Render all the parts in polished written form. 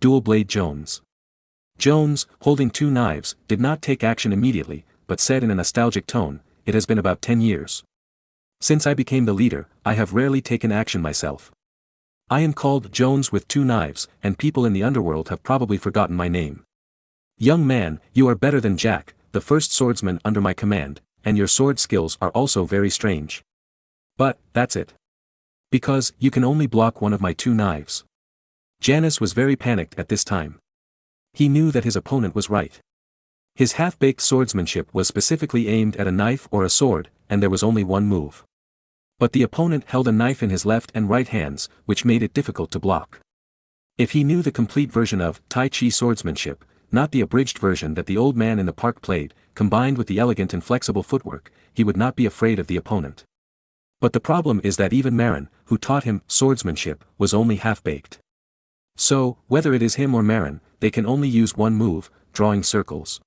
Dual-blade Jones. Jones, holding two knives, did not take action immediately, but said in a nostalgic tone, "It has been about 10 years. Since I became the leader, I have rarely taken action myself. I am called Jones with two knives, and people in the underworld have probably forgotten my name. Young man, you are better than Jack, the first swordsman under my command, and your sword skills are also very strange. But, that's it. Because, you can only block one of my two knives." Janus was very panicked at this time. He knew that his opponent was right. His half-baked swordsmanship was specifically aimed at a knife or a sword, and there was only one move. But the opponent held a knife in his left and right hands, which made it difficult to block. If he knew the complete version of Tai Chi swordsmanship, not the abridged version that the old man in the park played, combined with the elegant and flexible footwork, he would not be afraid of the opponent. But the problem is that even Marin, who taught him swordsmanship, was only half-baked. So, whether it is him or Marin, they can only use one move, drawing circles.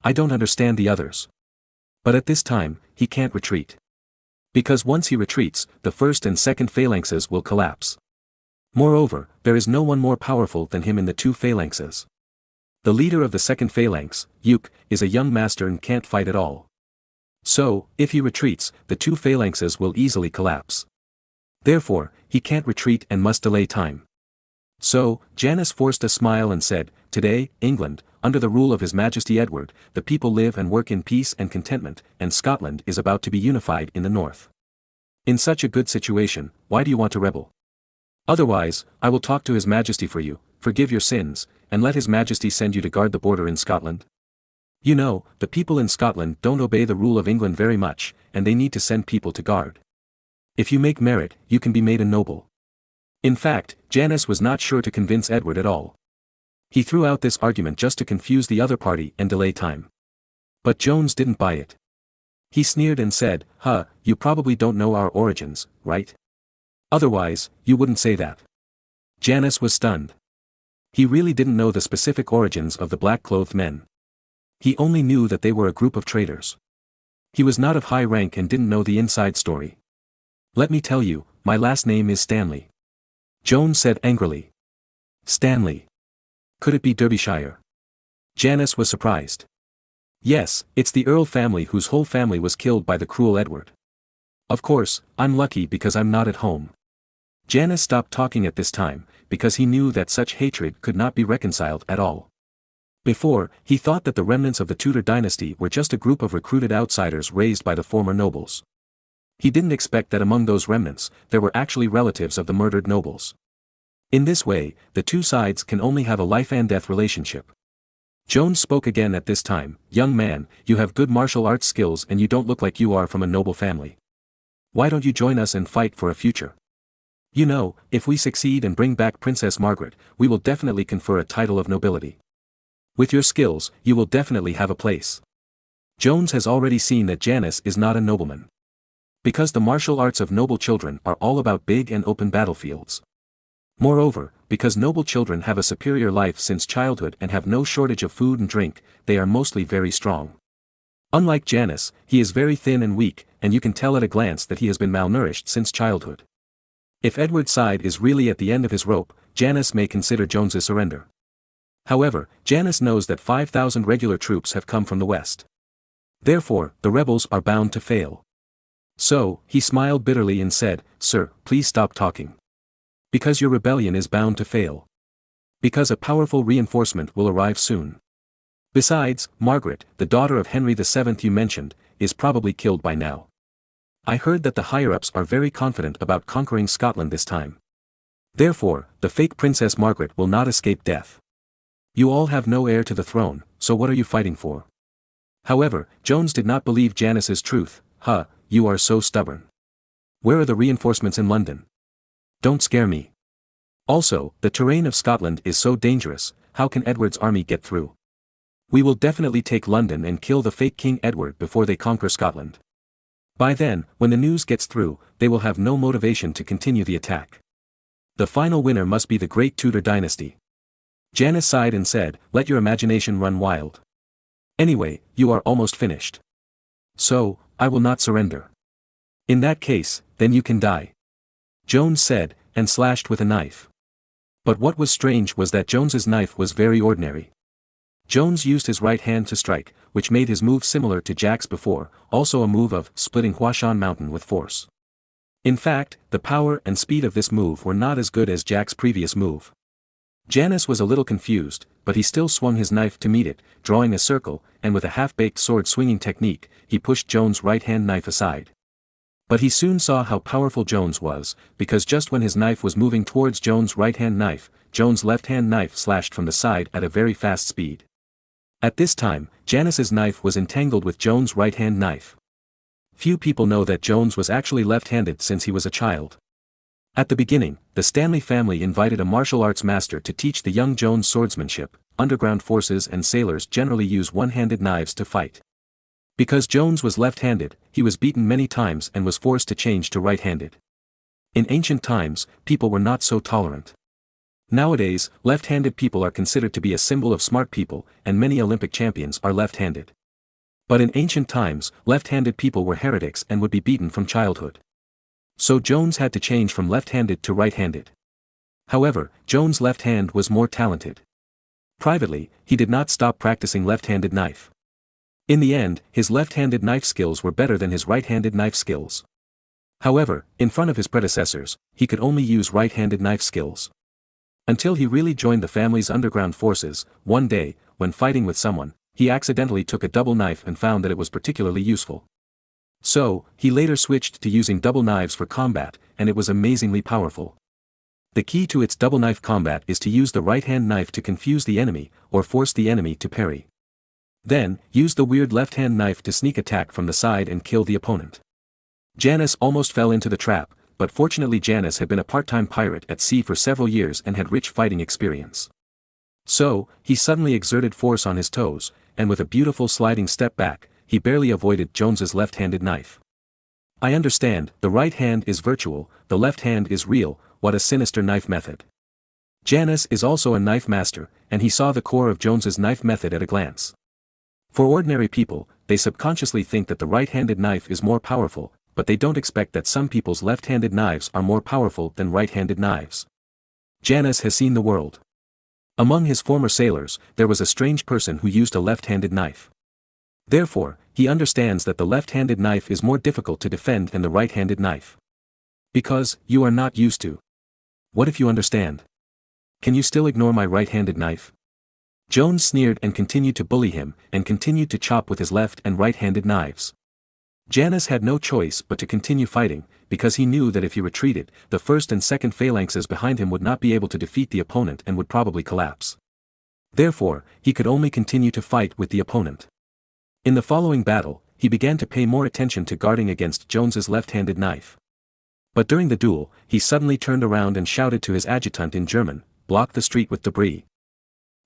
I don't understand the others. But at this time, he can't retreat. Because once he retreats, the first and second phalanxes will collapse. Moreover, there is no one more powerful than him in the two phalanxes. The leader of the second phalanx, Duke, is a young master and can't fight at all. So, if he retreats, the two phalanxes will easily collapse. Therefore, he can't retreat and must delay time. So, Janus forced a smile and said, "Today, England, under the rule of His Majesty Edward, the people live and work in peace and contentment, and Scotland is about to be unified in the north. In such a good situation, why do you want to rebel? Otherwise, I will talk to His Majesty for you, forgive your sins, and let His Majesty send you to guard the border in Scotland. You know, the people in Scotland don't obey the rule of England very much, and they need to send people to guard. If you make merit, you can be made a noble." In fact, Janus was not sure to convince Edward at all. He threw out this argument just to confuse the other party and delay time. But Jones didn't buy it. He sneered and said, "You probably don't know our origins, right? Otherwise, you wouldn't say that." Janus was stunned. He really didn't know the specific origins of the black-clothed men. He only knew that they were a group of traitors. He was not of high rank and didn't know the inside story. "Let me tell you, my last name is Stanley," Jones said angrily. "Stanley? Could it be Derbyshire?" Janus was surprised. "Yes, it's the Earl family whose whole family was killed by the cruel Edward. Of course, I'm lucky because I'm not at home." Janus stopped talking at this time, because he knew that such hatred could not be reconciled at all. Before, he thought that the remnants of the Tudor dynasty were just a group of recruited outsiders raised by the former nobles. He didn't expect that among those remnants, there were actually relatives of the murdered nobles. In this way, the two sides can only have a life-and-death relationship. Jones spoke again at this time, "Young man, you have good martial arts skills and you don't look like you are from a noble family. Why don't you join us and fight for a future? You know, if we succeed and bring back Princess Margaret, we will definitely confer a title of nobility. With your skills, you will definitely have a place." Jones has already seen that Janus is not a nobleman. Because the martial arts of noble children are all about big and open battlefields. Moreover, because noble children have a superior life since childhood and have no shortage of food and drink, they are mostly very strong. Unlike Janus, he is very thin and weak, and you can tell at a glance that he has been malnourished since childhood. If Edward's side is really at the end of his rope, Janus may consider Jones's surrender. However, Janus knows that 5,000 regular troops have come from the west. Therefore, the rebels are bound to fail. So, he smiled bitterly and said, "Sir, please stop talking. Because your rebellion is bound to fail. Because a powerful reinforcement will arrive soon. Besides, Margaret, the daughter of Henry VII you mentioned, is probably killed by now. I heard that the higher-ups are very confident about conquering Scotland this time. Therefore, the fake Princess Margaret will not escape death. You all have no heir to the throne, so what are you fighting for?" However, Jones did not believe Janus's truth. You are so stubborn. Where are the reinforcements in London? Don't scare me. Also, the terrain of Scotland is so dangerous, how can Edward's army get through? We will definitely take London and kill the fake King Edward before they conquer Scotland. By then, when the news gets through, they will have no motivation to continue the attack. The final winner must be the great Tudor dynasty. Janus sighed and said, "Let your imagination run wild. Anyway, you are almost finished. So, I will not surrender." "In that case, then you can die," Jones said, and slashed with a knife. But what was strange was that Jones's knife was very ordinary. Jones used his right hand to strike, which made his move similar to Jack's before, also a move of splitting Huashan Mountain with force. In fact, the power and speed of this move were not as good as Jack's previous move. Janus was a little confused, but he still swung his knife to meet it, drawing a circle, and with a half-baked sword-swinging technique, he pushed Jones' right-hand knife aside. But he soon saw how powerful Jones was, because just when his knife was moving towards Jones' right-hand knife, Jones' left-hand knife slashed from the side at a very fast speed. At this time, Janus's knife was entangled with Jones' right-hand knife. Few people know that Jones was actually left-handed since he was a child. At the beginning, the Stanley family invited a martial arts master to teach the young Jones swordsmanship. Underground forces and sailors generally use one-handed knives to fight. Because Jones was left-handed, he was beaten many times and was forced to change to right-handed. In ancient times, people were not so tolerant. Nowadays, left-handed people are considered to be a symbol of smart people, and many Olympic champions are left-handed. But in ancient times, left-handed people were heretics and would be beaten from childhood. So Jones had to change from left-handed to right-handed. However, Jones' left hand was more talented. Privately, he did not stop practicing left-handed knife. In the end, his left-handed knife skills were better than his right-handed knife skills. However, in front of his predecessors, he could only use right-handed knife skills. Until he really joined the family's underground forces, one day, when fighting with someone, he accidentally took a double knife and found that it was particularly useful. So, he later switched to using double knives for combat, and it was amazingly powerful. The key to its double knife combat is to use the right-hand knife to confuse the enemy, or force the enemy to parry. Then, use the weird left-hand knife to sneak attack from the side and kill the opponent. Janus almost fell into the trap, but fortunately Janus had been a part-time pirate at sea for several years and had rich fighting experience. So, he suddenly exerted force on his toes, and with a beautiful sliding step back, he barely avoided Jones's left-handed knife. I understand, the right hand is virtual, the left hand is real, what a sinister knife method. Janus is also a knife master, and he saw the core of Jones's knife method at a glance. For ordinary people, they subconsciously think that the right-handed knife is more powerful, but they don't expect that some people's left-handed knives are more powerful than right-handed knives. Janus has seen the world. Among his former sailors, there was a strange person who used a left-handed knife. Therefore, he understands that the left-handed knife is more difficult to defend than the right-handed knife. Because, you are not used to. What if you understand? Can you still ignore my right-handed knife? Jones sneered and continued to bully him, and continued to chop with his left and right-handed knives. Janus had no choice but to continue fighting, because he knew that if he retreated, the first and second phalanxes behind him would not be able to defeat the opponent and would probably collapse. Therefore, he could only continue to fight with the opponent. In the following battle, he began to pay more attention to guarding against Jones's left-handed knife. But during the duel, he suddenly turned around and shouted to his adjutant in German, "Block the street with debris."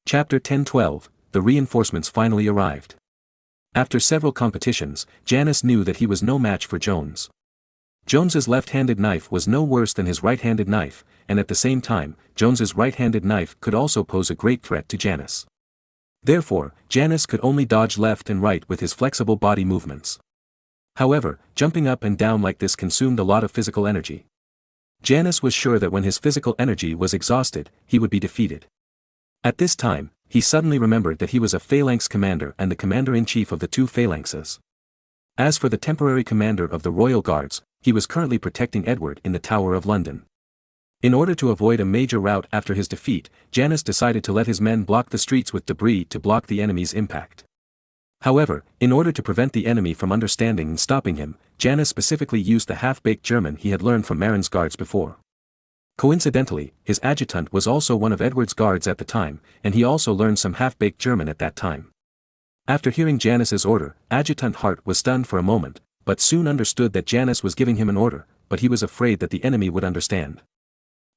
Chapter 10:12, The reinforcements finally arrived. After several competitions, Janus knew that he was no match for Jones. Jones's left-handed knife was no worse than his right-handed knife, and at the same time, Jones's right-handed knife could also pose a great threat to Janus. Therefore, Janus could only dodge left and right with his flexible body movements. However, jumping up and down like this consumed a lot of physical energy. Janus was sure that when his physical energy was exhausted, he would be defeated. At this time, he suddenly remembered that he was a phalanx commander and the commander-in-chief of the two phalanxes. As for the temporary commander of the Royal Guards, he was currently protecting Edward in the Tower of London. In order to avoid a major rout after his defeat, Janus decided to let his men block the streets with debris to block the enemy's impact. However, in order to prevent the enemy from understanding and stopping him, Janus specifically used the half-baked German he had learned from Marin's guards before. Coincidentally, his adjutant was also one of Edward's guards at the time, and he also learned some half-baked German at that time. After hearing Janus's order, Adjutant Hart was stunned for a moment, but soon understood that Janus was giving him an order, but he was afraid that the enemy would understand.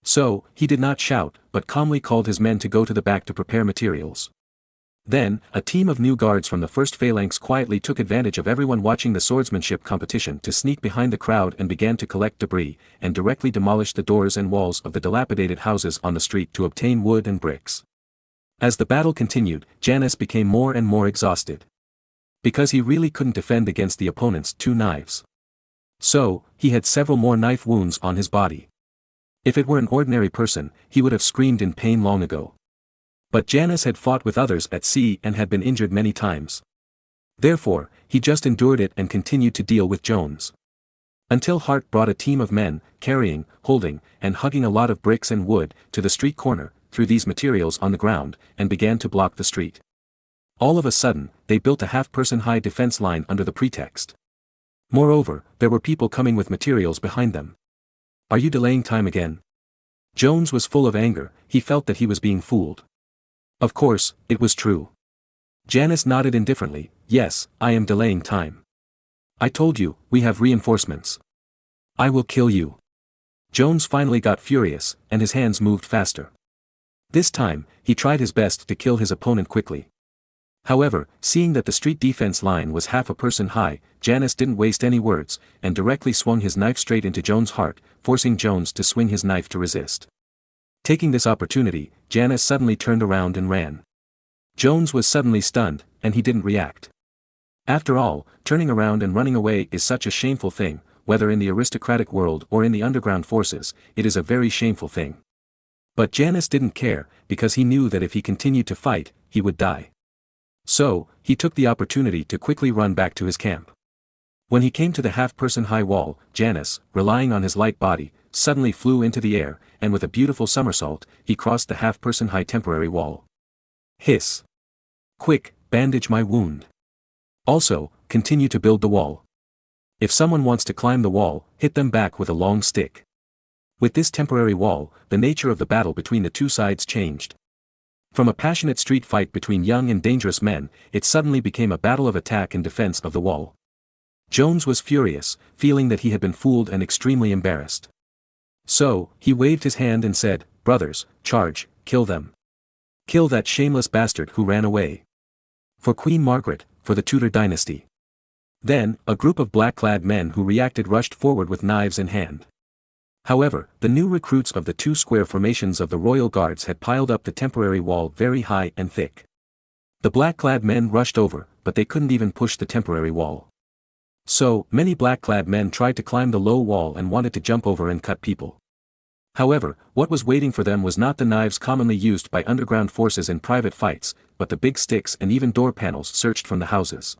So, he did not shout, but calmly called his men to go to the back to prepare materials. Then, a team of new guards from the first phalanx quietly took advantage of everyone watching the swordsmanship competition to sneak behind the crowd and began to collect debris, and directly demolish the doors and walls of the dilapidated houses on the street to obtain wood and bricks. As the battle continued, Janus became more and more exhausted. Because he really couldn't defend against the opponent's two knives. So, he had several more knife wounds on his body. If it were an ordinary person, he would have screamed in pain long ago. But Janus had fought with others at sea and had been injured many times. Therefore, he just endured it and continued to deal with Jones. Until Hart brought a team of men, carrying, holding, and hugging a lot of bricks and wood, to the street corner, threw these materials on the ground, and began to block the street. All of a sudden, they built a half-person high defense line under the pretext. Moreover, there were people coming with materials behind them. Are you delaying time again? Jones was full of anger, he felt that he was being fooled. Of course, it was true. Janus nodded indifferently, yes, I am delaying time. I told you, we have reinforcements. I will kill you. Jones finally got furious, and his hands moved faster. This time, he tried his best to kill his opponent quickly. However, seeing that the street defense line was half a person high, Janus didn't waste any words, and directly swung his knife straight into Jones' heart, forcing Jones to swing his knife to resist. Taking this opportunity, Janus suddenly turned around and ran. Jones was suddenly stunned, and he didn't react. After all, turning around and running away is such a shameful thing, whether in the aristocratic world or in the underground forces, it is a very shameful thing. But Janus didn't care, because he knew that if he continued to fight, he would die. So, he took the opportunity to quickly run back to his camp. When he came to the half-person high wall, Janus, relying on his light body, suddenly flew into the air, and with a beautiful somersault, he crossed the half-person high temporary wall. Hiss! Quick, bandage my wound. Also, continue to build the wall. If someone wants to climb the wall, hit them back with a long stick. With this temporary wall, the nature of the battle between the two sides changed. From a passionate street fight between young and dangerous men, it suddenly became a battle of attack and defense of the wall. Jones was furious, feeling that he had been fooled and extremely embarrassed. So, he waved his hand and said, "Brothers, charge, kill them. Kill that shameless bastard who ran away. For Queen Margaret, for the Tudor dynasty." Then, a group of black-clad men who reacted rushed forward with knives in hand. However, the new recruits of the two square formations of the royal guards had piled up the temporary wall very high and thick. The black-clad men rushed over, but they couldn't even push the temporary wall. So, many black-clad men tried to climb the low wall and wanted to jump over and cut people. However, what was waiting for them was not the knives commonly used by underground forces in private fights, but the big sticks and even door panels searched from the houses.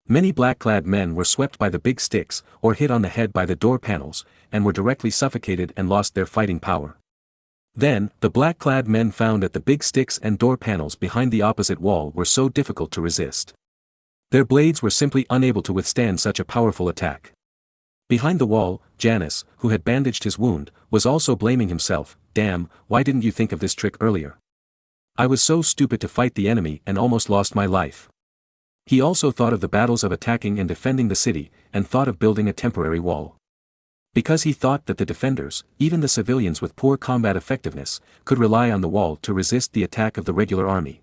Many black-clad men were swept by the big sticks, or hit on the head by the door panels, and were directly suffocated and lost their fighting power. Then, the black-clad men found that the big sticks and door panels behind the opposite wall were so difficult to resist. Their blades were simply unable to withstand such a powerful attack. Behind the wall, Janus, who had bandaged his wound, was also blaming himself, "Damn, why didn't you think of this trick earlier? I was so stupid to fight the enemy and almost lost my life." He also thought of the battles of attacking and defending the city, and thought of building a temporary wall. Because he thought that the defenders, even the civilians with poor combat effectiveness, could rely on the wall to resist the attack of the regular army.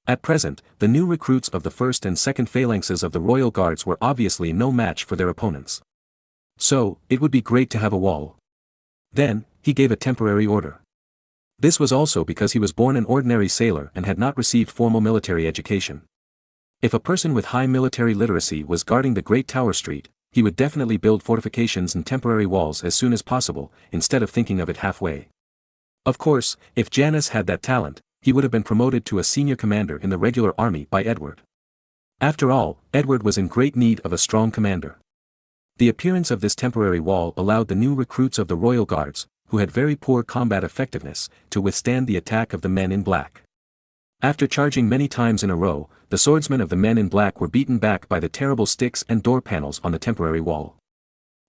At present, the new recruits of the first and second phalanxes of the royal guards were obviously no match for their opponents. So, it would be great to have a wall. Then, he gave a temporary order. This was also because he was born an ordinary sailor and had not received formal military education. If a person with high military literacy was guarding the Great Tower Street, he would definitely build fortifications and temporary walls as soon as possible, instead of thinking of it halfway. Of course, if Janus had that talent, he would have been promoted to a senior commander in the regular army by Edward. After all, Edward was in great need of a strong commander. The appearance of this temporary wall allowed the new recruits of the royal guards, who had very poor combat effectiveness, to withstand the attack of the men in black. After charging many times in a row, the swordsmen of the men in black were beaten back by the terrible sticks and door panels on the temporary wall.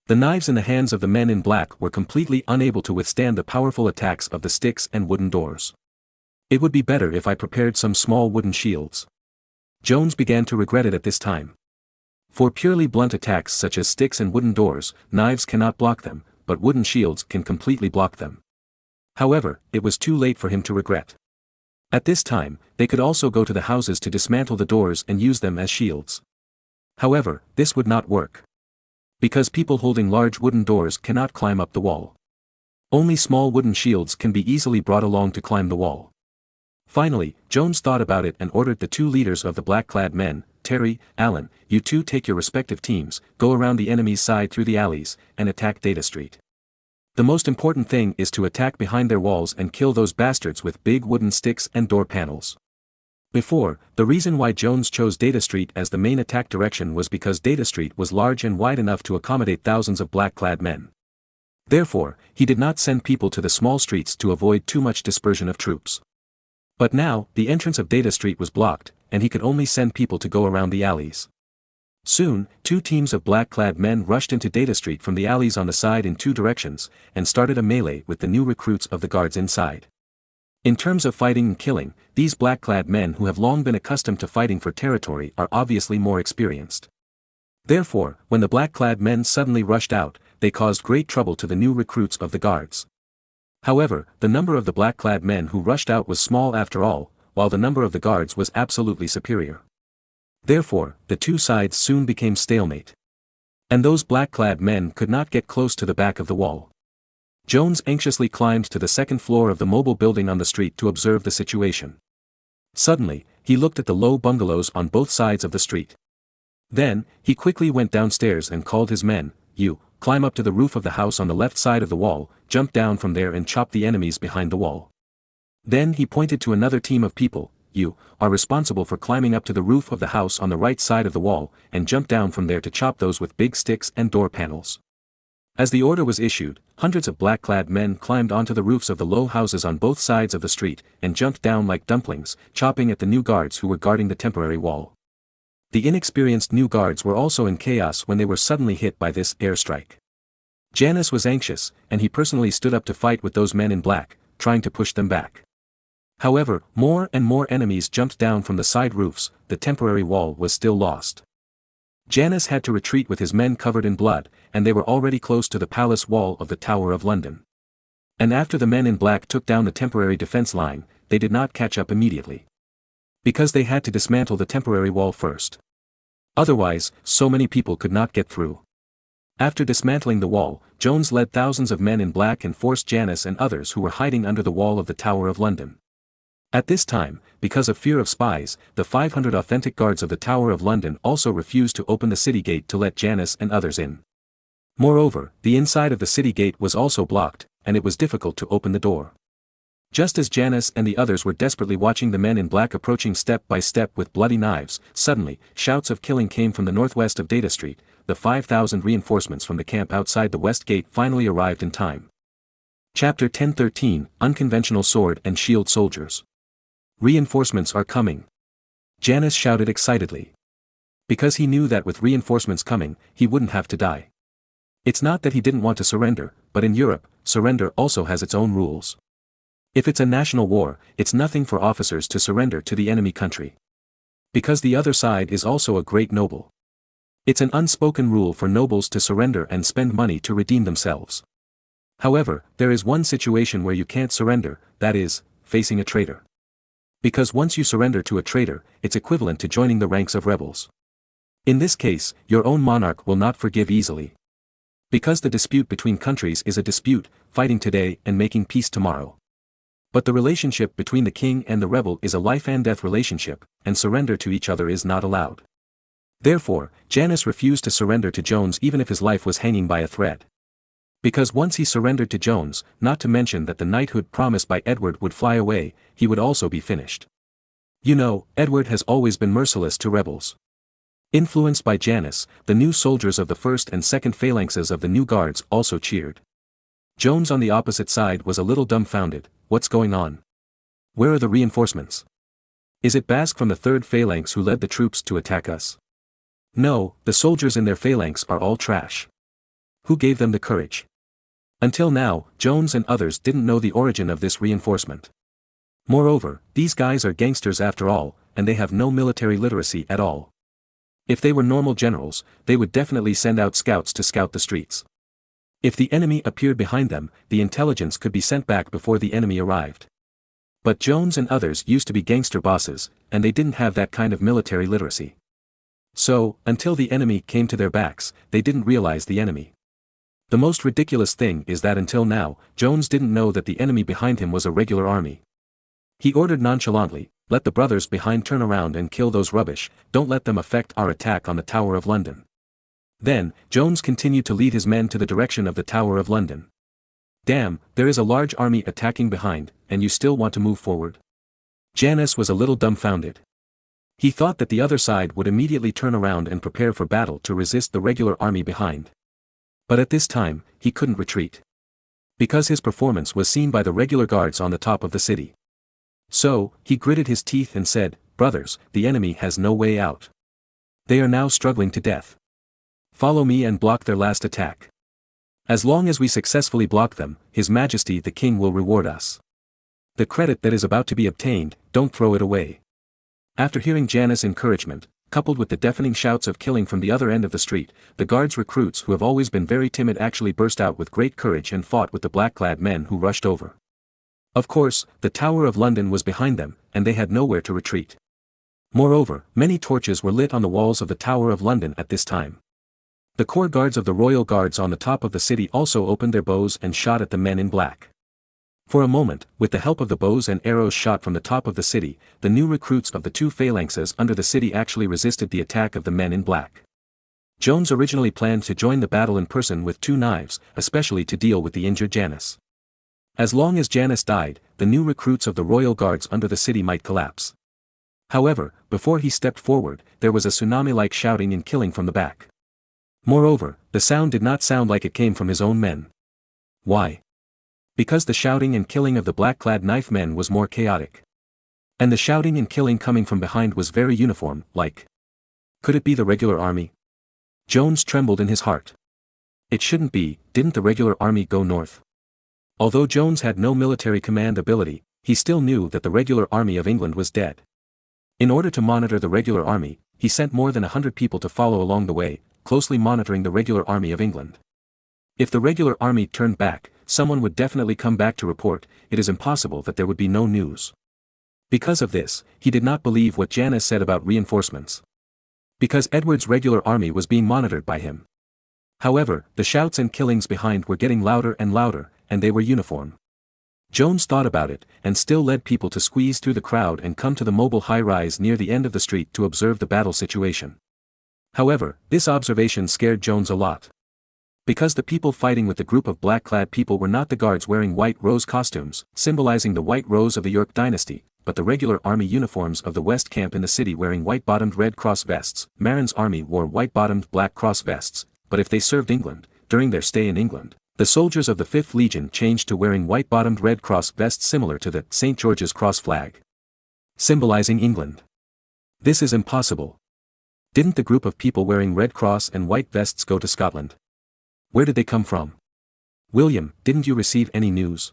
The knives in the hands of the men in black were completely unable to withstand the powerful attacks of the sticks and wooden doors. It would be better if I prepared some small wooden shields. Jones began to regret it at this time. For purely blunt attacks such as sticks and wooden doors, knives cannot block them, but wooden shields can completely block them. However, it was too late for him to regret. At this time, they could also go to the houses to dismantle the doors and use them as shields. However, this would not work. Because people holding large wooden doors cannot climb up the wall. Only small wooden shields can be easily brought along to climb the wall. Finally, Jones thought about it and ordered the two leaders of the black-clad men, Terry, Allen, you two take your respective teams, go around the enemy's side through the alleys, and attack Data Street. The most important thing is to attack behind their walls and kill those bastards with big wooden sticks and door panels. Before, the reason why Jones chose Data Street as the main attack direction was because Data Street was large and wide enough to accommodate thousands of black-clad men. Therefore, he did not send people to the small streets to avoid too much dispersion of troops. But now, the entrance of Data Street was blocked, and he could only send people to go around the alleys. Soon, two teams of black-clad men rushed into Data Street from the alleys on the side in two directions, and started a melee with the new recruits of the guards inside. In terms of fighting and killing, these black-clad men who have long been accustomed to fighting for territory are obviously more experienced. Therefore, when the black-clad men suddenly rushed out, they caused great trouble to the new recruits of the guards. However, the number of the black-clad men who rushed out was small after all, while the number of the guards was absolutely superior. Therefore, the two sides soon became stalemate. And those black-clad men could not get close to the back of the wall. Jones anxiously climbed to the second floor of the mobile building on the street to observe the situation. Suddenly, he looked at the low bungalows on both sides of the street. Then, he quickly went downstairs and called his men, "You, climb up to the roof of the house on the left side of the wall, jump down from there and chop the enemies behind the wall." Then he pointed to another team of people, "You, are responsible for climbing up to the roof of the house on the right side of the wall, and jump down from there to chop those with big sticks and door panels." As the order was issued, hundreds of black-clad men climbed onto the roofs of the low houses on both sides of the street, and jumped down like dumplings, chopping at the new guards who were guarding the temporary wall. The inexperienced new guards were also in chaos when they were suddenly hit by this airstrike. Janus was anxious, and he personally stood up to fight with those men in black, trying to push them back. However, more and more enemies jumped down from the side roofs. The temporary wall was still lost. Janus had to retreat with his men covered in blood, and they were already close to the palace wall of the Tower of London. And after the men in black took down the temporary defense line, they did not catch up immediately. Because they had to dismantle the temporary wall first. Otherwise, so many people could not get through. After dismantling the wall, Jones led thousands of men in black and forced Janus and others who were hiding under the wall of the Tower of London. At this time, because of fear of spies, the 500 authentic guards of the Tower of London also refused to open the city gate to let Janus and others in. Moreover, the inside of the city gate was also blocked, and it was difficult to open the door. Just as Janus and the others were desperately watching the men in black approaching step by step with bloody knives, suddenly, shouts of killing came from the northwest of Data Street. The 5,000 reinforcements from the camp outside the west gate finally arrived in time. Chapter 10:13, Unconventional Sword and Shield Soldiers. Reinforcements are coming. Janus shouted excitedly. Because he knew that with reinforcements coming, he wouldn't have to die. It's not that he didn't want to surrender, but in Europe, surrender also has its own rules. If it's a national war, it's nothing for officers to surrender to the enemy country. Because the other side is also a great noble. It's an unspoken rule for nobles to surrender and spend money to redeem themselves. However, there is one situation where you can't surrender, that is, facing a traitor. Because once you surrender to a traitor, it's equivalent to joining the ranks of rebels. In this case, your own monarch will not forgive easily. Because the dispute between countries is a dispute, fighting today and making peace tomorrow. But the relationship between the king and the rebel is a life and death relationship, and surrender to each other is not allowed. Therefore, Janus refused to surrender to Jones even if his life was hanging by a thread. Because once he surrendered to Jones, not to mention that the knighthood promised by Edward would fly away, he would also be finished. You know, Edward has always been merciless to rebels. Influenced by Janus, the new soldiers of the first and second phalanxes of the new guards also cheered. Jones on the opposite side was a little dumbfounded. What's going on? Where are the reinforcements? Is it Basque from the third phalanx who led the troops to attack us? No, the soldiers in their phalanx are all trash. Who gave them the courage? Until now, Jones and others didn't know the origin of this reinforcement. Moreover, these guys are gangsters after all, and they have no military literacy at all. If they were normal generals, they would definitely send out scouts to scout the streets. If the enemy appeared behind them, the intelligence could be sent back before the enemy arrived. But Jones and others used to be gangster bosses, and they didn't have that kind of military literacy. So, until the enemy came to their backs, they didn't realize the enemy. The most ridiculous thing is that until now, Jones didn't know that the enemy behind him was a regular army. He ordered nonchalantly, "Let the brothers behind turn around and kill those rubbish, don't let them affect our attack on the Tower of London." Then, Jones continued to lead his men to the direction of the Tower of London. Damn, there is a large army attacking behind, and you still want to move forward? Janus was a little dumbfounded. He thought that the other side would immediately turn around and prepare for battle to resist the regular army behind. But at this time, he couldn't retreat. Because his performance was seen by the regular guards on the top of the city. So, he gritted his teeth and said, "Brothers, the enemy has no way out. They are now struggling to death. Follow me and block their last attack. As long as we successfully block them, His Majesty the King will reward us. The credit that is about to be obtained, don't throw it away." After hearing Janus' encouragement, coupled with the deafening shouts of killing from the other end of the street, the guards' recruits who have always been very timid actually burst out with great courage and fought with the black-clad men who rushed over. Of course, the Tower of London was behind them, and they had nowhere to retreat. Moreover, many torches were lit on the walls of the Tower of London at this time. The corps guards of the royal guards on the top of the city also opened their bows and shot at the men in black. For a moment, with the help of the bows and arrows shot from the top of the city, the new recruits of the two phalanxes under the city actually resisted the attack of the men in black. Jones originally planned to join the battle in person with 2 knives, especially to deal with the injured Janus. As long as Janus died, the new recruits of the royal guards under the city might collapse. However, before he stepped forward, there was a tsunami-like shouting and killing from the back. Moreover, the sound did not sound like it came from his own men. Why? Because the shouting and killing of the black-clad knife men was more chaotic. And the shouting and killing coming from behind was very uniform, like. Could it be the regular army? Jones trembled in his heart. It shouldn't be, didn't the regular army go north? Although Jones had no military command ability, he still knew that the regular army of England was dead. In order to monitor the regular army, he sent more than 100 people to follow along the way, closely monitoring the regular army of England. If the regular army turned back, someone would definitely come back to report. It is impossible that there would be no news. Because of this, he did not believe what Janus said about reinforcements. Because Edward's regular army was being monitored by him. However, the shouts and killings behind were getting louder and louder, and they were uniform. Jones thought about it, and still led people to squeeze through the crowd and come to the mobile high-rise near the end of the street to observe the battle situation. However, this observation scared Jones a lot. Because the people fighting with the group of black-clad people were not the guards wearing white rose costumes, symbolizing the white rose of the York dynasty, but the regular army uniforms of the West Camp in the city wearing white-bottomed Red Cross vests. Marin's army wore white-bottomed Black Cross vests, but if they served England, during their stay in England, the soldiers of the 5th Legion changed to wearing white-bottomed Red Cross vests similar to the St. George's Cross flag, symbolizing England. This is impossible. Didn't the group of people wearing Red Cross and white vests go to Scotland? Where did they come from? William, didn't you receive any news?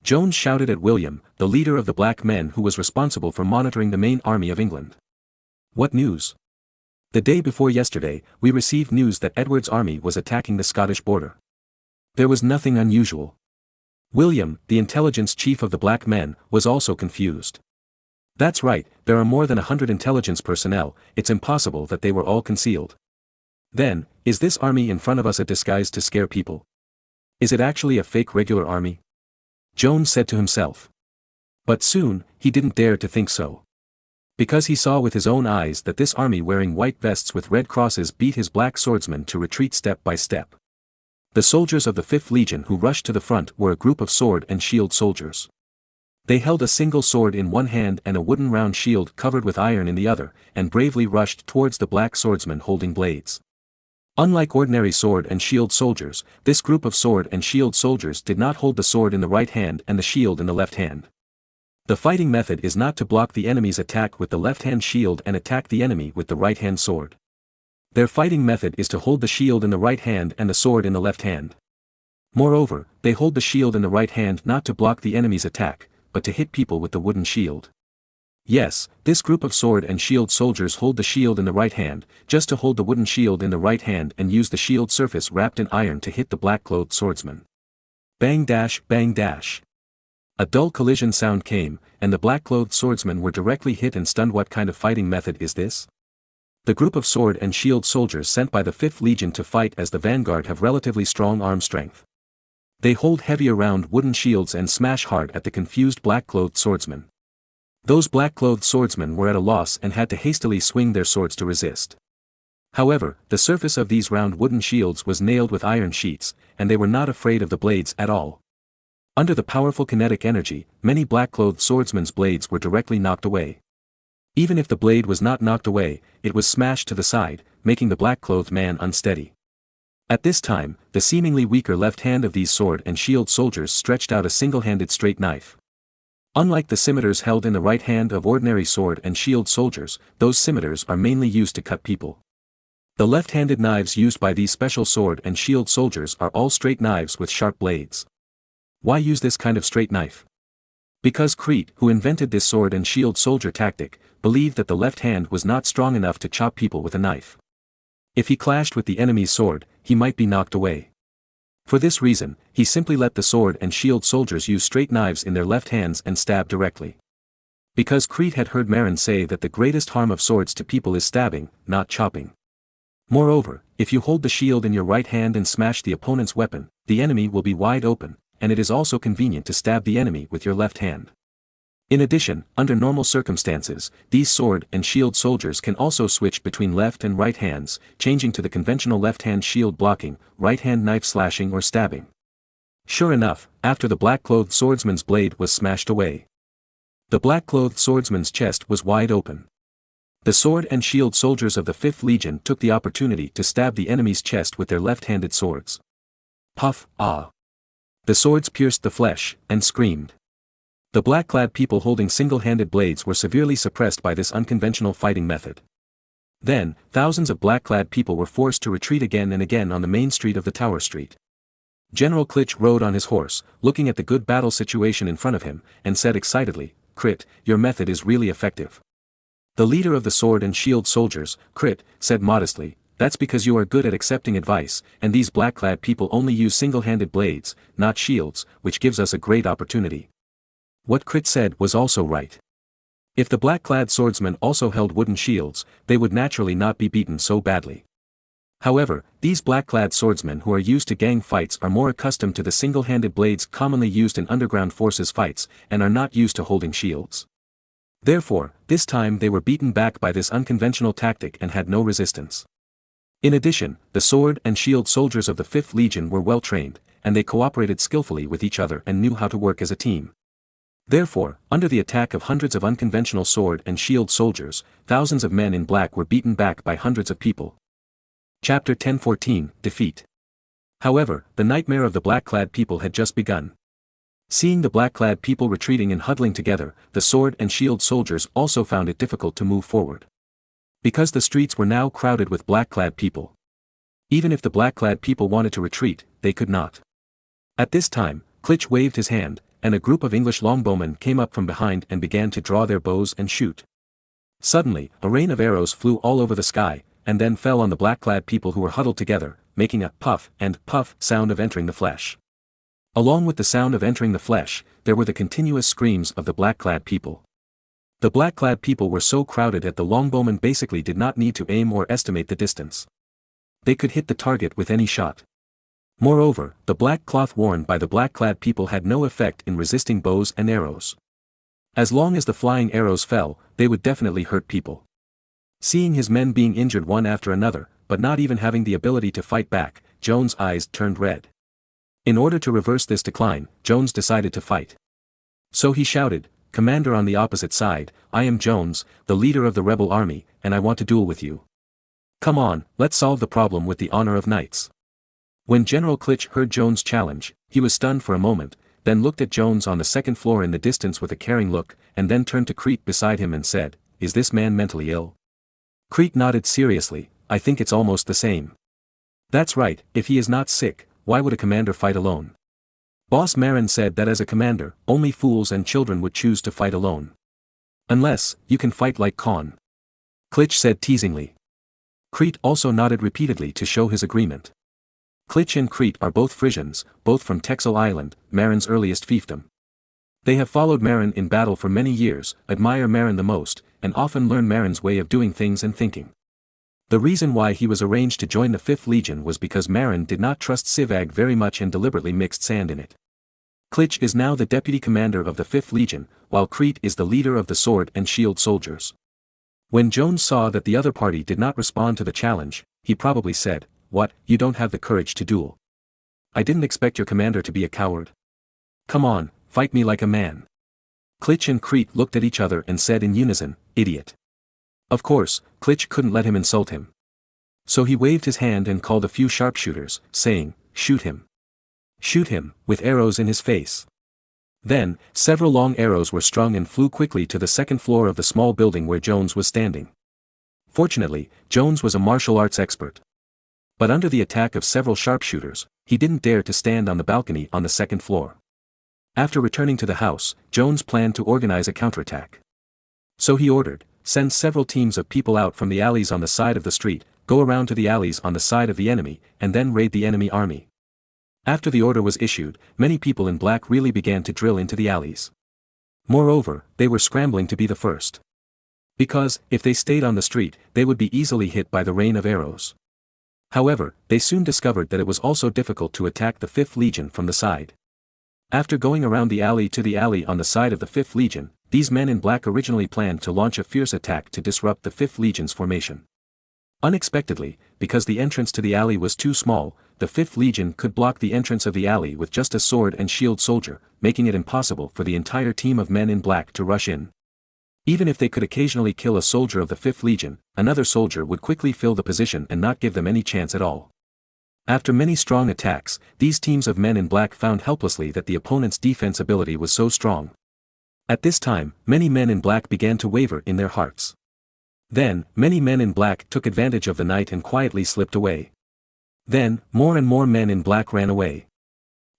Jones shouted at William, the leader of the black men who was responsible for monitoring the main army of England. What news? The day before yesterday, we received news that Edward's army was attacking the Scottish border. There was nothing unusual. William, the intelligence chief of the black men, was also confused. That's right, there are more than 100 intelligence personnel, it's impossible that they were all concealed. Then, is this army in front of us a disguise to scare people? Is it actually a fake regular army? Jones said to himself. But soon, he didn't dare to think so. Because he saw with his own eyes that this army wearing white vests with red crosses beat his black swordsmen to retreat step by step. The soldiers of the 5th Legion who rushed to the front were a group of sword and shield soldiers. They held a single sword in one hand and a wooden round shield covered with iron in the other, and bravely rushed towards the black swordsmen holding blades. Unlike ordinary sword and shield soldiers, this group of sword and shield soldiers did not hold the sword in the right hand and the shield in the left hand. The fighting method is not to block the enemy's attack with the left-hand shield and attack the enemy with the right-hand sword. Their fighting method is to hold the shield in the right hand and the sword in the left hand. Moreover, they hold the shield in the right hand not to block the enemy's attack, but to hit people with the wooden shield. Yes, this group of sword and shield soldiers hold the shield in the right hand, just to hold the wooden shield in the right hand and use the shield surface wrapped in iron to hit the black-clothed swordsman. Bang dash, bang dash. A dull collision sound came, and the black-clothed swordsmen were directly hit and stunned. What kind of fighting method is this? The group of sword and shield soldiers sent by the 5th Legion to fight as the vanguard have relatively strong arm strength. They hold heavier round wooden shields and smash hard at the confused black-clothed swordsmen. Those black-clothed swordsmen were at a loss and had to hastily swing their swords to resist. However, the surface of these round wooden shields was nailed with iron sheets, and they were not afraid of the blades at all. Under the powerful kinetic energy, many black-clothed swordsmen's blades were directly knocked away. Even if the blade was not knocked away, it was smashed to the side, making the black-clothed man unsteady. At this time, the seemingly weaker left hand of these sword and shield soldiers stretched out a single-handed straight knife. Unlike the scimitars held in the right hand of ordinary sword and shield soldiers, those scimitars are mainly used to cut people. The left-handed knives used by these special sword and shield soldiers are all straight knives with sharp blades. Why use this kind of straight knife? Because Crete, who invented this sword and shield soldier tactic, believed that the left hand was not strong enough to chop people with a knife. If he clashed with the enemy's sword, he might be knocked away. For this reason, he simply let the sword and shield soldiers use straight knives in their left hands and stab directly. Because Crete had heard Marin say that the greatest harm of swords to people is stabbing, not chopping. Moreover, if you hold the shield in your right hand and smash the opponent's weapon, the enemy will be wide open, and it is also convenient to stab the enemy with your left hand. In addition, under normal circumstances, these sword and shield soldiers can also switch between left and right hands, changing to the conventional left-hand shield blocking, right-hand knife slashing or stabbing. Sure enough, after the black-clothed swordsman's blade was smashed away, the black-clothed swordsman's chest was wide open. The sword and shield soldiers of the 5th Legion took the opportunity to stab the enemy's chest with their left-handed swords. Puff, ah! The swords pierced the flesh, and screamed. The black-clad people holding single-handed blades were severely suppressed by this unconventional fighting method. Then, thousands of black-clad people were forced to retreat again and again on the main street of the Tower Street. General Klitsch rode on his horse, looking at the good battle situation in front of him, and said excitedly, "Krit, your method is really effective." The leader of the sword and shield soldiers, Krit, said modestly, "That's because you are good at accepting advice, and these black-clad people only use single-handed blades, not shields, which gives us a great opportunity." What Krit said was also right. If the black-clad swordsmen also held wooden shields, they would naturally not be beaten so badly. However, these black-clad swordsmen who are used to gang fights are more accustomed to the single-handed blades commonly used in underground forces fights, and are not used to holding shields. Therefore, this time they were beaten back by this unconventional tactic and had no resistance. In addition, the sword and shield soldiers of the 5th Legion were well trained, and they cooperated skillfully with each other and knew how to work as a team. Therefore, under the attack of hundreds of unconventional sword and shield soldiers, thousands of men in black were beaten back by hundreds of people. Chapter 10:14, Defeat. However, the nightmare of the black-clad people had just begun. Seeing the black-clad people retreating and huddling together, the sword and shield soldiers also found it difficult to move forward. Because the streets were now crowded with black-clad people. Even if the black-clad people wanted to retreat, they could not. At this time, Klitsch waved his hand, and a group of English longbowmen came up from behind and began to draw their bows and shoot. Suddenly, a rain of arrows flew all over the sky, and then fell on the black-clad people who were huddled together, making a puff and puff sound of entering the flesh. Along with the sound of entering the flesh, there were the continuous screams of the black-clad people. The black-clad people were so crowded that the longbowmen basically did not need to aim or estimate the distance. They could hit the target with any shot. Moreover, the black cloth worn by the black-clad people had no effect in resisting bows and arrows. As long as the flying arrows fell, they would definitely hurt people. Seeing his men being injured one after another, but not even having the ability to fight back, Jones' eyes turned red. In order to reverse this decline, Jones decided to fight. So he shouted, "Commander on the opposite side, I am Jones, the leader of the rebel army, and I want to duel with you. Come on, let's solve the problem with the honor of knights." When General Klitsch heard Jones' challenge, he was stunned for a moment, then looked at Jones on the second floor in the distance with a caring look, and then turned to Crete beside him and said, "Is this man mentally ill?" Crete nodded seriously, "I think it's almost the same." "That's right, if he is not sick, why would a commander fight alone?" Boss Marin said that as a commander, only fools and children would choose to fight alone. "Unless, you can fight like Khan," Klitsch said teasingly. Crete also nodded repeatedly to show his agreement. Klitsch and Crete are both Frisians, both from Texel Island, Marin's earliest fiefdom. They have followed Marin in battle for many years, admire Marin the most, and often learn Marin's way of doing things and thinking. The reason why he was arranged to join the 5th Legion was because Marin did not trust Sivag very much and deliberately mixed sand in it. Klitsch is now the deputy commander of the 5th Legion, while Crete is the leader of the sword and shield soldiers. When Jones saw that the other party did not respond to the challenge, he probably said, "What, you don't have the courage to duel? I didn't expect your commander to be a coward." Come on, fight me like a man. Klitsch and Crete looked at each other and said in unison, idiot. Of course, Klitsch couldn't let him insult him. So he waved his hand and called a few sharpshooters, saying, shoot him. Shoot him, with arrows in his face. Then, several long arrows were strung and flew quickly to the second floor of the small building where Jones was standing. Fortunately, Jones was a martial arts expert. But under the attack of several sharpshooters, he didn't dare to stand on the balcony on the second floor. After returning to the house, Jones planned to organize a counterattack. So he ordered, send several teams of people out from the alleys on the side of the street, go around to the alleys on the side of the enemy, and then raid the enemy army. After the order was issued, many people in black really began to drill into the alleys. Moreover, they were scrambling to be the first. Because, if they stayed on the street, they would be easily hit by the rain of arrows. However, they soon discovered that it was also difficult to attack the 5th Legion from the side. After going around the alley to the alley on the side of the 5th Legion, these men in black originally planned to launch a fierce attack to disrupt the 5th Legion's formation. Unexpectedly, because the entrance to the alley was too small, the 5th Legion could block the entrance of the alley with just a sword and shield soldier, making it impossible for the entire team of men in black to rush in. Even if they could occasionally kill a soldier of the 5th Legion, another soldier would quickly fill the position and not give them any chance at all. After many strong attacks, these teams of men in black found helplessly that the opponent's defense ability was so strong. At this time, many men in black began to waver in their hearts. Then, many men in black took advantage of the night and quietly slipped away. Then, more and more men in black ran away.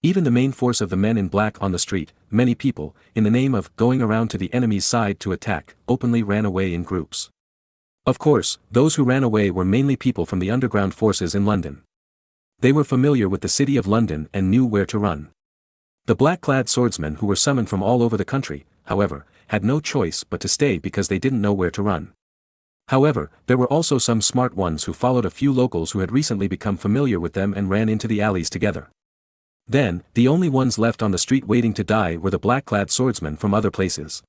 Even the main force of the men in black on the street, many people, in the name of going around to the enemy's side to attack, openly ran away in groups. Of course, those who ran away were mainly people from the underground forces in London. They were familiar with the city of London and knew where to run. The black-clad swordsmen who were summoned from all over the country, however, had no choice but to stay because they didn't know where to run. However, there were also some smart ones who followed a few locals who had recently become familiar with them and ran into the alleys together. Then, the only ones left on the street waiting to die were the black-clad swordsmen from other places.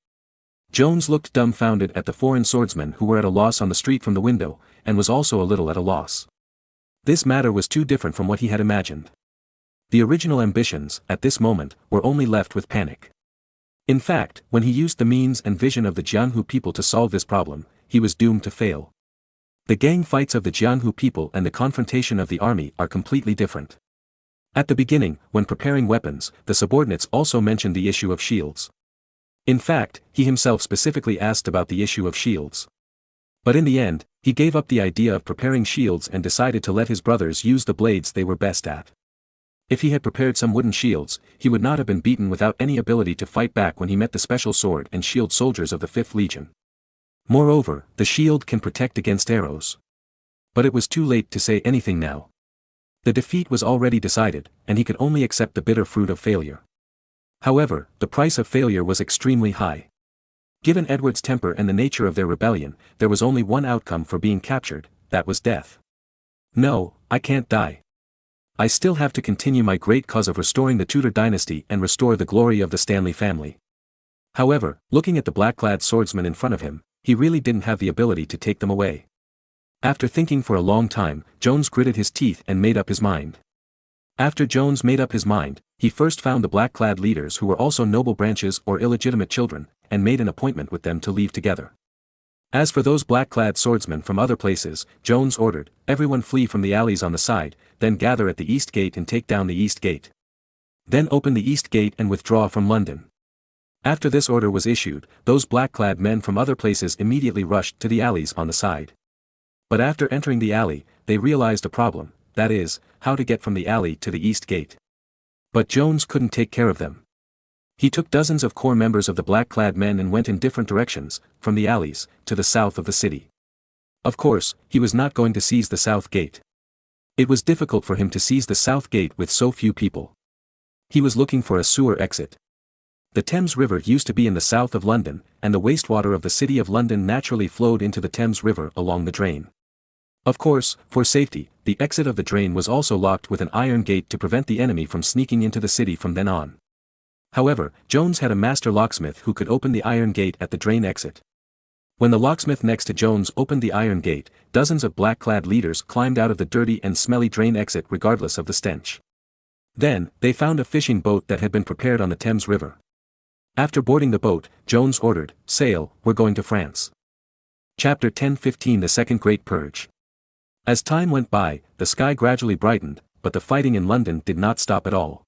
Jones looked dumbfounded at the foreign swordsmen who were at a loss on the street from the window, and was also a little at a loss. This matter was too different from what he had imagined. The original ambitions, at this moment, were only left with panic. In fact, when he used the means and vision of the Jianghu people to solve this problem, he was doomed to fail. The gang fights of the Jianghu people and the confrontation of the army are completely different. At the beginning, when preparing weapons, the subordinates also mentioned the issue of shields. In fact, he himself specifically asked about the issue of shields. But in the end, he gave up the idea of preparing shields and decided to let his brothers use the blades they were best at. If he had prepared some wooden shields, he would not have been beaten without any ability to fight back when he met the special sword and shield soldiers of the 5th Legion. Moreover, the shield can protect against arrows. But it was too late to say anything now. The defeat was already decided, and he could only accept the bitter fruit of failure. However, the price of failure was extremely high. Given Edward's temper and the nature of their rebellion, there was only one outcome for being captured, that was death. No, I can't die. I still have to continue my great cause of restoring the Tudor dynasty and restore the glory of the Stanley family. However, looking at the black-clad swordsman in front of him, he really didn't have the ability to take them away. After thinking for a long time, Jones gritted his teeth and made up his mind. After Jones made up his mind, he first found the black-clad leaders who were also noble branches or illegitimate children, and made an appointment with them to leave together. As for those black-clad swordsmen from other places, Jones ordered, everyone flee from the alleys on the side, then gather at the East Gate and take down the East Gate. Then open the East Gate and withdraw from London. After this order was issued, those black-clad men from other places immediately rushed to the alleys on the side. But after entering the alley, they realized a problem, that is, how to get from the alley to the East Gate. But Jones couldn't take care of them. He took dozens of core members of the black-clad men and went in different directions, from the alleys, to the south of the city. Of course, he was not going to seize the South Gate. It was difficult for him to seize the South Gate with so few people. He was looking for a sewer exit. The Thames River used to be in the south of London, and the wastewater of the City of London naturally flowed into the Thames River along the drain. Of course, for safety, the exit of the drain was also locked with an iron gate to prevent the enemy from sneaking into the city from then on. However, Jones had a master locksmith who could open the iron gate at the drain exit. When the locksmith next to Jones opened the iron gate, dozens of black-clad leaders climbed out of the dirty and smelly drain exit regardless of the stench. Then, they found a fishing boat that had been prepared on the Thames River. After boarding the boat, Jones ordered, "Sail, we're going to France." Chapter 10:15 The Second Great Purge. As time went by, the sky gradually brightened, but the fighting in London did not stop at all.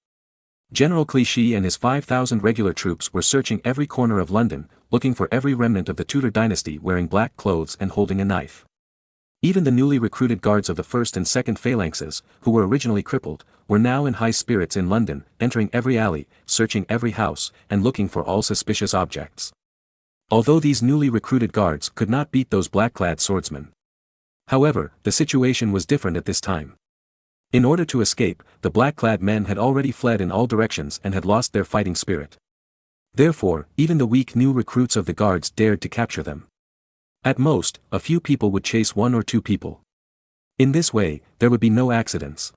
General Clichy and his 5,000 regular troops were searching every corner of London, looking for every remnant of the Tudor dynasty wearing black clothes and holding a knife. Even the newly recruited guards of the first and second phalanxes, who were originally crippled, were now in high spirits in London, entering every alley, searching every house, and looking for all suspicious objects. Although these newly recruited guards could not beat those black-clad swordsmen. However, the situation was different at this time. In order to escape, the black-clad men had already fled in all directions and had lost their fighting spirit. Therefore, even the weak new recruits of the guards dared to capture them. At most, a few people would chase one or two people. In this way, there would be no accidents.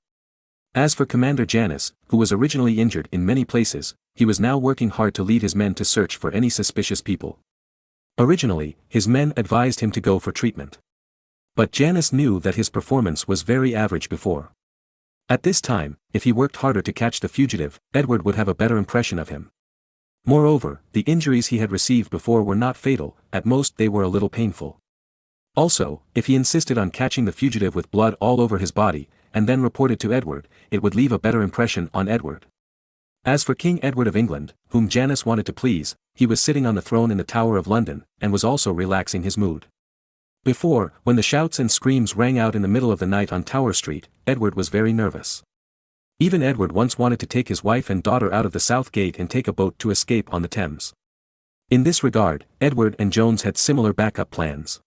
As for Commander Janus, who was originally injured in many places, he was now working hard to lead his men to search for any suspicious people. Originally, his men advised him to go for treatment. But Janus knew that his performance was very average before. At this time, if he worked harder to catch the fugitive, Edward would have a better impression of him. Moreover, the injuries he had received before were not fatal, at most they were a little painful. Also, if he insisted on catching the fugitive with blood all over his body, and then reported to Edward, it would leave a better impression on Edward. As for King Edward of England, whom Janus wanted to please, he was sitting on the throne in the Tower of London, and was also relaxing his mood. Before, when the shouts and screams rang out in the middle of the night on Tower Street, Edward was very nervous. Even Edward once wanted to take his wife and daughter out of the South Gate and take a boat to escape on the Thames. In this regard, Edward and Jones had similar backup plans.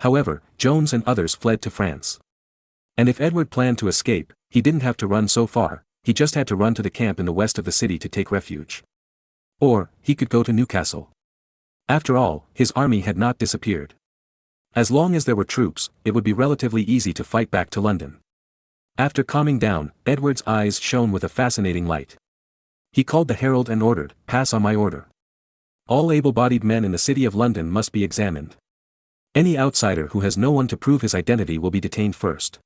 However, Jones and others fled to France. And if Edward planned to escape, he didn't have to run so far, he just had to run to the camp in the west of the city to take refuge. Or, he could go to Newcastle. After all, his army had not disappeared. As long as there were troops, it would be relatively easy to fight back to London. After calming down, Edward's eyes shone with a fascinating light. He called the herald and ordered, "Pass on my order. All able-bodied men in the city of London must be examined. Any outsider who has no one to prove his identity will be detained first.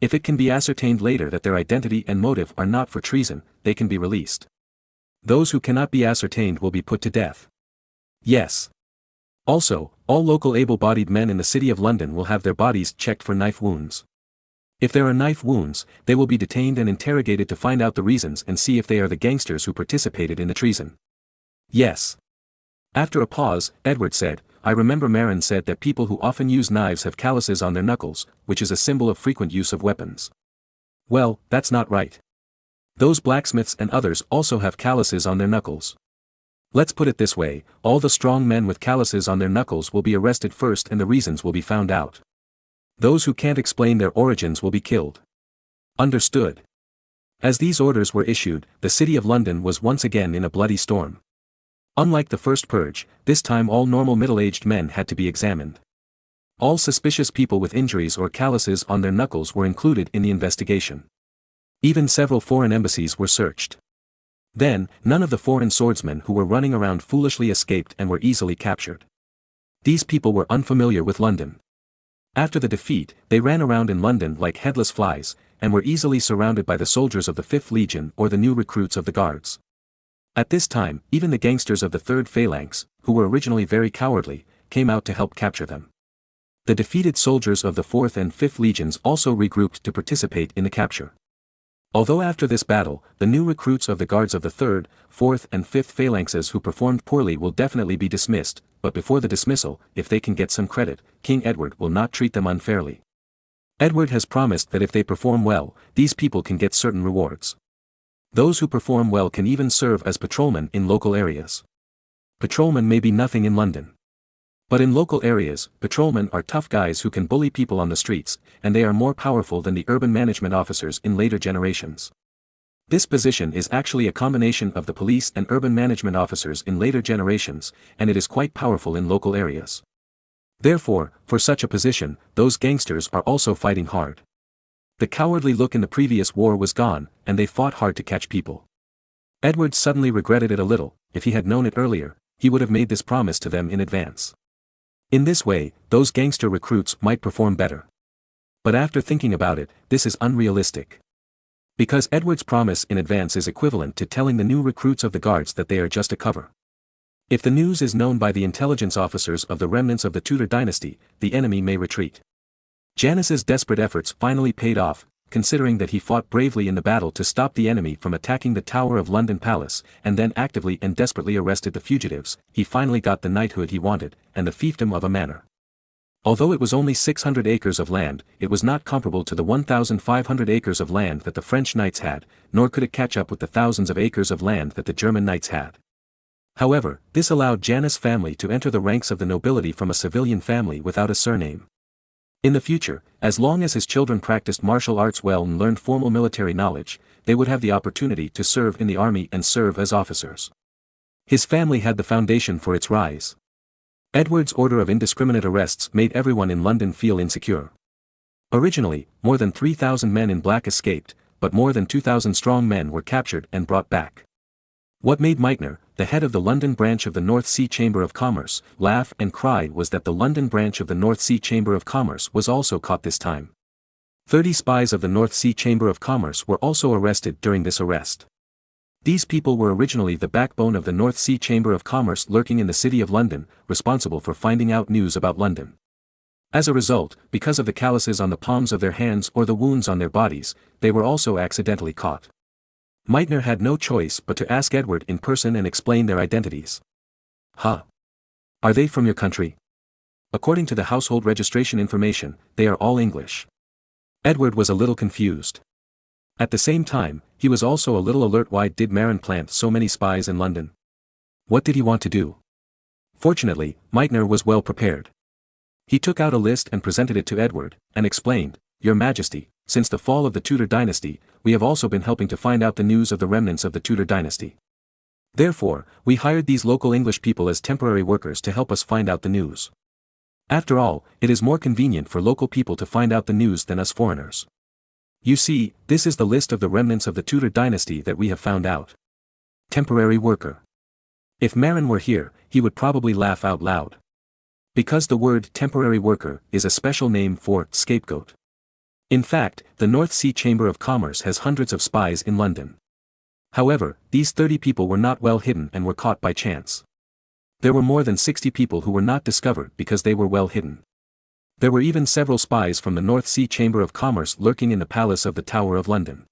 If it can be ascertained later that their identity and motive are not for treason, they can be released. Those who cannot be ascertained will be put to death. Yes. Also, all local able-bodied men in the city of London will have their bodies checked for knife wounds. If there are knife wounds, they will be detained and interrogated to find out the reasons and see if they are the gangsters who participated in the treason." Yes. After a pause, Edward said, "I remember Marin said that people who often use knives have calluses on their knuckles, which is a symbol of frequent use of weapons." "Well, that's not right. Those blacksmiths and others also have calluses on their knuckles. Let's put it this way, all the strong men with calluses on their knuckles will be arrested first and the reasons will be found out. Those who can't explain their origins will be killed." Understood. As these orders were issued, the city of London was once again in a bloody storm. Unlike the first purge, this time all normal middle-aged men had to be examined. All suspicious people with injuries or calluses on their knuckles were included in the investigation. Even several foreign embassies were searched. Then, none of the foreign swordsmen who were running around foolishly escaped and were easily captured. These people were unfamiliar with London. After the defeat, they ran around in London like headless flies, and were easily surrounded by the soldiers of the 5th Legion or the new recruits of the Guards. At this time, even the gangsters of the 3rd Phalanx, who were originally very cowardly, came out to help capture them. The defeated soldiers of the 4th and 5th Legions also regrouped to participate in the capture. Although after this battle, the new recruits of the Guards of the 3rd, 4th and 5th Phalanxes who performed poorly will definitely be dismissed, but before the dismissal, if they can get some credit, King Edward will not treat them unfairly. Edward has promised that if they perform well, these people can get certain rewards. Those who perform well can even serve as patrolmen in local areas. Patrolmen may be nothing in London. But in local areas, patrolmen are tough guys who can bully people on the streets, and they are more powerful than the urban management officers in later generations. This position is actually a combination of the police and urban management officers in later generations, and it is quite powerful in local areas. Therefore, for such a position, those gangsters are also fighting hard. The cowardly look in the previous war was gone, and they fought hard to catch people. Edward suddenly regretted it a little. If he had known it earlier, he would have made this promise to them in advance. In this way, those gangster recruits might perform better. But after thinking about it, this is unrealistic. Because Edward's promise in advance is equivalent to telling the new recruits of the guards that they are just a cover. If the news is known by the intelligence officers of the remnants of the Tudor dynasty, the enemy may retreat. Janus's desperate efforts finally paid off, considering that he fought bravely in the battle to stop the enemy from attacking the Tower of London Palace, and then actively and desperately arrested the fugitives. He finally got the knighthood he wanted, and the fiefdom of a manor. Although it was only 600 acres of land, it was not comparable to the 1,500 acres of land that the French knights had, nor could it catch up with the thousands of acres of land that the German knights had. However, this allowed Janus' family to enter the ranks of the nobility from a civilian family without a surname. In the future, as long as his children practiced martial arts well and learned formal military knowledge, they would have the opportunity to serve in the army and serve as officers. His family had the foundation for its rise. Edward's order of indiscriminate arrests made everyone in London feel insecure. Originally, more than 3,000 men in black escaped, but more than 2,000 strong men were captured and brought back. What made Meitner, the head of the London branch of the North Sea Chamber of Commerce, laugh and cry was that the London branch of the North Sea Chamber of Commerce was also caught this time. 30 spies of the North Sea Chamber of Commerce were also arrested during this arrest. These people were originally the backbone of the North Sea Chamber of Commerce lurking in the city of London, responsible for finding out news about London. As a result, because of the calluses on the palms of their hands or the wounds on their bodies, they were also accidentally caught. Meitner had no choice but to ask Edward in person and explain their identities. Huh? Are they from your country? According to the household registration information, they are all English. Edward was a little confused. At the same time, he was also a little alert. Why did Marin plant so many spies in London? What did he want to do? Fortunately, Meitner was well prepared. He took out a list and presented it to Edward, and explained, "Your Majesty, since the fall of the Tudor dynasty, we have also been helping to find out the news of the remnants of the Tudor dynasty. Therefore, we hired these local English people as temporary workers to help us find out the news. After all, it is more convenient for local people to find out the news than us foreigners. You see, this is the list of the remnants of the Tudor dynasty that we have found out." Temporary worker. If Marin were here, he would probably laugh out loud. Because the word temporary worker is a special name for scapegoat. In fact, the North Sea Chamber of Commerce has hundreds of spies in London. However, these 30 people were not well hidden and were caught by chance. There were more than 60 people who were not discovered because they were well hidden. There were even several spies from the North Sea Chamber of Commerce lurking in the palace of the Tower of London.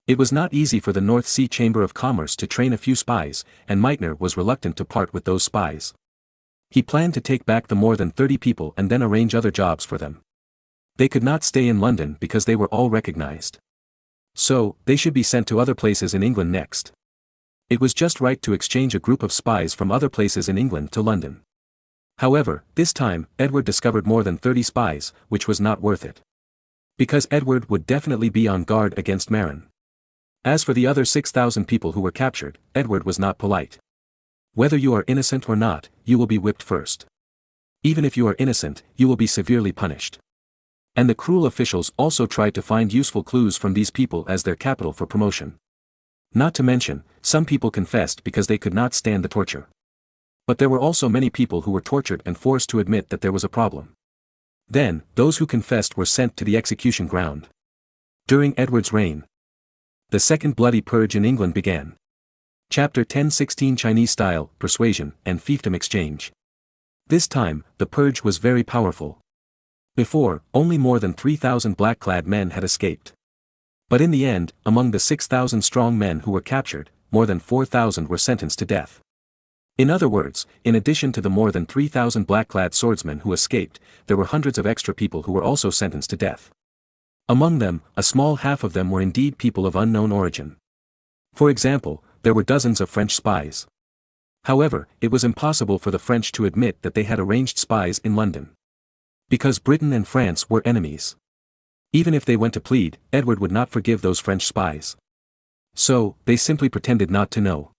It was not easy for the North Sea Chamber of Commerce to train a few spies, and Meitner was reluctant to part with those spies. He planned to take back the more than 30 people and then arrange other jobs for them. They could not stay in London because they were all recognized. So, they should be sent to other places in England next. It was just right to exchange a group of spies from other places in England to London. However, this time, Edward discovered more than 30 spies, which was not worth it. Because Edward would definitely be on guard against Marin. As for the other 6,000 people who were captured, Edward was not polite. Whether you are innocent or not, you will be whipped first. Even if you are innocent, you will be severely punished. And the cruel officials also tried to find useful clues from these people as their capital for promotion. Not to mention, some people confessed because they could not stand the torture. But there were also many people who were tortured and forced to admit that there was a problem. Then, those who confessed were sent to the execution ground. During Edward's reign, the Second Bloody Purge in England began. Chapter 10:16 Chinese Style, Persuasion, and Fiefdom Exchange. This time, the purge was very powerful. Before, only more than 3,000 black-clad men had escaped. But in the end, among the 6,000 strong men who were captured, more than 4,000 were sentenced to death. In other words, in addition to the more than 3,000 black-clad swordsmen who escaped, there were hundreds of extra people who were also sentenced to death. Among them, a small half of them were indeed people of unknown origin. For example, there were dozens of French spies. However, it was impossible for the French to admit that they had arranged spies in London. Because Britain and France were enemies. Even if they went to plead, Edward would not forgive those French spies. So, they simply pretended not to know.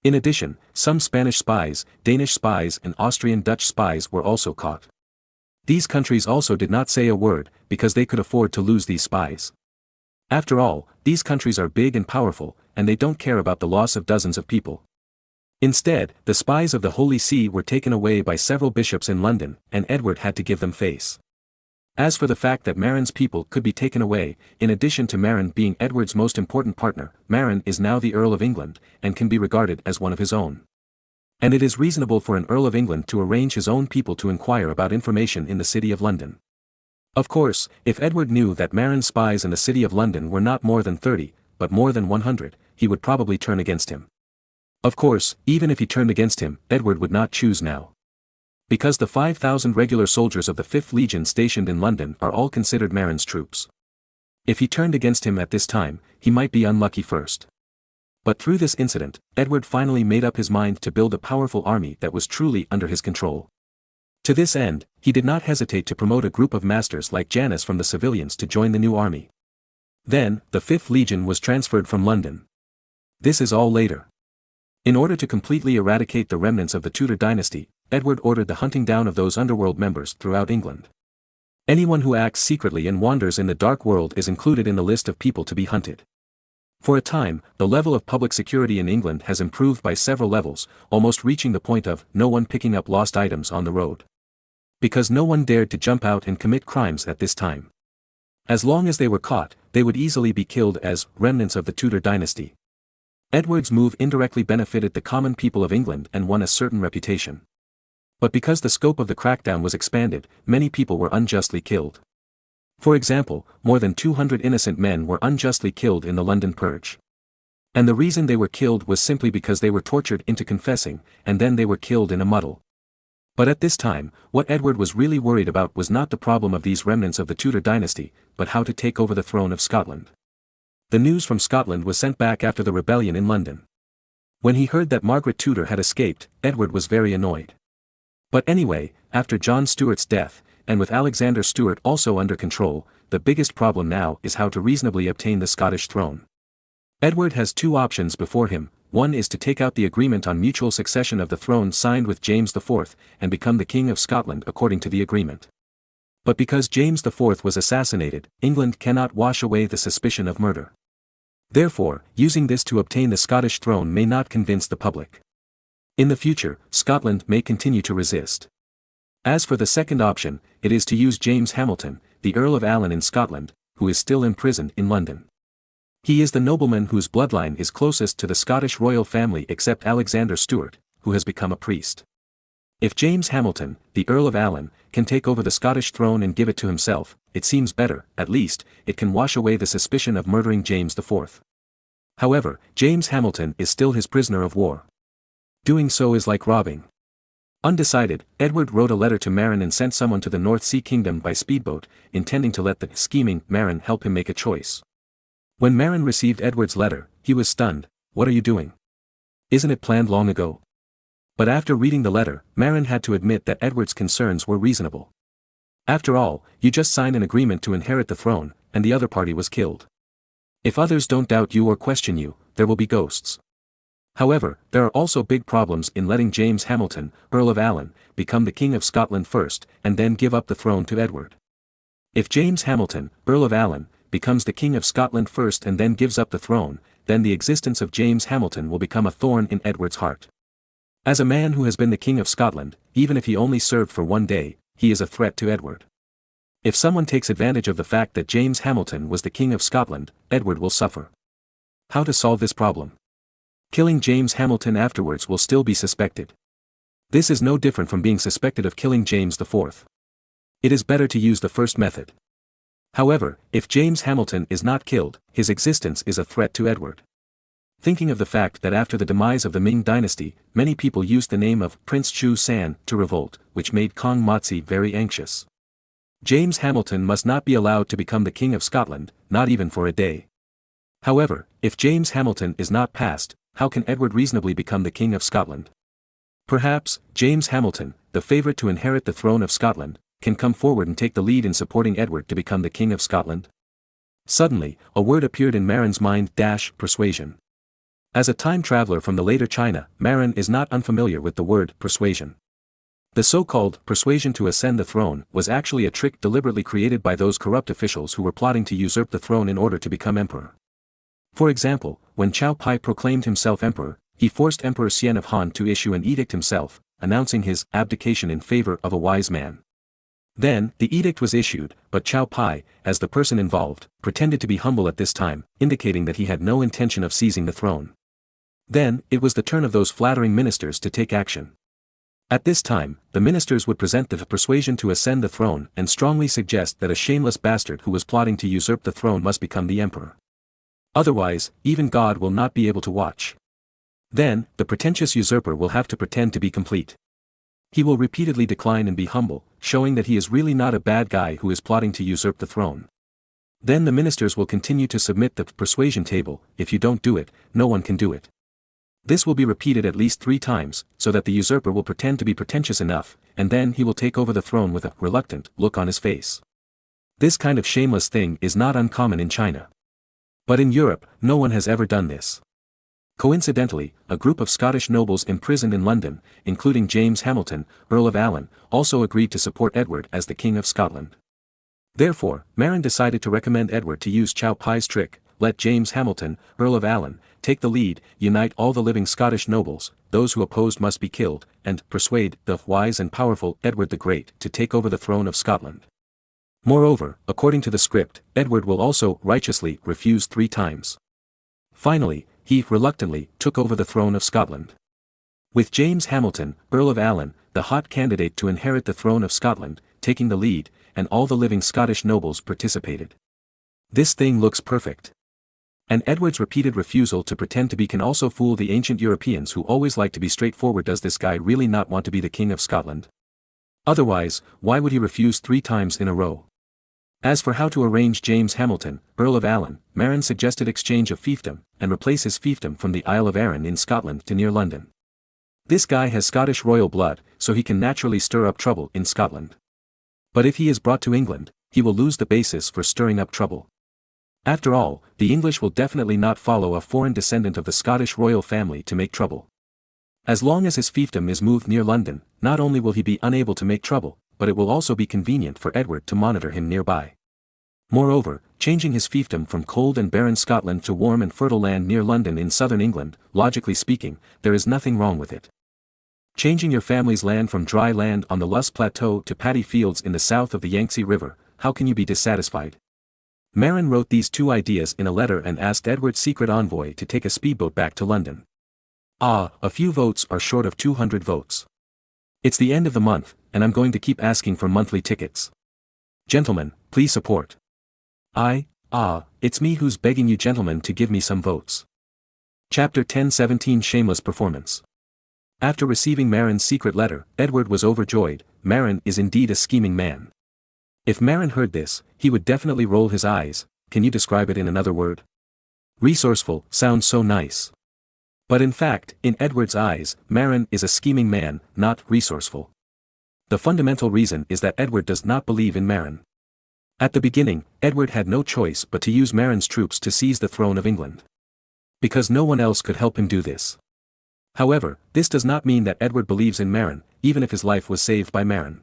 In addition, some Spanish spies, Danish spies and Austrian Dutch spies were also caught. These countries also did not say a word, because they could afford to lose these spies. After all, these countries are big and powerful, and they don't care about the loss of dozens of people. Instead, the spies of the Holy See were taken away by several bishops in London, and Edward had to give them face. As for the fact that Marin's people could be taken away, in addition to Marin being Edward's most important partner, Marin is now the Earl of England, and can be regarded as one of his own. And it is reasonable for an Earl of England to arrange his own people to inquire about information in the City of London. Of course, if Edward knew that Marin's spies in the City of London were not more than 30, but more than 100, he would probably turn against him. Of course, even if he turned against him, Edward would not choose now. Because the 5,000 regular soldiers of the 5th Legion stationed in London are all considered Marin's troops. If he turned against him at this time, he might be unlucky first. But through this incident, Edward finally made up his mind to build a powerful army that was truly under his control. To this end, he did not hesitate to promote a group of masters like Janus from the civilians to join the new army. Then, the 5th Legion was transferred from London. This is all later. In order to completely eradicate the remnants of the Tudor dynasty, Edward ordered the hunting down of those underworld members throughout England. Anyone who acts secretly and wanders in the dark world is included in the list of people to be hunted. For a time, the level of public security in England has improved by several levels, almost reaching the point of no one picking up lost items on the road. Because no one dared to jump out and commit crimes at this time. As long as they were caught, they would easily be killed as remnants of the Tudor dynasty. Edward's move indirectly benefited the common people of England and won a certain reputation. But because the scope of the crackdown was expanded, many people were unjustly killed. For example, more than 200 innocent men were unjustly killed in the London Purge. And the reason they were killed was simply because they were tortured into confessing, and then they were killed in a muddle. But at this time, what Edward was really worried about was not the problem of these remnants of the Tudor dynasty, but how to take over the throne of Scotland. The news from Scotland was sent back after the rebellion in London. When he heard that Margaret Tudor had escaped, Edward was very annoyed. But anyway, after John Stuart's death, and with Alexander Stuart also under control, the biggest problem now is how to reasonably obtain the Scottish throne. Edward has two options before him. One is to take out the agreement on mutual succession of the throne signed with James IV, and become the King of Scotland according to the agreement. But because James IV was assassinated, England cannot wash away the suspicion of murder. Therefore, using this to obtain the Scottish throne may not convince the public. In the future, Scotland may continue to resist. As for the second option, it is to use James Hamilton, the Earl of Allen in Scotland, who is still imprisoned in London. He is the nobleman whose bloodline is closest to the Scottish royal family except Alexander Stuart, who has become a priest. If James Hamilton, the Earl of Allen, can take over the Scottish throne and give it to himself, it seems better, at least, it can wash away the suspicion of murdering James IV. However, James Hamilton is still his prisoner of war. Doing so is like robbing. Undecided, Edward wrote a letter to Marin and sent someone to the North Sea Kingdom by speedboat, intending to let the scheming Marin help him make a choice. When Marin received Edward's letter, he was stunned. What are you doing? Isn't it planned long ago? But after reading the letter, Marin had to admit that Edward's concerns were reasonable. After all, you just signed an agreement to inherit the throne, and the other party was killed. If others don't doubt you or question you, there will be ghosts. However, there are also big problems in letting James Hamilton, Earl of Allen, become the King of Scotland first, and then give up the throne to Edward. If James Hamilton, Earl of Allen, becomes the King of Scotland first and then gives up the throne, then the existence of James Hamilton will become a thorn in Edward's heart. As a man who has been the King of Scotland, even if he only served for one day, he is a threat to Edward. If someone takes advantage of the fact that James Hamilton was the King of Scotland, Edward will suffer. How to solve this problem? Killing James Hamilton afterwards will still be suspected. This is no different from being suspected of killing James IV. It is better to use the first method. However, if James Hamilton is not killed, his existence is a threat to Edward. Thinking of the fact that after the demise of the Ming dynasty, many people used the name of Prince Chu San to revolt, which made Kong Motsi very anxious. James Hamilton must not be allowed to become the King of Scotland, not even for a day. However, if James Hamilton is not passed, how can Edward reasonably become the King of Scotland? Perhaps, James Hamilton, the favourite to inherit the throne of Scotland, can come forward and take the lead in supporting Edward to become the King of Scotland? Suddenly, a word appeared in Marin's mind: persuasion. As a time traveler from the later China, Marin is not unfamiliar with the word persuasion. The so-called persuasion to ascend the throne was actually a trick deliberately created by those corrupt officials who were plotting to usurp the throne in order to become emperor. For example, when Cao Pai proclaimed himself emperor, he forced Emperor Xian of Han to issue an edict himself, announcing his abdication in favor of a wise man. Then, the edict was issued, but Chow Pai, as the person involved, pretended to be humble at this time, indicating that he had no intention of seizing the throne. Then, it was the turn of those flattering ministers to take action. At this time, the ministers would present the persuasion to ascend the throne and strongly suggest that a shameless bastard who was plotting to usurp the throne must become the emperor. Otherwise, even God will not be able to watch. Then, the pretentious usurper will have to pretend to be complete. He will repeatedly decline and be humble, showing that he is really not a bad guy who is plotting to usurp the throne. Then the ministers will continue to submit the persuasion table. If you don't do it, no one can do it. This will be repeated at least 3 times, so that the usurper will pretend to be pretentious enough, and then he will take over the throne with a reluctant look on his face. This kind of shameless thing is not uncommon in China. But in Europe, no one has ever done this. Coincidentally, a group of Scottish nobles imprisoned in London, including James Hamilton, Earl of Allen, also agreed to support Edward as the King of Scotland. Therefore, Marin decided to recommend Edward to use Chow Pai's trick: let James Hamilton, Earl of Allen, take the lead, unite all the living Scottish nobles, those who opposed must be killed, and persuade the wise and powerful Edward the Great to take over the throne of Scotland. Moreover, according to the script, Edward will also righteously refuse 3 times. Finally, he reluctantly took over the throne of Scotland. With James Hamilton, Earl of Allen, the hot candidate to inherit the throne of Scotland, taking the lead, and all the living Scottish nobles participated. This thing looks perfect. And Edward's repeated refusal to pretend to be can also fool the ancient Europeans who always like to be straightforward. Does this guy really not want to be the King of Scotland? Otherwise, why would he refuse 3 times in a row? As for how to arrange James Hamilton, Earl of Allen, Marin suggested exchange of fiefdom, and replace his fiefdom from the Isle of Arran in Scotland to near London. This guy has Scottish royal blood, so he can naturally stir up trouble in Scotland. But if he is brought to England, he will lose the basis for stirring up trouble. After all, the English will definitely not follow a foreign descendant of the Scottish royal family to make trouble. As long as his fiefdom is moved near London, not only will he be unable to make trouble, but it will also be convenient for Edward to monitor him nearby. Moreover, changing his fiefdom from cold and barren Scotland to warm and fertile land near London in southern England, logically speaking, there is nothing wrong with it. Changing your family's land from dry land on the Luss Plateau to paddy fields in the south of the Yangtze River, how can you be dissatisfied? Marin wrote these 2 ideas in a letter and asked Edward's secret envoy to take a speedboat back to London. A few votes are short of 200 votes. It's the end of the month, and I'm going to keep asking for monthly tickets. Gentlemen, please support. It's me who's begging you gentlemen to give me some votes. Chapter 10:17 Shameless Performance. After receiving Marin's secret letter, Edward was overjoyed. Marin is indeed a scheming man. If Marin heard this, he would definitely roll his eyes. Can you describe it in another word? Resourceful sounds so nice. But in fact, in Edward's eyes, Marin is a scheming man, not resourceful. The fundamental reason is that Edward does not believe in Marin. At the beginning, Edward had no choice but to use Marin's troops to seize the throne of England. Because no one else could help him do this. However, this does not mean that Edward believes in Marin, even if his life was saved by Marin.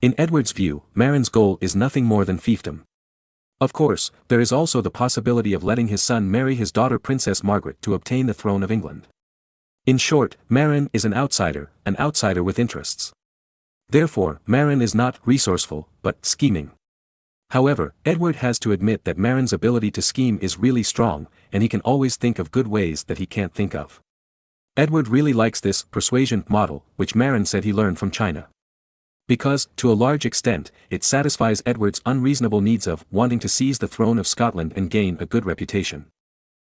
In Edward's view, Marin's goal is nothing more than fiefdom. Of course, there is also the possibility of letting his son marry his daughter Princess Margaret to obtain the throne of England. In short, Marin is an outsider with interests. Therefore, Marin is not resourceful, but scheming. However, Edward has to admit that Marin's ability to scheme is really strong, and he can always think of good ways that he can't think of. Edward really likes this persuasion model, which Marin said he learned from China. Because, to a large extent, it satisfies Edward's unreasonable needs of wanting to seize the throne of Scotland and gain a good reputation.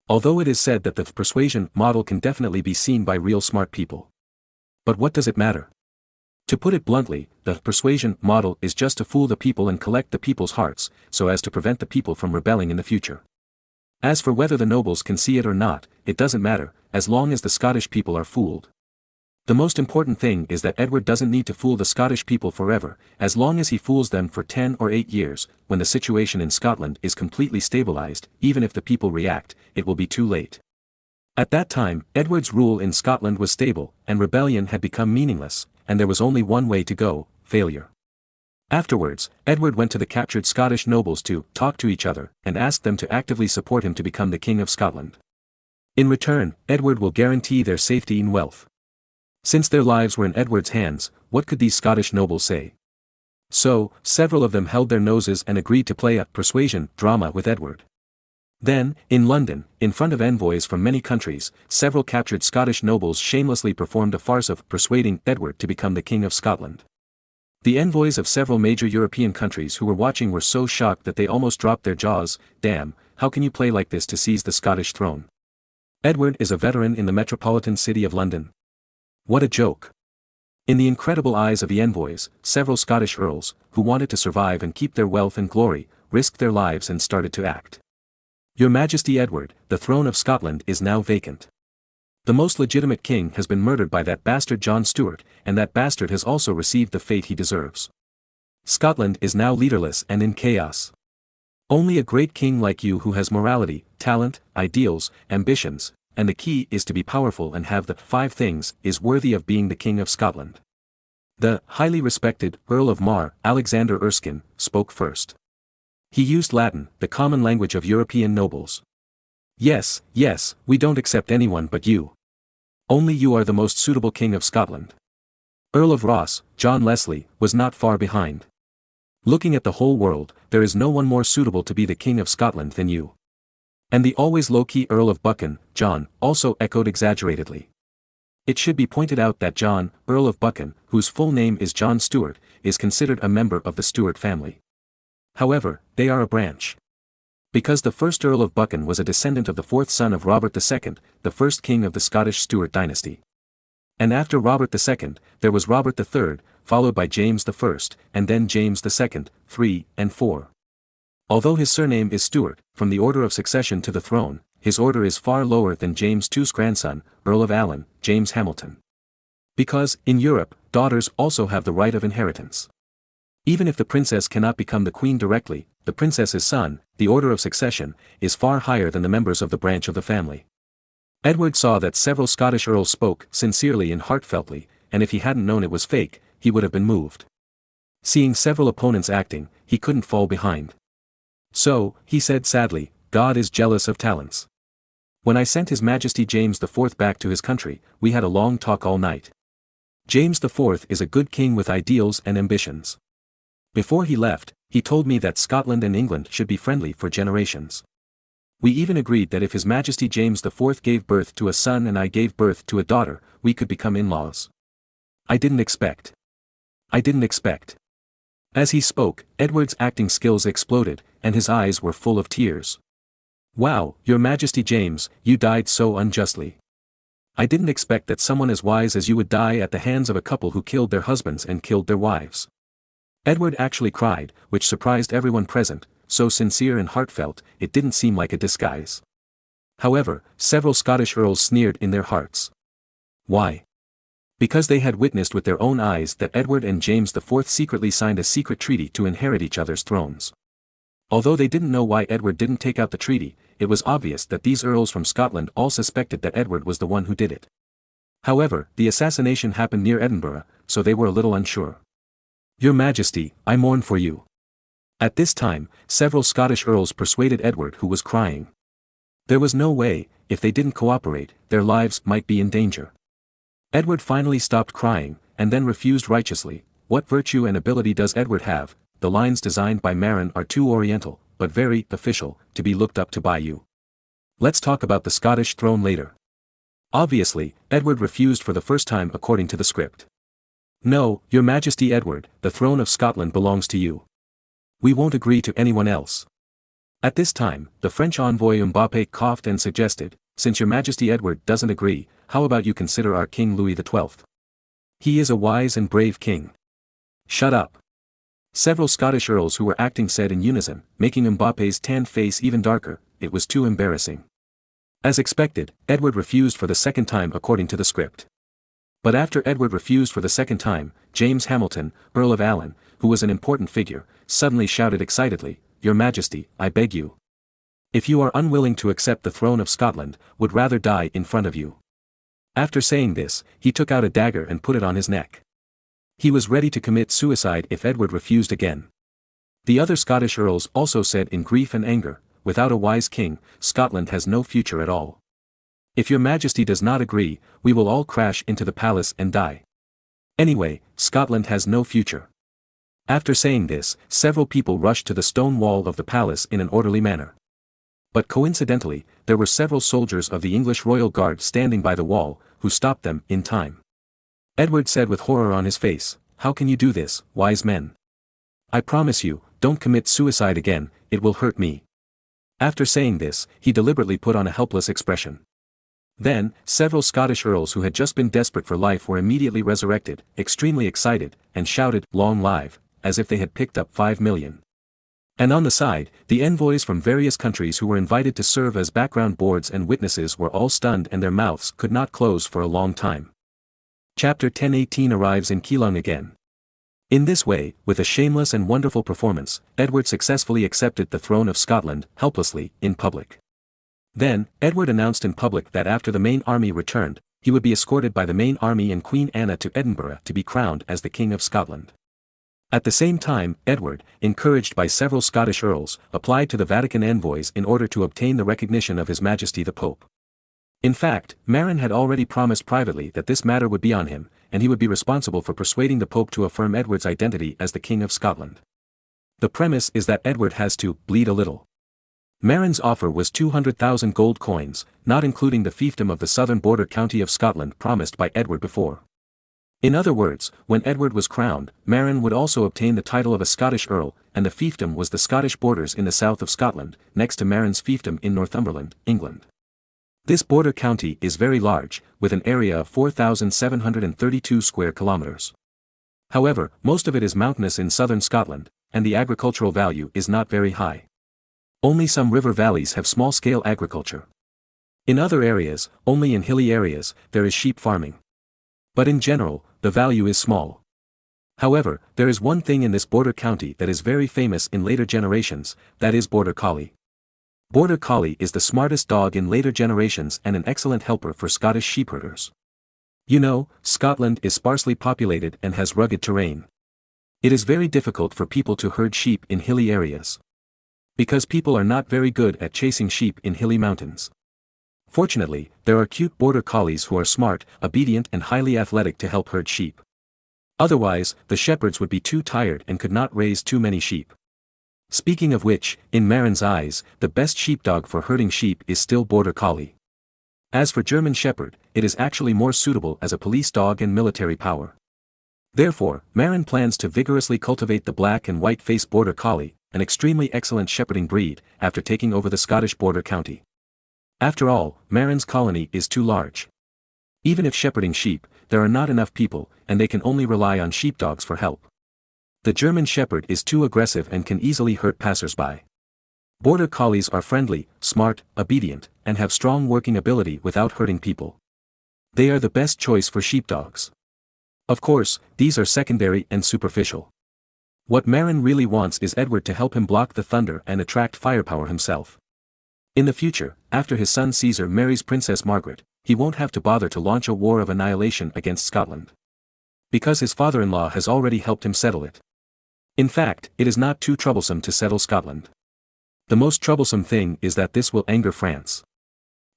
Although it is said that the persuasion model can definitely be seen by real smart people. But what does it matter? To put it bluntly, the persuasion model is just to fool the people and collect the people's hearts, so as to prevent the people from rebelling in the future. As for whether the nobles can see it or not, it doesn't matter, as long as the Scottish people are fooled. The most important thing is that Edward doesn't need to fool the Scottish people forever. As long as he fools them for 10 or 8 years, when the situation in Scotland is completely stabilized, even if the people react, it will be too late. At that time, Edward's rule in Scotland was stable, and rebellion had become meaningless, and there was only one way to go: failure. Afterwards, Edward went to the captured Scottish nobles to talk to each other, and asked them to actively support him to become the King of Scotland. In return, Edward will guarantee their safety and wealth. Since their lives were in Edward's hands, what could these Scottish nobles say? So, several of them held their noses and agreed to play a persuasion drama with Edward. Then, in London, in front of envoys from many countries, several captured Scottish nobles shamelessly performed a farce of persuading Edward to become the King of Scotland. The envoys of several major European countries who were watching were so shocked that they almost dropped their jaws. Damn, how can you play like this to seize the Scottish throne? Edward is a veteran in the metropolitan city of London. What a joke. In the incredible eyes of the envoys, several Scottish earls, who wanted to survive and keep their wealth and glory, risked their lives and started to act. Your Majesty Edward, the throne of Scotland is now vacant. The most legitimate king has been murdered by that bastard John Stuart, and that bastard has also received the fate he deserves. Scotland is now leaderless and in chaos. Only a great king like you who has morality, talent, ideals, ambitions, and the key is to be powerful and have the 5 things, is worthy of being the King of Scotland. The highly respected Earl of Mar, Alexander Erskine, spoke first. He used Latin, the common language of European nobles. Yes, yes, we don't accept anyone but you. Only you are the most suitable King of Scotland. Earl of Ross, John Leslie, was not far behind. Looking at the whole world, there is no one more suitable to be the King of Scotland than you. And the always low-key Earl of Buchan, John, also echoed exaggeratedly. It should be pointed out that John, Earl of Buchan, whose full name is John Stuart, is considered a member of the Stuart family. However, they are a branch. Because the first Earl of Buchan was a descendant of the 4th son of Robert II, the first king of the Scottish Stuart dynasty. And after Robert II, there was Robert III, followed by James I, and then James II, III, and IV. Although his surname is Stuart, from the order of succession to the throne, his order is far lower than James II's grandson, Earl of Allen, James Hamilton. Because, in Europe, daughters also have the right of inheritance. Even if the princess cannot become the queen directly, the princess's son, the order of succession, is far higher than the members of the branch of the family. Edward saw that several Scottish earls spoke sincerely and heartfeltly, and if he hadn't known it was fake, he would have been moved. Seeing several opponents acting, he couldn't fall behind. So, he said sadly, God is jealous of talents. When I sent His Majesty James IV back to his country, we had a long talk all night. James IV is a good king with ideals and ambitions. Before he left, he told me that Scotland and England should be friendly for generations. We even agreed that if His Majesty James IV gave birth to a son and I gave birth to a daughter, we could become in-laws. I didn't expect. As he spoke, Edward's acting skills exploded, and his eyes were full of tears. Wow, Your Majesty James, you died so unjustly. I didn't expect that someone as wise as you would die at the hands of a couple who killed their husbands and killed their wives. Edward actually cried, which surprised everyone present, so sincere and heartfelt, it didn't seem like a disguise. However, several Scottish earls sneered in their hearts. Why? Because they had witnessed with their own eyes that Edward and James IV secretly signed a secret treaty to inherit each other's thrones. Although they didn't know why Edward didn't take out the treaty, it was obvious that these earls from Scotland all suspected that Edward was the one who did it. However, the assassination happened near Edinburgh, so they were a little unsure. Your Majesty, I mourn for you. At this time, several Scottish earls persuaded Edward, who was crying. There was no way, if they didn't cooperate, their lives might be in danger. Edward finally stopped crying, and then refused righteously. What virtue and ability does Edward have? The lines designed by Marin are too oriental, but very official, to be looked up to by you. Let's talk about the Scottish throne later. Obviously, Edward refused for the first time according to the script. No, Your Majesty Edward, the throne of Scotland belongs to you. We won't agree to anyone else. At this time, the French envoy Mbappé coughed and suggested, since Your Majesty Edward doesn't agree, how about you consider our King Louis XII? He is a wise and brave king. Shut up. Several Scottish earls who were acting said in unison, making Mbappé's tanned face even darker, it was too embarrassing. As expected, Edward refused for the second time according to the script. But after Edward refused for the second time, James Hamilton, Earl of Allen, who was an important figure, suddenly shouted excitedly, Your Majesty, I beg you. If you are unwilling to accept the throne of Scotland, would rather die in front of you. After saying this, he took out a dagger and put it on his neck. He was ready to commit suicide if Edward refused again. The other Scottish earls also said in grief and anger, without a wise king, Scotland has no future at all. If Your Majesty does not agree, we will all crash into the palace and die. Anyway, Scotland has no future. After saying this, several people rushed to the stone wall of the palace in an orderly manner. But coincidentally, there were several soldiers of the English royal guard standing by the wall, who stopped them in time. Edward said with horror on his face, "How can you do this, wise men? I promise you, don't commit suicide again, it will hurt me." After saying this, he deliberately put on a helpless expression. Then, several Scottish earls who had just been desperate for life were immediately resurrected, extremely excited, and shouted, "Long live," as if they had picked up 5 million. And on the side, the envoys from various countries who were invited to serve as background boards and witnesses were all stunned and their mouths could not close for a long time. Chapter 1018 arrives in Keelung again. In this way, with a shameless and wonderful performance, Edward successfully accepted the throne of Scotland, helplessly, in public. Then, Edward announced in public that after the main army returned, he would be escorted by the main army and Queen Anna to Edinburgh to be crowned as the King of Scotland. At the same time, Edward, encouraged by several Scottish earls, applied to the Vatican envoys in order to obtain the recognition of His Majesty the Pope. In fact, Marin had already promised privately that this matter would be on him, and he would be responsible for persuading the Pope to affirm Edward's identity as the King of Scotland. The premise is that Edward has to bleed a little. Marin's offer was 200,000 gold coins, not including the fiefdom of the southern border county of Scotland promised by Edward before. In other words, when Edward was crowned, Marin would also obtain the title of a Scottish earl, and the fiefdom was the Scottish borders in the south of Scotland, next to Marin's fiefdom in Northumberland, England. This border county is very large, with an area of 4,732 square kilometers. However, most of it is mountainous in southern Scotland, and the agricultural value is not very high. Only some river valleys have small-scale agriculture. In other areas, only in hilly areas, there is sheep farming. But in general, the value is small. However, there is one thing in this border county that is very famous in later generations, that is Border Collie. Border Collie is the smartest dog in later generations and an excellent helper for Scottish sheepherders. You know, Scotland is sparsely populated and has rugged terrain. It is very difficult for people to herd sheep in hilly areas. Because people are not very good at chasing sheep in hilly mountains. Fortunately, there are cute border collies who are smart, obedient and highly athletic to help herd sheep. Otherwise, the shepherds would be too tired and could not raise too many sheep. Speaking of which, in Marin's eyes, the best sheepdog for herding sheep is still Border Collie. As for German Shepherd, it is actually more suitable as a police dog and military power. Therefore, Marin plans to vigorously cultivate the black and white-faced Border Collie, an extremely excellent shepherding breed, after taking over the Scottish border county. After all, Marin's colony is too large. Even if shepherding sheep, there are not enough people, and they can only rely on sheepdogs for help. The German Shepherd is too aggressive and can easily hurt passers-by. Border Collies are friendly, smart, obedient, and have strong working ability without hurting people. They are the best choice for sheepdogs. Of course, these are secondary and superficial. What Marin really wants is Edward to help him block the thunder and attract firepower himself. In the future, after his son Caesar marries Princess Margaret, he won't have to bother to launch a war of annihilation against Scotland. Because his father-in-law has already helped him settle it. In fact, it is not too troublesome to settle Scotland. The most troublesome thing is that this will anger France.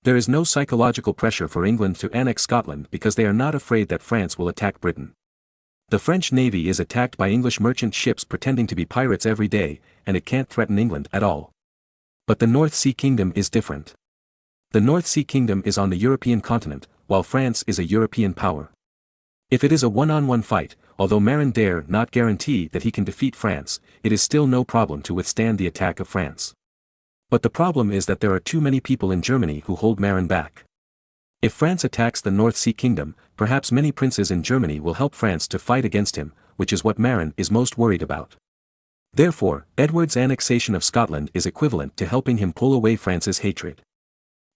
There is no psychological pressure for England to annex Scotland because they are not afraid that France will attack Britain. The French Navy is attacked by English merchant ships pretending to be pirates every day, and it can't threaten England at all. But the North Sea Kingdom is different. The North Sea Kingdom is on the European continent, while France is a European power. If it is a one-on-one fight, although Marin dare not guarantee that he can defeat France, it is still no problem to withstand the attack of France. But the problem is that there are too many people in Germany who hold Marin back. If France attacks the North Sea Kingdom, perhaps many princes in Germany will help France to fight against him, which is what Marin is most worried about. Therefore, Edward's annexation of Scotland is equivalent to helping him pull away France's hatred.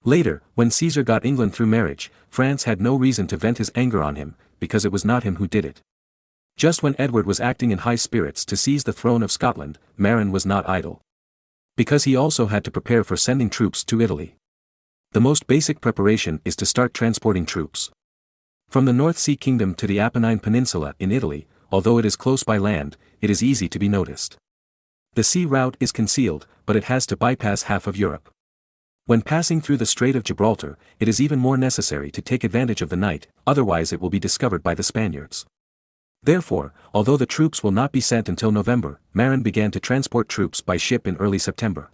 Later, when Caesar got England through marriage, France had no reason to vent his anger on him, because it was not him who did it. Just when Edward was acting in high spirits to seize the throne of Scotland, Marin was not idle. Because he also had to prepare for sending troops to Italy. The most basic preparation is to start transporting troops. From the North Sea Kingdom to the Apennine Peninsula in Italy, although it is close by land, it is easy to be noticed. The sea route is concealed, but it has to bypass half of Europe. When passing through the Strait of Gibraltar, it is even more necessary to take advantage of the night, otherwise it will be discovered by the Spaniards. Therefore, although the troops will not be sent until November, Marin began to transport troops by ship in early September.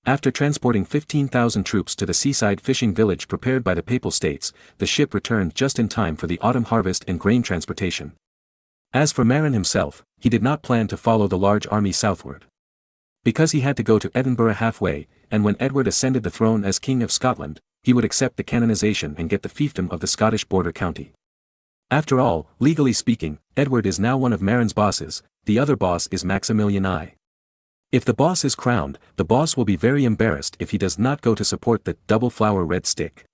After transporting 15,000 troops to the seaside fishing village prepared by the Papal States, the ship returned just in time for the autumn harvest and grain transportation. As for Marin himself, he did not plan to follow the large army southward. Because he had to go to Edinburgh halfway, and when Edward ascended the throne as King of Scotland, he would accept the canonization and get the fiefdom of the Scottish border county. After all, legally speaking, Edward is now one of Marin's bosses, the other boss is Maximilian I. If the boss is crowned, the boss will be very embarrassed if he does not go to support the double flower red stick.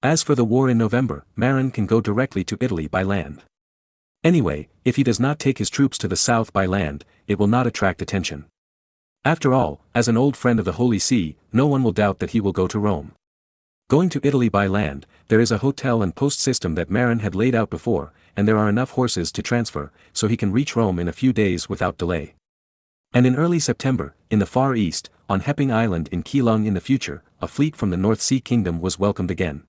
As for the war in November, Marin can go directly to Italy by land. Anyway, if he does not take his troops to the south by land, it will not attract attention. After all, as an old friend of the Holy See, no one will doubt that he will go to Rome. Going to Italy by land, there is a hotel and post system that Marin had laid out before, and there are enough horses to transfer, so he can reach Rome in a few days without delay. And in early September, in the Far East, on Hepping Island in Keelung in the future, a fleet from the North Sea Kingdom was welcomed again.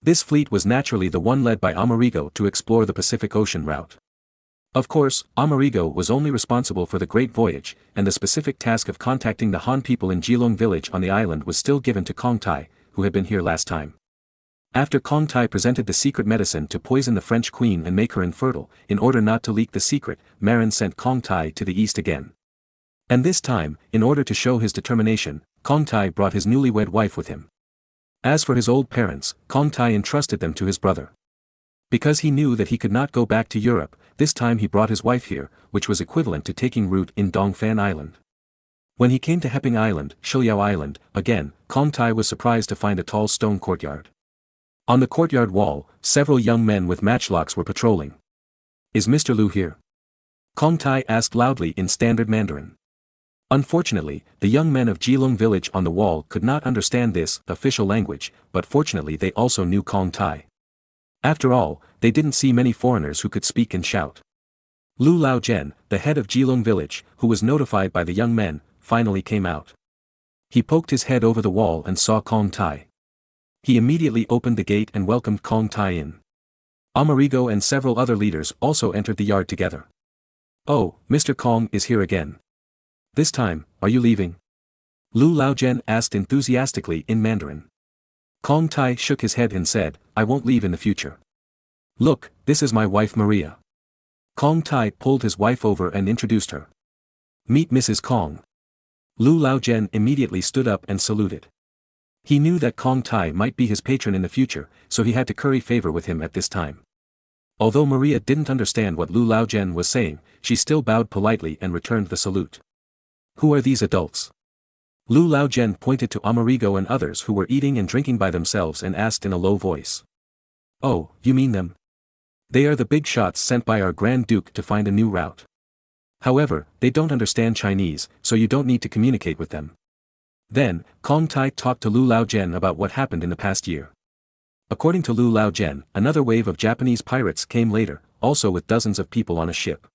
This fleet was naturally the one led by Amerigo to explore the Pacific Ocean route. Of course, Amerigo was only responsible for the Great Voyage, and the specific task of contacting the Han people in Geelong village on the island was still given to Kong Tai, who had been here last time. After Kong Tai presented the secret medicine to poison the French queen and make her infertile, in order not to leak the secret, Marin sent Kong Tai to the east again. And this time, in order to show his determination, Kong Tai brought his newlywed wife with him. As for his old parents, Kong Tai entrusted them to his brother. Because he knew that he could not go back to Europe, this time he brought his wife here, which was equivalent to taking root in Dongfan Island. When he came to Hepping Island, Shilyao Island, again, Kong Tai was surprised to find a tall stone courtyard. On the courtyard wall, several young men with matchlocks were patrolling. "Is Mr. Liu here?" Kong Tai asked loudly in standard Mandarin. Unfortunately, the young men of Geelong village on the wall could not understand this official language, but fortunately they also knew Kong Tai. After all, they didn't see many foreigners who could speak and shout. Lu Lao Zhen, the head of Geelong village, who was notified by the young men, finally came out. He poked his head over the wall and saw Kong Tai. He immediately opened the gate and welcomed Kong Tai in. Amerigo and several other leaders also entered the yard together. "Oh, Mr. Kong is here again. This time, are you leaving?" Lu Lao Zhen asked enthusiastically in Mandarin. Kong Tai shook his head and said, "I won't leave in the future. Look, this is my wife Maria." Kong Tai pulled his wife over and introduced her. "Meet Mrs. Kong." Lu Lao Zhen immediately stood up and saluted. He knew that Kong Tai might be his patron in the future, so he had to curry favor with him at this time. Although Maria didn't understand what Lu Lao Zhen was saying, she still bowed politely and returned the salute. "Who are these adults?" Lu Lao Zhen pointed to Amerigo and others who were eating and drinking by themselves and asked in a low voice. "Oh, you mean them? They are the big shots sent by our Grand Duke to find a new route. However, they don't understand Chinese, so you don't need to communicate with them." Then, Kong Tai talked to Lu Lao Zhen about what happened in the past year. According to Lu Lao Zhen, another wave of Japanese pirates came later, also with dozens of people on a ship.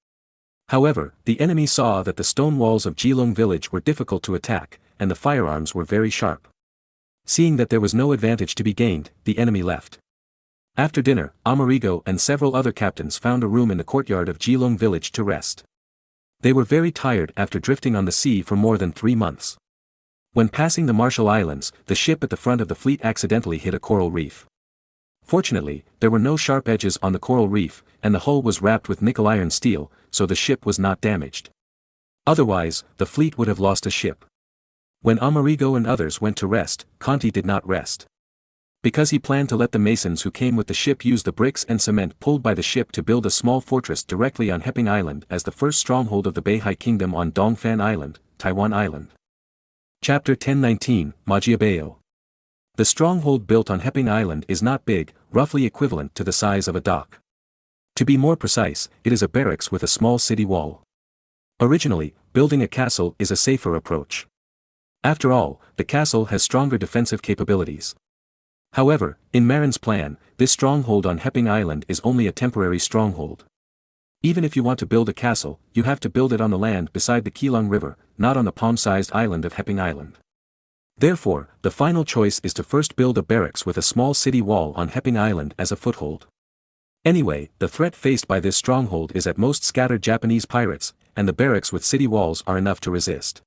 However, the enemy saw that the stone walls of Geelong village were difficult to attack, and the firearms were very sharp. Seeing that there was no advantage to be gained, the enemy left. After dinner, Amerigo and several other captains found a room in the courtyard of Geelong village to rest. They were very tired after drifting on the sea for more than 3 months. When passing the Marshall Islands, the ship at the front of the fleet accidentally hit a coral reef. Fortunately, there were no sharp edges on the coral reef, and the hull was wrapped with nickel iron steel, so the ship was not damaged. Otherwise, the fleet would have lost a ship. When Amerigo and others went to rest, Conti did not rest. Because he planned to let the masons who came with the ship use the bricks and cement pulled by the ship to build a small fortress directly on Hepping Island as the first stronghold of the Beihai Kingdom on Dongfan Island, Taiwan Island. Chapter 1019, Majiabeo. The stronghold built on Hepping Island is not big, roughly equivalent to the size of a dock. To be more precise, it is a barracks with a small city wall. Originally, building a castle is a safer approach. After all, the castle has stronger defensive capabilities. However, in Marin's plan, this stronghold on Hepping Island is only a temporary stronghold. Even if you want to build a castle, you have to build it on the land beside the Keelung River, not on the palm-sized island of Hepping Island. Therefore, the final choice is to first build a barracks with a small city wall on Hepping Island as a foothold. Anyway, the threat faced by this stronghold is at most scattered Japanese pirates, and the barracks with city walls are enough to resist.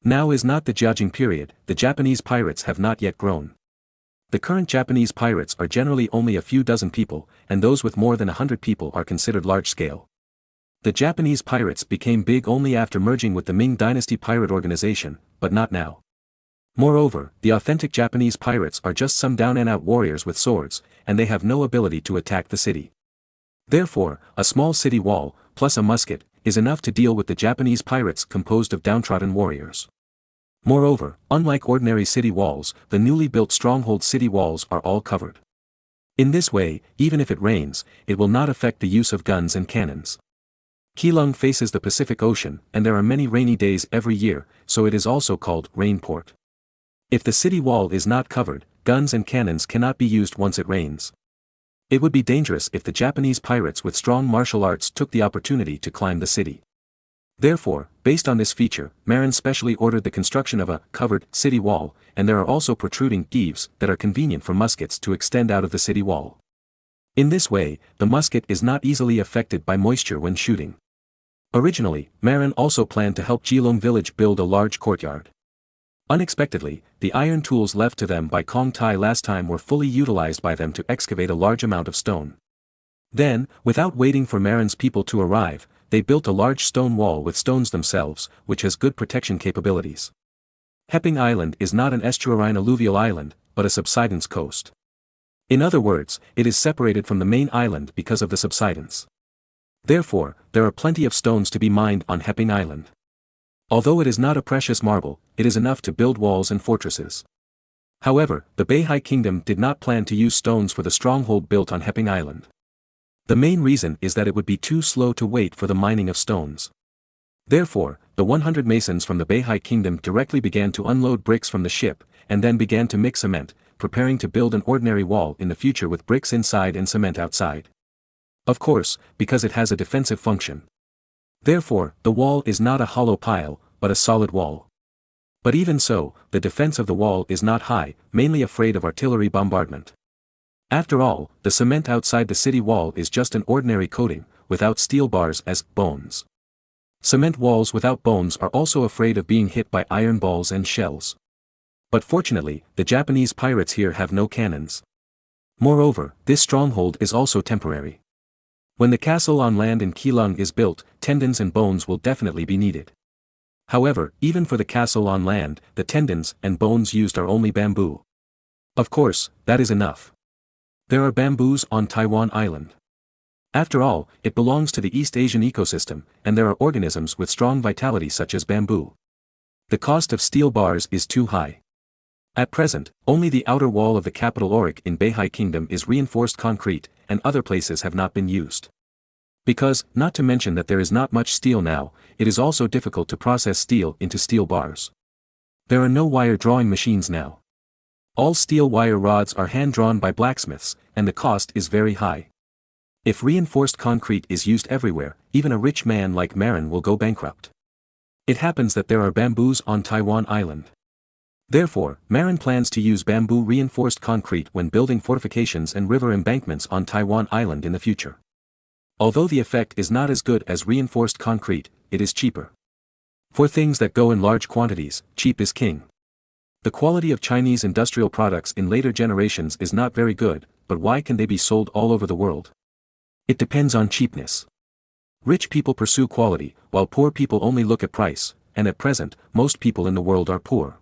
Now is not the Jiajing period, the Japanese pirates have not yet grown. The current Japanese pirates are generally only a few dozen people, and those with more than 100 people are considered large-scale. The Japanese pirates became big only after merging with the Ming Dynasty pirate organization, but not now. Moreover, the authentic Japanese pirates are just some down-and-out warriors with swords, and they have no ability to attack the city. Therefore, a small city wall, plus a musket, is enough to deal with the Japanese pirates composed of downtrodden warriors. Moreover, unlike ordinary city walls, the newly built stronghold city walls are all covered. In this way, even if it rains, it will not affect the use of guns and cannons. Keelung faces the Pacific Ocean, and there are many rainy days every year, so it is also called rain port. If the city wall is not covered, guns and cannons cannot be used once it rains. It would be dangerous if the Japanese pirates with strong martial arts took the opportunity to climb the city. Therefore, based on this feature, Marin specially ordered the construction of a covered city wall, and there are also protruding eaves that are convenient for muskets to extend out of the city wall. In this way, the musket is not easily affected by moisture when shooting. Originally, Marin also planned to help Jilong village build a large courtyard. Unexpectedly, the iron tools left to them by Kong Tai last time were fully utilized by them to excavate a large amount of stone. Then, without waiting for Marin's people to arrive, they built a large stone wall with stones themselves, which has good protection capabilities. Heping Island is not an estuarine alluvial island, but a subsidence coast. In other words, it is separated from the main island because of the subsidence. Therefore, there are plenty of stones to be mined on Heping Island. Although it is not a precious marble, it is enough to build walls and fortresses. However, the Beihai Kingdom did not plan to use stones for the stronghold built on Heping Island. The main reason is that it would be too slow to wait for the mining of stones. Therefore, the 100 masons from the Beihai Kingdom directly began to unload bricks from the ship, and then began to mix cement, preparing to build an ordinary wall in the future with bricks inside and cement outside. Of course, because it has a defensive function. Therefore, the wall is not a hollow pile, but a solid wall. But even so, the defense of the wall is not high, mainly afraid of artillery bombardment. After all, the cement outside the city wall is just an ordinary coating, without steel bars as bones. Cement walls without bones are also afraid of being hit by iron balls and shells. But fortunately, the Japanese pirates here have no cannons. Moreover, this stronghold is also temporary. When the castle on land in Keelung is built, tendons and bones will definitely be needed. However, even for the castle on land, the tendons and bones used are only bamboo. Of course, that is enough. There are bamboos on Taiwan Island. After all, it belongs to the East Asian ecosystem, and there are organisms with strong vitality such as bamboo. The cost of steel bars is too high. At present, only the outer wall of the capital Auric in Beihai Kingdom is reinforced concrete, and other places have not been used. Because, not to mention that there is not much steel now, it is also difficult to process steel into steel bars. There are no wire drawing machines now. All steel wire rods are hand-drawn by blacksmiths, and the cost is very high. If reinforced concrete is used everywhere, even a rich man like Marin will go bankrupt. It happens that there are bamboos on Taiwan Island. Therefore, Marin plans to use bamboo reinforced concrete when building fortifications and river embankments on Taiwan Island in the future. Although the effect is not as good as reinforced concrete, it is cheaper. For things that go in large quantities, cheap is king. The quality of Chinese industrial products in later generations is not very good, but why can they be sold all over the world? It depends on cheapness. Rich people pursue quality, while poor people only look at price, and at present, most people in the world are poor.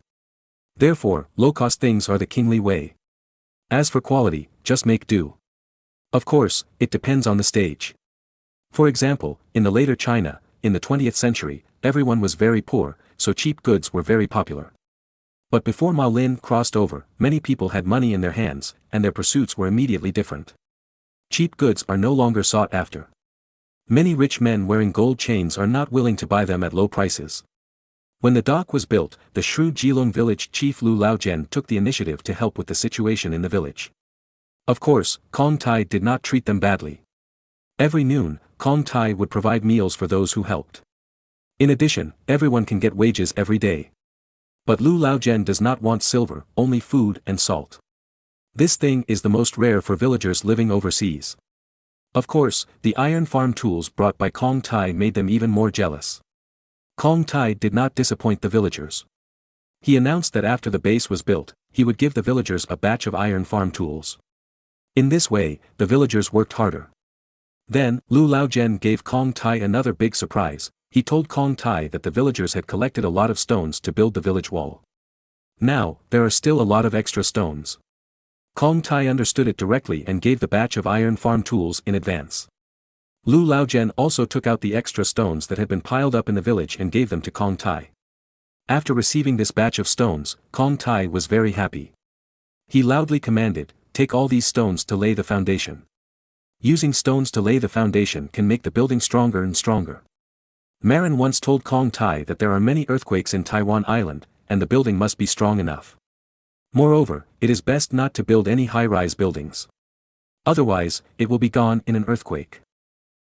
Therefore, low-cost things are the kingly way. As for quality, just make do. Of course, it depends on the stage. For example, in the later China, in the 20th century, everyone was very poor, so cheap goods were very popular. But before Mao Lin crossed over, many people had money in their hands, and their pursuits were immediately different. Cheap goods are no longer sought after. Many rich men wearing gold chains are not willing to buy them at low prices. When the dock was built, the shrewd Jilong village chief Lu Laojian took the initiative to help with the situation in the village. Of course, Kong Tai did not treat them badly. Every noon, Kong Tai would provide meals for those who helped. In addition, everyone can get wages every day. But Lu Laojian does not want silver, only food and salt. This thing is the most rare for villagers living overseas. Of course, the iron farm tools brought by Kong Tai made them even more jealous. Kong Tai did not disappoint the villagers. He announced that after the base was built, he would give the villagers a batch of iron farm tools. In this way, the villagers worked harder. Then, Lu Laojian gave Kong Tai another big surprise. He told Kong Tai that the villagers had collected a lot of stones to build the village wall. Now, there are still a lot of extra stones. Kong Tai understood it directly and gave the batch of iron farm tools in advance. Lu Laojian also took out the extra stones that had been piled up in the village and gave them to Kong Tai. After receiving this batch of stones, Kong Tai was very happy. He loudly commanded, "Take all these stones to lay the foundation." Using stones to lay the foundation can make the building stronger and stronger. Marin once told Kong Tai that there are many earthquakes in Taiwan Island, and the building must be strong enough. Moreover, it is best not to build any high-rise buildings. Otherwise, it will be gone in an earthquake.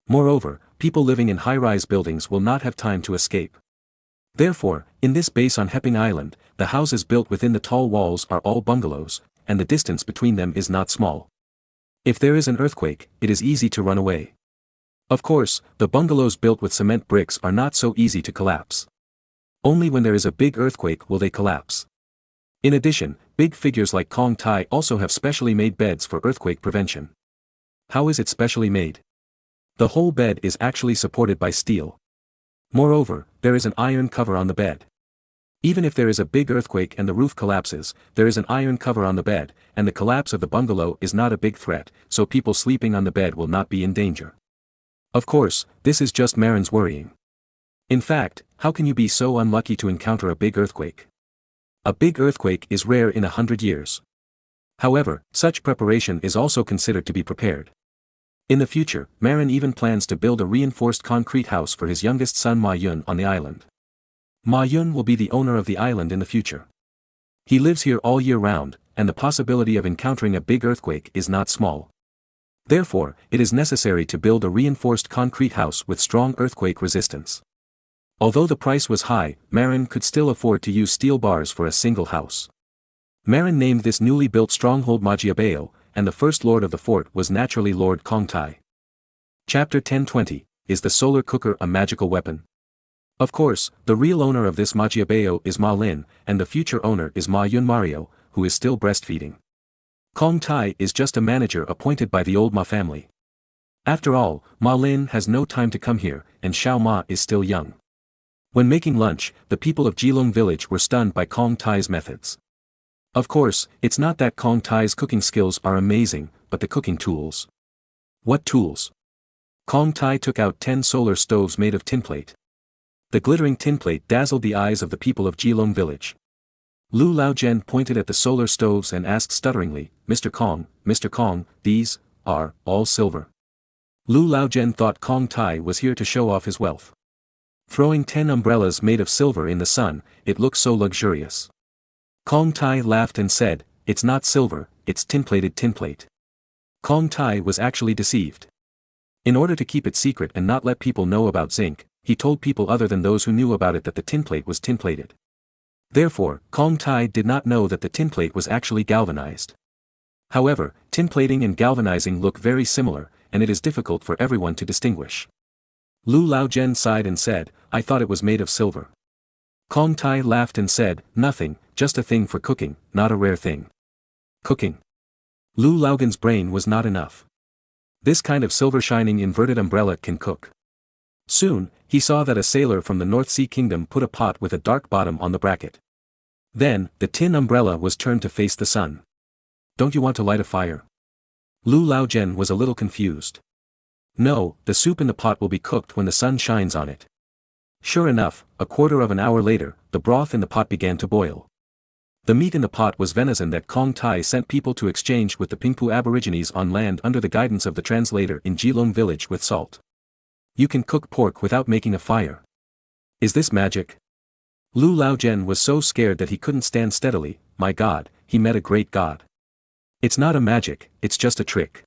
Moreover, people living in high-rise buildings will not have time to escape. Therefore, in this base on Heping Island, the houses built within the tall walls are all bungalows, and the distance between them is not small. If there is an earthquake, it is easy to run away. Of course, the bungalows built with cement bricks are not so easy to collapse. Only when there is a big earthquake will they collapse. In addition, big figures like Kong Tai also have specially made beds for earthquake prevention. How is it specially made? The whole bed is actually supported by steel. Moreover, there is an iron cover on the bed. Even if there is a big earthquake and the roof collapses, there is an iron cover on the bed, and the collapse of the bungalow is not a big threat, so people sleeping on the bed will not be in danger. Of course, this is just Marin's worrying. In fact, how can you be so unlucky to encounter a big earthquake? A big earthquake is rare in 100 years. However, such preparation is also considered to be prepared. In the future, Marin even plans to build a reinforced concrete house for his youngest son Ma Yun on the island. Ma Yun will be the owner of the island in the future. He lives here all year round, and the possibility of encountering a big earthquake is not small. Therefore, it is necessary to build a reinforced concrete house with strong earthquake resistance. Although the price was high, Marin could still afford to use steel bars for a single house. Marin named this newly built stronghold Majiabao, and the first lord of the fort was naturally Lord Kong Tai. Chapter 1020, Is the solar cooker a magical weapon? Of course, the real owner of this Majiabao is Ma Lin, and the future owner is Ma Yun Mario, who is still breastfeeding. Kong Tai is just a manager appointed by the old Ma family. After all, Ma Lin has no time to come here, and Xiao Ma is still young. When making lunch, the people of Jilong village were stunned by Kong Tai's methods. Of course, it's not that Kong Tai's cooking skills are amazing, but the cooking tools. What tools? Kong Tai took out 10 solar stoves made of tinplate. The glittering tinplate dazzled the eyes of the people of Jilong village. Lu Laojian pointed at the solar stoves and asked stutteringly, Mr. Kong, these are all silver. Lu Laojian thought Kong Tai was here to show off his wealth. Throwing 10 umbrellas made of silver in the sun, it looked so luxurious. Kong Tai laughed and said, "It's not silver, it's tinplated tinplate." Kong Tai was actually deceived. In order to keep it secret and not let people know about zinc, he told people other than those who knew about it that the tinplate was tinplated. Therefore, Kong Tai did not know that the tinplate was actually galvanized. However, tinplating and galvanizing look very similar, and it is difficult for everyone to distinguish. Lu Laojian sighed and said, "I thought it was made of silver." Kong Tai laughed and said, "Nothing, just a thing for cooking, not a rare thing." Cooking. Lu Laojian's brain was not enough. This kind of silver-shining inverted umbrella can cook. Soon, he saw that a sailor from the North Sea Kingdom put a pot with a dark bottom on the bracket. Then, the tin umbrella was turned to face the sun. "Don't you want to light a fire?" Lu Laojian was a little confused. "No, the soup in the pot will be cooked when the sun shines on it." Sure enough, a quarter of an hour later, the broth in the pot began to boil. The meat in the pot was venison that Kong Tai sent people to exchange with the Pingpu aborigines on land under the guidance of the translator in Jilong village with salt. You can cook pork without making a fire. Is this magic? Lu Laojian was so scared that he couldn't stand steadily. My God, he met a great god. It's not a magic, it's just a trick.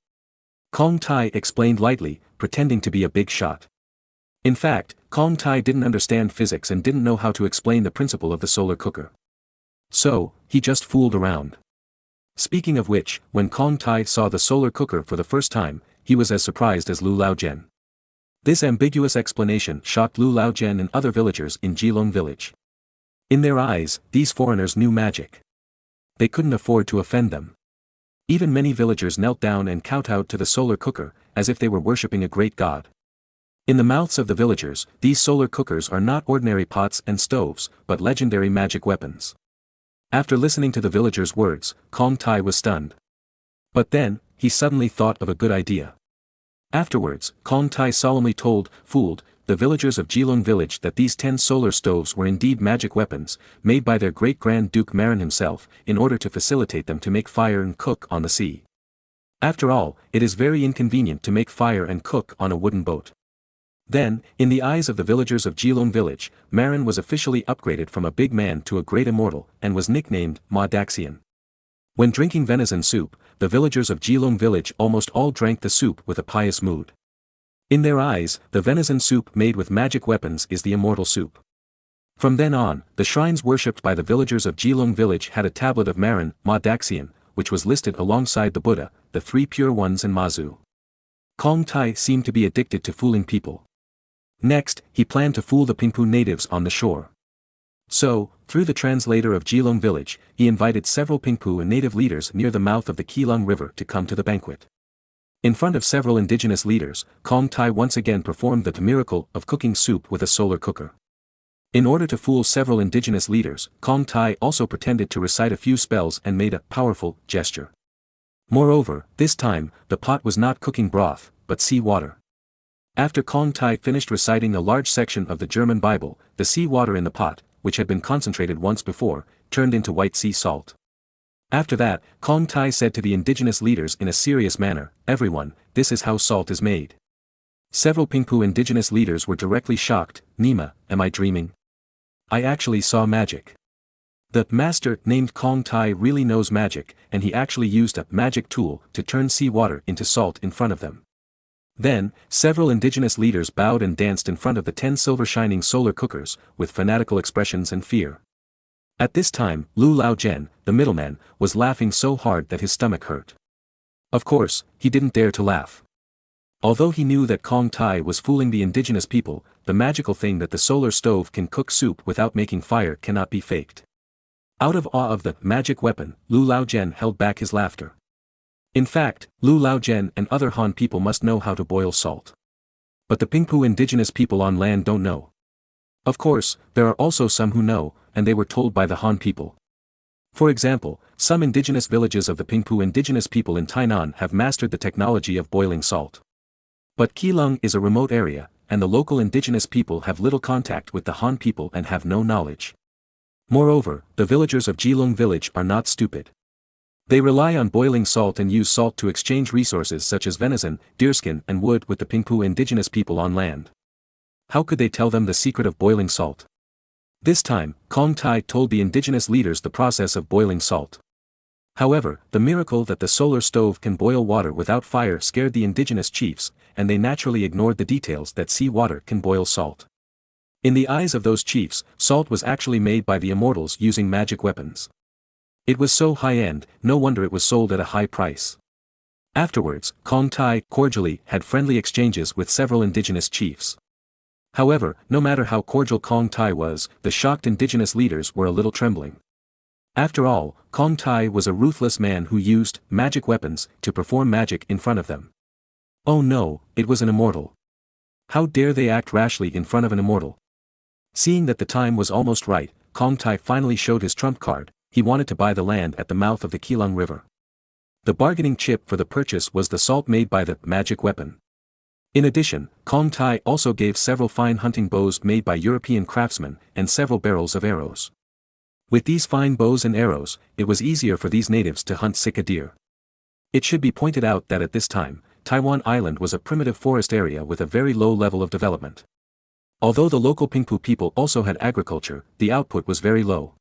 Kong Tai explained lightly, pretending to be a big shot. In fact, Kong Tai didn't understand physics and didn't know how to explain the principle of the solar cooker. So, he just fooled around. Speaking of which, when Kong Tai saw the solar cooker for the first time, he was as surprised as Lu Laojian. This ambiguous explanation shocked Lu Laojian and other villagers in Jilong village. In their eyes, these foreigners knew magic. They couldn't afford to offend them. Even many villagers knelt down and kowtowed to the solar cooker, as if they were worshipping a great god. In the mouths of the villagers, these solar cookers are not ordinary pots and stoves, but legendary magic weapons. After listening to the villagers' words, Kong Tai was stunned. But then, he suddenly thought of a good idea. Afterwards, Kong Tai solemnly fooled, the villagers of Jilong village that these 10 solar stoves were indeed magic weapons, made by their great-grand Duke Marin himself, in order to facilitate them to make fire and cook on the sea. After all, it is very inconvenient to make fire and cook on a wooden boat. Then, in the eyes of the villagers of Jilong village, Marin was officially upgraded from a big man to a great immortal, and was nicknamed Ma Daxian. When drinking venison soup, the villagers of Jilong village almost all drank the soup with a pious mood. In their eyes, the venison soup made with magic weapons is the immortal soup. From then on, the shrines worshipped by the villagers of Jilong village had a tablet of Marin, Ma Daxian, which was listed alongside the Buddha, the 3 pure ones and Mazu. Kong Tai seemed to be addicted to fooling people. Next, he planned to fool the Pingpu natives on the shore. So, through the translator of Jilong village, he invited several Pingpu and native leaders near the mouth of the Keelung River to come to the banquet. In front of several indigenous leaders, Kong Tai once again performed the miracle of cooking soup with a solar cooker. In order to fool several indigenous leaders, Kong Tai also pretended to recite a few spells and made a powerful gesture. Moreover, this time, the pot was not cooking broth, but sea water. After Kong Tai finished reciting a large section of the German Bible, the sea water in the pot, which had been concentrated once before, turned into white sea salt. After that, Kong Tai said to the indigenous leaders in a serious manner, "Everyone, this is how salt is made." Several Pingpu indigenous leaders were directly shocked. "Nima, am I dreaming? I actually saw magic." The master named Kong Tai really knows magic, and he actually used a magic tool to turn sea water into salt in front of them. Then, several indigenous leaders bowed and danced in front of the 10 silver-shining solar cookers, with fanatical expressions and fear. At this time, Lu Laojian, the middleman, was laughing so hard that his stomach hurt. Of course, he didn't dare to laugh. Although he knew that Kong Tai was fooling the indigenous people, the magical thing that the solar stove can cook soup without making fire cannot be faked. Out of awe of the magic weapon, Lu Laojian held back his laughter. In fact, Lu Laojian and other Han people must know how to boil salt. But the Pingpu indigenous people on land don't know. Of course, there are also some who know, and they were told by the Han people. For example, some indigenous villages of the Pingpu indigenous people in Tainan have mastered the technology of boiling salt. But Keelung is a remote area, and the local indigenous people have little contact with the Han people and have no knowledge. Moreover, the villagers of Jilong village are not stupid. They rely on boiling salt and use salt to exchange resources such as venison, deerskin and wood with the Pingpu indigenous people on land. How could they tell them the secret of boiling salt? This time, Kong Tai told the indigenous leaders the process of boiling salt. However, the miracle that the solar stove can boil water without fire scared the indigenous chiefs, and they naturally ignored the details that sea water can boil salt. In the eyes of those chiefs, salt was actually made by the immortals using magic weapons. It was so high-end, no wonder it was sold at a high price. Afterwards, Kong Tai cordially had friendly exchanges with several indigenous chiefs. However, no matter how cordial Kong Tai was, the shocked indigenous leaders were a little trembling. After all, Kong Tai was a ruthless man who used magic weapons to perform magic in front of them. Oh no, it was an immortal. How dare they act rashly in front of an immortal? Seeing that the time was almost right, Kong Tai finally showed his trump card. He wanted to buy the land at the mouth of the Keelung River. The bargaining chip for the purchase was the salt made by the magic weapon. In addition, Kong Tai also gave several fine hunting bows made by European craftsmen, and several barrels of arrows. With these fine bows and arrows, it was easier for these natives to hunt sika deer. It should be pointed out that at this time, Taiwan Island was a primitive forest area with a very low level of development. Although the local Pingpu people also had agriculture, the output was very low.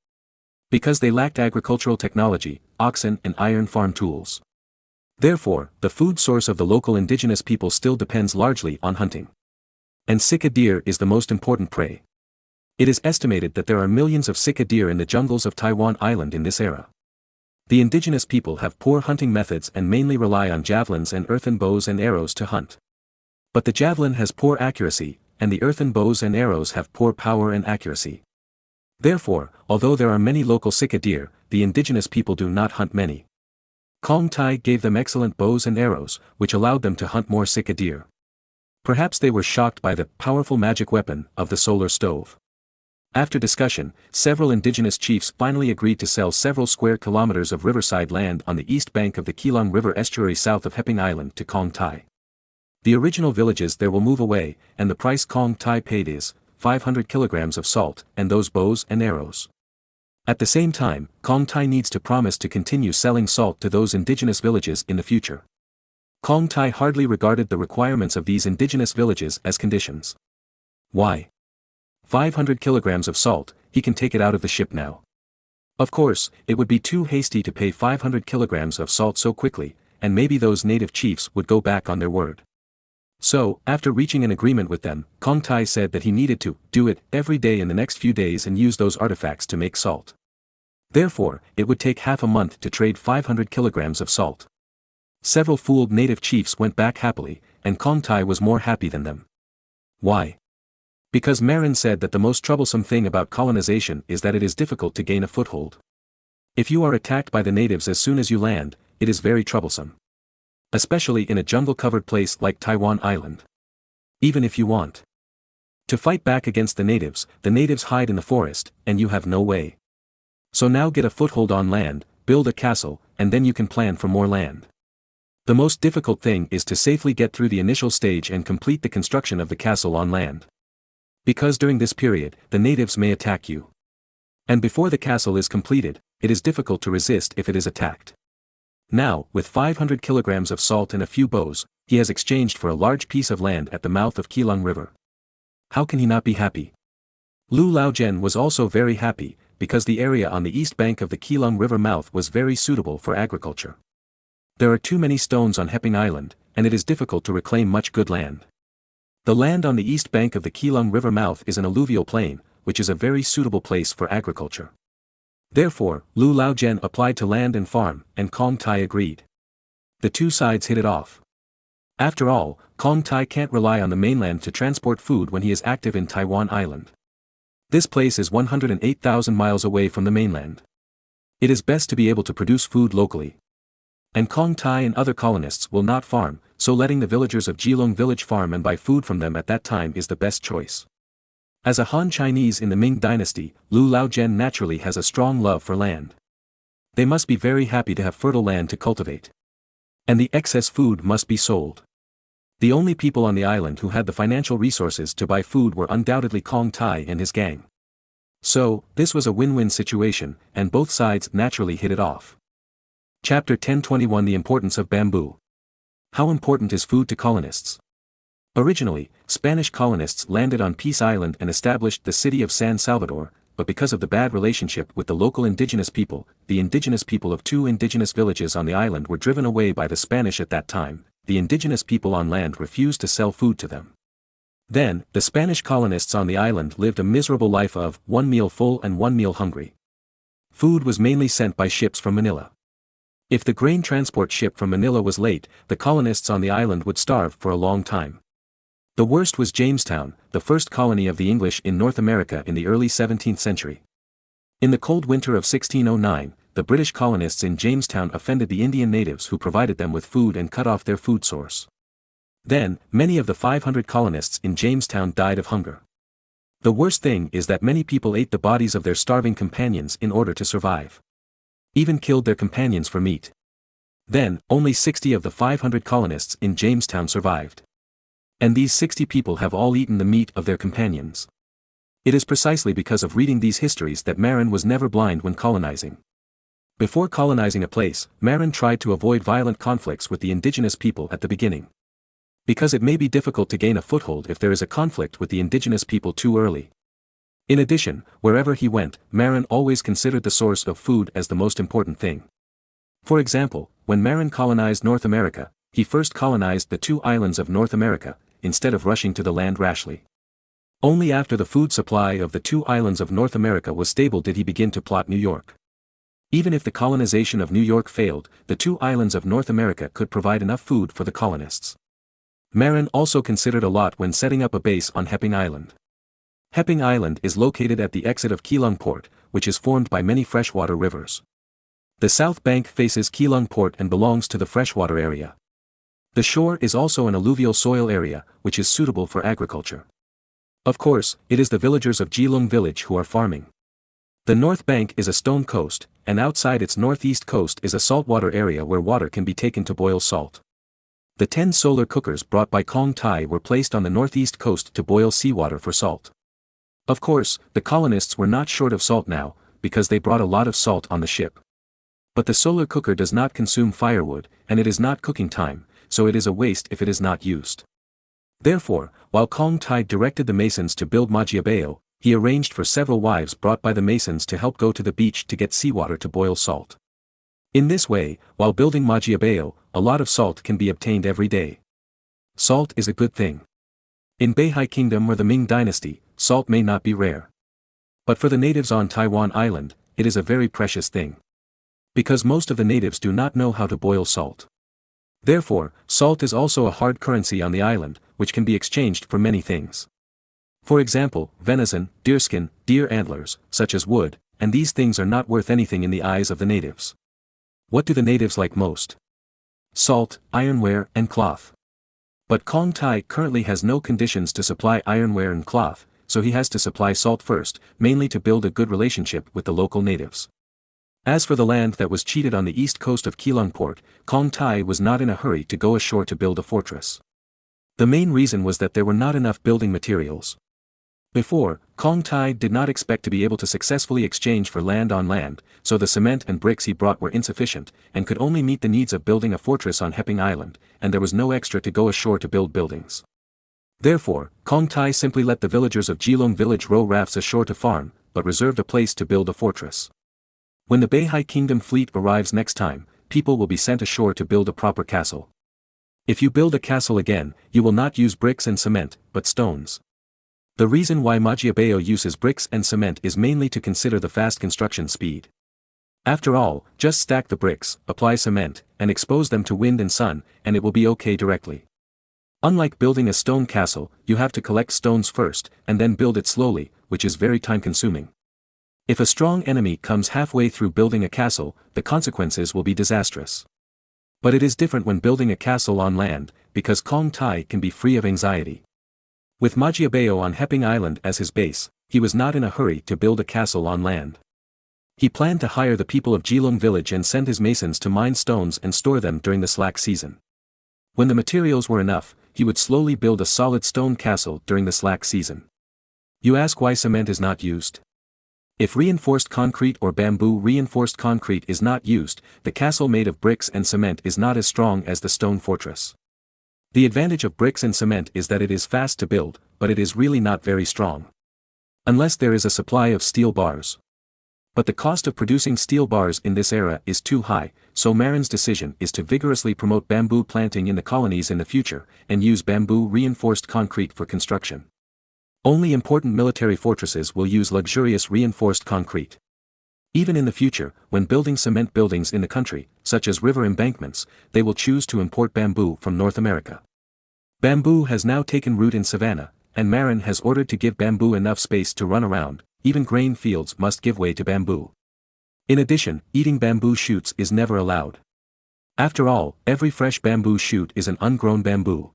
Because they lacked agricultural technology, oxen and iron farm tools. Therefore, the food source of the local indigenous people still depends largely on hunting. And sika deer is the most important prey. It is estimated that there are millions of sika deer in the jungles of Taiwan Island in this era. The indigenous people have poor hunting methods and mainly rely on javelins and earthen bows and arrows to hunt. But the javelin has poor accuracy, and the earthen bows and arrows have poor power and accuracy. Therefore, although there are many local sika deer, the indigenous people do not hunt many. Kong Tai gave them excellent bows and arrows, which allowed them to hunt more sika deer. Perhaps they were shocked by the powerful magic weapon of the solar stove. After discussion, several indigenous chiefs finally agreed to sell several square kilometers of riverside land on the east bank of the Keelung River estuary south of Heping Island to Kong Tai. The original villages there will move away, and the price Kong Tai paid is 500 kilograms of salt and those bows and arrows. At the same time, Kong Tai needs to promise to continue selling salt to those indigenous villages in the future. Kong Tai hardly regarded the requirements of these indigenous villages as conditions. Why? 500 kilograms of salt, he can take it out of the ship now. Of course, it would be too hasty to pay 500 kilograms of salt so quickly, and maybe those native chiefs would go back on their word. So, after reaching an agreement with them, Kong Tai said that he needed to do it every day in the next few days and use those artifacts to make salt. Therefore, it would take half a month to trade 500 kilograms of salt. Several fooled native chiefs went back happily, and Kong Tai was more happy than them. Why? Because Marin said that the most troublesome thing about colonization is that it is difficult to gain a foothold. If you are attacked by the natives as soon as you land, it is very troublesome. Especially in a jungle-covered place like Taiwan Island. Even if you want to fight back against the natives hide in the forest, and you have no way. So now get a foothold on land, build a castle, and then you can plan for more land. The most difficult thing is to safely get through the initial stage and complete the construction of the castle on land. Because during this period, the natives may attack you. And before the castle is completed, it is difficult to resist if it is attacked. Now, with 500 kilograms of salt and a few bows, he has exchanged for a large piece of land at the mouth of Keelung River. How can he not be happy? Lu Laojian was also very happy, because the area on the east bank of the Keelung River mouth was very suitable for agriculture. There are too many stones on Heping Island, and it is difficult to reclaim much good land. The land on the east bank of the Keelung River mouth is an alluvial plain, which is a very suitable place for agriculture. Therefore, Lu Laojian applied to land and farm, and Kong Tai agreed. The two sides hit it off. After all, Kong Tai can't rely on the mainland to transport food when he is active in Taiwan Island. This place is 108,000 miles away from the mainland. It is best to be able to produce food locally. And Kong Tai and other colonists will not farm, so letting the villagers of Jilong village farm and buy food from them at that time is the best choice. As a Han Chinese in the Ming dynasty, Lu Laojian naturally has a strong love for land. They must be very happy to have fertile land to cultivate. And the excess food must be sold. The only people on the island who had the financial resources to buy food were undoubtedly Kong Tai and his gang. So, this was a win-win situation, and both sides naturally hit it off. Chapter 1021 The Importance of Bamboo. How important is food to colonists? Originally, Spanish colonists landed on Peace Island and established the city of San Salvador, but because of the bad relationship with the local indigenous people, the indigenous people of two indigenous villages on the island were driven away by the Spanish at that time. The indigenous people on land refused to sell food to them. Then, the Spanish colonists on the island lived a miserable life of one meal full and one meal hungry. Food was mainly sent by ships from Manila. If the grain transport ship from Manila was late, the colonists on the island would starve for a long time. The worst was Jamestown, the first colony of the English in North America in the early 17th century. In the cold winter of 1609, the British colonists in Jamestown offended the Indian natives who provided them with food and cut off their food source. Then, many of the 500 colonists in Jamestown died of hunger. The worst thing is that many people ate the bodies of their starving companions in order to survive. Even killed their companions for meat. Then, only 60 of the 500 colonists in Jamestown survived. And these 60 people have all eaten the meat of their companions. It is precisely because of reading these histories that Marin was never blind when colonizing. Before colonizing a place, Marin tried to avoid violent conflicts with the indigenous people at the beginning. Because it may be difficult to gain a foothold if there is a conflict with the indigenous people too early. In addition, wherever he went, Marin always considered the source of food as the most important thing. For example, when Marin colonized North America, he first colonized the two islands of North America, instead of rushing to the land rashly. Only after the food supply of the two islands of North America was stable did he begin to plot New York. Even if the colonization of New York failed, the two islands of North America could provide enough food for the colonists. Marin also considered a lot when setting up a base on Hepping Island. Hepping Island is located at the exit of Keelung Port, which is formed by many freshwater rivers. The south bank faces Keelung Port and belongs to the freshwater area. The shore is also an alluvial soil area, which is suitable for agriculture. Of course, it is the villagers of Keelung village who are farming. The north bank is a stone coast, and outside its northeast coast is a saltwater area where water can be taken to boil salt. The 10 solar cookers brought by Kong Tai were placed on the northeast coast to boil seawater for salt. Of course, the colonists were not short of salt now, because they brought a lot of salt on the ship. But the solar cooker does not consume firewood, and it is not cooking time, so it is a waste if it is not used. Therefore, while Kong Tai directed the masons to build Majiabao, he arranged for several wives brought by the masons to help go to the beach to get seawater to boil salt. In this way, while building Majiabao, a lot of salt can be obtained every day. Salt is a good thing. In Beihai Kingdom or the Ming Dynasty, salt may not be rare. But for the natives on Taiwan Island, it is a very precious thing. Because most of the natives do not know how to boil salt. Therefore, salt is also a hard currency on the island, which can be exchanged for many things. For example, venison, deerskin, deer antlers, such as wood, and these things are not worth anything in the eyes of the natives. What do the natives like most? Salt, ironware, and cloth. But Kong Tai currently has no conditions to supply ironware and cloth, so he has to supply salt first, mainly to build a good relationship with the local natives. As for the land that was cheated on the east coast of Keelung Port, Kong Tai was not in a hurry to go ashore to build a fortress. The main reason was that there were not enough building materials. Before, Kong Tai did not expect to be able to successfully exchange for land on land, so the cement and bricks he brought were insufficient, and could only meet the needs of building a fortress on Hepping Island, and there was no extra to go ashore to build buildings. Therefore, Kong Tai simply let the villagers of Keelung village row rafts ashore to farm, but reserved a place to build a fortress. When the Beihai Kingdom fleet arrives next time, people will be sent ashore to build a proper castle. If you build a castle again, you will not use bricks and cement, but stones. The reason why Majiabao uses bricks and cement is mainly to consider the fast construction speed. After all, just stack the bricks, apply cement, and expose them to wind and sun, and it will be okay directly. Unlike building a stone castle, you have to collect stones first, and then build it slowly, which is very time-consuming. If a strong enemy comes halfway through building a castle, the consequences will be disastrous. But it is different when building a castle on land, because Kong Tai can be free of anxiety. With Majiabao on Hepping Island as his base, he was not in a hurry to build a castle on land. He planned to hire the people of Keelung village and send his masons to mine stones and store them during the slack season. When the materials were enough, he would slowly build a solid stone castle during the slack season. You ask why cement is not used? If reinforced concrete or bamboo reinforced concrete is not used, the castle made of bricks and cement is not as strong as the stone fortress. The advantage of bricks and cement is that it is fast to build, but it is really not very strong. Unless there is a supply of steel bars. But the cost of producing steel bars in this era is too high, so Marin's decision is to vigorously promote bamboo planting in the colonies in the future, and use bamboo reinforced concrete for construction. Only important military fortresses will use luxurious reinforced concrete. Even in the future, when building cement buildings in the country, such as river embankments, they will choose to import bamboo from North America. Bamboo has now taken root in Savannah, and Marin has ordered to give bamboo enough space to run around. Even grain fields must give way to bamboo. In addition, eating bamboo shoots is never allowed. After all, every fresh bamboo shoot is an ungrown bamboo.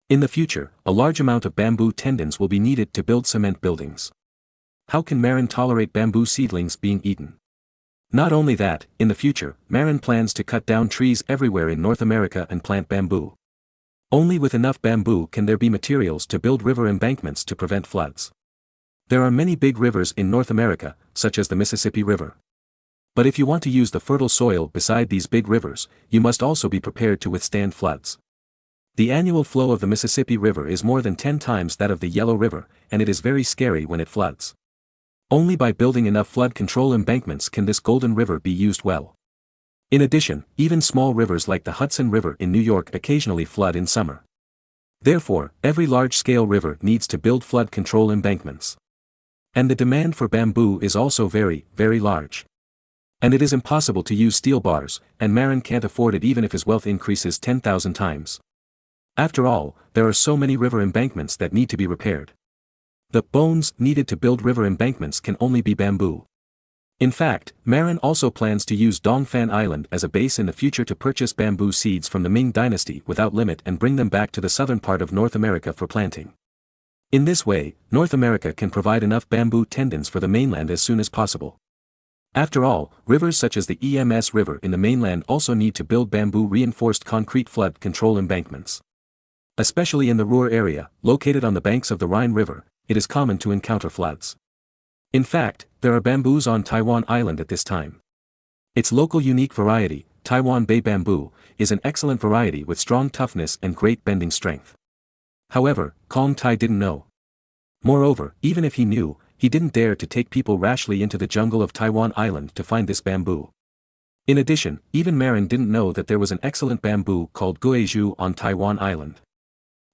In the future, a large amount of bamboo tendons will be needed to build cement buildings. How can Marin tolerate bamboo seedlings being eaten? Not only that, in the future, Marin plans to cut down trees everywhere in North America and plant bamboo. Only with enough bamboo can there be materials to build river embankments to prevent floods. There are many big rivers in North America, such as the Mississippi River. But if you want to use the fertile soil beside these big rivers, you must also be prepared to withstand floods. The annual flow of the Mississippi River is more than 10 times that of the Yellow River, and it is very scary when it floods. Only by building enough flood control embankments can this golden river be used well. In addition, even small rivers like the Hudson River in New York occasionally flood in summer. Therefore, every large-scale river needs to build flood control embankments. And the demand for bamboo is also very, very large. And it is impossible to use steel bars, and Marin can't afford it even if his wealth increases 10,000 times. After all, there are so many river embankments that need to be repaired. The bones needed to build river embankments can only be bamboo. In fact, Marin also plans to use Dongfan Island as a base in the future to purchase bamboo seeds from the Ming dynasty without limit and bring them back to the southern part of North America for planting. In this way, North America can provide enough bamboo tendons for the mainland as soon as possible. After all, rivers such as the EMS River in the mainland also need to build bamboo-reinforced concrete flood control embankments. Especially in the Ruhr area, located on the banks of the Rhine River, it is common to encounter floods. In fact, there are bamboos on Taiwan Island at this time. Its local unique variety, Taiwan Bay bamboo, is an excellent variety with strong toughness and great bending strength. However, Kong Tai didn't know. Moreover, even if he knew, he didn't dare to take people rashly into the jungle of Taiwan Island to find this bamboo. In addition, even Marin didn't know that there was an excellent bamboo called guizhou on Taiwan Island.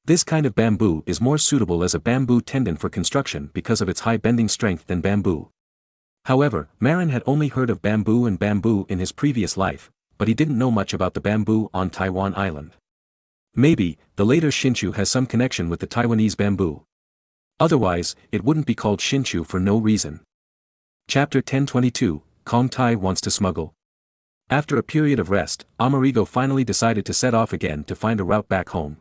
This kind of bamboo is more suitable as a bamboo tendon for construction because of its high bending strength than bamboo. However, Marin had only heard of bamboo and bamboo in his previous life, but he didn't know much about the bamboo on Taiwan Island. Maybe, the later Hsinchu has some connection with the Taiwanese bamboo. Otherwise, it wouldn't be called Hsinchu for no reason. Chapter 1022, Kong Tai wants to smuggle. After a period of rest, Amerigo finally decided to set off again to find a route back home.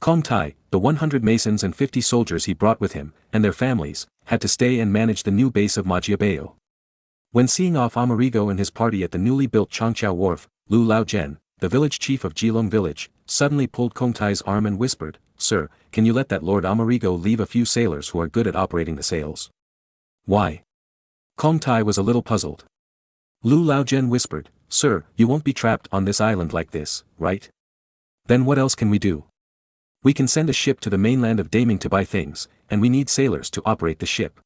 Kong Tai, the 100 masons and 50 soldiers he brought with him, and their families, had to stay and manage the new base of Majiabao. When seeing off Amerigo and his party at the newly built Changqiao Wharf, Lu Laojian, the village chief of Jilong village, suddenly pulled Kong Tai's arm and whispered, "Sir, can you let that Lord Amerigo leave a few sailors who are good at operating the sails?" "Why?" Kong Tai was a little puzzled. Lu Laojian whispered, "Sir, you won't be trapped on this island like this, right? Then what else can we do? We can send a ship to the mainland of Daming to buy things, and we need sailors to operate the ship."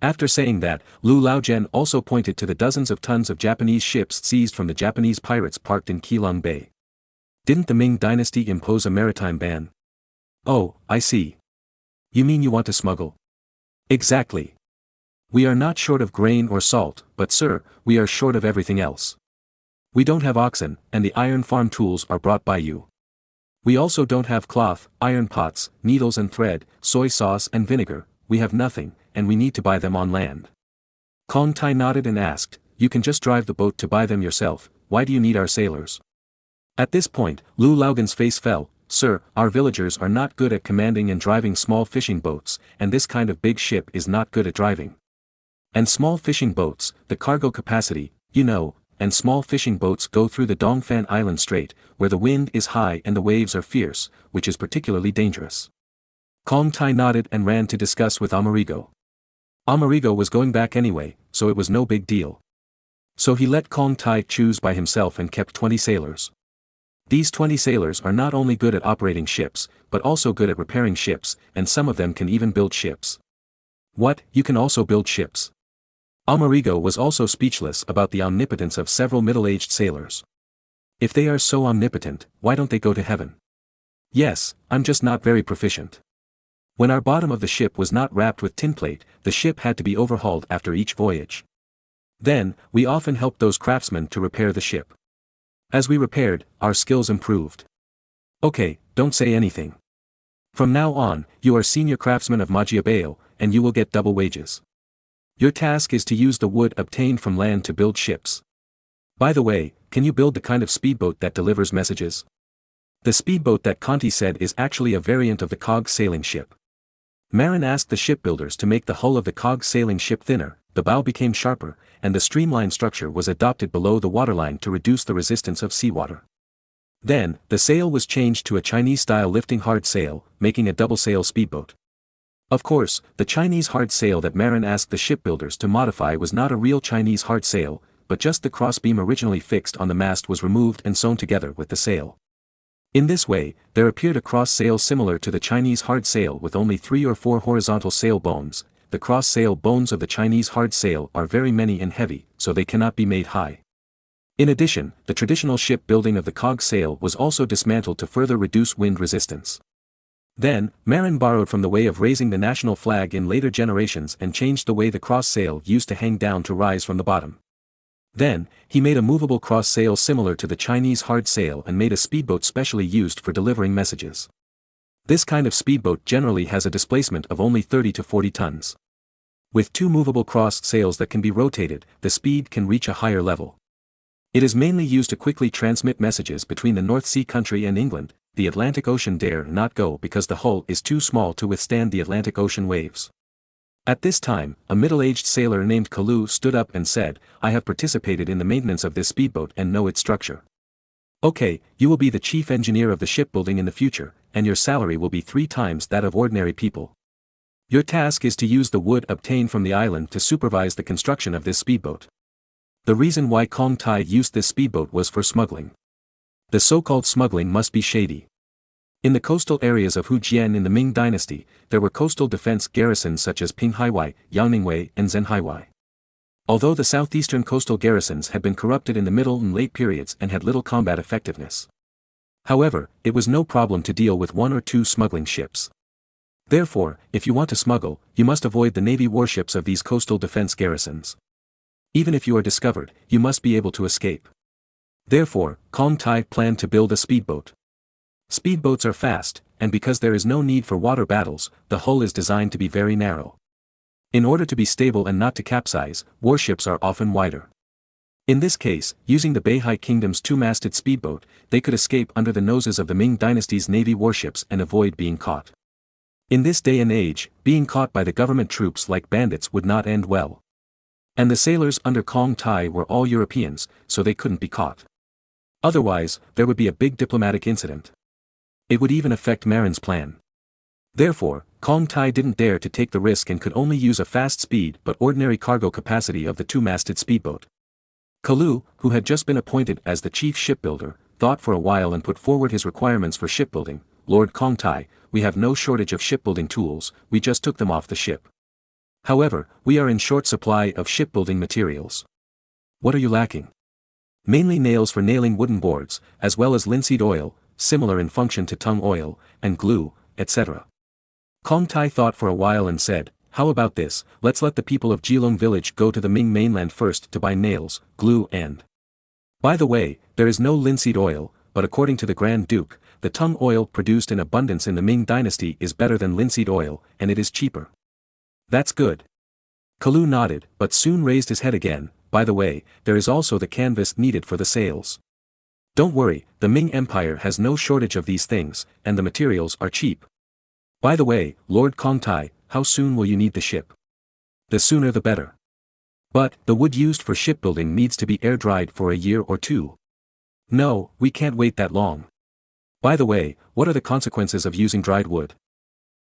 After saying that, Lu Laojian also pointed to the dozens of tons of Japanese ships seized from the Japanese pirates parked in Keelung Bay. Didn't the Ming dynasty impose a maritime ban? "Oh, I see. You mean you want to smuggle?" "Exactly. We are not short of grain or salt, but sir, we are short of everything else. We don't have oxen, and the iron farm tools are brought by you. We also don't have cloth, iron pots, needles and thread, soy sauce and vinegar, we have nothing, and we need to buy them on land." Kong Tai nodded and asked, "You can just drive the boat to buy them yourself, why do you need our sailors?" At this point, Lu Laojian's face fell. "Sir, our villagers are not good at commanding and driving small fishing boats, and this kind of big ship is not good at driving. And small fishing boats, the cargo capacity, you know, and small fishing boats go through the Dongfan Island Strait, where the wind is high and the waves are fierce, which is particularly dangerous." Kong Tai nodded and ran to discuss with Amerigo. Amerigo was going back anyway, so it was no big deal. So he let Kong Tai choose by himself and kept 20 sailors. These 20 sailors are not only good at operating ships, but also good at repairing ships, and some of them can even build ships. "What, you can also build ships?" Amerigo was also speechless about the omnipotence of several middle-aged sailors. "If they are so omnipotent, why don't they go to heaven?" "Yes, I'm just not very proficient. When our bottom of the ship was not wrapped with tinplate, the ship had to be overhauled after each voyage. Then, we often helped those craftsmen to repair the ship. As we repaired, our skills improved." "Okay, don't say anything. From now on, you are senior craftsman of Majiabao, and you will get double wages. Your task is to use the wood obtained from land to build ships. By the way, can you build the kind of speedboat that delivers messages?" The speedboat that Conti said is actually a variant of the cog sailing ship. Marin asked the shipbuilders to make the hull of the cog sailing ship thinner, the bow became sharper, and the streamlined structure was adopted below the waterline to reduce the resistance of seawater. Then, the sail was changed to a Chinese-style lifting hard sail, making a double-sail speedboat. Of course, the Chinese hard sail that Marin asked the shipbuilders to modify was not a real Chinese hard sail, but just the crossbeam originally fixed on the mast was removed and sewn together with the sail. In this way, there appeared a cross sail similar to the Chinese hard sail with only 3 or 4 horizontal sail bones. The cross sail bones of the Chinese hard sail are very many and heavy, so they cannot be made high. In addition, the traditional ship building of the cog sail was also dismantled to further reduce wind resistance. Then, Marin borrowed from the way of raising the national flag in later generations and changed the way the cross sail used to hang down to rise from the bottom. Then, he made a movable cross sail similar to the Chinese hard sail and made a speedboat specially used for delivering messages. This kind of speedboat generally has a displacement of only 30 to 40 tons. With two movable cross sails that can be rotated, the speed can reach a higher level. It is mainly used to quickly transmit messages between the North Sea country and England. The Atlantic Ocean dare not go because the hull is too small to withstand the Atlantic Ocean waves. At this time, a middle-aged sailor named Kalu stood up and said, "I have participated in the maintenance of this speedboat and know its structure. Okay, you will be the chief engineer of the shipbuilding in the future, and your salary will be 3 times that of ordinary people. Your task is to use the wood obtained from the island to supervise the construction of this speedboat." The reason why Kong Tai used this speedboat was for smuggling. The so-called smuggling must be shady. In the coastal areas of Fujian in the Ming dynasty, there were coastal defense garrisons such as Pinghaiwai, Yangningwei, and Zhenhaiwai. Although the southeastern coastal garrisons had been corrupted in the middle and late periods and had little combat effectiveness. However, it was no problem to deal with 1 or 2 smuggling ships. Therefore, if you want to smuggle, you must avoid the navy warships of these coastal defense garrisons. Even if you are discovered, you must be able to escape. Therefore, Kong Tai planned to build a speedboat. Speedboats are fast, and because there is no need for water battles, the hull is designed to be very narrow. In order to be stable and not to capsize, warships are often wider. In this case, using the Beihai Kingdom's 2-masted speedboat, they could escape under the noses of the Ming dynasty's navy warships and avoid being caught. In this day and age, being caught by the government troops like bandits would not end well. And the sailors under Kong Tai were all Europeans, so they couldn't be caught. Otherwise, there would be a big diplomatic incident. It would even affect Marin's plan. Therefore, Kong Tai didn't dare to take the risk and could only use a fast speed but ordinary cargo capacity of the 2-masted speedboat. Kalu, who had just been appointed as the chief shipbuilder, thought for a while and put forward his requirements for shipbuilding. "Lord Kong Tai, we have no shortage of shipbuilding tools, we just took them off the ship. However, we are in short supply of shipbuilding materials." "What are you lacking?" "Mainly nails for nailing wooden boards, as well as linseed oil, similar in function to tung oil, and glue, etc." Kong Tai thought for a while and said, "How about this, let's let the people of Jilong village go to the Ming mainland first to buy nails, glue and... By the way, there is no linseed oil, but according to the Grand Duke, the tung oil produced in abundance in the Ming dynasty is better than linseed oil, and it is cheaper." "That's good." Kalu nodded, but soon raised his head again. "By the way, there is also the canvas needed for the sails. Don't worry, the Ming Empire has no shortage of these things, and the materials are cheap. By the way, Lord Kong Tai, how soon will you need the ship?" "The sooner the better. But, the wood used for shipbuilding needs to be air-dried for a year or 2. "No, we can't wait that long." "By the way, what are the consequences of using dried wood?"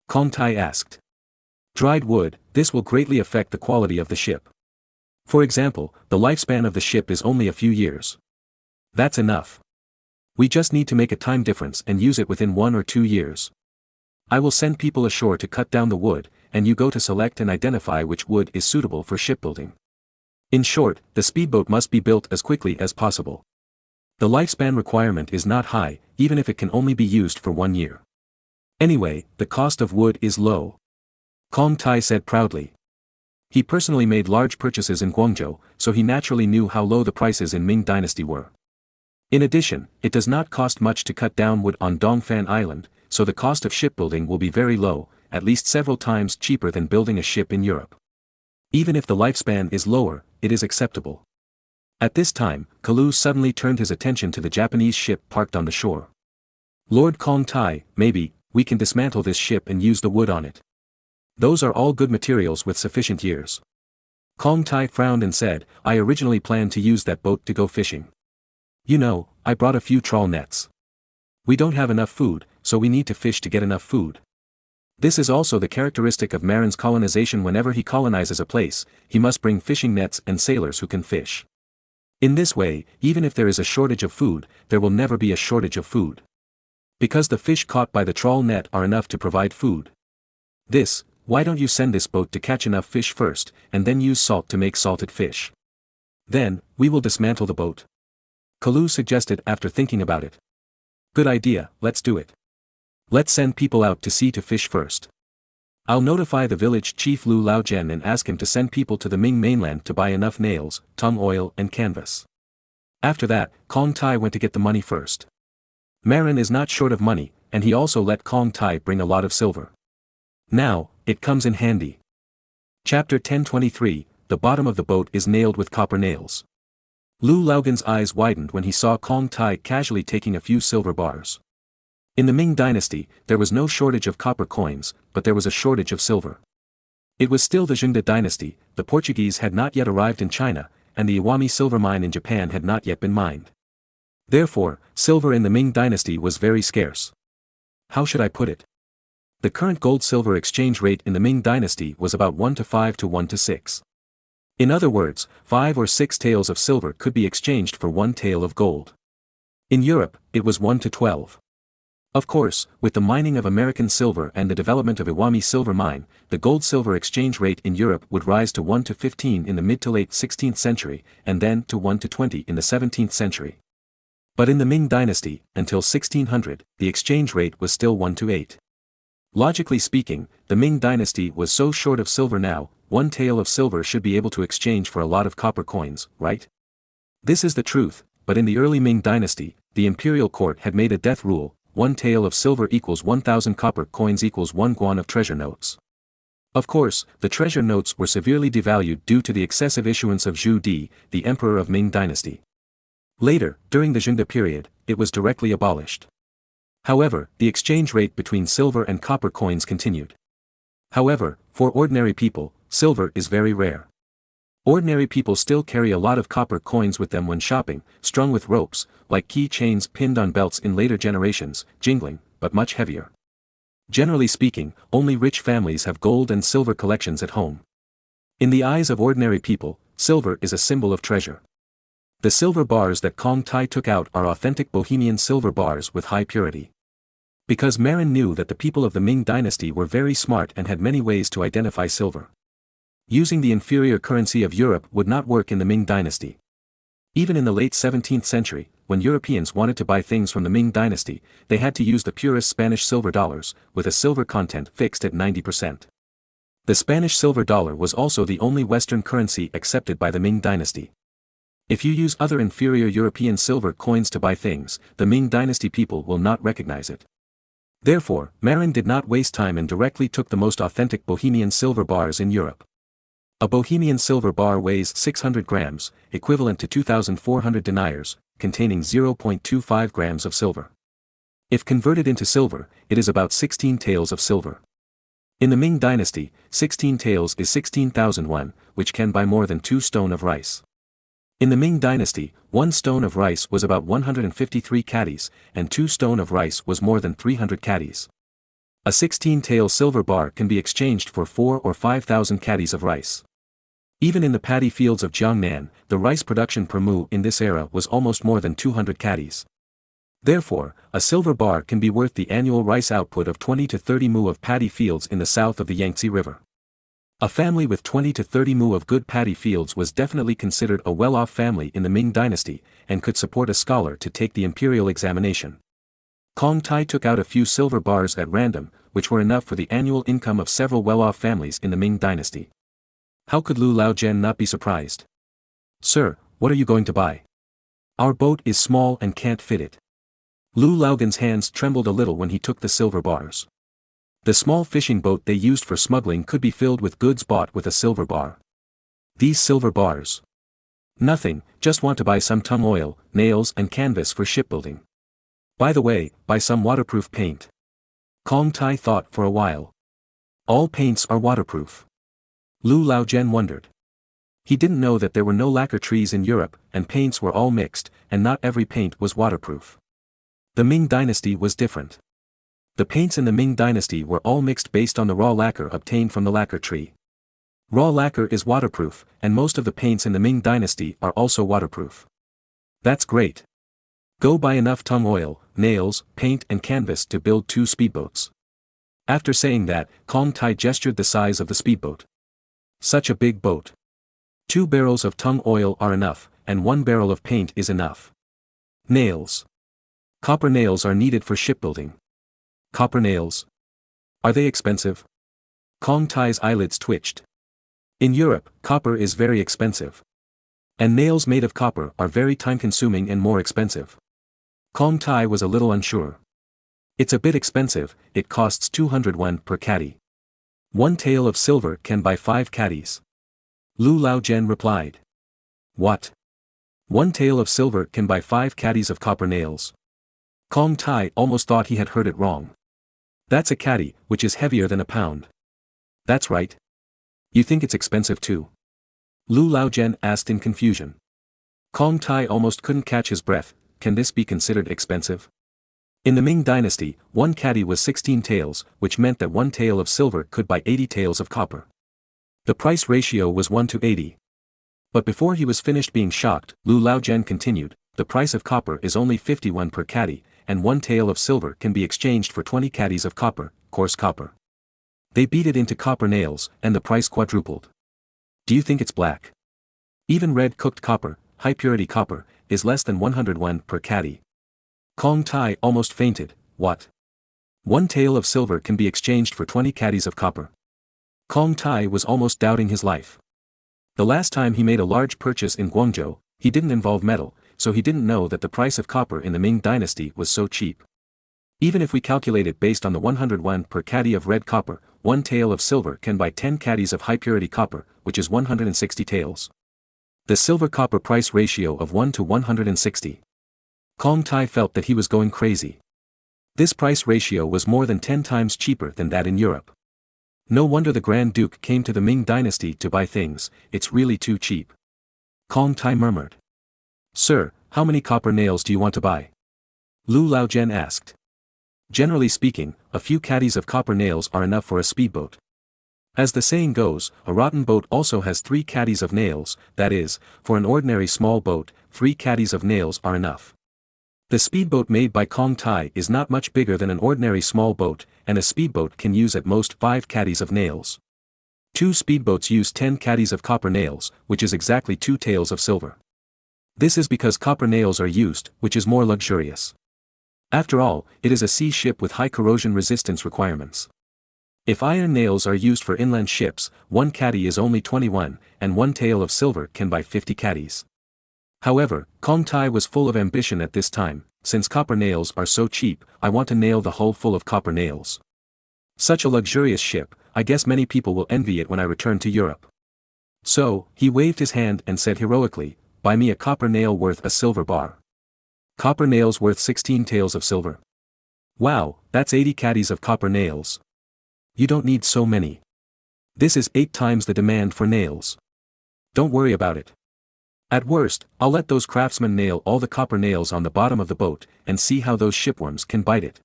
Kong Tai asked. "Dried wood, this will greatly affect the quality of the ship. For example, the lifespan of the ship is only a few years. That's enough. We just need to make a time difference and use it within 1 or 2 years. I will send people ashore to cut down the wood, and you go to select and identify which wood is suitable for shipbuilding. In short, the speedboat must be built as quickly as possible. The lifespan requirement is not high, even if it can only be used for 1 year. Anyway, the cost of wood is low." Kong Tai said proudly. He personally made large purchases in Guangzhou, so he naturally knew how low the prices in Ming dynasty were. In addition, it does not cost much to cut down wood on Dongfan Island, so the cost of shipbuilding will be very low, at least several times cheaper than building a ship in Europe. Even if the lifespan is lower, it is acceptable. At this time, Kalu suddenly turned his attention to the Japanese ship parked on the shore. "Lord Kong Tai, maybe, we can dismantle this ship and use the wood on it. Those are all good materials with sufficient years." Kong Tai frowned and said, "I originally planned to use that boat to go fishing. You know, I brought a few trawl nets. We don't have enough food, so we need to fish to get enough food. This is also the characteristic of Marin's colonization. Whenever he colonizes a place, he must bring fishing nets and sailors who can fish. In this way, even if there is a shortage of food, there will never be a shortage of food. Because the fish caught by the trawl net are enough to provide food. Why don't you send this boat to catch enough fish first, and then use salt to make salted fish? Then, we will dismantle the boat." Kalu suggested after thinking about it. "Good idea, let's do it. Let's send people out to sea to fish first. I'll notify the village chief Lu Laojian and ask him to send people to the Ming mainland to buy enough nails, tung oil and canvas. After that, Kong Tai went to get the money first. Marin is not short of money, and he also let Kong Tai bring a lot of silver. Now, it comes in handy. Chapter 1023, The bottom of the boat is nailed with copper nails. Lu Laojian's eyes widened when he saw Kong Tai casually taking a few silver bars. In the Ming dynasty, there was no shortage of copper coins, but there was a shortage of silver. It was still the Zhengde dynasty, the Portuguese had not yet arrived in China, and the Iwami silver mine in Japan had not yet been mined. Therefore, silver in the Ming dynasty was very scarce. How should I put it? The current gold-silver exchange rate in the Ming dynasty was about 1 to 5 to 1 to 6. In other words, 5 or 6 taels of silver could be exchanged for 1 tael of gold. In Europe, it was 1 to 12. Of course, with the mining of American silver and the development of Iwami silver mine, the gold-silver exchange rate in Europe would rise to 1 to 15 in the mid to late 16th century, and then to 1 to 20 in the 17th century. But in the Ming dynasty, until 1600, the exchange rate was still 1 to 8. Logically speaking, the Ming dynasty was so short of silver now, 1 tael of silver should be able to exchange for a lot of copper coins, right? This is the truth, but in the early Ming dynasty, the imperial court had made a death rule: 1 tael of silver equals 1,000 copper coins equals 1 guan of treasure notes. Of course, the treasure notes were severely devalued due to the excessive issuance of Zhu Di, the emperor of Ming dynasty. Later, during the Zhengde period, it was directly abolished. However, the exchange rate between silver and copper coins continued. However, for ordinary people, silver is very rare. Ordinary people still carry a lot of copper coins with them when shopping, strung with ropes, like key chains pinned on belts in later generations, jingling, but much heavier. Generally speaking, only rich families have gold and silver collections at home. In the eyes of ordinary people, silver is a symbol of treasure. The silver bars that Kong Tai took out are authentic Bohemian silver bars with high purity. Because Marin knew that the people of the Ming dynasty were very smart and had many ways to identify silver. Using the inferior currency of Europe would not work in the Ming dynasty. Even in the late 17th century, when Europeans wanted to buy things from the Ming dynasty, they had to use the purest Spanish silver dollars, with a silver content fixed at 90%. The Spanish silver dollar was also the only Western currency accepted by the Ming dynasty. If you use other inferior European silver coins to buy things, the Ming dynasty people will not recognize it. Therefore, Marin did not waste time and directly took the most authentic Bohemian silver bars in Europe. A Bohemian silver bar weighs 600 grams, equivalent to 2,400 deniers, containing 0.25 grams of silver. If converted into silver, it is about 16 taels of silver. In the Ming dynasty, 16 taels is 16,000 won, which can buy more than 2 stone of rice. In the Ming dynasty, 1 stone of rice was about 153 caddies, and 2 stone of rice was more than 300 caddies. A 16-tael silver bar can be exchanged for 4 or 5,000 caddies of rice. Even in the paddy fields of Jiangnan, the rice production per mu in this era was almost more than 200 caddies. Therefore, a silver bar can be worth the annual rice output of 20 to 30 mu of paddy fields in the south of the Yangtze River. A family with 20 to 30 mu of good paddy fields was definitely considered a well-off family in the Ming dynasty, and could support a scholar to take the imperial examination. Kong Tai took out a few silver bars at random, which were enough for the annual income of several well-off families in the Ming dynasty. How could Lu Laojian not be surprised? "Sir, what are you going to buy? Our boat is small and can't fit it." Lu Laojian's hands trembled a little when he took the silver bars. The small fishing boat they used for smuggling could be filled with goods bought with a silver bar. These silver bars? Nothing, just want to buy some tung oil, nails and canvas for shipbuilding. By the way, buy some waterproof paint. Kong Tai thought for a while. All paints are waterproof. Lu Laojian wondered. He didn't know that there were no lacquer trees in Europe, and paints were all mixed, and not every paint was waterproof. The Ming dynasty was different. The paints in the Ming dynasty were all mixed based on the raw lacquer obtained from the lacquer tree. Raw lacquer is waterproof, and most of the paints in the Ming dynasty are also waterproof. That's great. Go buy enough tung oil, nails, paint and canvas to build 2 speedboats. After saying that, Kong Tai gestured the size of the speedboat. Such a big boat. 2 barrels of tung oil are enough, and 1 barrel of paint is enough. Nails. Copper nails are needed for shipbuilding. Copper nails. Are they expensive? Kong Tai's eyelids twitched. In Europe, copper is very expensive. And nails made of copper are very time-consuming and more expensive. Kong Tai was a little unsure. It's a bit expensive, it costs 200 won per caddy. One tael of silver can buy 5 caddies. Lu Laojian replied. What? One tael of silver can buy 5 caddies of copper nails. Kong Tai almost thought he had heard it wrong. That's a caddy, which is heavier than a pound. That's right. You think it's expensive too? Lu Laojian asked in confusion. Kong Tai almost couldn't catch his breath. Can this be considered expensive? In the Ming dynasty, one caddy was 16 taels, which meant that one tael of silver could buy 80 taels of copper. The price ratio was 1 to 80. But before he was finished being shocked, Lu Laojian continued, the price of copper is only 51 per caddy, and one tael of silver can be exchanged for 20 caddies of copper, coarse copper. They beat it into copper nails, and the price quadrupled. Do you think it's black? Even red cooked copper, high purity copper, is less than 100 won per caddy. Kong Tai almost fainted. What? One tael of silver can be exchanged for 20 caddies of copper. Kong Tai was almost doubting his life. The last time he made a large purchase in Guangzhou, he didn't involve metal, so he didn't know that the price of copper in the Ming dynasty was so cheap. Even if we calculate it based on the 100 won per caddy of red copper, one tael of silver can buy 10 caddies of high purity copper, which is 160 taels. The silver-copper price ratio of 1 to 160. Kong Tai felt that he was going crazy. This price ratio was more than 10 times cheaper than that in Europe. No wonder the Grand Duke came to the Ming dynasty to buy things, it's really too cheap. Kong Tai murmured. Sir, how many copper nails do you want to buy? Lu Laojian asked. Generally speaking, a few caddies of copper nails are enough for a speedboat. As the saying goes, a rotten boat also has 3 caddies of nails, that is, for an ordinary small boat, 3 caddies of nails are enough. The speedboat made by Kong Tai is not much bigger than an ordinary small boat, and a speedboat can use at most 5 caddies of nails. 2 speedboats use 10 caddies of copper nails, which is exactly 2 taels of silver. This is because copper nails are used, which is more luxurious. After all, it is a sea ship with high corrosion resistance requirements. If iron nails are used for inland ships, 1 caddy is only 21, and 1 tael of silver can buy 50 caddies. However, Kong Tai was full of ambition at this time. Since copper nails are so cheap, I want to nail the hull full of copper nails. Such a luxurious ship, I guess many people will envy it when I return to Europe. So, he waved his hand and said heroically, buy me a copper nail worth a silver bar. Copper nails worth 16 taels of silver. Wow, that's 80 caddies of copper nails. You don't need so many. This is 8 times the demand for nails. Don't worry about it. At worst, I'll let those craftsmen nail all the copper nails on the bottom of the boat, and see how those shipworms can bite it.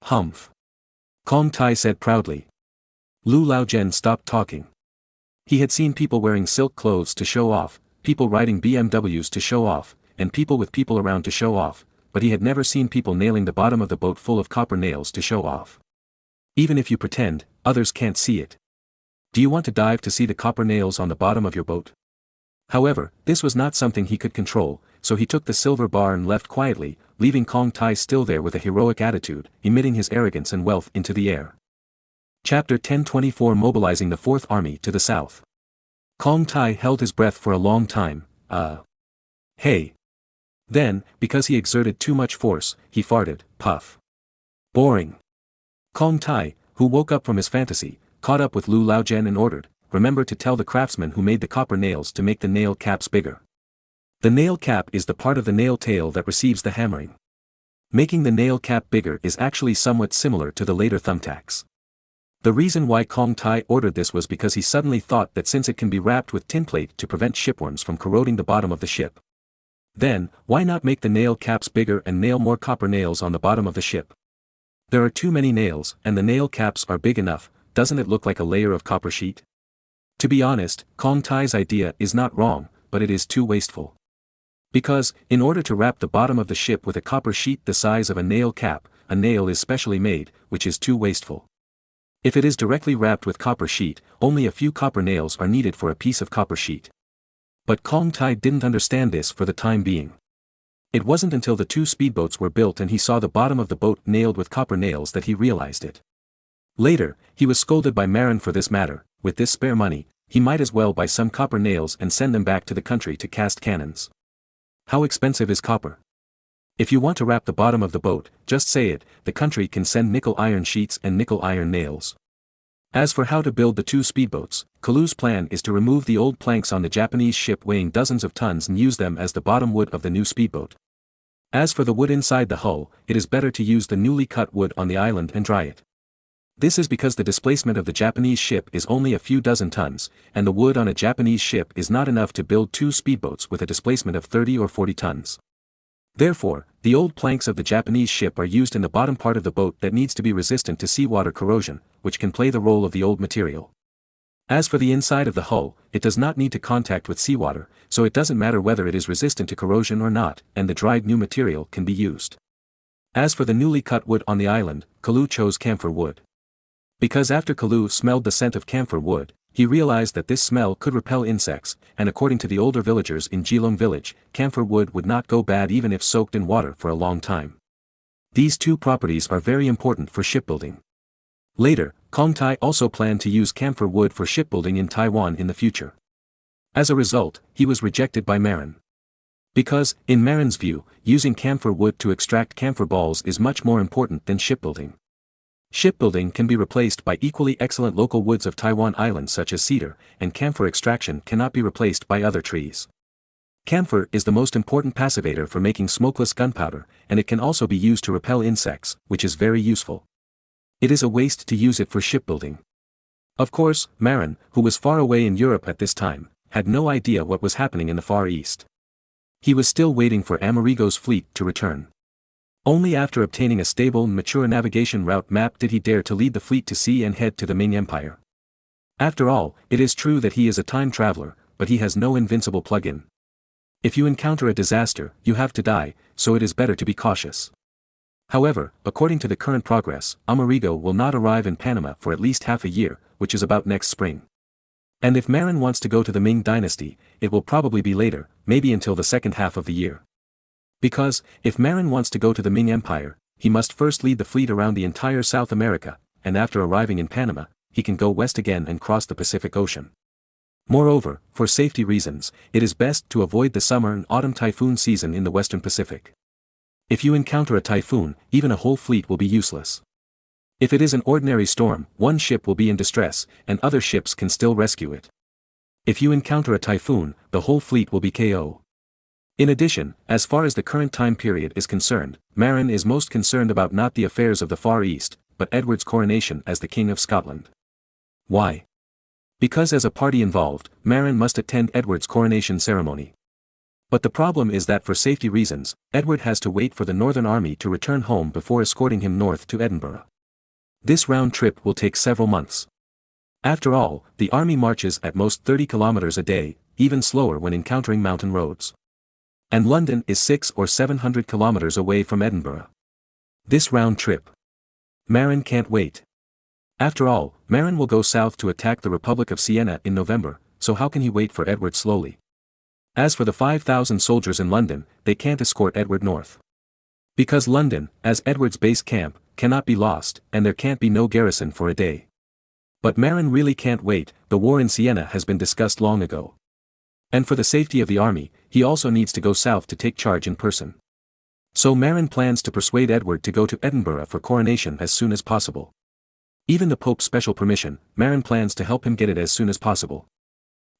Humph. Kong Tai said proudly. Lu Laojian stopped talking. He had seen people wearing silk clothes to show off, people riding BMWs to show off, and people with people around to show off, but he had never seen people nailing the bottom of the boat full of copper nails to show off. Even if you pretend, others can't see it. Do you want to dive to see the copper nails on the bottom of your boat? However, this was not something he could control, so he took the silver bar and left quietly, leaving Kong Tai still there with a heroic attitude, emitting his arrogance and wealth into the air. Chapter 1024 Mobilizing the Fourth Army to the South. Kong Tai held his breath for a long time. Hey. Then, because he exerted too much force, he farted, puff. Boring. Kong Tai, who woke up from his fantasy, caught up with Lu Laojian and ordered, remember to tell the craftsman who made the copper nails to make the nail caps bigger. The nail cap is the part of the nail tail that receives the hammering. Making the nail cap bigger is actually somewhat similar to the later thumbtacks. The reason why Kong Tai ordered this was because he suddenly thought that since it can be wrapped with tinplate to prevent shipworms from corroding the bottom of the ship, then, why not make the nail caps bigger and nail more copper nails on the bottom of the ship? There are too many nails, and the nail caps are big enough, doesn't it look like a layer of copper sheet? To be honest, Kong Tai's idea is not wrong, but it is too wasteful. Because, in order to wrap the bottom of the ship with a copper sheet the size of a nail cap, a nail is specially made, which is too wasteful. If it is directly wrapped with copper sheet, only a few copper nails are needed for a piece of copper sheet. But Kong Tai didn't understand this for the time being. It wasn't until the 2 speedboats were built and he saw the bottom of the boat nailed with copper nails that he realized it. Later, he was scolded by Marin for this matter. With this spare money, he might as well buy some copper nails and send them back to the country to cast cannons. How expensive is copper? If you want to wrap the bottom of the boat, just say it, the country can send nickel iron sheets and nickel iron nails. As for how to build the two speedboats, Kalu's plan is to remove the old planks on the Japanese ship weighing dozens of tons and use them as the bottom wood of the new speedboat. As for the wood inside the hull, it is better to use the newly cut wood on the island and dry it. This is because the displacement of the Japanese ship is only a few dozen tons, and the wood on a Japanese ship is not enough to build two speedboats with a displacement of 30 or 40 tons. Therefore, the old planks of the Japanese ship are used in the bottom part of the boat that needs to be resistant to seawater corrosion, which can play the role of the old material. As for the inside of the hull, it does not need to contact with seawater, so it doesn't matter whether it is resistant to corrosion or not, and the dried new material can be used. As for the newly cut wood on the island, Kalu chose camphor wood. Because after Kalu smelled the scent of camphor wood, he realized that this smell could repel insects, and according to the older villagers in Geelong village, camphor wood would not go bad even if soaked in water for a long time. These two properties are very important for shipbuilding. Later, Kong Tai also planned to use camphor wood for shipbuilding in Taiwan in the future. As a result, he was rejected by Marin. Because, in Marin's view, using camphor wood to extract camphor balls is much more important than shipbuilding. Shipbuilding can be replaced by equally excellent local woods of Taiwan Island such as cedar, and camphor extraction cannot be replaced by other trees. Camphor is the most important passivator for making smokeless gunpowder, and it can also be used to repel insects, which is very useful. It is a waste to use it for shipbuilding. Of course, Marin, who was far away in Europe at this time, had no idea what was happening in the Far East. He was still waiting for Amerigo's fleet to return. Only after obtaining a stable and mature navigation route map did he dare to lead the fleet to sea and head to the Ming Empire. After all, it is true that he is a time traveler, but he has no invincible plug-in. If you encounter a disaster, you have to die, so it is better to be cautious. However, according to the current progress, Amerigo will not arrive in Panama for at least half a year, which is about next spring. And if Marin wants to go to the Ming dynasty, it will probably be later, maybe until the second half of the year. Because, if Marin wants to go to the Ming Empire, he must first lead the fleet around the entire South America, and after arriving in Panama, he can go west again and cross the Pacific Ocean. Moreover, for safety reasons, it is best to avoid the summer and autumn typhoon season in the Western Pacific. If you encounter a typhoon, even a whole fleet will be useless. If it is an ordinary storm, one ship will be in distress, and other ships can still rescue it. If you encounter a typhoon, the whole fleet will be KO. In addition, as far as the current time period is concerned, Marin is most concerned about not the affairs of the Far East, but Edward's coronation as the King of Scotland. Why? Because as a party involved, Marin must attend Edward's coronation ceremony. But the problem is that for safety reasons, Edward has to wait for the Northern Army to return home before escorting him north to Edinburgh. This round trip will take several months. After all, the army marches at most 30 kilometers a day, even slower when encountering mountain roads. And London is 600 or 700 kilometers away from Edinburgh. This round trip. Marin can't wait. After all, Marin will go south to attack the Republic of Siena in November, so how can he wait for Edward slowly? As for the 5,000 soldiers in London, they can't escort Edward north. Because London, as Edward's base camp, cannot be lost, and there can't be no garrison for a day. But Marin really can't wait, the war in Siena has been discussed long ago. And for the safety of the army, he also needs to go south to take charge in person. So Marin plans to persuade Edward to go to Edinburgh for coronation as soon as possible. Even the Pope's special permission, Marin plans to help him get it as soon as possible.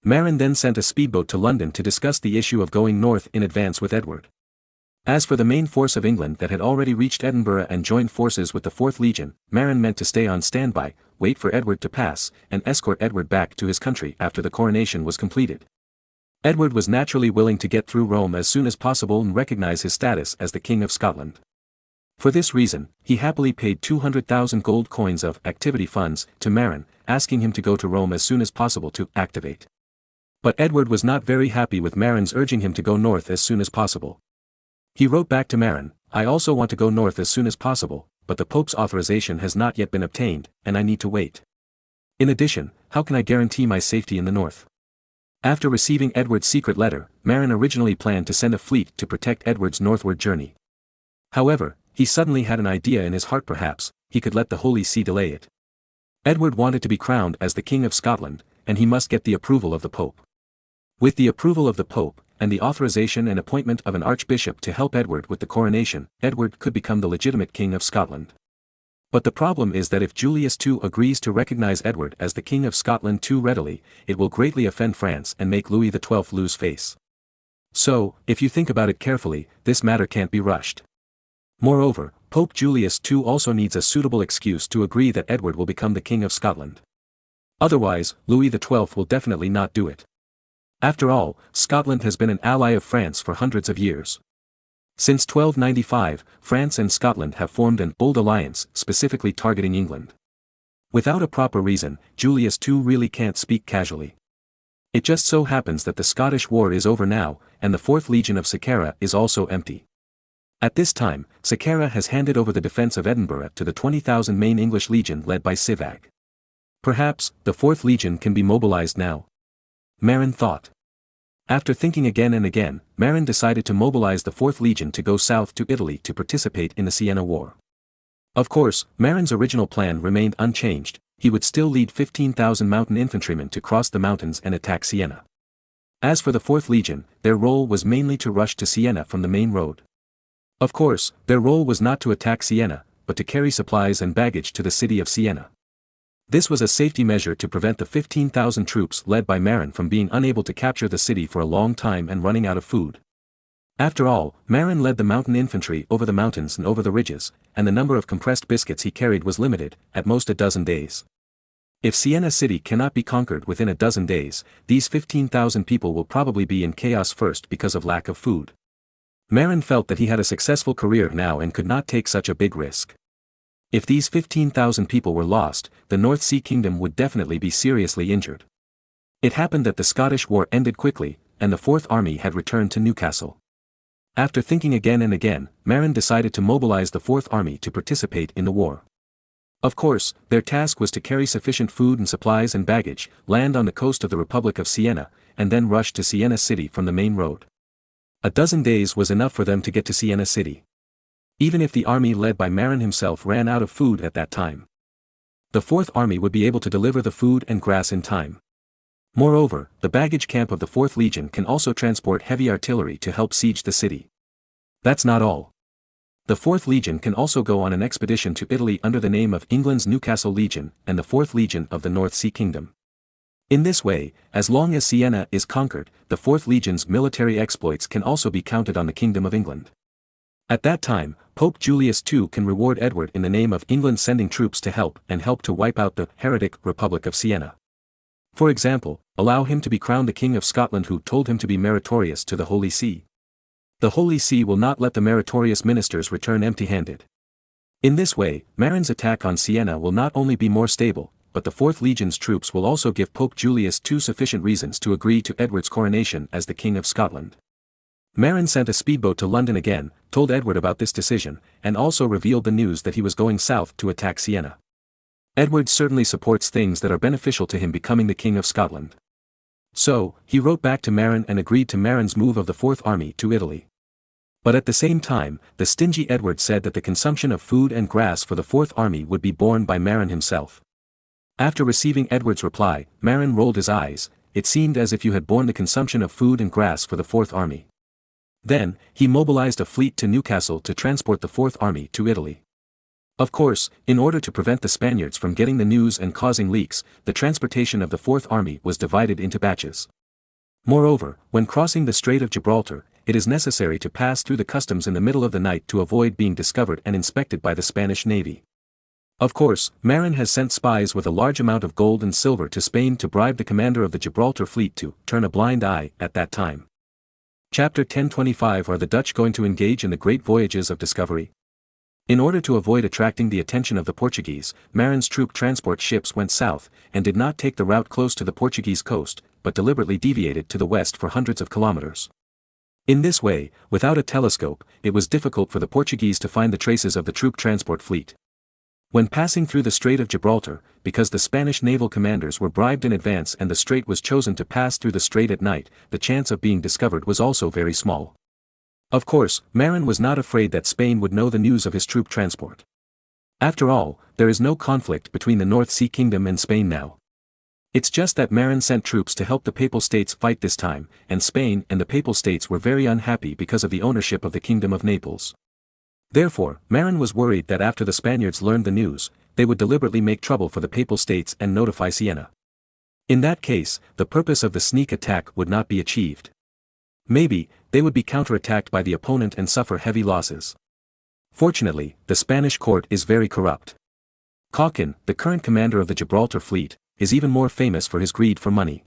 Marin then sent a speedboat to London to discuss the issue of going north in advance with Edward. As for the main force of England that had already reached Edinburgh and joined forces with the 4th Legion, Marin meant to stay on standby, wait for Edward to pass, and escort Edward back to his country after the coronation was completed. Edward was naturally willing to get through Rome as soon as possible and recognize his status as the King of Scotland. For this reason, he happily paid 200,000 gold coins of activity funds to Marin, asking him to go to Rome as soon as possible to activate. But Edward was not very happy with Marin's urging him to go north as soon as possible. He wrote back to Marin, "I also want to go north as soon as possible, but the Pope's authorization has not yet been obtained, and I need to wait. In addition, how can I guarantee my safety in the north?" After receiving Edward's secret letter, Marin originally planned to send a fleet to protect Edward's northward journey. However, he suddenly had an idea in his heart. Perhaps he could let the Holy See delay it. Edward wanted to be crowned as the King of Scotland, and he must get the approval of the Pope. With the approval of the Pope, and the authorization and appointment of an archbishop to help Edward with the coronation, Edward could become the legitimate King of Scotland. But the problem is that if Julius II agrees to recognize Edward as the King of Scotland too readily, it will greatly offend France and make Louis XII lose face. So, if you think about it carefully, this matter can't be rushed. Moreover, Pope Julius II also needs a suitable excuse to agree that Edward will become the King of Scotland. Otherwise, Louis XII will definitely not do it. After all, Scotland has been an ally of France for hundreds of years. Since 1295, France and Scotland have formed an old alliance, specifically targeting England. Without a proper reason, Julius II really can't speak casually. It just so happens that the Scottish War is over now, and the 4th Legion of Sakara is also empty. At this time, Sakara has handed over the defense of Edinburgh to the 20,000 main English Legion led by Sivag. Perhaps, the 4th Legion can be mobilized now. Marin thought. After thinking again and again, Marin decided to mobilize the 4th Legion to go south to Italy to participate in the Siena War. Of course, Marin's original plan remained unchanged. He would still lead 15,000 mountain infantrymen to cross the mountains and attack Siena. As for the 4th Legion, their role was mainly to rush to Siena from the main road. Of course, their role was not to attack Siena, but to carry supplies and baggage to the city of Siena. This was a safety measure to prevent the 15,000 troops led by Marin from being unable to capture the city for a long time and running out of food. After all, Marin led the mountain infantry over the mountains and over the ridges, and the number of compressed biscuits he carried was limited, at most a dozen days. If Siena city cannot be conquered within a dozen days, these 15,000 people will probably be in chaos first because of lack of food. Marin felt that he had a successful career now and could not take such a big risk. If these 15,000 people were lost, the North Sea Kingdom would definitely be seriously injured. It happened that the Scottish War ended quickly, and the 4th Army had returned to Newcastle. After thinking again and again, Marin decided to mobilize the 4th Army to participate in the war. Of course, their task was to carry sufficient food and supplies and baggage, land on the coast of the Republic of Siena, and then rush to Siena city from the main road. A dozen days was enough for them to get to Siena city. Even if the army led by Marin himself ran out of food at that time, the 4th Army would be able to deliver the food and grass in time. Moreover, the baggage camp of the 4th Legion can also transport heavy artillery to help siege the city. That's not all. The 4th Legion can also go on an expedition to Italy under the name of England's Newcastle Legion and the 4th Legion of the North Sea Kingdom. In this way, as long as Siena is conquered, the 4th Legion's military exploits can also be counted on the Kingdom of England. At that time, Pope Julius II can reward Edward in the name of England sending troops to help to wipe out the heretic Republic of Siena. For example, allow him to be crowned the King of Scotland who told him to be meritorious to the Holy See. The Holy See will not let the meritorious ministers return empty-handed. In this way, Marin's attack on Siena will not only be more stable, but the 4th Legion's troops will also give Pope Julius II sufficient reasons to agree to Edward's coronation as the King of Scotland. Marin sent a speedboat to London again, told Edward about this decision, and also revealed the news that he was going south to attack Siena. Edward certainly supports things that are beneficial to him becoming the King of Scotland. So, he wrote back to Marin and agreed to Marin's move of the 4th Army to Italy. But at the same time, the stingy Edward said that the consumption of food and grass for the 4th Army would be borne by Marin himself. After receiving Edward's reply, Marin rolled his eyes. It seemed as if you had borne the consumption of food and grass for the 4th Army. Then, he mobilized a fleet to Newcastle to transport the 4th Army to Italy. Of course, in order to prevent the Spaniards from getting the news and causing leaks, the transportation of the 4th Army was divided into batches. Moreover, when crossing the Strait of Gibraltar, it is necessary to pass through the customs in the middle of the night to avoid being discovered and inspected by the Spanish Navy. Of course, Marin has sent spies with a large amount of gold and silver to Spain to bribe the commander of the Gibraltar fleet to turn a blind eye at that time. Chapter 1025 Are the Dutch going to engage in the great voyages of discovery? In order to avoid attracting the attention of the Portuguese, Marin's troop transport ships went south, and did not take the route close to the Portuguese coast, but deliberately deviated to the west for hundreds of kilometers. In this way, without a telescope, it was difficult for the Portuguese to find the traces of the troop transport fleet. When passing through the Strait of Gibraltar, because the Spanish naval commanders were bribed in advance and the strait was chosen to pass through the strait at night, the chance of being discovered was also very small. Of course, Marin was not afraid that Spain would know the news of his troop transport. After all, there is no conflict between the North Sea Kingdom and Spain now. It's just that Marin sent troops to help the Papal States fight this time, and Spain and the Papal States were very unhappy because of the ownership of the Kingdom of Naples. Therefore, Marin was worried that after the Spaniards learned the news, they would deliberately make trouble for the Papal States and notify Siena. In that case, the purpose of the sneak attack would not be achieved. Maybe, they would be counterattacked by the opponent and suffer heavy losses. Fortunately, the Spanish court is very corrupt. Cauchin, the current commander of the Gibraltar fleet, is even more famous for his greed for money.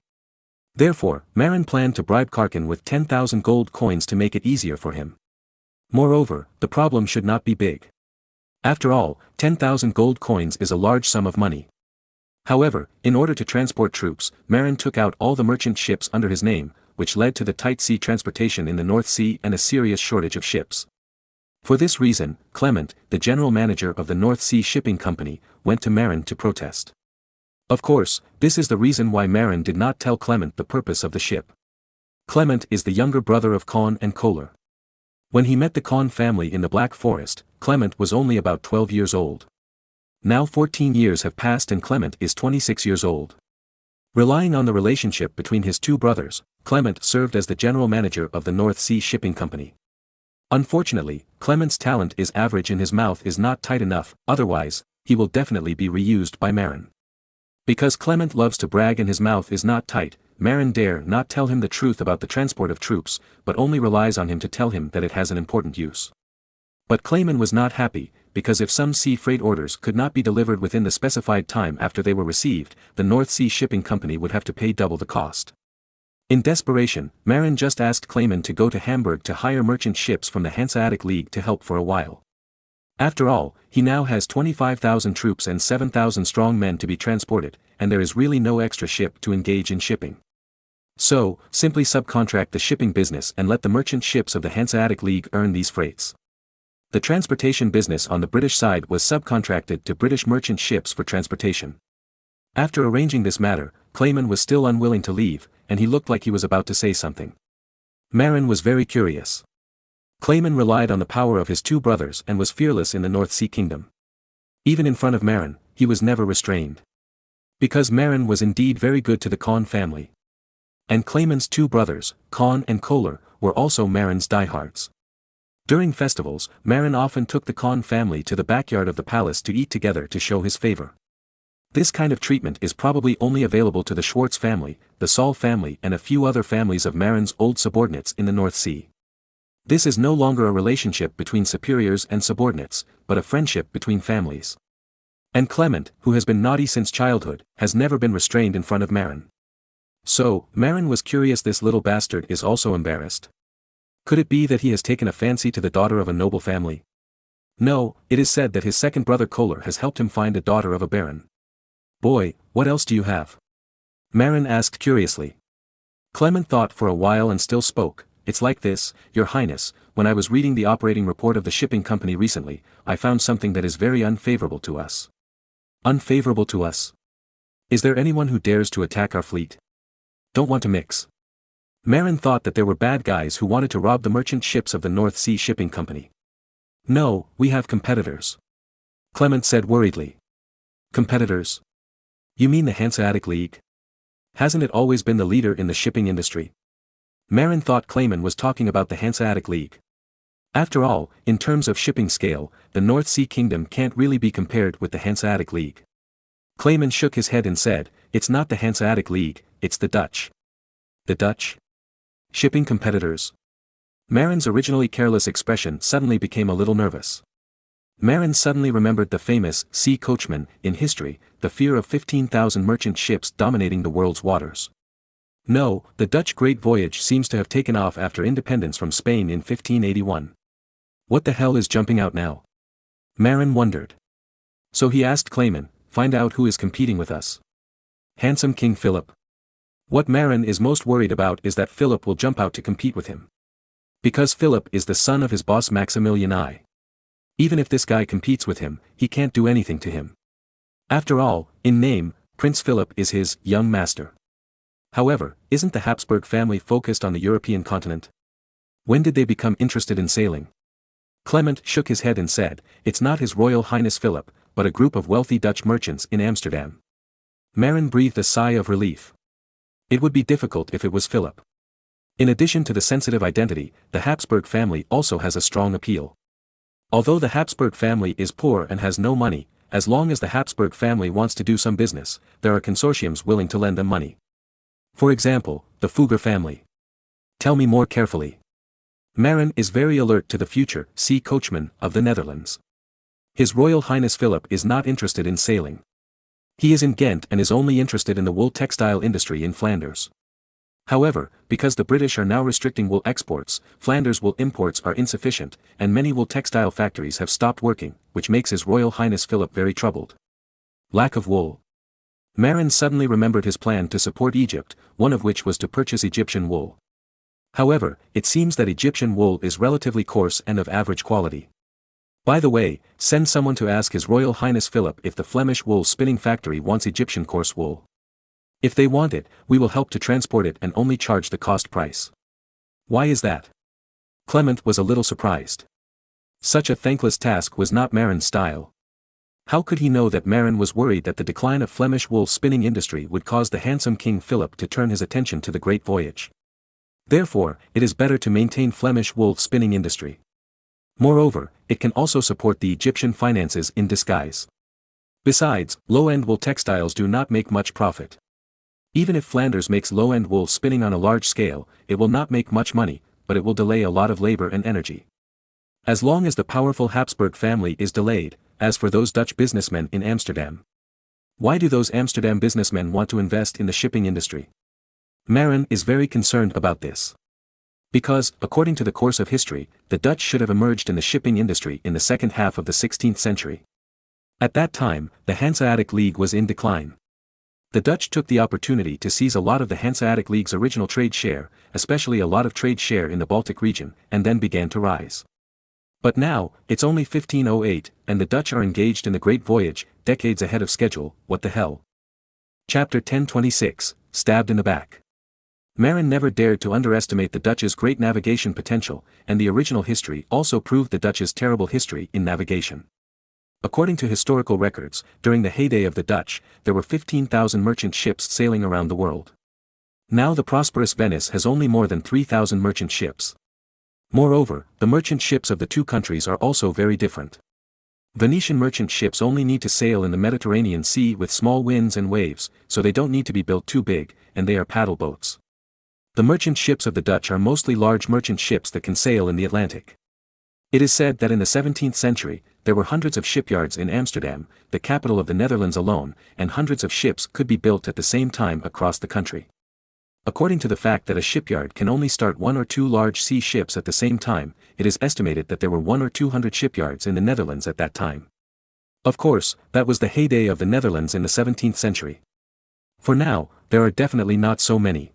Therefore, Marin planned to bribe Cauchin with 10,000 gold coins to make it easier for him. Moreover, the problem should not be big. After all, 10,000 gold coins is a large sum of money. However, in order to transport troops, Marin took out all the merchant ships under his name, which led to the tight sea transportation in the North Sea and a serious shortage of ships. For this reason, Clement, the general manager of the North Sea Shipping Company, went to Marin to protest. Of course, this is the reason why Marin did not tell Clement the purpose of the ship. Clement is the younger brother of Conn and Kohler. When he met the Conn family in the Black Forest, Clement was only about 12 years old. Now 14 years have passed and Clement is 26 years old. Relying on the relationship between his two brothers, Clement served as the general manager of the North Sea Shipping Company. Unfortunately, Clement's talent is average and his mouth is not tight enough, otherwise, he will definitely be reused by Marin. Because Clement loves to brag and his mouth is not tight, Marin dare not tell him the truth about the transport of troops, but only relies on him to tell him that it has an important use. But Clement was not happy, because if some sea freight orders could not be delivered within the specified time after they were received, the North Sea Shipping Company would have to pay double the cost. In desperation, Marin just asked Clement to go to Hamburg to hire merchant ships from the Hanseatic League to help for a while. After all, he now has 25,000 troops and 7,000 strong men to be transported, and there is really no extra ship to engage in shipping. So, simply subcontract the shipping business and let the merchant ships of the Hanseatic League earn these freights. The transportation business on the British side was subcontracted to British merchant ships for transportation. After arranging this matter, Clement was still unwilling to leave, and he looked like he was about to say something. Marin was very curious. Clement relied on the power of his two brothers and was fearless in the North Sea Kingdom. Even in front of Marin, he was never restrained. Because Marin was indeed very good to the Conn family. And Clement's two brothers, Conn and Kohler, were also Marin's diehards. During festivals, Marin often took the Conn family to the backyard of the palace to eat together to show his favor. This kind of treatment is probably only available to the Schwartz family, the Saul family and a few other families of Marin's old subordinates in the North Sea. This is no longer a relationship between superiors and subordinates, but a friendship between families. And Clement, who has been naughty since childhood, has never been restrained in front of Marin. So, Marin was curious this little bastard is also embarrassed. Could it be that he has taken a fancy to the daughter of a noble family? No, it is said that his second brother Kohler has helped him find a daughter of a baron. Boy, what else do you have? Marin asked curiously. Clement thought for a while and still spoke. It's like this, Your Highness, when I was reading the operating report of the shipping company recently, I found something that is very unfavorable to us. Unfavorable to us? Is there anyone who dares to attack our fleet? Don't want to mix. Marin thought that there were bad guys who wanted to rob the merchant ships of the North Sea Shipping Company. No, we have competitors. Clement said worriedly. Competitors? You mean the Hanseatic League? Hasn't it always been the leader in the shipping industry? Marin thought Clement was talking about the Hanseatic League. After all, in terms of shipping scale, the North Sea Kingdom can't really be compared with the Hanseatic League. Clement shook his head and said, it's not the Hanseatic League, it's the Dutch. The Dutch? Shipping competitors? Marin's originally careless expression suddenly became a little nervous. Marin suddenly remembered the famous sea coachman in history, the fear of 15,000 merchant ships dominating the world's waters. No, the Dutch Great Voyage seems to have taken off after independence from Spain in 1581. What the hell is jumping out now? Marin wondered. So he asked Clement, find out who is competing with us. Handsome King Philip. What Marin is most worried about is that Philip will jump out to compete with him. Because Philip is the son of his boss Maximilian I. Even if this guy competes with him, he can't do anything to him. After all, in name, Prince Philip is his young master. However, isn't the Habsburg family focused on the European continent? When did they become interested in sailing? Clement shook his head and said, it's not His Royal Highness Philip, but a group of wealthy Dutch merchants in Amsterdam. Marin breathed a sigh of relief. It would be difficult if it was Philip. In addition to the sensitive identity, the Habsburg family also has a strong appeal. Although the Habsburg family is poor and has no money, as long as the Habsburg family wants to do some business, there are consortiums willing to lend them money. For example, the Fugger family. Tell me more carefully. Marin is very alert to the future sea coachman of the Netherlands. His Royal Highness Philip is not interested in sailing. He is in Ghent and is only interested in the wool textile industry in Flanders. However, because the British are now restricting wool exports, Flanders wool imports are insufficient, and many wool textile factories have stopped working, which makes His Royal Highness Philip very troubled. Lack of wool. Marin suddenly remembered his plan to support Egypt, one of which was to purchase Egyptian wool. However, it seems that Egyptian wool is relatively coarse and of average quality. By the way, send someone to ask His Royal Highness Philip if the Flemish wool spinning factory wants Egyptian coarse wool. If they want it, we will help to transport it and only charge the cost price. Why is that? Clement was a little surprised. Such a thankless task was not Marin's style. How could he know that Marin was worried that the decline of Flemish wool spinning industry would cause the handsome King Philip to turn his attention to the great voyage? Therefore, it is better to maintain Flemish wool spinning industry. Moreover, it can also support the Egyptian finances in disguise. Besides, low-end wool textiles do not make much profit. Even if Flanders makes low-end wool spinning on a large scale, it will not make much money, but it will delay a lot of labor and energy. As long as the powerful Habsburg family is delayed, as for those Dutch businessmen in Amsterdam. Why do those Amsterdam businessmen want to invest in the shipping industry? Marin is very concerned about this. Because, according to the course of history, the Dutch should have emerged in the shipping industry in the second half of the 16th century. At that time, the Hanseatic League was in decline. The Dutch took the opportunity to seize a lot of the Hanseatic League's original trade share, especially a lot of trade share in the Baltic region, and then began to rise. But now, it's only 1508, and the Dutch are engaged in the Great Voyage, decades ahead of schedule. What the hell? Chapter 1026, Stabbed in the Back. Marin never dared to underestimate the Dutch's great navigation potential, and the original history also proved the Dutch's terrible history in navigation. According to historical records, during the heyday of the Dutch, there were 15,000 merchant ships sailing around the world. Now the prosperous Venice has only more than 3,000 merchant ships. Moreover, the merchant ships of the two countries are also very different. Venetian merchant ships only need to sail in the Mediterranean Sea with small winds and waves, so they don't need to be built too big, and they are paddle boats. The merchant ships of the Dutch are mostly large merchant ships that can sail in the Atlantic. It is said that in the 17th century, there were hundreds of shipyards in Amsterdam, the capital of the Netherlands alone, and hundreds of ships could be built at the same time across the country. According to the fact that a shipyard can only start one or two large sea ships at the same time, it is estimated that there were 100 or 200 shipyards in the Netherlands at that time. Of course, that was the heyday of the Netherlands in the 17th century. For now, there are definitely not so many.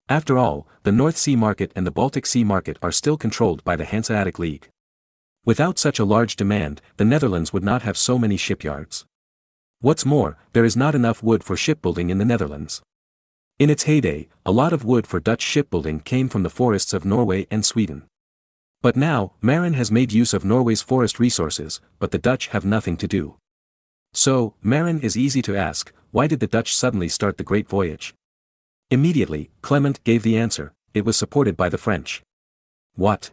After all, the North Sea market and the Baltic Sea market are still controlled by the Hanseatic League. Without such a large demand, the Netherlands would not have so many shipyards. What's more, there is not enough wood for shipbuilding in the Netherlands. In its heyday, a lot of wood for Dutch shipbuilding came from the forests of Norway and Sweden. But now, Marin has made use of Norway's forest resources, but the Dutch have nothing to do. So, Marin is easy to ask, why did the Dutch suddenly start the Great Voyage? Immediately, Clement gave the answer: it was supported by the French. What?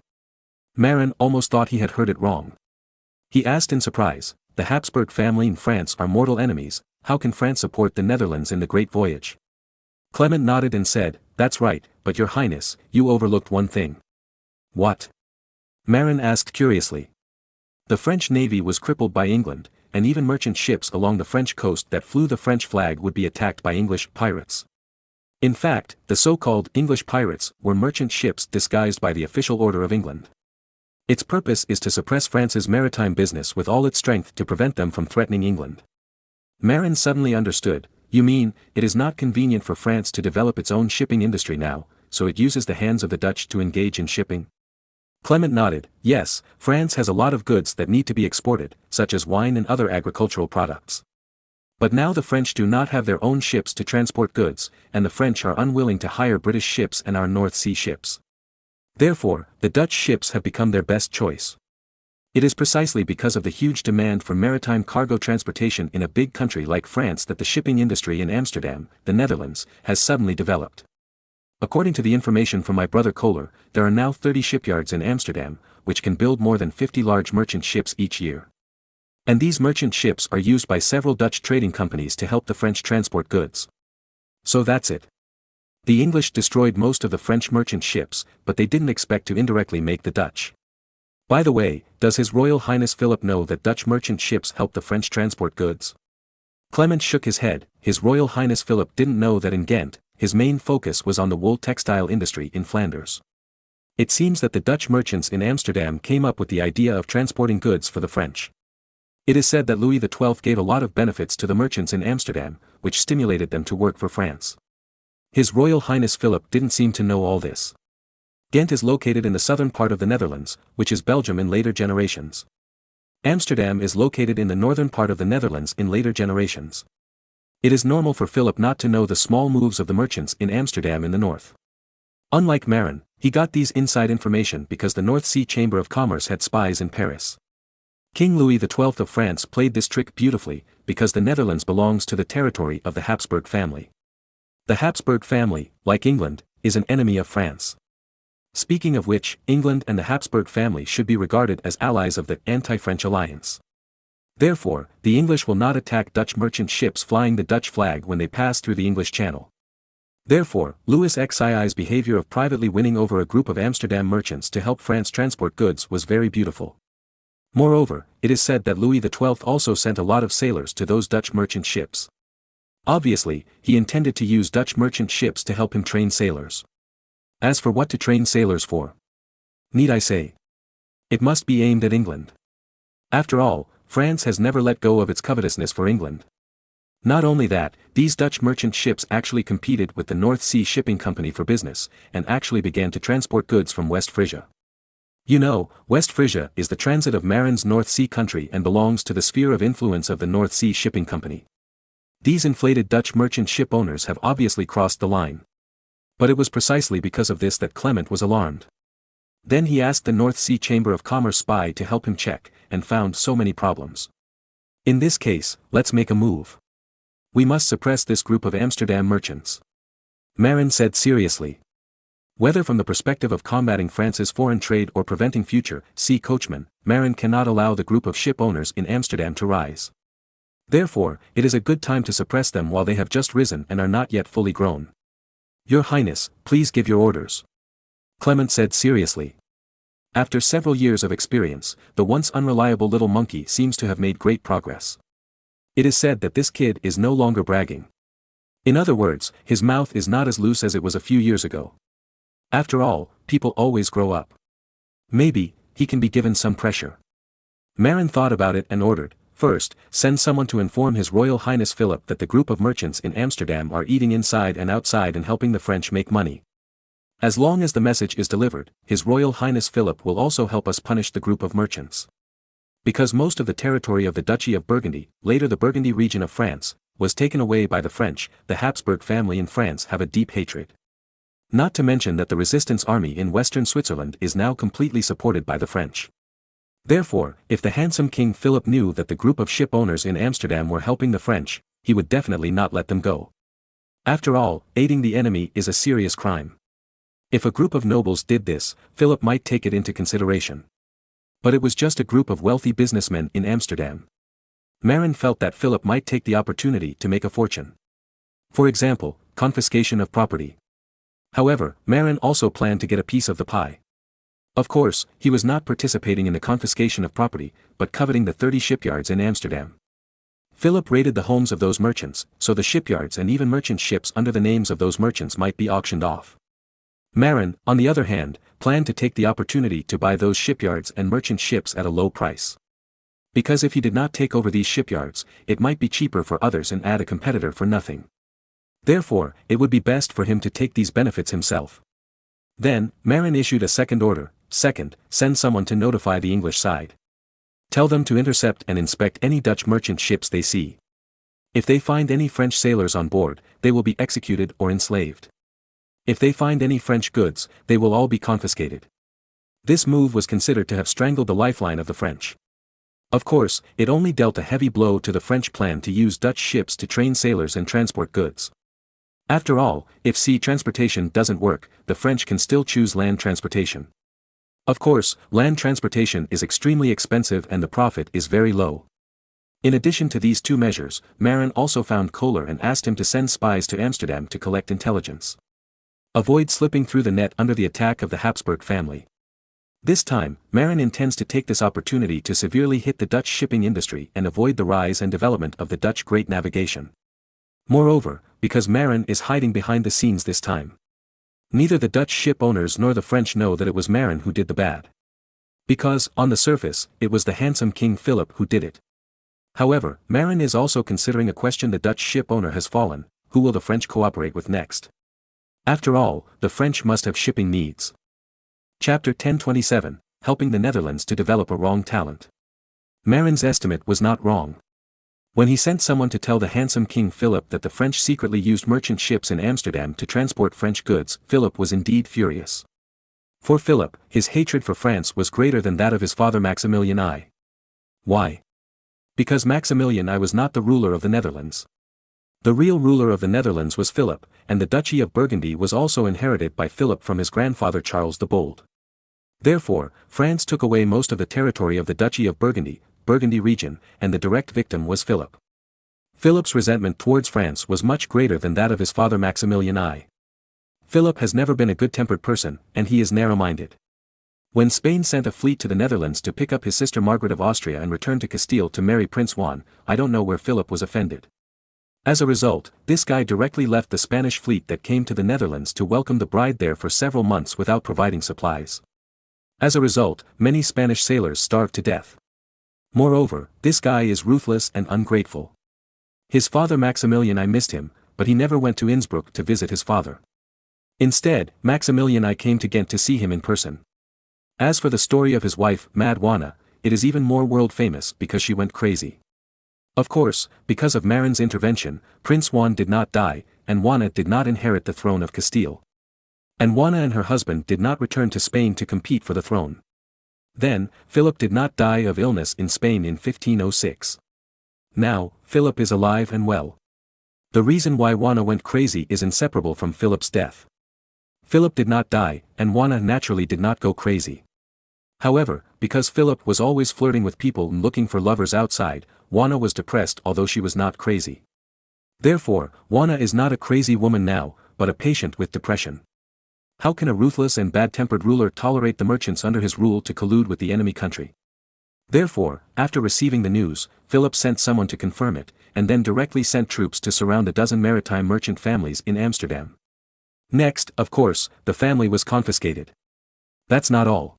Marin almost thought he had heard it wrong. He asked in surprise, the Habsburg family and France are mortal enemies, how can France support the Netherlands in the Great Voyage? Clement nodded and said, that's right, but your highness, you overlooked one thing. What? Marin asked curiously. The French navy was crippled by England, and even merchant ships along the French coast that flew the French flag would be attacked by English pirates. In fact, the so-called English pirates were merchant ships disguised by the official order of England. Its purpose is to suppress France's maritime business with all its strength to prevent them from threatening England. Marin suddenly understood, you mean, it is not convenient for France to develop its own shipping industry now, so it uses the hands of the Dutch to engage in shipping? Clement nodded, yes, France has a lot of goods that need to be exported, such as wine and other agricultural products. But now the French do not have their own ships to transport goods, and the French are unwilling to hire British ships and our North Sea ships. Therefore, the Dutch ships have become their best choice. It is precisely because of the huge demand for maritime cargo transportation in a big country like France that the shipping industry in Amsterdam, the Netherlands, has suddenly developed. According to the information from my brother Kohler, there are now 30 shipyards in Amsterdam, which can build more than 50 large merchant ships each year. And these merchant ships are used by several Dutch trading companies to help the French transport goods. So that's it. The English destroyed most of the French merchant ships, but they didn't expect to indirectly make the Dutch. By the way, does His Royal Highness Philip know that Dutch merchant ships help the French transport goods? Clement shook his head. His Royal Highness Philip didn't know that in Ghent, his main focus was on the wool textile industry in Flanders. It seems that the Dutch merchants in Amsterdam came up with the idea of transporting goods for the French. It is said that Louis XII gave a lot of benefits to the merchants in Amsterdam, which stimulated them to work for France. His Royal Highness Philip didn't seem to know all this. Ghent is located in the southern part of the Netherlands, which is Belgium in later generations. Amsterdam is located in the northern part of the Netherlands in later generations. It is normal for Philip not to know the small moves of the merchants in Amsterdam in the north. Unlike Marin, he got these inside information because the North Sea Chamber of Commerce had spies in Paris. King Louis XII of France played this trick beautifully, because the Netherlands belongs to the territory of the Habsburg family. The Habsburg family, like England, is an enemy of France. Speaking of which, England and the Habsburg family should be regarded as allies of the anti-French alliance. Therefore, the English will not attack Dutch merchant ships flying the Dutch flag when they pass through the English Channel. Therefore, Louis XII's behavior of privately winning over a group of Amsterdam merchants to help France transport goods was very beautiful. Moreover, it is said that Louis XII also sent a lot of sailors to those Dutch merchant ships. Obviously, he intended to use Dutch merchant ships to help him train sailors. As for what to train sailors for, need I say? It must be aimed at England. After all, France has never let go of its covetousness for England. Not only that, these Dutch merchant ships actually competed with the North Sea Shipping Company for business, and actually began to transport goods from West Frisia. You know, West Frisia is the transit of Marin's North Sea country and belongs to the sphere of influence of the North Sea Shipping Company. These inflated Dutch merchant ship owners have obviously crossed the line. But it was precisely because of this that Clement was alarmed. Then he asked the North Sea Chamber of Commerce spy to help him check, and found so many problems. In this case, let's make a move. We must suppress this group of Amsterdam merchants. Marin said seriously. Whether from the perspective of combating France's foreign trade or preventing future sea coachmen, Marin cannot allow the group of ship owners in Amsterdam to rise. Therefore, it is a good time to suppress them while they have just risen and are not yet fully grown. Your Highness, please give your orders. Clement said seriously. After several years of experience, the once unreliable little monkey seems to have made great progress. It is said that this kid is no longer bragging. In other words, his mouth is not as loose as it was a few years ago. After all, people always grow up. Maybe, he can be given some pressure. Marin thought about it and ordered, first, send someone to inform His Royal Highness Philip that the group of merchants in Amsterdam are eating inside and outside and helping the French make money. As long as the message is delivered, His Royal Highness Philip will also help us punish the group of merchants. Because most of the territory of the Duchy of Burgundy, later the Burgundy region of France, was taken away by the French, the Habsburg family in France have a deep hatred. Not to mention that the resistance army in western Switzerland is now completely supported by the French. Therefore, if the handsome King Philip knew that the group of ship owners in Amsterdam were helping the French, he would definitely not let them go. After all, aiding the enemy is a serious crime. If a group of nobles did this, Philip might take it into consideration. But it was just a group of wealthy businessmen in Amsterdam. Marin felt that Philip might take the opportunity to make a fortune. For example, confiscation of property. However, Marin also planned to get a piece of the pie. Of course, he was not participating in the confiscation of property, but coveting the 30 shipyards in Amsterdam. Philip raided the homes of those merchants, so the shipyards and even merchant ships under the names of those merchants might be auctioned off. Marin, on the other hand, planned to take the opportunity to buy those shipyards and merchant ships at a low price. Because if he did not take over these shipyards, it might be cheaper for others and add a competitor for nothing. Therefore, it would be best for him to take these benefits himself. Then, Marin issued a second order. Second, send someone to notify the English side. Tell them to intercept and inspect any Dutch merchant ships they see. If they find any French sailors on board, they will be executed or enslaved. If they find any French goods, they will all be confiscated. This move was considered to have strangled the lifeline of the French. Of course, it only dealt a heavy blow to the French plan to use Dutch ships to train sailors and transport goods. After all, if sea transportation doesn't work, the French can still choose land transportation. Of course, land transportation is extremely expensive and the profit is very low. In addition to these two measures, Marin also found Kohler and asked him to send spies to Amsterdam to collect intelligence. Avoid slipping through the net under the attack of the Habsburg family. This time, Marin intends to take this opportunity to severely hit the Dutch shipping industry and avoid the rise and development of the Dutch great navigation. Moreover, because Marin is hiding behind the scenes this time, neither the Dutch ship owners nor the French know that it was Marin who did the bad. Because, on the surface, it was the handsome King Philip who did it. However, Marin is also considering a question: the Dutch ship owner has fallen, who will the French cooperate with next? After all, the French must have shipping needs. Chapter 1027, Helping the Netherlands to Develop a Wrong Talent. Marin's estimate was not wrong. When he sent someone to tell the handsome King Philip that the French secretly used merchant ships in Amsterdam to transport French goods, Philip was indeed furious. For Philip, his hatred for France was greater than that of his father Maximilian I. Why? Because Maximilian I was not the ruler of the Netherlands. The real ruler of the Netherlands was Philip, and the Duchy of Burgundy was also inherited by Philip from his grandfather Charles the Bold. Therefore, France took away most of the territory of the Duchy of Burgundy, Burgundy region, and the direct victim was Philip. Philip's resentment towards France was much greater than that of his father Maximilian I. Philip has never been a good-tempered person, and he is narrow-minded. When Spain sent a fleet to the Netherlands to pick up his sister Margaret of Austria and return to Castile to marry Prince Juan, I don't know where Philip was offended. As a result, this guy directly left the Spanish fleet that came to the Netherlands to welcome the bride there for several months without providing supplies. As a result, many Spanish sailors starved to death. Moreover, this guy is ruthless and ungrateful. His father Maximilian I missed him, but he never went to Innsbruck to visit his father. Instead, Maximilian I came to Ghent to see him in person. As for the story of his wife, Mad Juana, it is even more world-famous because she went crazy. Of course, because of Marin's intervention, Prince Juan did not die, and Juana did not inherit the throne of Castile. And Juana and her husband did not return to Spain to compete for the throne. Then, Philip did not die of illness in Spain in 1506. Now, Philip is alive and well. The reason why Juana went crazy is inseparable from Philip's death. Philip did not die, and Juana naturally did not go crazy. However, because Philip was always flirting with people and looking for lovers outside, Juana was depressed although she was not crazy. Therefore, Juana is not a crazy woman now, but a patient with depression. How can a ruthless and bad-tempered ruler tolerate the merchants under his rule to collude with the enemy country? Therefore, after receiving the news, Philip sent someone to confirm it, and then directly sent troops to surround a dozen maritime merchant families in Amsterdam. Next, of course, the family was confiscated. That's not all.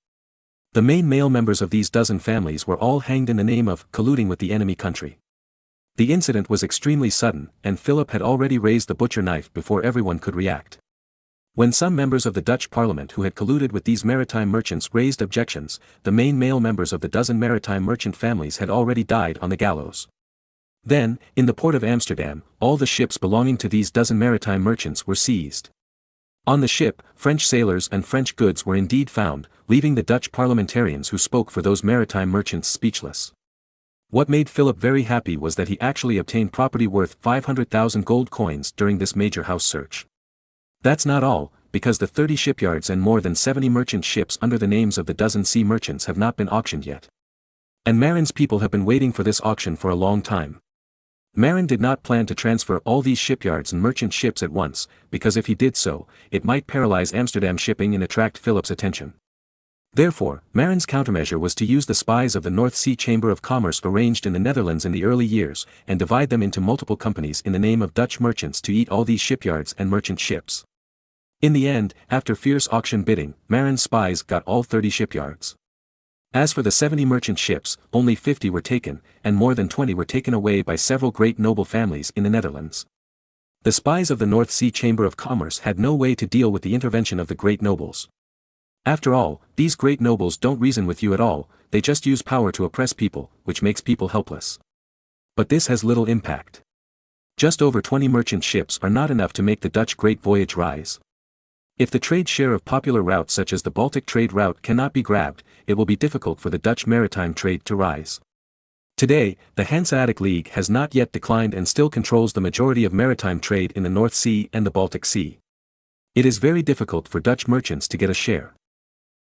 The main male members of these dozen families were all hanged in the name of colluding with the enemy country. The incident was extremely sudden, and Philip had already raised the butcher knife before everyone could react. When some members of the Dutch parliament who had colluded with these maritime merchants raised objections, the main male members of the dozen maritime merchant families had already died on the gallows. Then, in the port of Amsterdam, all the ships belonging to these dozen maritime merchants were seized. On the ship, French sailors and French goods were indeed found, leaving the Dutch parliamentarians who spoke for those maritime merchants speechless. What made Philip very happy was that he actually obtained property worth 500,000 gold coins during this major house search. That's not all, because the 30 shipyards and more than 70 merchant ships under the names of the dozen sea merchants have not been auctioned yet. And Marin's people have been waiting for this auction for a long time. Marin did not plan to transfer all these shipyards and merchant ships at once, because if he did so, it might paralyze Amsterdam shipping and attract Philip's attention. Therefore, Marin's countermeasure was to use the spies of the North Sea Chamber of Commerce arranged in the Netherlands in the early years, and divide them into multiple companies in the name of Dutch merchants to eat all these shipyards and merchant ships. In the end, after fierce auction bidding, Marin's spies got all 30 shipyards. As for the 70 merchant ships, only 50 were taken, and more than 20 were taken away by several great noble families in the Netherlands. The spies of the North Sea Chamber of Commerce had no way to deal with the intervention of the great nobles. After all, these great nobles don't reason with you at all, they just use power to oppress people, which makes people helpless. But this has little impact. Just over 20 merchant ships are not enough to make the Dutch great voyage rise. If the trade share of popular routes such as the Baltic trade route cannot be grabbed, it will be difficult for the Dutch maritime trade to rise. Today, the Hanseatic League has not yet declined and still controls the majority of maritime trade in the North Sea and the Baltic Sea. It is very difficult for Dutch merchants to get a share.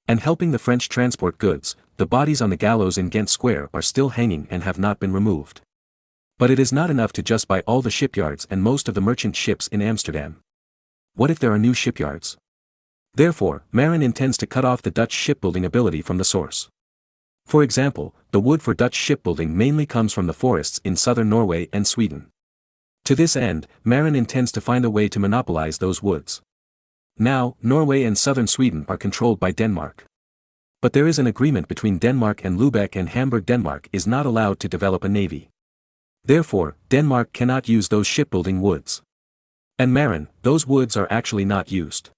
And helping the French transport goods, the bodies on the gallows in Ghent Square are still hanging and have not been removed. But it is not enough to just buy all the shipyards and most of the merchant ships in Amsterdam. What if there are new shipyards? Therefore, Marin intends to cut off the Dutch shipbuilding ability from the source. For example, the wood for Dutch shipbuilding mainly comes from the forests in southern Norway and Sweden. To this end, Marin intends to find a way to monopolize those woods. Now, Norway and southern Sweden are controlled by Denmark. But there is an agreement between Denmark and Lubeck, and Hamburg. Denmark is not allowed to develop a navy. Therefore, Denmark cannot use those shipbuilding woods. And Marin, those woods are actually not used.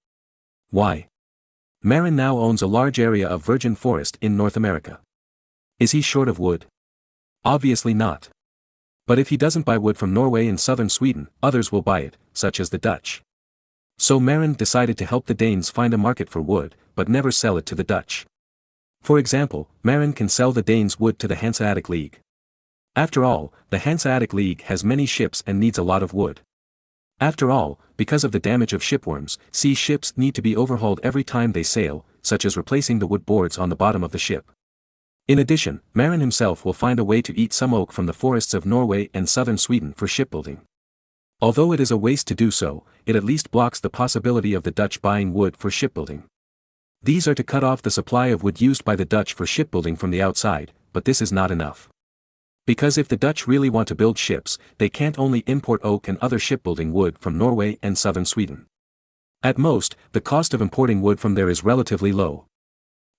Why? Marin now owns a large area of virgin forest in North America. Is he short of wood? Obviously not. But if he doesn't buy wood from Norway and southern Sweden, others will buy it, such as the Dutch. So Marin decided to help the Danes find a market for wood, but never sell it to the Dutch. For example, Marin can sell the Danes wood to the Hanseatic League. After all, the Hanseatic League has many ships and needs a lot of wood. After all, because of the damage of shipworms, sea ships need to be overhauled every time they sail, such as replacing the wood boards on the bottom of the ship. In addition, Marin himself will find a way to eat some oak from the forests of Norway and southern Sweden for shipbuilding. Although it is a waste to do so, it at least blocks the possibility of the Dutch buying wood for shipbuilding. These are to cut off the supply of wood used by the Dutch for shipbuilding from the outside, but this is not enough. Because if the Dutch really want to build ships, they can't only import oak and other shipbuilding wood from Norway and southern Sweden. At most, the cost of importing wood from there is relatively low.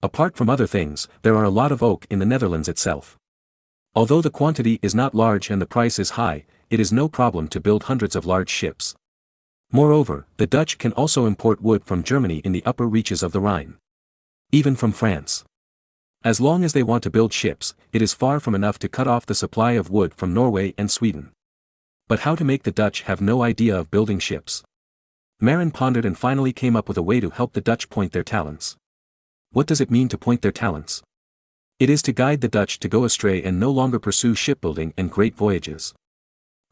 Apart from other things, there are a lot of oak in the Netherlands itself. Although the quantity is not large and the price is high, it is no problem to build hundreds of large ships. Moreover, the Dutch can also import wood from Germany in the upper reaches of the Rhine. Even from France. As long as they want to build ships, it is far from enough to cut off the supply of wood from Norway and Sweden. But how to make the Dutch have no idea of building ships? Marin pondered and finally came up with a way to help the Dutch point their talents. What does it mean to point their talents? It is to guide the Dutch to go astray and no longer pursue shipbuilding and great voyages.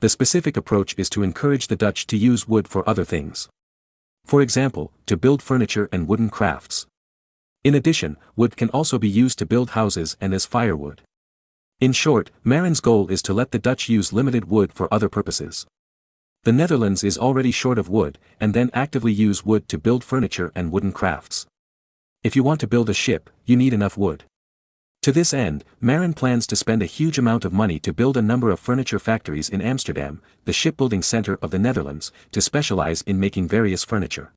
The specific approach is to encourage the Dutch to use wood for other things. For example, to build furniture and wooden crafts. In addition, wood can also be used to build houses and as firewood. In short, Marin's goal is to let the Dutch use limited wood for other purposes. The Netherlands is already short of wood, and then actively use wood to build furniture and wooden crafts. If you want to build a ship, you need enough wood. To this end, Marin plans to spend a huge amount of money to build a number of furniture factories in Amsterdam, the shipbuilding center of the Netherlands, to specialize in making various furniture.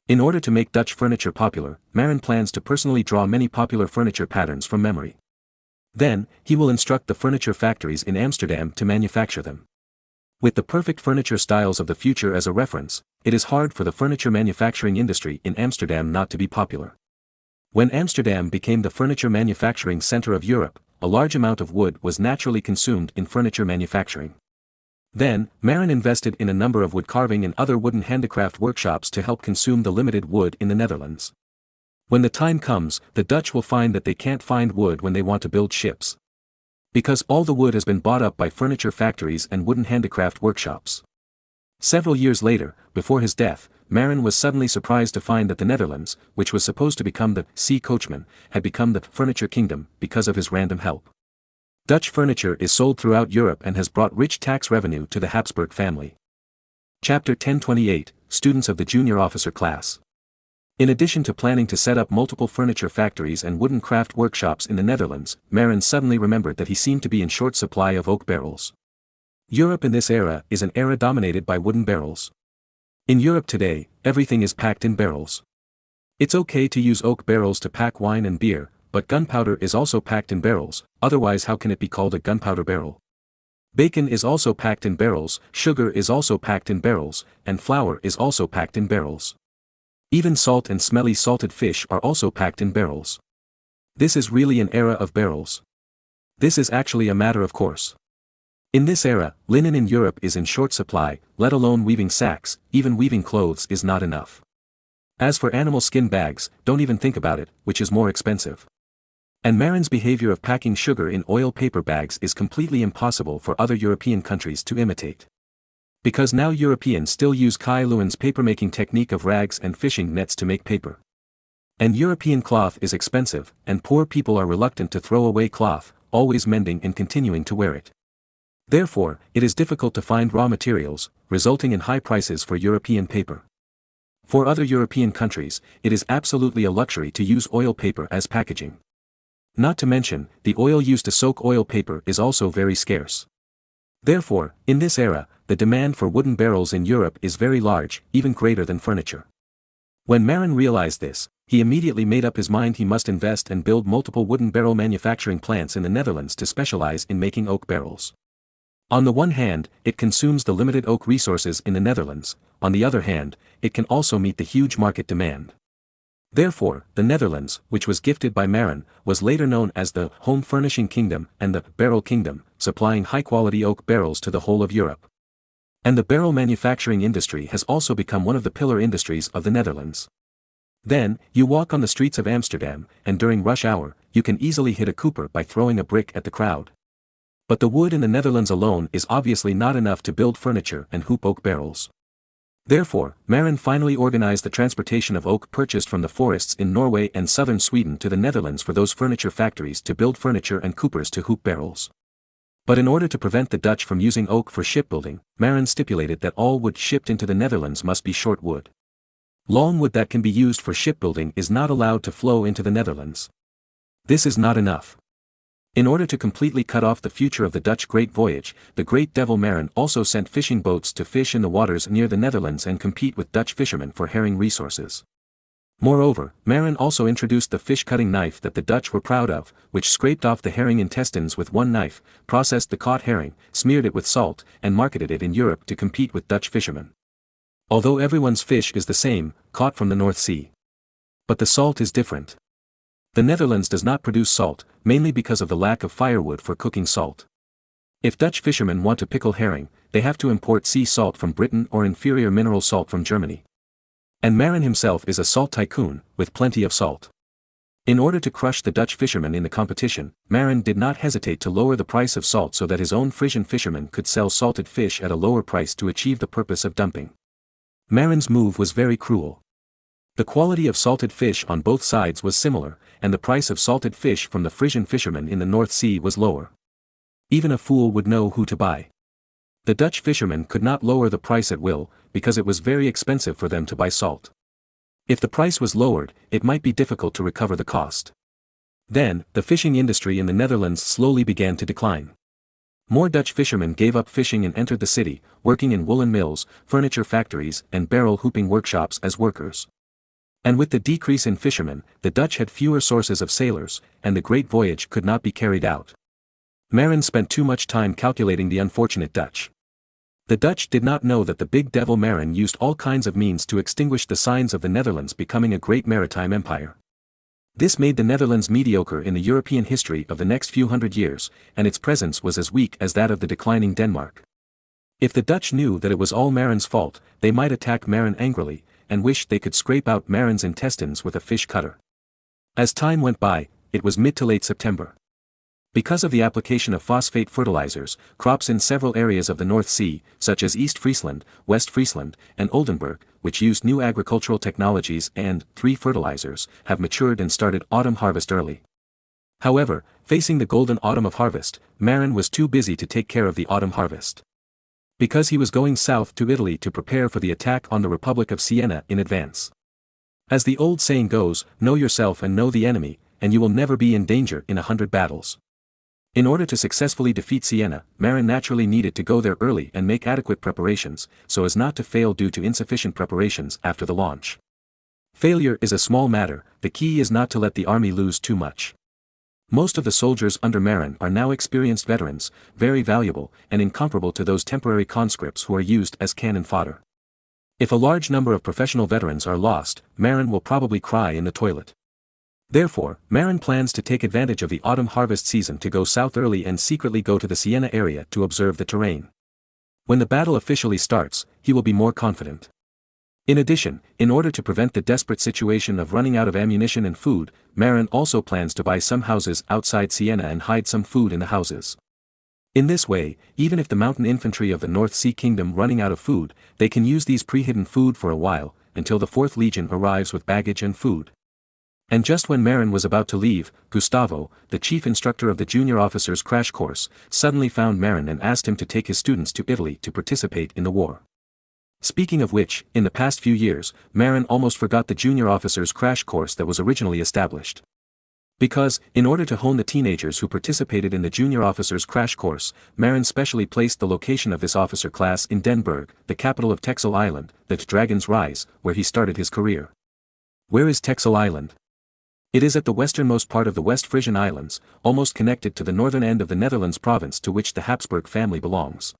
In order to make Dutch furniture popular, Marin plans to personally draw many popular furniture patterns from memory. Then, he will instruct the furniture factories in Amsterdam to manufacture them. With the perfect furniture styles of the future as a reference, it is hard for the furniture manufacturing industry in Amsterdam not to be popular. When Amsterdam became the furniture manufacturing center of Europe, a large amount of wood was naturally consumed in furniture manufacturing. Then, Marin invested in a number of wood carving and other wooden handicraft workshops to help consume the limited wood in the Netherlands. When the time comes, the Dutch will find that they can't find wood when they want to build ships. Because all the wood has been bought up by furniture factories and wooden handicraft workshops. Several years later, before his death, Marin was suddenly surprised to find that the Netherlands, which was supposed to become the sea coachman, had become the furniture kingdom because of his random help. Dutch furniture is sold throughout Europe and has brought rich tax revenue to the Habsburg family. Chapter 1028, Students of the Junior Officer Class. In addition to planning to set up multiple furniture factories and wooden craft workshops in the Netherlands, Marin suddenly remembered that he seemed to be in short supply of oak barrels. Europe in this era is an era dominated by wooden barrels. In Europe today, everything is packed in barrels. It's okay to use oak barrels to pack wine and beer, but gunpowder is also packed in barrels, otherwise how can it be called a gunpowder barrel? Bacon is also packed in barrels, sugar is also packed in barrels, and flour is also packed in barrels. Even salt and smelly salted fish are also packed in barrels. This is really an era of barrels. This is actually a matter of course. In this era, linen in Europe is in short supply, let alone weaving sacks, even weaving clothes is not enough. As for animal skin bags, don't even think about it, which is more expensive. And Marin's behavior of packing sugar in oil paper bags is completely impossible for other European countries to imitate. Because now Europeans still use Kai Luan's papermaking technique of rags and fishing nets to make paper. And European cloth is expensive, and poor people are reluctant to throw away cloth, always mending and continuing to wear it. Therefore, it is difficult to find raw materials, resulting in high prices for European paper. For other European countries, it is absolutely a luxury to use oil paper as packaging. Not to mention, the oil used to soak oil paper is also very scarce. Therefore, in this era, the demand for wooden barrels in Europe is very large, even greater than furniture. When Marin realized this, he immediately made up his mind he must invest and build multiple wooden barrel manufacturing plants in the Netherlands to specialize in making oak barrels. On the one hand, it consumes the limited oak resources in the Netherlands, on the other hand, it can also meet the huge market demand. Therefore, the Netherlands, which was gifted by Marin, was later known as the Home Furnishing Kingdom and the Barrel Kingdom, supplying high-quality oak barrels to the whole of Europe. And the barrel manufacturing industry has also become one of the pillar industries of the Netherlands. Then, you walk on the streets of Amsterdam, and during rush hour, you can easily hit a Cooper by throwing a brick at the crowd. But the wood in the Netherlands alone is obviously not enough to build furniture and hoop oak barrels. Therefore, Marin finally organized the transportation of oak purchased from the forests in Norway and southern Sweden to the Netherlands for those furniture factories to build furniture and coopers to hoop barrels. But in order to prevent the Dutch from using oak for shipbuilding, Marin stipulated that all wood shipped into the Netherlands must be short wood. Long wood that can be used for shipbuilding is not allowed to flow into the Netherlands. This is not enough. In order to completely cut off the future of the Dutch Great Voyage, the Great Devil Marin also sent fishing boats to fish in the waters near the Netherlands and compete with Dutch fishermen for herring resources. Moreover, Marin also introduced the fish-cutting knife that the Dutch were proud of, which scraped off the herring intestines with one knife, processed the caught herring, smeared it with salt, and marketed it in Europe to compete with Dutch fishermen. Although everyone's fish is the same, caught from the North Sea. But the salt is different. The Netherlands does not produce salt, mainly because of the lack of firewood for cooking salt. If Dutch fishermen want to pickle herring, they have to import sea salt from Britain or inferior mineral salt from Germany. And Marin himself is a salt tycoon, with plenty of salt. In order to crush the Dutch fishermen in the competition, Marin did not hesitate to lower the price of salt so that his own Frisian fishermen could sell salted fish at a lower price to achieve the purpose of dumping. Marin's move was very cruel. The quality of salted fish on both sides was similar, and the price of salted fish from the Frisian fishermen in the North Sea was lower. Even a fool would know who to buy. The Dutch fishermen could not lower the price at will, because it was very expensive for them to buy salt. If the price was lowered, it might be difficult to recover the cost. Then, the fishing industry in the Netherlands slowly began to decline. More Dutch fishermen gave up fishing and entered the city, working in woolen mills, furniture factories, and barrel hooping workshops as workers. And with the decrease in fishermen, the Dutch had fewer sources of sailors, and the Great Voyage could not be carried out. Marin spent too much time calculating the unfortunate Dutch. The Dutch did not know that the big devil Marin used all kinds of means to extinguish the signs of the Netherlands becoming a great maritime empire. This made the Netherlands mediocre in the European history of the next few hundred years, and its presence was as weak as that of the declining Denmark. If the Dutch knew that it was all Marin's fault, they might attack Marin angrily, and wished they could scrape out Marin's intestines with a fish cutter. As time went by, it was mid to late September. Because of the application of phosphate fertilizers, crops in several areas of the North Sea, such as East Friesland, West Friesland, and Oldenburg, which used new agricultural technologies and fertilizers, have matured and started autumn harvest early. However, facing the golden autumn of harvest, Marin was too busy to take care of the autumn harvest. Because he was going south to Italy to prepare for the attack on the Republic of Siena in advance. As the old saying goes, know yourself and know the enemy, and you will never be in danger in 100 battles. In order to successfully defeat Siena, Marin naturally needed to go there early and make adequate preparations, so as not to fail due to insufficient preparations after the launch. Failure is a small matter, the key is not to let the army lose too much. Most of the soldiers under Marin are now experienced veterans, very valuable, and incomparable to those temporary conscripts who are used as cannon fodder. If a large number of professional veterans are lost, Marin will probably cry in the toilet. Therefore, Marin plans to take advantage of the autumn harvest season to go south early and secretly go to the Siena area to observe the terrain. When the battle officially starts, he will be more confident. In addition, in order to prevent the desperate situation of running out of ammunition and food, Marin also plans to buy some houses outside Siena and hide some food in the houses. In this way, even if the mountain infantry of the North Sea Kingdom running out of food, they can use these pre-hidden food for a while, until the 4th Legion arrives with baggage and food. And just when Marin was about to leave, Gustavo, the chief instructor of the junior officers' crash course, suddenly found Marin and asked him to take his students to Italy to participate in the war. Speaking of which, in the past few years, Marin almost forgot the junior officers' crash course that was originally established. Because, in order to hone the teenagers who participated in the junior officers' crash course, Marin specially placed the location of this officer class in Denburg, the capital of Texel Island, the Dragon's Rise, where he started his career. Where is Texel Island? It is at the westernmost part of the West Frisian Islands, almost connected to the northern end of the Netherlands province to which the Habsburg family belongs.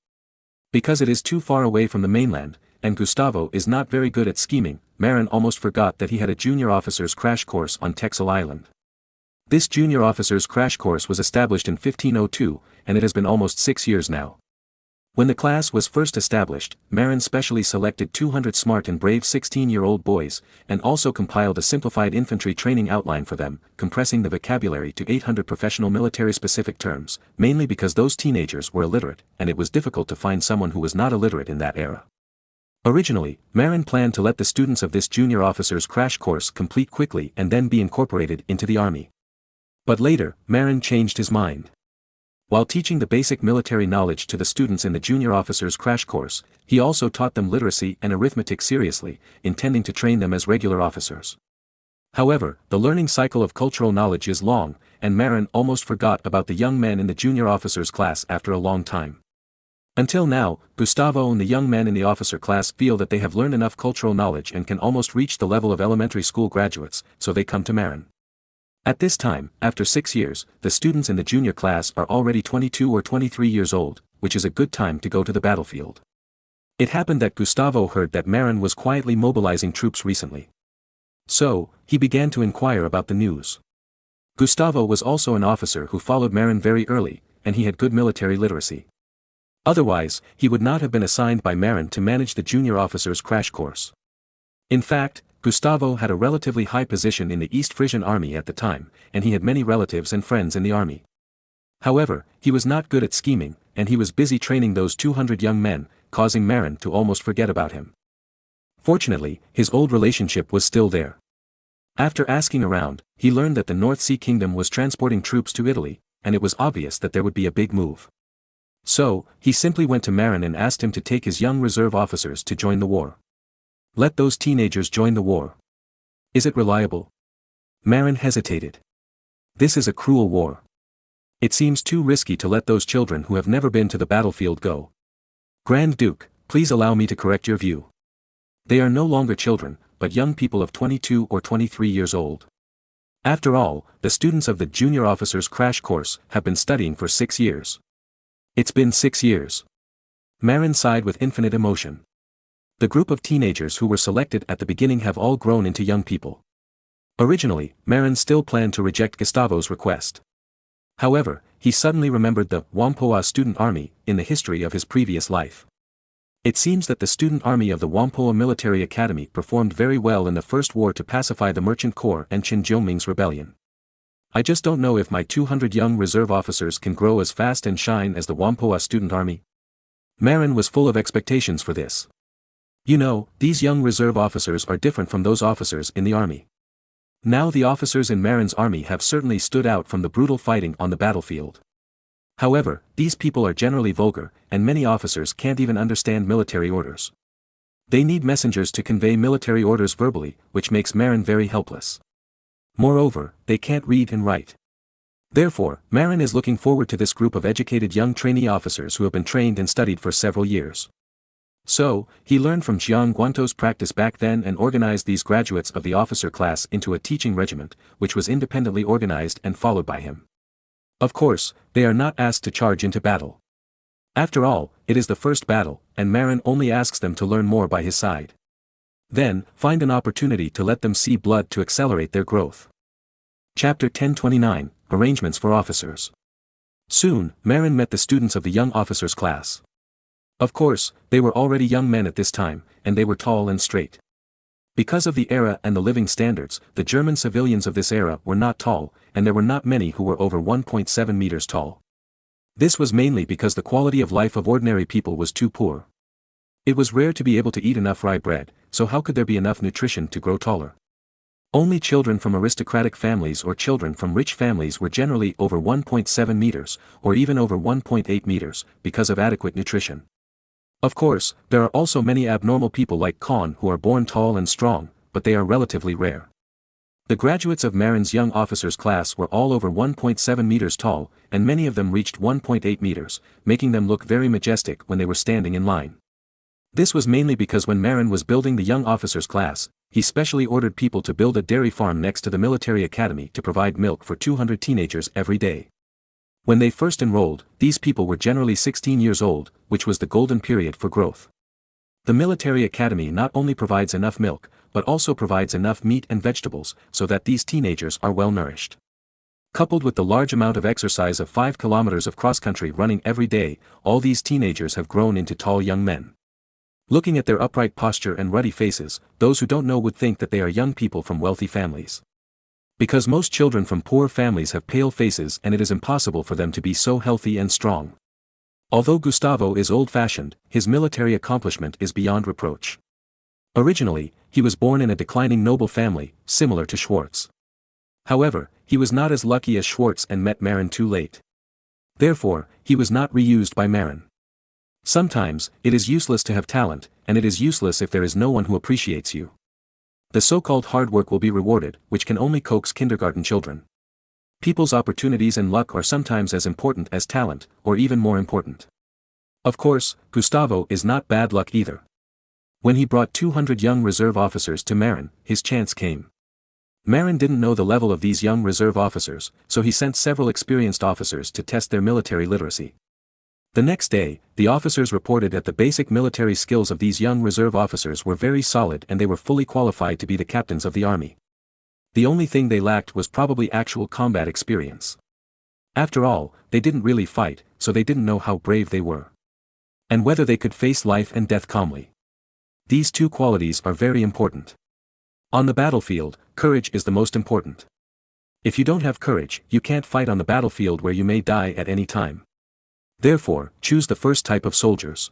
Because it is too far away from the mainland, and Gustavo is not very good at scheming, Marin almost forgot that he had a junior officers' crash course on Texel Island. This junior officers' crash course was established in 1502, and it has been almost 6 years now. When the class was first established, Marin specially selected 200 smart and brave 16-year-old boys, and also compiled a simplified infantry training outline for them, compressing the vocabulary to 800 professional military-specific terms, mainly because those teenagers were illiterate, and it was difficult to find someone who was not illiterate in that era. Originally, Marin planned to let the students of this junior officers' crash course complete quickly and then be incorporated into the army. But later, Marin changed his mind. While teaching the basic military knowledge to the students in the junior officers' crash course, he also taught them literacy and arithmetic seriously, intending to train them as regular officers. However, the learning cycle of cultural knowledge is long, and Marin almost forgot about the young men in the junior officers' class after a long time. Until now, Gustavo and the young men in the officer class feel that they have learned enough cultural knowledge and can almost reach the level of elementary school graduates, so they come to Marin. At this time, after 6 years, the students in the junior class are already 22 or 23 years old, which is a good time to go to the battlefield. It happened that Gustavo heard that Marin was quietly mobilizing troops recently. So, he began to inquire about the news. Gustavo was also an officer who followed Marin very early, and he had good military literacy. Otherwise, he would not have been assigned by Marin to manage the junior officers' crash course. In fact, Gustavo had a relatively high position in the East Frisian army at the time, and he had many relatives and friends in the army. However, he was not good at scheming, and he was busy training those 200 young men, causing Marin to almost forget about him. Fortunately, his old relationship was still there. After asking around, he learned that the North Sea Kingdom was transporting troops to Italy, and it was obvious that there would be a big move. So, he simply went to Marin and asked him to take his young reserve officers to join the war. Let those teenagers join the war. Is it reliable? Marin hesitated. This is a cruel war. It seems too risky to let those children who have never been to the battlefield go. Grand Duke, please allow me to correct your view. They are no longer children, but young people of 22 or 23 years old. After all, the students of the junior officers' crash course have been studying for 6 years. It's been 6 years. Marin sighed with infinite emotion. The group of teenagers who were selected at the beginning have all grown into young people. Originally, Marin still planned to reject Gustavo's request. However, he suddenly remembered the Whampoa student army in the history of his previous life. It seems that the student army of the Whampoa Military Academy performed very well in the first war to pacify the Merchant Corps and Qin Jiuming's rebellion. I just don't know if my 200 young reserve officers can grow as fast and shine as the Whampoa student army. Marin was full of expectations for this. You know, these young reserve officers are different from those officers in the army. Now the officers in Marin's army have certainly stood out from the brutal fighting on the battlefield. However, these people are generally vulgar, and many officers can't even understand military orders. They need messengers to convey military orders verbally, which makes Marin very helpless. Moreover, they can't read and write. Therefore, Marin is looking forward to this group of educated young trainee officers who have been trained and studied for several years. So, he learned from Jiang Guanto's practice back then and organized these graduates of the officer class into a teaching regiment, which was independently organized and followed by him. Of course, they are not asked to charge into battle. After all, it is the first battle, and Marin only asks them to learn more by his side. Then, find an opportunity to let them see blood to accelerate their growth. Chapter 1029, Arrangements for Officers. Soon, Marin met the students of the young officers class. Of course, they were already young men at this time, and they were tall and straight. Because of the era and the living standards, the German civilians of this era were not tall, and there were not many who were over 1.7 meters tall. This was mainly because the quality of life of ordinary people was too poor. It was rare to be able to eat enough rye bread, so how could there be enough nutrition to grow taller? Only children from aristocratic families or children from rich families were generally over 1.7 meters, or even over 1.8 meters, because of adequate nutrition. Of course, there are also many abnormal people like Kahn who are born tall and strong, but they are relatively rare. The graduates of Marin's young officers class were all over 1.7 meters tall, and many of them reached 1.8 meters, making them look very majestic when they were standing in line. This was mainly because when Marin was building the young officers class, he specially ordered people to build a dairy farm next to the military academy to provide milk for 200 teenagers every day. When they first enrolled, these people were generally 16 years old, which was the golden period for growth. The military academy not only provides enough milk, but also provides enough meat and vegetables, so that these teenagers are well nourished. Coupled with the large amount of exercise of 5 kilometers of cross-country running every day, all these teenagers have grown into tall young men. Looking at their upright posture and ruddy faces, those who don't know would think that they are young people from wealthy families. Because most children from poor families have pale faces and it is impossible for them to be so healthy and strong. Although Gustavo is old-fashioned, his military accomplishment is beyond reproach. Originally, he was born in a declining noble family, similar to Schwartz. However, he was not as lucky as Schwartz and met Marin too late. Therefore, he was not reused by Marin. Sometimes, it is useless to have talent, and it is useless if there is no one who appreciates you. The so-called hard work will be rewarded, which can only coax kindergarten children. People's opportunities and luck are sometimes as important as talent, or even more important. Of course, Gustavo is not bad luck either. When he brought 200 young reserve officers to Marin, his chance came. Marin didn't know the level of these young reserve officers, so he sent several experienced officers to test their military literacy. The next day, the officers reported that the basic military skills of these young reserve officers were very solid and they were fully qualified to be the captains of the army. The only thing they lacked was probably actual combat experience. After all, they didn't really fight, so they didn't know how brave they were. And whether they could face life and death calmly. These two qualities are very important. On the battlefield, courage is the most important. If you don't have courage, you can't fight on the battlefield where you may die at any time. Therefore, choose the first type of soldiers.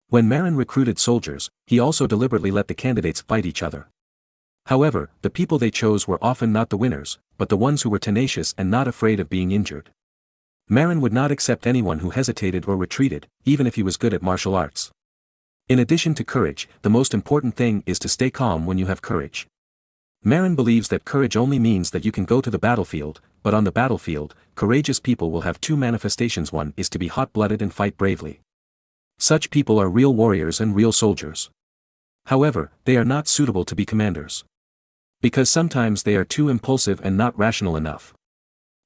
When Marin recruited soldiers, he also deliberately let the candidates fight each other. However, the people they chose were often not the winners, but the ones who were tenacious and not afraid of being injured. Marin would not accept anyone who hesitated or retreated, even if he was good at martial arts. In addition to courage, the most important thing is to stay calm when you have courage. Marin believes that courage only means that you can go to the battlefield, but on the battlefield, courageous people will have two manifestations. One is to be hot-blooded and fight bravely. Such people are real warriors and real soldiers. However, they are not suitable to be commanders. Because sometimes they are too impulsive and not rational enough.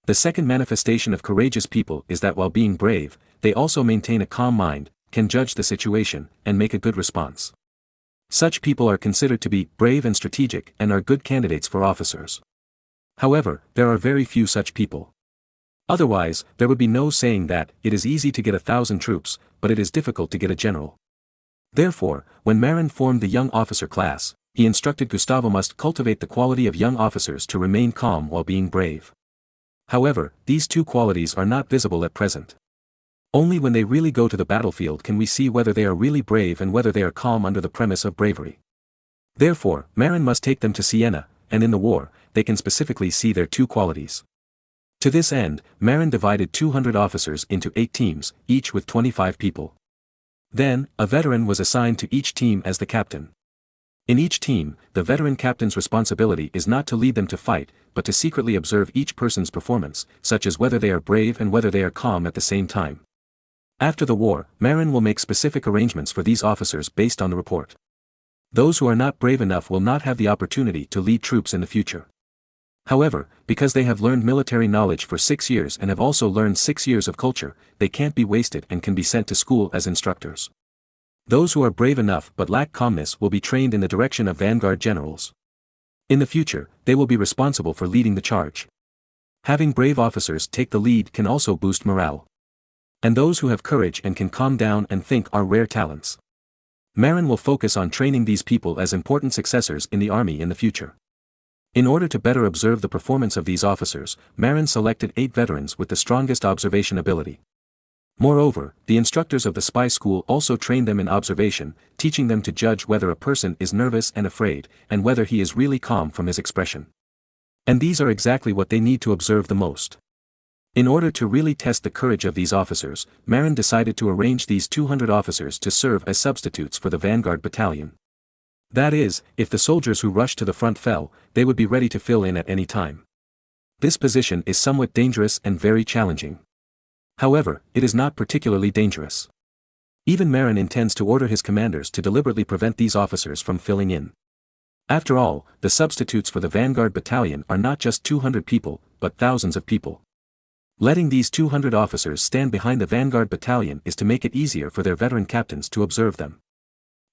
The second manifestation of courageous people is that while being brave, they also maintain a calm mind, can judge the situation, and make a good response. Such people are considered to be brave and strategic and are good candidates for officers. However, there are very few such people. Otherwise, there would be no saying that it is easy to get 1,000 troops, but it is difficult to get a general. Therefore, when Marin formed the young officer class, he instructed Gustavo must cultivate the quality of young officers to remain calm while being brave. However, these two qualities are not visible at present. Only when they really go to the battlefield can we see whether they are really brave and whether they are calm under the premise of bravery. Therefore, Marin must take them to Siena, and in the war, they can specifically see their two qualities. To this end, Marin divided 200 officers into 8 teams, each with 25 people. Then, a veteran was assigned to each team as the captain. In each team, the veteran captain's responsibility is not to lead them to fight, but to secretly observe each person's performance, such as whether they are brave and whether they are calm at the same time. After the war, Marin will make specific arrangements for these officers based on the report. Those who are not brave enough will not have the opportunity to lead troops in the future. However, because they have learned military knowledge for 6 years and have also learned 6 years of culture, they can't be wasted and can be sent to school as instructors. Those who are brave enough but lack calmness will be trained in the direction of vanguard generals. In the future, they will be responsible for leading the charge. Having brave officers take the lead can also boost morale. And those who have courage and can calm down and think are rare talents. Marin will focus on training these people as important successors in the army in the future. In order to better observe the performance of these officers, Marin selected 8 veterans with the strongest observation ability. Moreover, the instructors of the spy school also trained them in observation, teaching them to judge whether a person is nervous and afraid, and whether he is really calm from his expression. And these are exactly what they need to observe the most. In order to really test the courage of these officers, Marin decided to arrange these 200 officers to serve as substitutes for the vanguard battalion. That is, if the soldiers who rushed to the front fell, they would be ready to fill in at any time. This position is somewhat dangerous and very challenging. However, it is not particularly dangerous. Even Marin intends to order his commanders to deliberately prevent these officers from filling in. After all, the substitutes for the vanguard battalion are not just 200 people, but thousands of people. Letting these 200 officers stand behind the vanguard battalion is to make it easier for their veteran captains to observe them.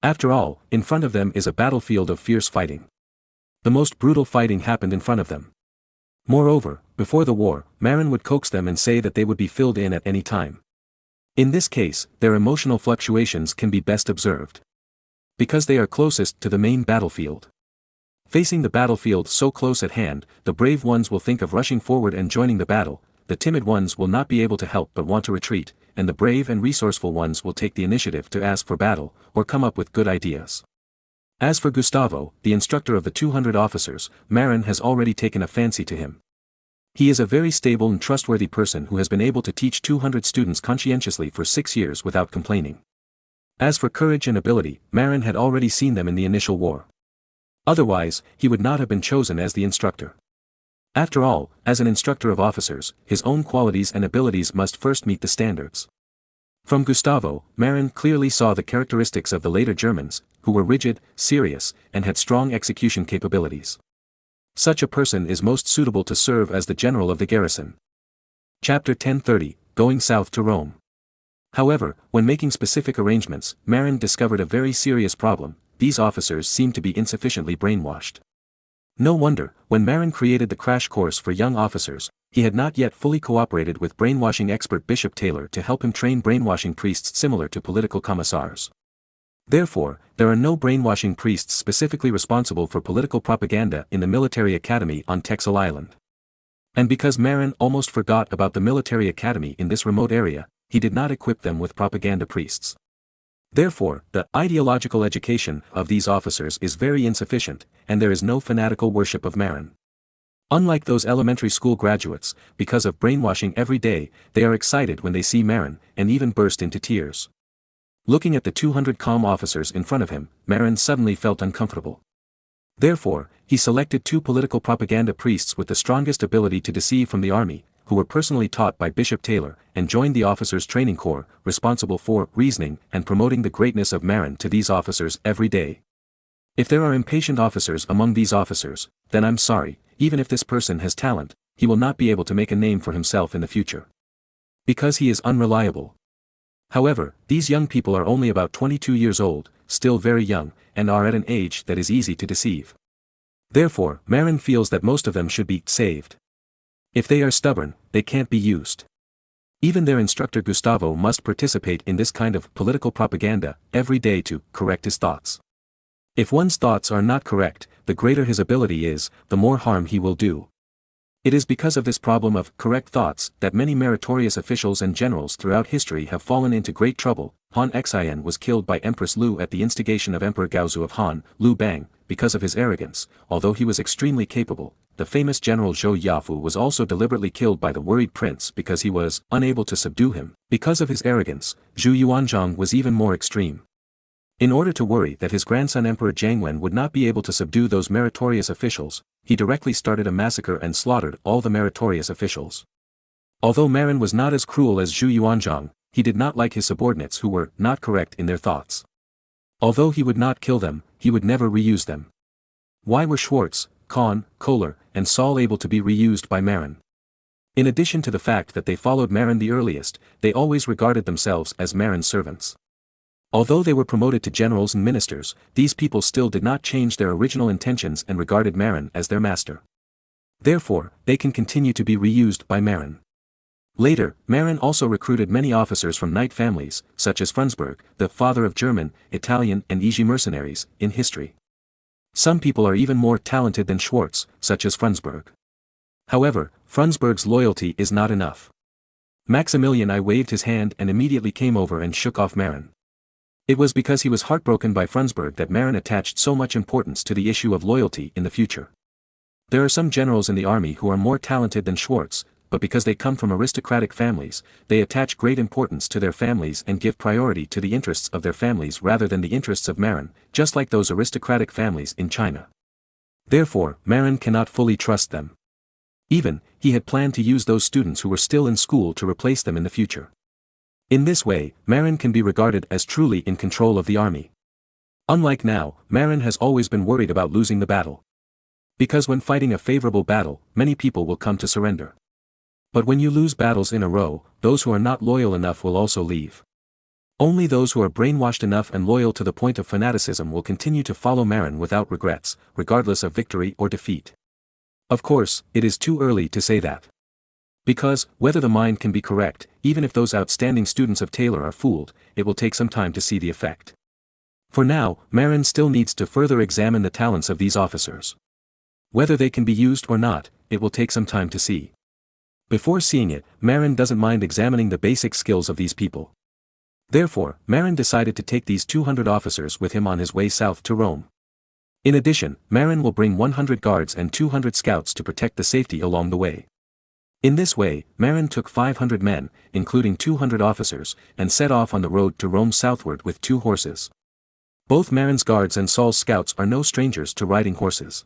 After all, in front of them is a battlefield of fierce fighting. The most brutal fighting happened in front of them. Moreover, before the war, Marin would coax them and say that they would be filled in at any time. In this case, their emotional fluctuations can be best observed. Because they are closest to the main battlefield. Facing the battlefield so close at hand, the brave ones will think of rushing forward and joining the battle, the timid ones will not be able to help but want to retreat, and the brave and resourceful ones will take the initiative to ask for battle, or come up with good ideas. As for Gustavo, the instructor of the 200 officers, Marin has already taken a fancy to him. He is a very stable and trustworthy person who has been able to teach 200 students conscientiously for 6 years without complaining. As for courage and ability, Marin had already seen them in the initial war. Otherwise, he would not have been chosen as the instructor. After all, as an instructor of officers, his own qualities and abilities must first meet the standards. From Gustavo, Marin clearly saw the characteristics of the later Germans, who were rigid, serious, and had strong execution capabilities. Such a person is most suitable to serve as the general of the garrison. Chapter 1030, Going South to Rome. However, when making specific arrangements, Marin discovered a very serious problem: these officers seemed to be insufficiently brainwashed. No wonder, when Marin created the crash course for young officers, he had not yet fully cooperated with brainwashing expert Bishop Taylor to help him train brainwashing priests similar to political commissars. Therefore, there are no brainwashing priests specifically responsible for political propaganda in the military academy on Texel Island. And because Marin almost forgot about the military academy in this remote area, he did not equip them with propaganda priests. Therefore, the ideological education of these officers is very insufficient, and there is no fanatical worship of Marin. Unlike those elementary school graduates, because of brainwashing every day, they are excited when they see Marin, and even burst into tears. Looking at the 200 calm officers in front of him, Marin suddenly felt uncomfortable. Therefore, he selected 2 political propaganda priests with the strongest ability to deceive from the army, who were personally taught by Bishop Taylor, and joined the officers' training corps, responsible for reasoning and promoting the greatness of Marin to these officers every day. If there are impatient officers among these officers, then I'm sorry, even if this person has talent, he will not be able to make a name for himself in the future. Because he is unreliable. However, these young people are only about 22 years old, still very young, and are at an age that is easy to deceive. Therefore, Marin feels that most of them should be saved. If they are stubborn, they can't be used. Even their instructor Gustavo must participate in this kind of political propaganda every day to correct his thoughts. If one's thoughts are not correct, the greater his ability is, the more harm he will do. It is because of this problem of correct thoughts that many meritorious officials and generals throughout history have fallen into great trouble. Han Xin was killed by Empress Lu at the instigation of Emperor Gaozu of Han, Lu Bang, because of his arrogance, although he was extremely capable. The famous general Zhou Yafu was also deliberately killed by the worried prince because he was unable to subdue him. Because of his arrogance, Zhu Yuanzhang was even more extreme. In order to worry that his grandson Emperor Jiangwen would not be able to subdue those meritorious officials, he directly started a massacre and slaughtered all the meritorious officials. Although Marin was not as cruel as Zhu Yuanzhang, he did not like his subordinates who were not correct in their thoughts. Although he would not kill them, he would never reuse them. Why were Schwartz, Kahn, Kohler, and Saul able to be reused by Marin? In addition to the fact that they followed Marin the earliest, they always regarded themselves as Marin's servants. Although they were promoted to generals and ministers, these people still did not change their original intentions and regarded Marin as their master. Therefore, they can continue to be reused by Marin. Later, Marin also recruited many officers from knight families, such as Frundsberg, the father of German, Italian and Isekai mercenaries, in history. Some people are even more talented than Schwartz, such as Frundsberg. However, Frundsberg's loyalty is not enough. Maximilian I waved his hand and immediately came over and shook off Marin. It was because he was heartbroken by Frundsberg that Marin attached so much importance to the issue of loyalty in the future. There are some generals in the army who are more talented than Schwartz, but because they come from aristocratic families, they attach great importance to their families and give priority to the interests of their families rather than the interests of Marin, just like those aristocratic families in China. Therefore, Marin cannot fully trust them. Even, he had planned to use those students who were still in school to replace them in the future. In this way, Marin can be regarded as truly in control of the army. Unlike now, Marin has always been worried about losing the battle. Because when fighting a favorable battle, many people will come to surrender. But when you lose battles in a row, those who are not loyal enough will also leave. Only those who are brainwashed enough and loyal to the point of fanaticism will continue to follow Marin without regrets, regardless of victory or defeat. Of course, it is too early to say that. Because, whether the mind can be correct, even if those outstanding students of Taylor are fooled, it will take some time to see the effect. For now, Marin still needs to further examine the talents of these officers. Whether they can be used or not, it will take some time to see. Before seeing it, Marin doesn't mind examining the basic skills of these people. Therefore, Marin decided to take these 200 officers with him on his way south to Rome. In addition, Marin will bring 100 guards and 200 scouts to protect the safety along the way. In this way, Marin took 500 men, including 200 officers, and set off on the road to Rome southward with 2 horses. Both Marin's guards and Saul's scouts are no strangers to riding horses.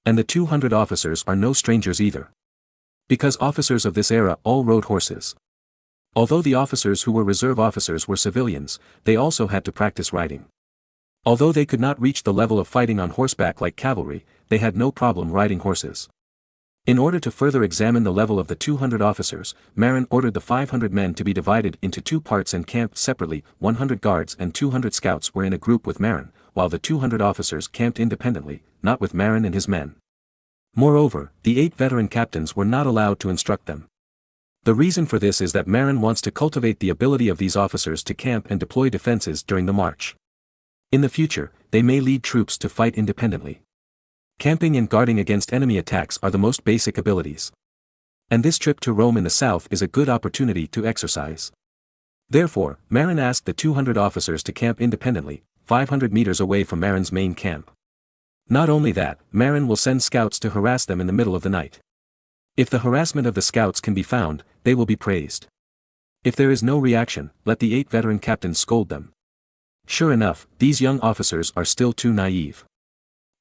And the 200 officers are no strangers either. Because officers of this era all rode horses. Although the officers who were reserve officers were civilians, they also had to practice riding. Although they could not reach the level of fighting on horseback like cavalry, they had no problem riding horses. In order to further examine the level of the 200 officers, Marin ordered the 500 men to be divided into 2 parts and camped separately. 100 guards and 200 scouts were in a group with Marin, while the 200 officers camped independently, not with Marin and his men. Moreover, the 8 veteran captains were not allowed to instruct them. The reason for this is that Marin wants to cultivate the ability of these officers to camp and deploy defenses during the march. In the future, they may lead troops to fight independently. Camping and guarding against enemy attacks are the most basic abilities. And this trip to Rome in the south is a good opportunity to exercise. Therefore, Marin asked the 200 officers to camp independently, 500 meters away from Marin's main camp. Not only that, Marin will send scouts to harass them in the middle of the night. If the harassment of the scouts can be found, they will be praised. If there is no reaction, let the 8 veteran captains scold them. Sure enough, these young officers are still too naive.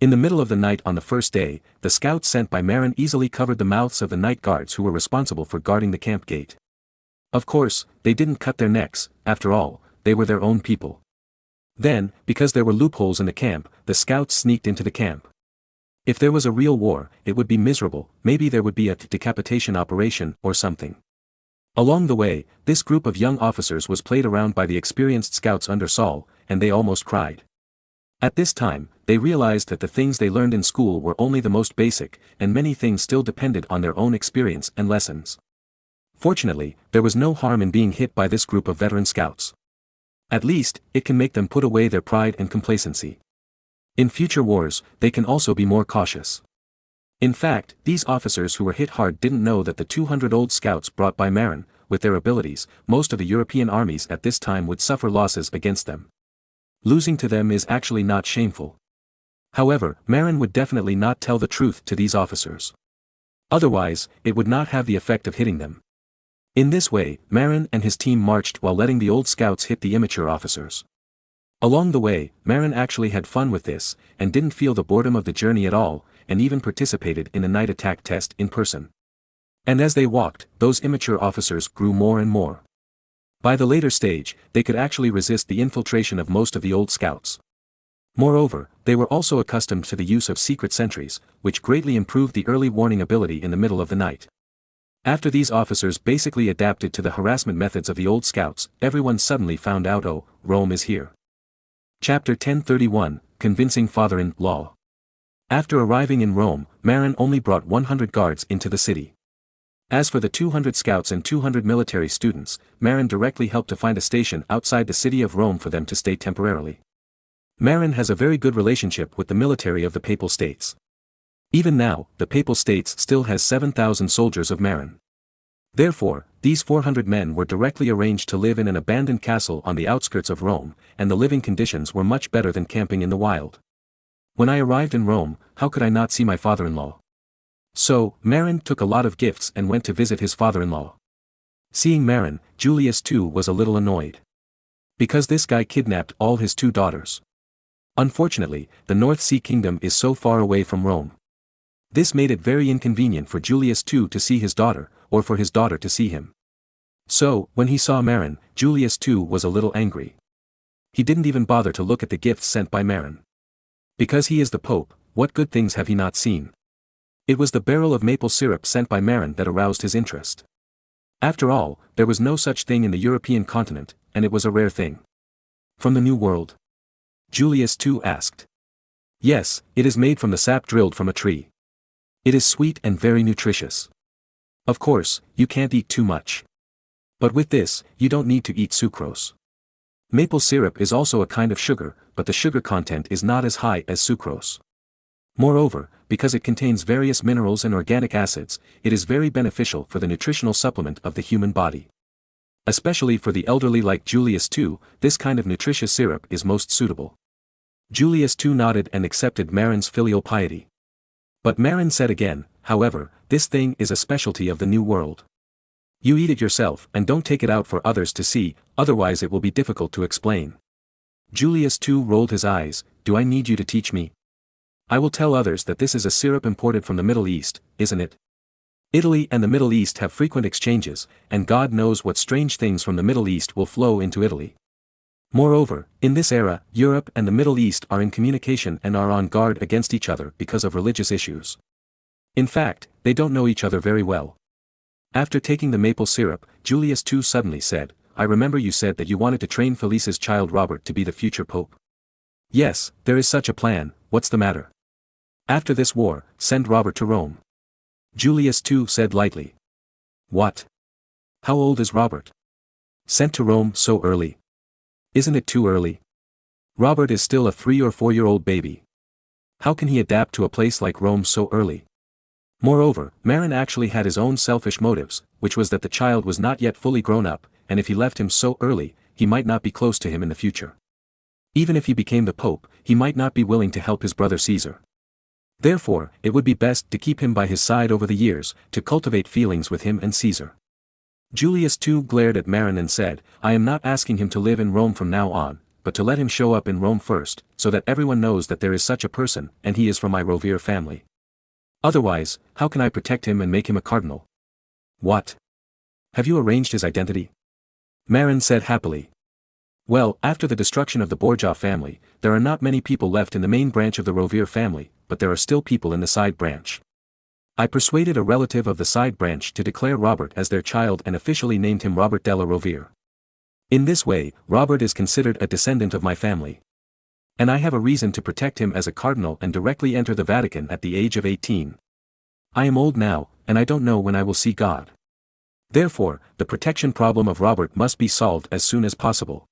In the middle of the night on the first day, the scouts sent by Marin easily covered the mouths of the night guards who were responsible for guarding the camp gate. Of course, they didn't cut their necks, after all, they were their own people. Then, because there were loopholes in the camp, the scouts sneaked into the camp. If there was a real war, it would be miserable, maybe there would be a decapitation operation or something. Along the way, this group of young officers was played around by the experienced scouts under Saul, and they almost cried. At this time, they realized that the things they learned in school were only the most basic, and many things still depended on their own experience and lessons. Fortunately, there was no harm in being hit by this group of veteran scouts. At least, it can make them put away their pride and complacency. In future wars, they can also be more cautious. In fact, these officers who were hit hard didn't know that the 200 old scouts brought by Marin, with their abilities, most of the European armies at this time would suffer losses against them. Losing to them is actually not shameful. However, Marin would definitely not tell the truth to these officers. Otherwise, it would not have the effect of hitting them. In this way, Marin and his team marched while letting the old scouts hit the immature officers. Along the way, Marin actually had fun with this, and didn't feel the boredom of the journey at all, and even participated in a night attack test in person. And as they walked, those immature officers grew more and more. By the later stage, they could actually resist the infiltration of most of the old scouts. Moreover, they were also accustomed to the use of secret sentries, which greatly improved the early warning ability in the middle of the night. After these officers basically adapted to the harassment methods of the old scouts, everyone suddenly found out, oh, Rome is here. Chapter 1031, Convincing Father-in-Law. After arriving in Rome, Marin only brought 100 guards into the city. As for the 200 scouts and 200 military students, Marin directly helped to find a station outside the city of Rome for them to stay temporarily. Marin has a very good relationship with the military of the Papal States. Even now, the Papal States still has 7,000 soldiers of Marin. Therefore, these 400 men were directly arranged to live in an abandoned castle on the outskirts of Rome, and the living conditions were much better than camping in the wild. When I arrived in Rome, how could I not see my father-in-law? So, Marin took a lot of gifts and went to visit his father-in-law. Seeing Marin, Julius II was a little annoyed. Because this guy kidnapped all his 2 daughters. Unfortunately, the North Sea Kingdom is so far away from Rome. This made it very inconvenient for Julius II to see his daughter, or for his daughter to see him. So, when he saw Marin, Julius II was a little angry. He didn't even bother to look at the gifts sent by Marin. Because he is the Pope, what good things have he not seen? It was the barrel of maple syrup sent by Marin that aroused his interest. After all, there was no such thing in the European continent, and it was a rare thing. From the New World? Julius II asked. Yes, it is made from the sap drilled from a tree. It is sweet and very nutritious. Of course, you can't eat too much. But with this, you don't need to eat sucrose. Maple syrup is also a kind of sugar, but the sugar content is not as high as sucrose. Moreover, because it contains various minerals and organic acids, it is very beneficial for the nutritional supplement of the human body. Especially for the elderly like Julius II, this kind of nutritious syrup is most suitable. Julius II nodded and accepted Marin's filial piety. But Marin said again, however, this thing is a specialty of the New World. You eat it yourself and don't take it out for others to see, otherwise it will be difficult to explain. Julius II rolled his eyes. Do I need you to teach me? I will tell others that this is a syrup imported from the Middle East, isn't it? Italy and the Middle East have frequent exchanges, and God knows what strange things from the Middle East will flow into Italy. Moreover, in this era, Europe and the Middle East are in communication and are on guard against each other because of religious issues. In fact, they don't know each other very well. After taking the maple syrup, Julius II suddenly said, I remember you said that you wanted to train Felice's child Robert to be the future pope. Yes, there is such a plan. What's the matter? After this war, send Robert to Rome. Julius II said lightly. What? How old is Robert? Sent to Rome so early? Isn't it too early? Robert is still a 3 or 4-year-old baby. How can he adapt to a place like Rome so early? Moreover, Marin actually had his own selfish motives, which was that the child was not yet fully grown up, and if he left him so early, he might not be close to him in the future. Even if he became the Pope, he might not be willing to help his brother Caesar. Therefore, it would be best to keep him by his side over the years, to cultivate feelings with him and Caesar. Julius II glared at Marin and said, I am not asking him to live in Rome from now on, but to let him show up in Rome first, so that everyone knows that there is such a person, and he is from my Rovere family. Otherwise, how can I protect him and make him a cardinal? What? Have you arranged his identity? Marin said happily. Well, after the destruction of the Borgia family, there are not many people left in the main branch of the Rovere family, but there are still people in the side branch. I persuaded a relative of the side branch to declare Robert as their child and officially named him Robert della Rovere. In this way, Robert is considered a descendant of my family. And I have a reason to protect him as a cardinal and directly enter the Vatican at the age of 18. I am old now, and I don't know when I will see God. Therefore, the protection problem of Robert must be solved as soon as possible.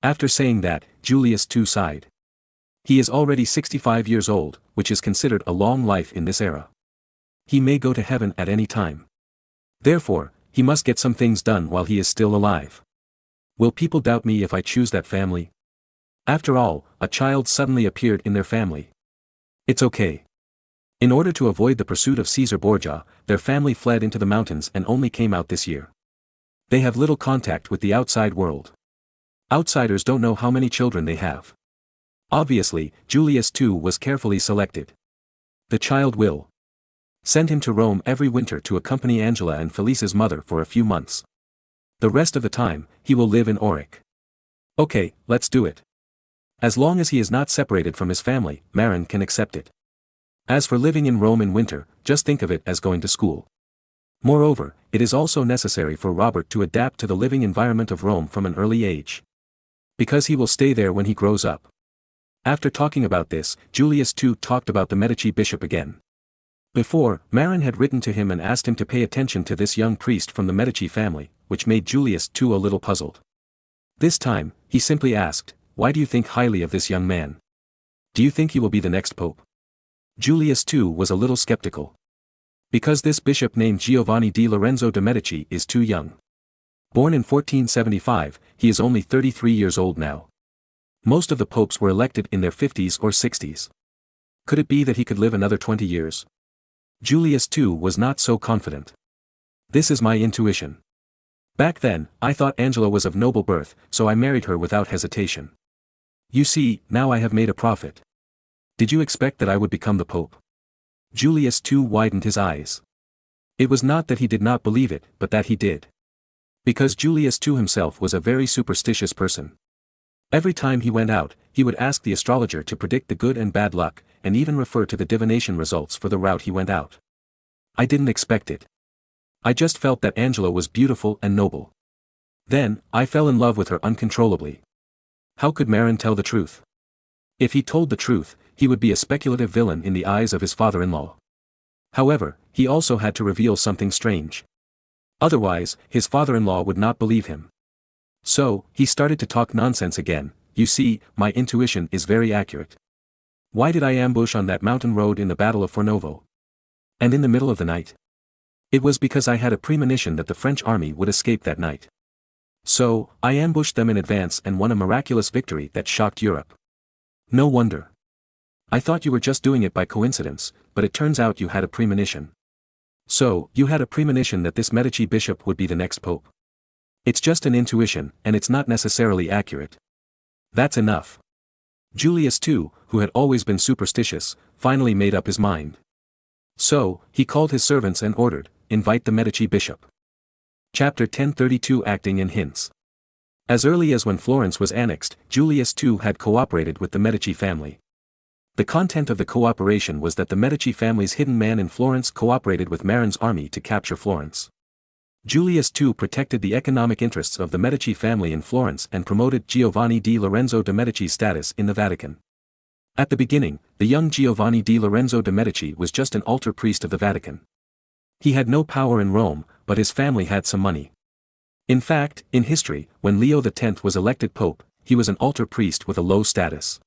After saying that, Julius II sighed. He is already 65 years old, which is considered a long life in this era. He may go to heaven at any time. Therefore, he must get some things done while he is still alive. Will people doubt me if I choose that family? After all, a child suddenly appeared in their family. It's okay. In order to avoid the pursuit of Caesar Borgia, their family fled into the mountains and only came out this year. They have little contact with the outside world. Outsiders don't know how many children they have. Obviously, Julius II was carefully selected. The child will send him to Rome every winter to accompany Angela and Felice's mother for a few months. The rest of the time, he will live in Auric. Okay, let's do it. As long as he is not separated from his family, Marin can accept it. As for living in Rome in winter, just think of it as going to school. Moreover, it is also necessary for Robert to adapt to the living environment of Rome from an early age. Because he will stay there when he grows up. After talking about this, Julius II talked about the Medici bishop again. Before, Marin had written to him and asked him to pay attention to this young priest from the Medici family, which made Julius II a little puzzled. This time, he simply asked, "Why do you think highly of this young man? Do you think he will be the next pope?" Julius II was a little skeptical. Because this bishop named Giovanni di Lorenzo de' Medici is too young. Born in 1475, he is only 33 years old now. Most of the popes were elected in their 50s or 60s. Could it be that he could live another 20 years? Julius II was not so confident. This is my intuition. Back then, I thought Angela was of noble birth, so I married her without hesitation. You see, now I have made a profit. Did you expect that I would become the pope? Julius II widened his eyes. It was not that he did not believe it, but that he did. Because Julius II himself was a very superstitious person. Every time he went out, he would ask the astrologer to predict the good and bad luck, and even refer to the divination results for the route he went out. I didn't expect it. I just felt that Angela was beautiful and noble. Then, I fell in love with her uncontrollably. How could Marin tell the truth? If he told the truth, he would be a speculative villain in the eyes of his father-in-law. However, he also had to reveal something strange. Otherwise, his father-in-law would not believe him. So, he started to talk nonsense again. You see, my intuition is very accurate. Why did I ambush on that mountain road in the Battle of Fornovo? And in the middle of the night? It was because I had a premonition that the French army would escape that night. So, I ambushed them in advance and won a miraculous victory that shocked Europe. No wonder. I thought you were just doing it by coincidence, but it turns out you had a premonition. So, you had a premonition that this Medici bishop would be the next pope. It's just an intuition, and it's not necessarily accurate. That's enough. Julius II, who had always been superstitious, finally made up his mind. So, he called his servants and ordered, "Invite the Medici bishop." Chapter 1032 Acting in Hints. As early as when Florence was annexed, Julius II had cooperated with the Medici family. The content of the cooperation was that the Medici family's hidden man in Florence cooperated with Marin's army to capture Florence. Julius II protected the economic interests of the Medici family in Florence and promoted Giovanni di Lorenzo de' Medici's status in the Vatican. At the beginning, the young Giovanni di Lorenzo de' Medici was just an altar priest of the Vatican. He had no power in Rome, but his family had some money. In fact, in history, when Leo X was elected pope, he was an altar priest with a low status.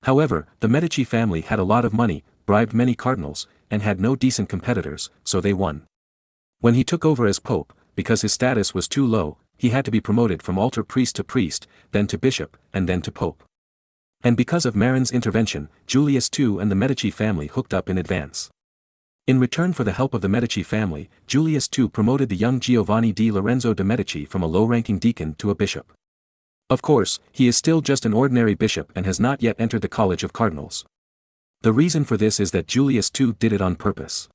However, the Medici family had a lot of money, bribed many cardinals, and had no decent competitors, so they won. When he took over as pope, because his status was too low, he had to be promoted from altar priest to priest, then to bishop, and then to pope. And because of Marin's intervention, Julius II and the Medici family hooked up in advance. In return for the help of the Medici family, Julius II promoted the young Giovanni di Lorenzo de' Medici from a low-ranking deacon to a bishop. Of course, he is still just an ordinary bishop and has not yet entered the College of Cardinals. The reason for this is that Julius II did it on purpose.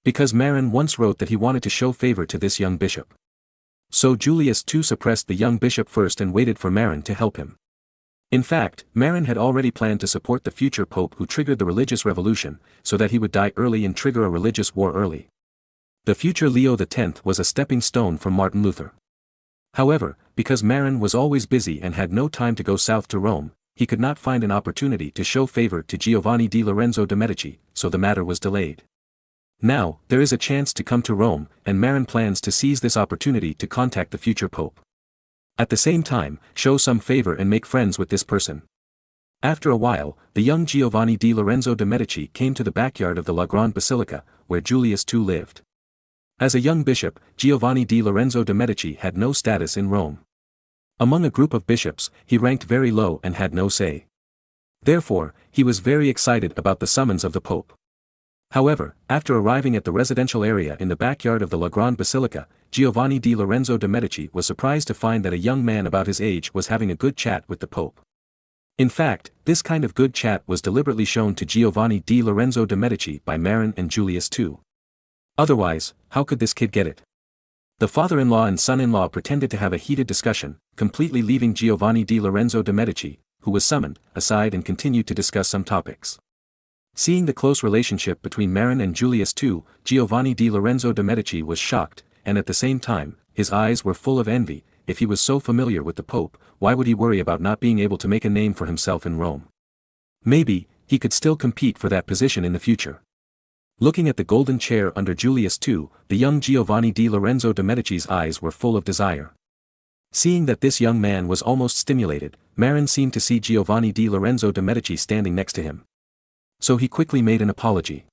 Because Marin once wrote that he wanted to show favor to this young bishop. So Julius II suppressed the young bishop first and waited for Marin to help him. In fact, Marin had already planned to support the future pope who triggered the religious revolution, so that he would die early and trigger a religious war early. The future Leo X was a stepping stone for Martin Luther. However, because Marin was always busy and had no time to go south to Rome, he could not find an opportunity to show favor to Giovanni di Lorenzo de' Medici, so the matter was delayed. Now, there is a chance to come to Rome, and Marin plans to seize this opportunity to contact the future pope. At the same time, show some favor and make friends with this person. After a while, the young Giovanni di Lorenzo de' Medici came to the backyard of the La Grande Basilica, where Julius II lived. As a young bishop, Giovanni di Lorenzo de' Medici had no status in Rome. Among a group of bishops, he ranked very low and had no say. Therefore, he was very excited about the summons of the Pope. However, after arriving at the residential area in the backyard of the La Grande Basilica, Giovanni di Lorenzo de' Medici was surprised to find that a young man about his age was having a good chat with the Pope. In fact, this kind of good chat was deliberately shown to Giovanni di Lorenzo de' Medici by Marin and Julius II. Otherwise, how could this kid get it? The father-in-law and son-in-law pretended to have a heated discussion, completely leaving Giovanni di Lorenzo de' Medici, who was summoned, aside and continued to discuss some topics. Seeing the close relationship between Marin and Julius II, Giovanni di Lorenzo de' Medici was shocked, and at the same time, his eyes were full of envy. If he was so familiar with the Pope, why would he worry about not being able to make a name for himself in Rome? Maybe, he could still compete for that position in the future. Looking at the golden chair under Julius II, the young Giovanni di Lorenzo de' Medici's eyes were full of desire. Seeing that this young man was almost stimulated, Marin seemed to see Giovanni di Lorenzo de' Medici standing next to him. So he quickly made an apology.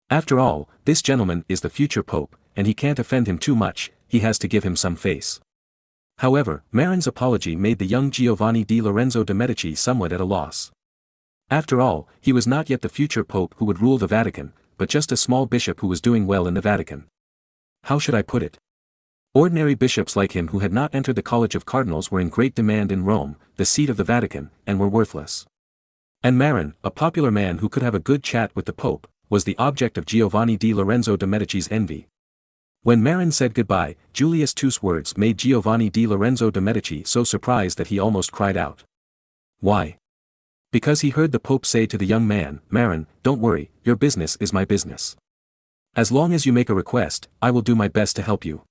After all, this gentleman is the future pope, and he can't offend him too much, he has to give him some face. However, Marin's apology made the young Giovanni di Lorenzo de' Medici somewhat at a loss. After all, he was not yet the future pope who would rule the Vatican, but just a small bishop who was doing well in the Vatican. How should I put it? Ordinary bishops like him who had not entered the College of Cardinals were in great demand in Rome, the seat of the Vatican, and were worthless. And Marin, a popular man who could have a good chat with the Pope, was the object of Giovanni di Lorenzo de' Medici's envy. When Marin said goodbye, Julius II's words made Giovanni di Lorenzo de' Medici so surprised that he almost cried out. Why? Because he heard the Pope say to the young man, Marin, don't worry, your business is my business. As long as you make a request, I will do my best to help you.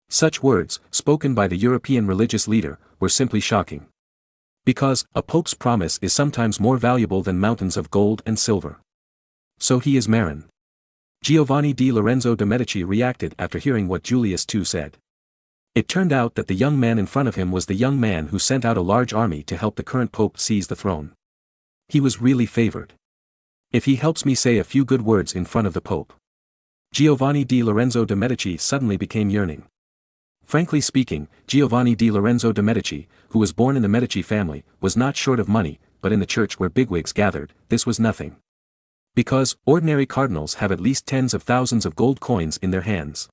Such words, spoken by the European religious leader, were simply shocking. Because, a pope's promise is sometimes more valuable than mountains of gold and silver. So he is Marin. Giovanni di Lorenzo de' Medici reacted after hearing what Julius II said. It turned out that the young man in front of him was the young man who sent out a large army to help the current pope seize the throne. He was really favored. If he helps me say a few good words in front of the Pope. Giovanni di Lorenzo de' Medici suddenly became yearning. Frankly speaking, Giovanni di Lorenzo de' Medici, who was born in the Medici family, was not short of money, but in the church where bigwigs gathered, this was nothing. Because, ordinary cardinals have at least tens of thousands of gold coins in their hands.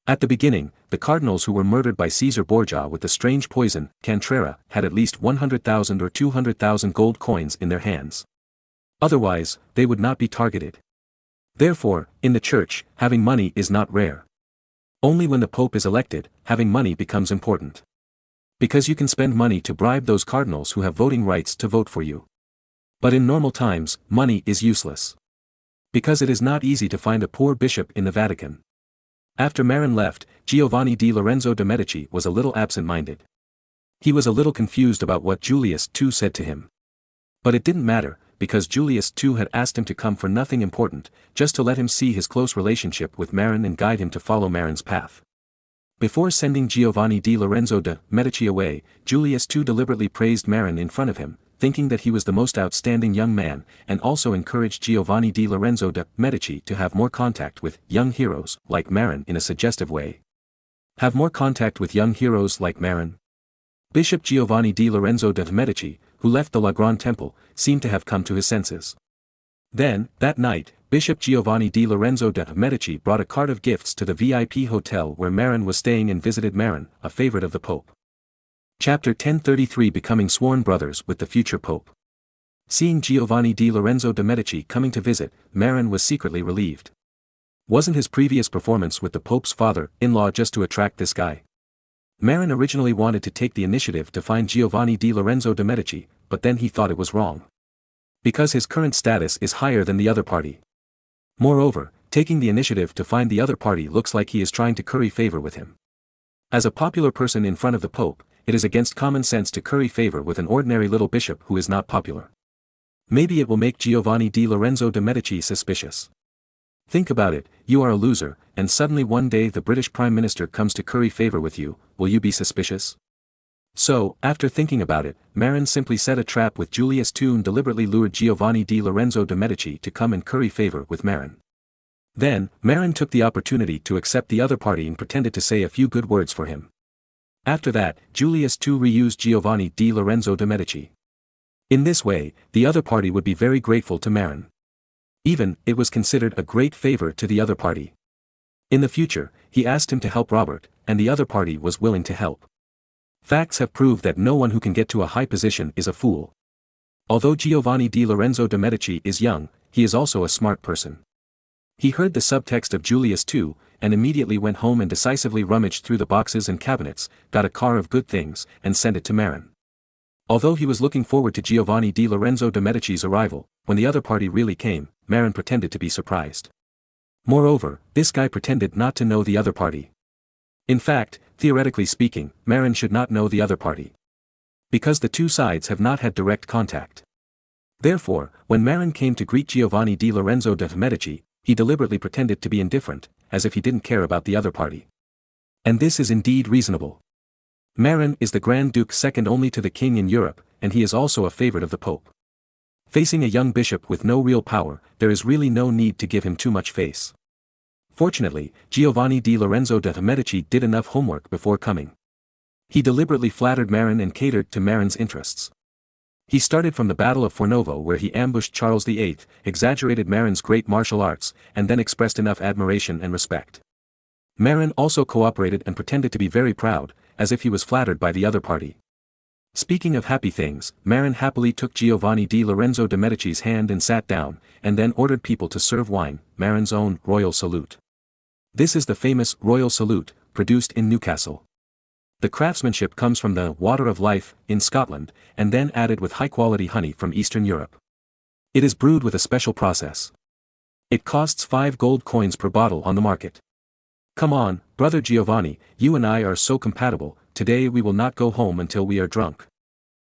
At the beginning, the cardinals who were murdered by Caesar Borgia with the strange poison, Cantrera, had at least 100,000 or 200,000 gold coins in their hands. Otherwise, they would not be targeted. Therefore, in the church, having money is not rare. Only when the Pope is elected, having money becomes important. Because you can spend money to bribe those cardinals who have voting rights to vote for you. But in normal times, money is useless. Because it is not easy to find a poor bishop in the Vatican. After Marin left, Giovanni di Lorenzo de' Medici was a little absent-minded. He was a little confused about what Julius II said to him. But it didn't matter, because Julius II had asked him to come for nothing important, just to let him see his close relationship with Marin and guide him to follow Marin's path. Before sending Giovanni di Lorenzo de' Medici away, Julius II deliberately praised Marin in front of him, thinking that he was the most outstanding young man, and also encouraged Giovanni di Lorenzo de' Medici to have more contact with young heroes like Marin in a suggestive way. Have more contact with young heroes like Marin? Bishop Giovanni di Lorenzo de' Medici, who left the La Grande Temple, seemed to have come to his senses. Then, that night, Bishop Giovanni di Lorenzo de' Medici brought a cart of gifts to the VIP hotel where Marin was staying and visited Marin, a favorite of the Pope. Chapter 1033 Becoming Sworn Brothers with the Future Pope. Seeing Giovanni di Lorenzo de' Medici coming to visit, Marin was secretly relieved. Wasn't his previous performance with the Pope's father-in-law just to attract this guy? Marin originally wanted to take the initiative to find Giovanni di Lorenzo de' Medici, but then he thought it was wrong. Because his current status is higher than the other party. Moreover, taking the initiative to find the other party looks like he is trying to curry favor with him. As a popular person in front of the Pope, it is against common sense to curry favor with an ordinary little bishop who is not popular. Maybe it will make Giovanni di Lorenzo de' Medici suspicious. Think about it, you are a loser, and suddenly one day the British Prime Minister comes to curry favor with you, will you be suspicious? So, after thinking about it, Marin simply set a trap with Julius II and deliberately lured Giovanni di Lorenzo de' Medici to come and curry favor with Marin. Then, Marin took the opportunity to accept the other party and pretended to say a few good words for him. After that, Julius II reused Giovanni di Lorenzo de' Medici. In this way, the other party would be very grateful to Marin. Even, it was considered a great favor to the other party. In the future, he asked him to help Robert, and the other party was willing to help. Facts have proved that no one who can get to a high position is a fool. Although Giovanni di Lorenzo de' Medici is young, he is also a smart person. He heard the subtext of Julius II, and immediately went home and decisively rummaged through the boxes and cabinets, got a car of good things, and sent it to Marin. Although he was looking forward to Giovanni di Lorenzo de' Medici's arrival, when the other party really came, Marin pretended to be surprised. Moreover, this guy pretended not to know the other party. In fact, theoretically speaking, Marin should not know the other party. Because the two sides have not had direct contact. Therefore, when Marin came to greet Giovanni di Lorenzo de' Medici, he deliberately pretended to be indifferent, as if he didn't care about the other party. And this is indeed reasonable. Marin is the Grand Duke second only to the king in Europe, and he is also a favorite of the Pope. Facing a young bishop with no real power, there is really no need to give him too much face. Fortunately, Giovanni di Lorenzo de' Medici did enough homework before coming. He deliberately flattered Marin and catered to Marin's interests. He started from the Battle of Fornovo where he ambushed Charles VIII, exaggerated Marin's great martial arts, and then expressed enough admiration and respect. Marin also cooperated and pretended to be very proud, as if he was flattered by the other party. Speaking of happy things, Marin happily took Giovanni di Lorenzo de' Medici's hand and sat down, and then ordered people to serve wine, Marin's own royal salute. This is the famous royal salute, produced in Newcastle. The craftsmanship comes from the water of life in Scotland, and then added with high-quality honey from Eastern Europe. It is brewed with a special process. It costs 5 gold coins per bottle on the market. Come on, brother Giovanni, you and I are so compatible, today we will not go home until we are drunk.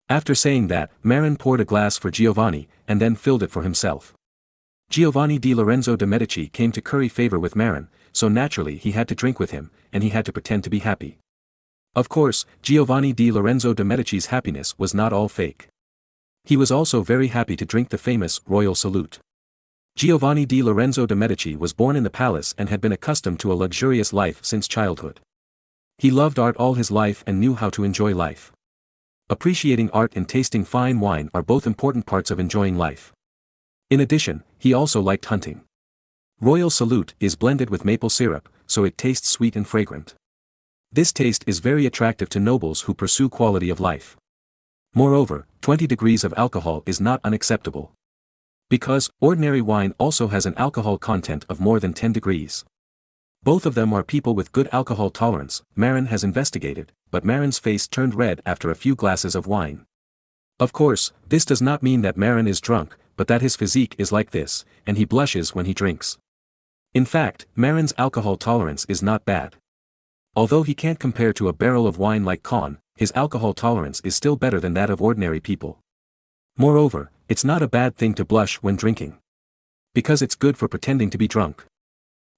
After saying that, Marin poured a glass for Giovanni, and then filled it for himself. Giovanni di Lorenzo de' Medici came to curry favor with Marin, so naturally he had to drink with him, and he had to pretend to be happy. Of course, Giovanni di Lorenzo de' Medici's happiness was not all fake. He was also very happy to drink the famous royal salute. Giovanni di Lorenzo de' Medici was born in the palace and had been accustomed to a luxurious life since childhood. He loved art all his life and knew how to enjoy life. Appreciating art and tasting fine wine are both important parts of enjoying life. In addition, he also liked hunting. Royal salute is blended with maple syrup, so it tastes sweet and fragrant. This taste is very attractive to nobles who pursue quality of life. Moreover, 20 degrees of alcohol is not unacceptable. Because, ordinary wine also has an alcohol content of more than 10 degrees. Both of them are people with good alcohol tolerance, Marin has investigated, but Marin's face turned red after a few glasses of wine. Of course, this does not mean that Marin is drunk, but that his physique is like this, and he blushes when he drinks. In fact, Marin's alcohol tolerance is not bad. Although he can't compare to a barrel of wine like Con, his alcohol tolerance is still better than that of ordinary people. Moreover, it's not a bad thing to blush when drinking. Because it's good for pretending to be drunk.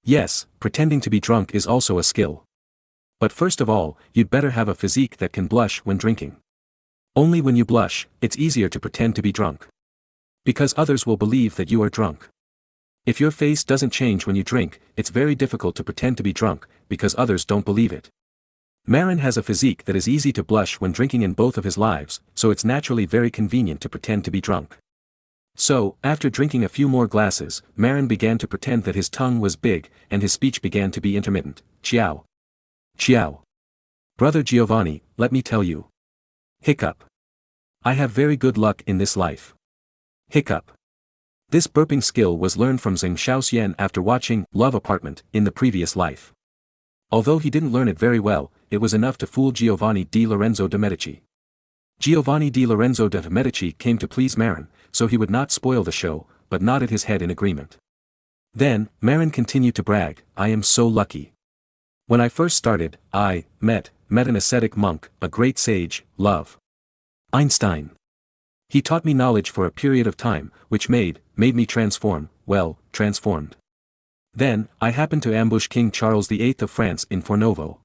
Yes, pretending to be drunk is also a skill. But first of all, you'd better have a physique that can blush when drinking. Only when you blush, it's easier to pretend to be drunk. Because others will believe that you are drunk. If your face doesn't change when you drink, it's very difficult to pretend to be drunk, because others don't believe it. Marin has a physique that is easy to blush when drinking in both of his lives, so it's naturally very convenient to pretend to be drunk. So, after drinking a few more glasses, Marin began to pretend that his tongue was big, and his speech began to be intermittent. Ciao. Ciao. Brother Giovanni, let me tell you. Hiccup. I have very good luck in this life. Hiccup. This burping skill was learned from Zheng Shaoxian after watching Love Apartment in the previous life. Although he didn't learn it very well, it was enough to fool Giovanni di Lorenzo de' Medici. Giovanni di Lorenzo de' Medici came to please Marin, so he would not spoil the show, but nodded his head in agreement. Then, Marin continued to brag, I am so lucky. When I first started, I met an ascetic monk, a great sage, Love Einstein. He taught me knowledge for a period of time, which made me transformed. Then, I happened to ambush King Charles VIII of France in Fornovo.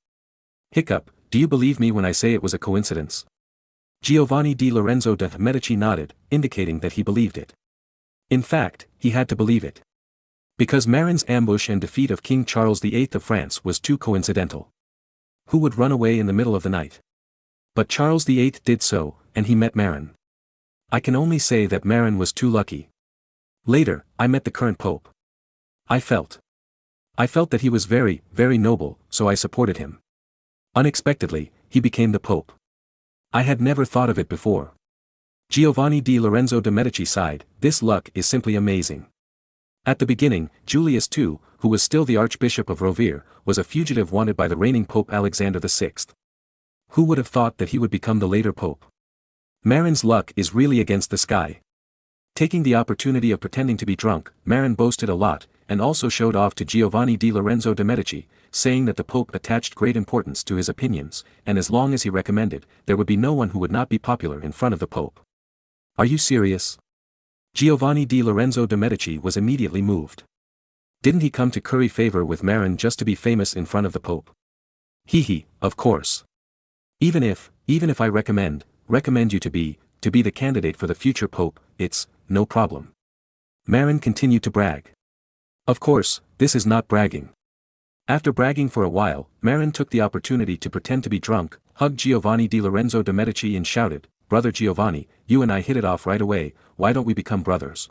Hiccup, do you believe me when I say it was a coincidence? Giovanni di Lorenzo de' Medici nodded, indicating that he believed it. In fact, he had to believe it. Because Marin's ambush and defeat of King Charles VIII of France was too coincidental. Who would run away in the middle of the night? But Charles VIII did so, and he met Marin. I can only say that Marin was too lucky. Later, I met the current pope. I felt that he was very, very noble, so I supported him. Unexpectedly, he became the pope. I had never thought of it before. Giovanni di Lorenzo de' Medici sighed, this luck is simply amazing. At the beginning, Julius II, who was still the Archbishop of Rovere, was a fugitive wanted by the reigning Pope Alexander VI. Who would have thought that he would become the later pope? Marin's luck is really against the sky. Taking the opportunity of pretending to be drunk, Marin boasted a lot, and also showed off to Giovanni di Lorenzo de' Medici, saying that the Pope attached great importance to his opinions, and as long as he recommended, there would be no one who would not be popular in front of the Pope. Are you serious? Giovanni di Lorenzo de' Medici was immediately moved. Didn't he come to curry favor with Marin just to be famous in front of the Pope? Of course. Even if I recommend you to be the candidate for the future Pope, it's no problem. Marin continued to brag. Of course, this is not bragging. After bragging for a while, Marin took the opportunity to pretend to be drunk, hugged Giovanni di Lorenzo de' Medici and shouted, "Brother Giovanni, you and I hit it off right away, why don't we become brothers?"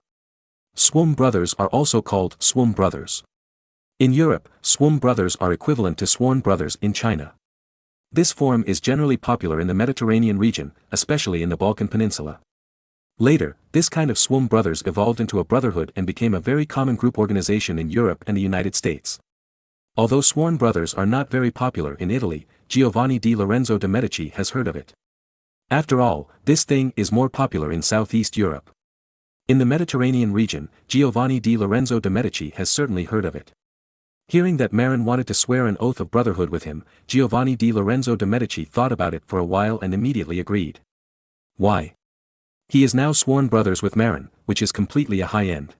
Swarm brothers are also called swarm brothers. In Europe, swarm brothers are equivalent to sworn brothers in China. This form is generally popular in the Mediterranean region, especially in the Balkan Peninsula. Later, this kind of swarm brothers evolved into a brotherhood and became a very common group organization in Europe and the United States. Although sworn brothers are not very popular in Italy, Giovanni di Lorenzo de' Medici has heard of it. After all, this thing is more popular in Southeast Europe. In the Mediterranean region, Giovanni di Lorenzo de' Medici has certainly heard of it. Hearing that Marin wanted to swear an oath of brotherhood with him, Giovanni di Lorenzo de' Medici thought about it for a while and immediately agreed. Why? He is now sworn brothers with Marin, which is completely a high-end.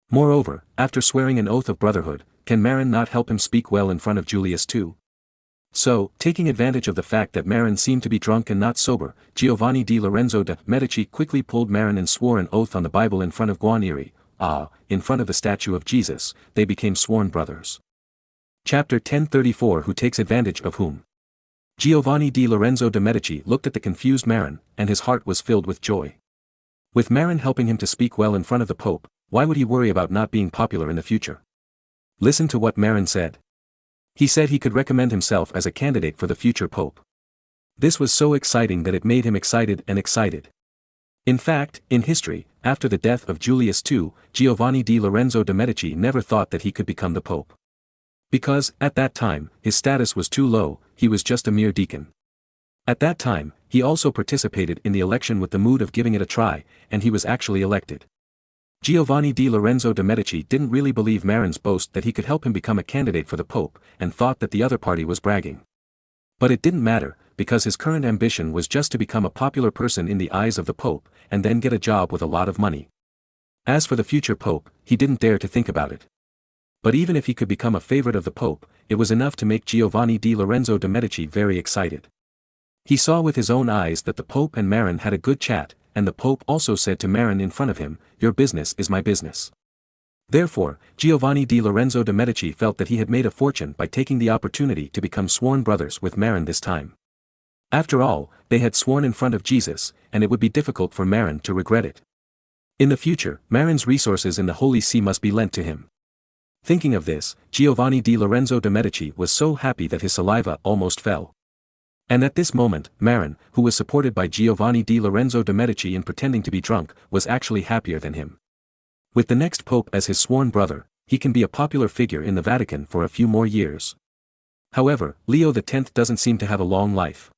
Moreover, after swearing an oath of brotherhood, can Marin not help him speak well in front of Julius II? So, taking advantage of the fact that Marin seemed to be drunk and not sober, Giovanni di Lorenzo de' Medici quickly pulled Marin and swore an oath on the Bible in front of Guarnieri. In front of the statue of Jesus, they became sworn brothers. Chapter 1034 Who takes advantage of whom? Giovanni di Lorenzo de' Medici looked at the confused Marin, and his heart was filled with joy. With Marin helping him to speak well in front of the Pope, why would he worry about not being popular in the future? Listen to what Marin said. He said he could recommend himself as a candidate for the future Pope. This was so exciting that it made him excited and excited. In fact, in history, after the death of Julius II, Giovanni di Lorenzo de' Medici never thought that he could become the Pope. Because, at that time, his status was too low, he was just a mere deacon. At that time, he also participated in the election with the mood of giving it a try, and he was actually elected. Giovanni di Lorenzo de' Medici didn't really believe Marin's boast that he could help him become a candidate for the Pope, and thought that the other party was bragging. But it didn't matter, because his current ambition was just to become a popular person in the eyes of the Pope, and then get a job with a lot of money. As for the future Pope, he didn't dare to think about it. But even if he could become a favorite of the Pope, it was enough to make Giovanni di Lorenzo de' Medici very excited. He saw with his own eyes that the Pope and Marin had a good chat, and the Pope also said to Marin in front of him, "Your business is my business." Therefore, Giovanni di Lorenzo de' Medici felt that he had made a fortune by taking the opportunity to become sworn brothers with Marin this time. After all, they had sworn in front of Jesus, and it would be difficult for Marin to regret it. In the future, Marin's resources in the Holy See must be lent to him. Thinking of this, Giovanni di Lorenzo de' Medici was so happy that his saliva almost fell. And at this moment, Marin, who was supported by Giovanni di Lorenzo de' Medici in pretending to be drunk, was actually happier than him. With the next pope as his sworn brother, he can be a popular figure in the Vatican for a few more years. However, Leo X doesn't seem to have a long life.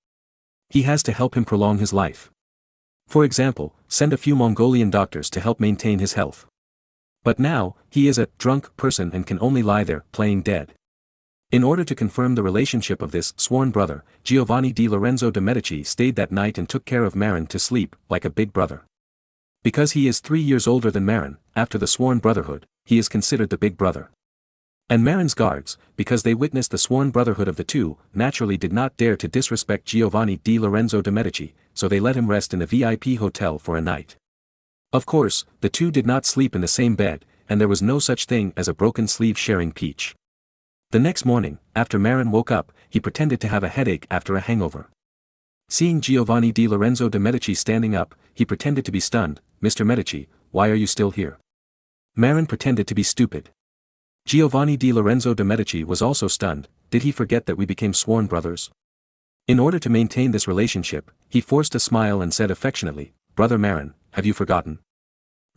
He has to help him prolong his life. For example, send a few Mongolian doctors to help maintain his health. But now, he is a drunk person and can only lie there, playing dead. In order to confirm the relationship of this sworn brother, Giovanni di Lorenzo de' Medici stayed that night and took care of Marin to sleep, like a big brother. Because he is 3 years older than Marin, after the sworn brotherhood, he is considered the big brother. And Marin's guards, because they witnessed the sworn brotherhood of the two, naturally did not dare to disrespect Giovanni di Lorenzo de' Medici, so they let him rest in a VIP hotel for a night. Of course, the two did not sleep in the same bed, and there was no such thing as a broken sleeve sharing peach. The next morning, after Marin woke up, he pretended to have a headache after a hangover. Seeing Giovanni di Lorenzo de' Medici standing up, he pretended to be stunned. "Mr. Medici, why are you still here?" Marin pretended to be stupid. Giovanni di Lorenzo de' Medici was also stunned. Did he forget that we became sworn brothers? In order to maintain this relationship, he forced a smile and said affectionately, "Brother Marin, have you forgotten?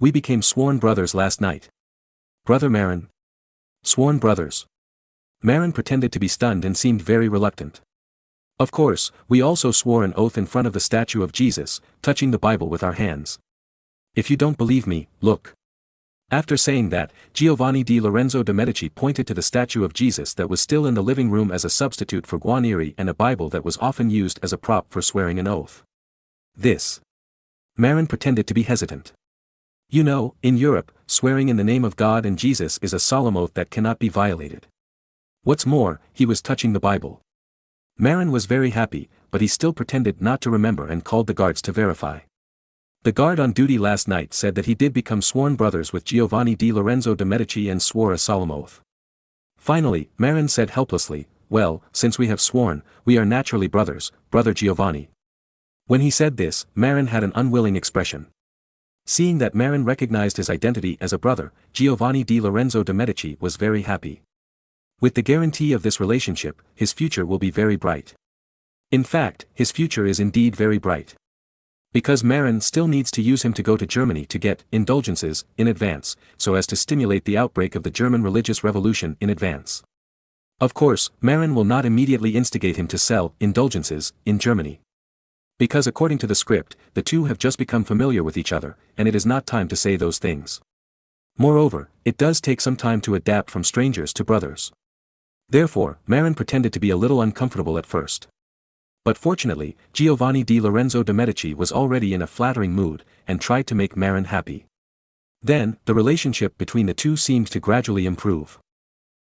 We became sworn brothers last night." "Brother Marin? Sworn brothers?" Marin pretended to be stunned and seemed very reluctant. "Of course, we also swore an oath in front of the statue of Jesus, touching the Bible with our hands. If you don't believe me, look." After saying that, Giovanni di Lorenzo de' Medici pointed to the statue of Jesus that was still in the living room as a substitute for Guarnieri and a Bible that was often used as a prop for swearing an oath. This. Marin pretended to be hesitant. You know, in Europe, swearing in the name of God and Jesus is a solemn oath that cannot be violated. What's more, he was touching the Bible. Marin was very happy, but he still pretended not to remember and called the guards to verify. The guard on duty last night said that he did become sworn brothers with Giovanni di Lorenzo de' Medici and swore a solemn oath. Finally, Marin said helplessly, "Well, since we have sworn, we are naturally brothers, Brother Giovanni." When he said this, Marin had an unwilling expression. Seeing that Marin recognized his identity as a brother, Giovanni di Lorenzo de' Medici was very happy. With the guarantee of this relationship, his future will be very bright. In fact, his future is indeed very bright. Because Marin still needs to use him to go to Germany to get indulgences in advance, so as to stimulate the outbreak of the German religious revolution in advance. Of course, Marin will not immediately instigate him to sell indulgences in Germany. Because according to the script, the two have just become familiar with each other, and it is not time to say those things. Moreover, it does take some time to adapt from strangers to brothers. Therefore, Marin pretended to be a little uncomfortable at first. But fortunately, Giovanni di Lorenzo de' Medici was already in a flattering mood, and tried to make Marin happy. Then, the relationship between the two seemed to gradually improve.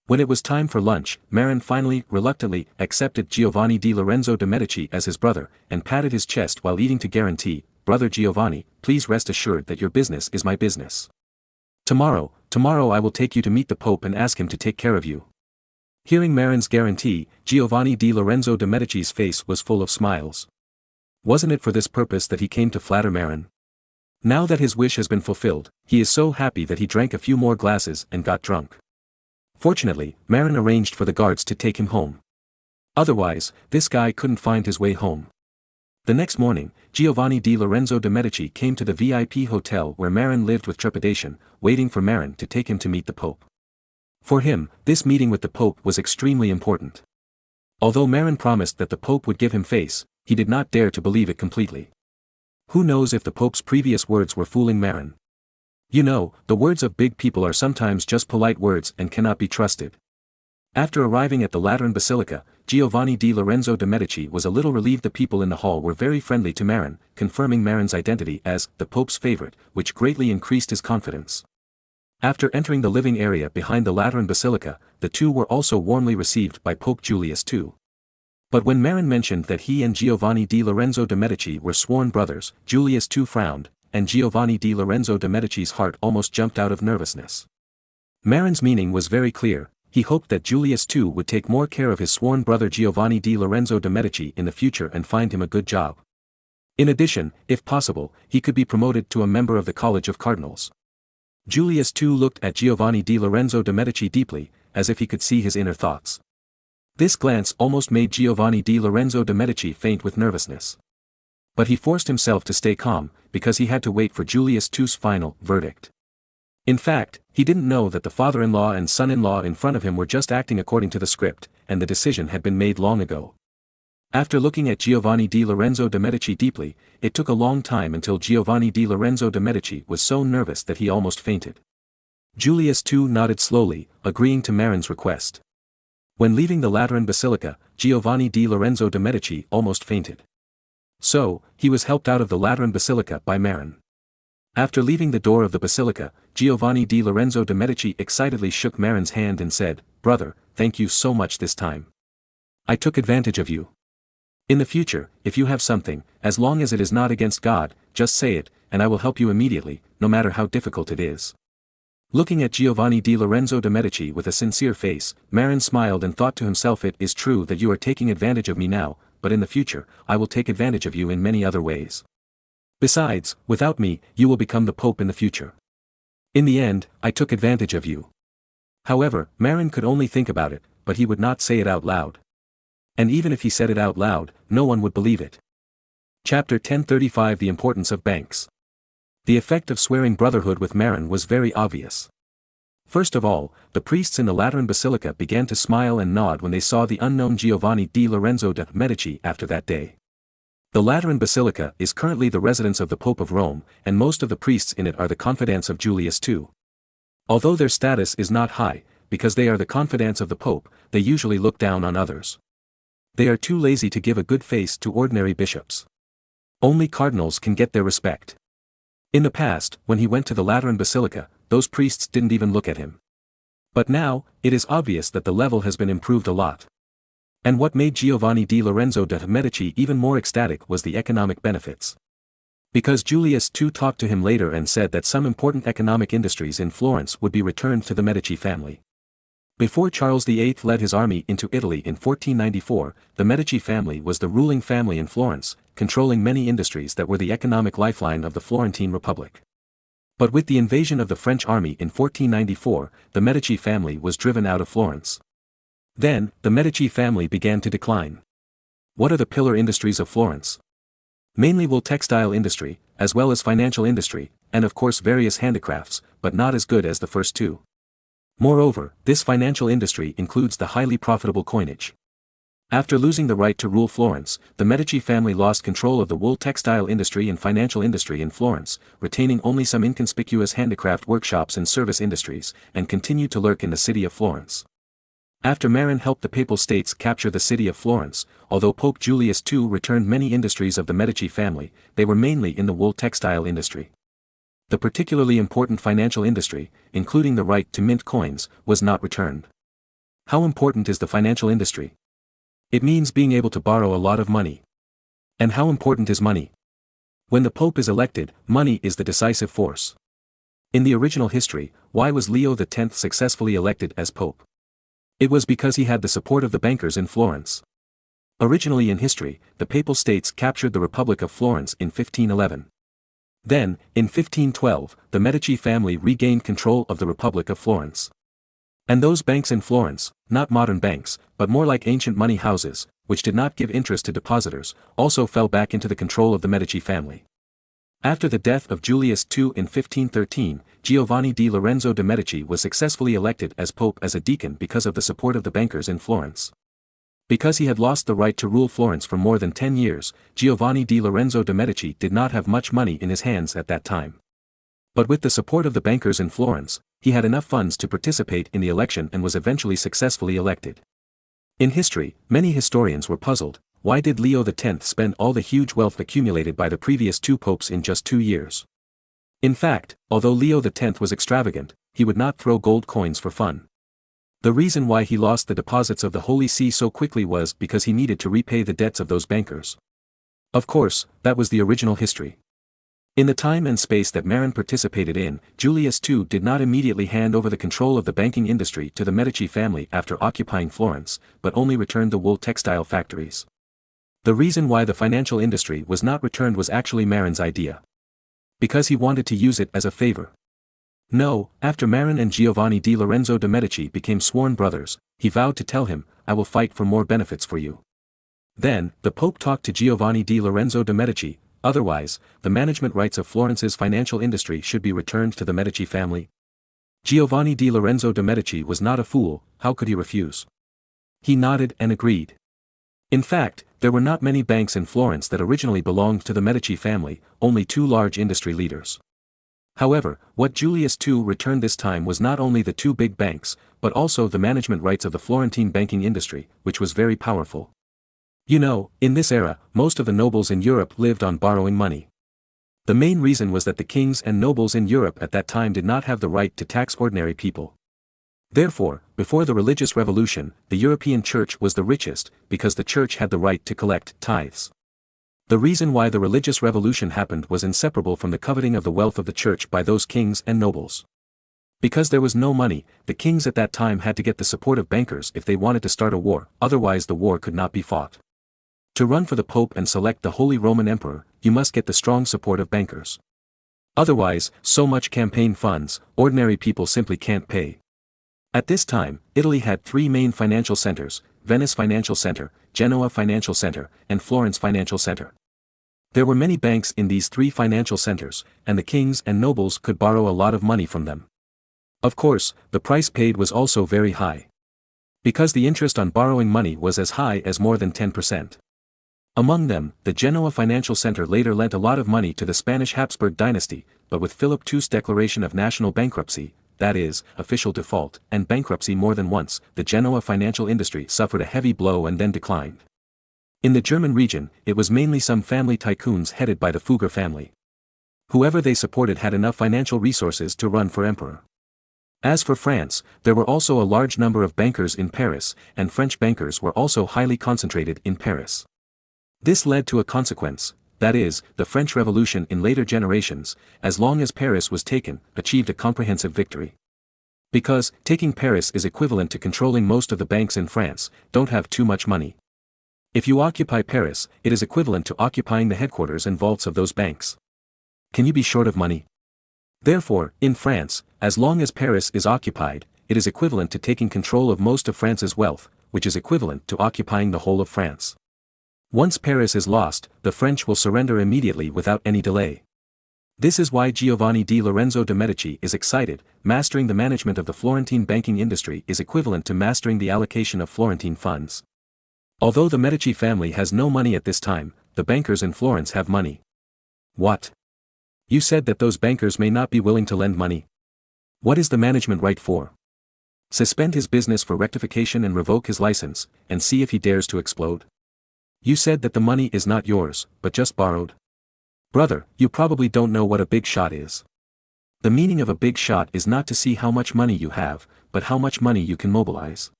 When it was time for lunch, Marin finally, reluctantly, accepted Giovanni di Lorenzo de' Medici as his brother, and patted his chest while eating to guarantee, "Brother Giovanni, please rest assured that your business is my business. Tomorrow I will take you to meet the Pope and ask him to take care of you." Hearing Marin's guarantee, Giovanni di Lorenzo de' Medici's face was full of smiles. Wasn't it for this purpose that he came to flatter Marin? Now that his wish has been fulfilled, he is so happy that he drank a few more glasses and got drunk. Fortunately, Marin arranged for the guards to take him home. Otherwise, this guy couldn't find his way home. The next morning, Giovanni di Lorenzo de' Medici came to the VIP hotel where Marin lived with trepidation, waiting for Marin to take him to meet the Pope. For him, this meeting with the Pope was extremely important. Although Marin promised that the Pope would give him face, he did not dare to believe it completely. Who knows if the Pope's previous words were fooling Marin? You know, the words of big people are sometimes just polite words and cannot be trusted. After arriving at the Lateran Basilica, Giovanni di Lorenzo de' Medici was a little relieved. The people in the hall were very friendly to Marin, confirming Marin's identity as the Pope's favorite, which greatly increased his confidence. After entering the living area behind the Lateran Basilica, the two were also warmly received by Pope Julius II. But when Marin mentioned that he and Giovanni di Lorenzo de' Medici were sworn brothers, Julius II frowned, and Giovanni di Lorenzo de' Medici's heart almost jumped out of nervousness. Marin's meaning was very clear. He hoped that Julius II would take more care of his sworn brother Giovanni di Lorenzo de' Medici in the future and find him a good job. In addition, if possible, he could be promoted to a member of the College of Cardinals. Julius II looked at Giovanni di Lorenzo de' Medici deeply, as if he could see his inner thoughts. This glance almost made Giovanni di Lorenzo de' Medici faint with nervousness. But he forced himself to stay calm, because he had to wait for Julius II's final verdict. In fact, he didn't know that the father-in-law and son-in-law in front of him were just acting according to the script, and the decision had been made long ago. After looking at Giovanni di Lorenzo de' Medici deeply, it took a long time until Giovanni di Lorenzo de' Medici was so nervous that he almost fainted. Julius II nodded slowly, agreeing to Marin's request. When leaving the Lateran Basilica, Giovanni di Lorenzo de' Medici almost fainted. So, he was helped out of the Lateran Basilica by Marin. After leaving the door of the basilica, Giovanni di Lorenzo de' Medici excitedly shook Marin's hand and said, "Brother, thank you so much this time. I took advantage of you. In the future, if you have something, as long as it is not against God, just say it, and I will help you immediately, no matter how difficult it is." Looking at Giovanni di Lorenzo de' Medici with a sincere face, Marin smiled and thought to himself, "It is true that you are taking advantage of me now, but in the future, I will take advantage of you in many other ways. Besides, without me, you will become the Pope in the future. In the end, I took advantage of you." However, Marin could only think about it, but he would not say it out loud. And even if he said it out loud, no one would believe it. Chapter 1035 The Importance of Banks. The effect of swearing brotherhood with Marin was very obvious. First of all, the priests in the Lateran Basilica began to smile and nod when they saw the unknown Giovanni di Lorenzo de' Medici after that day. The Lateran Basilica is currently the residence of the Pope of Rome, and most of the priests in it are the confidants of Julius II. Although their status is not high, because they are the confidants of the Pope, they usually look down on others. They are too lazy to give a good face to ordinary bishops. Only cardinals can get their respect. In the past, when he went to the Lateran Basilica, those priests didn't even look at him. But now, it is obvious that the level has been improved a lot. And what made Giovanni di Lorenzo de' Medici even more ecstatic was the economic benefits. Because Julius II talked to him later and said that some important economic industries in Florence would be returned to the Medici family. Before Charles VIII led his army into Italy in 1494, the Medici family was the ruling family in Florence, controlling many industries that were the economic lifeline of the Florentine Republic. But with the invasion of the French army in 1494, the Medici family was driven out of Florence. Then, the Medici family began to decline. What are the pillar industries of Florence? Mainly wool textile industry, as well as financial industry, and of course various handicrafts, but not as good as the first two. Moreover, this financial industry includes the highly profitable coinage. After losing the right to rule Florence, the Medici family lost control of the wool textile industry and financial industry in Florence, retaining only some inconspicuous handicraft workshops and service industries, and continued to lurk in the city of Florence. After Marin helped the Papal States capture the city of Florence, although Pope Julius II returned many industries of the Medici family, they were mainly in the wool textile industry. The particularly important financial industry, including the right to mint coins, was not returned. How important is the financial industry? It means being able to borrow a lot of money. And how important is money? When the Pope is elected, money is the decisive force. In the original history, why was Leo X successfully elected as Pope? It was because he had the support of the bankers in Florence. Originally in history, the Papal States captured the Republic of Florence in 1511. Then, in 1512, the Medici family regained control of the Republic of Florence. And those banks in Florence, not modern banks, but more like ancient money houses, which did not give interest to depositors, also fell back into the control of the Medici family. After the death of Julius II in 1513, Giovanni di Lorenzo de' Medici was successfully elected as Pope as a deacon because of the support of the bankers in Florence. Because he had lost the right to rule Florence for more than 10 years, Giovanni di Lorenzo de' Medici did not have much money in his hands at that time. But with the support of the bankers in Florence, he had enough funds to participate in the election and was eventually successfully elected. In history, many historians were puzzled, why did Leo X spend all the huge wealth accumulated by the previous two popes in just 2 years? In fact, although Leo X was extravagant, he would not throw gold coins for fun. The reason why he lost the deposits of the Holy See so quickly was because he needed to repay the debts of those bankers. Of course, that was the original history. In the time and space that Marin participated in, Julius II did not immediately hand over the control of the banking industry to the Medici family after occupying Florence, but only returned the wool textile factories. The reason why the financial industry was not returned was actually Marin's idea. Because he wanted to use it as a favor. No, after Marin and Giovanni di Lorenzo de' Medici became sworn brothers, he vowed to tell him, "I will fight for more benefits for you." Then, the Pope talked to Giovanni di Lorenzo de' Medici, otherwise, the management rights of Florence's financial industry should be returned to the Medici family. Giovanni di Lorenzo de' Medici was not a fool, how could he refuse? He nodded and agreed. In fact, there were not many banks in Florence that originally belonged to the Medici family, only 2 large industry leaders. However, what Julius II returned this time was not only the 2 big banks, but also the management rights of the Florentine banking industry, which was very powerful. You know, in this era, most of the nobles in Europe lived on borrowing money. The main reason was that the kings and nobles in Europe at that time did not have the right to tax ordinary people. Therefore, before the religious revolution, the European church was the richest, because the church had the right to collect tithes. The reason why the religious revolution happened was inseparable from the coveting of the wealth of the church by those kings and nobles. Because there was no money, the kings at that time had to get the support of bankers if they wanted to start a war, otherwise the war could not be fought. To run for the Pope and select the Holy Roman Emperor, you must get the strong support of bankers. Otherwise, so much campaign funds, ordinary people simply can't pay. At this time, Italy had 3 main financial centers: Venice Financial Center, Genoa Financial Center, and Florence Financial Center. There were many banks in these 3 financial centers, and the kings and nobles could borrow a lot of money from them. Of course, the price paid was also very high. Because the interest on borrowing money was as high as more than 10%. Among them, the Genoa Financial Center later lent a lot of money to the Spanish Habsburg dynasty, but with Philip II's declaration of national bankruptcy, that is, official default, and bankruptcy more than once, the Genoa financial industry suffered a heavy blow and then declined. In the German region, it was mainly some family tycoons headed by the Fugger family. Whoever they supported had enough financial resources to run for emperor. As for France, there were also a large number of bankers in Paris, and French bankers were also highly concentrated in Paris. This led to a consequence, that is, the French Revolution in later generations, as long as Paris was taken, achieved a comprehensive victory. Because, taking Paris is equivalent to controlling most of the banks in France, don't have too much money. If you occupy Paris, it is equivalent to occupying the headquarters and vaults of those banks. Can you be short of money? Therefore, in France, as long as Paris is occupied, it is equivalent to taking control of most of France's wealth, which is equivalent to occupying the whole of France. Once Paris is lost, the French will surrender immediately without any delay. This is why Giovanni di Lorenzo de' Medici is excited. Mastering the management of the Florentine banking industry is equivalent to mastering the allocation of Florentine funds. Although the Medici family has no money at this time, the bankers in Florence have money. What? You said that those bankers may not be willing to lend money. What is the management right for? Suspend his business for rectification and revoke his license, and see if he dares to explode? You said that the money is not yours, but just borrowed. Brother, you probably don't know what a big shot is. The meaning of a big shot is not to see how much money you have, but how much money you can mobilize.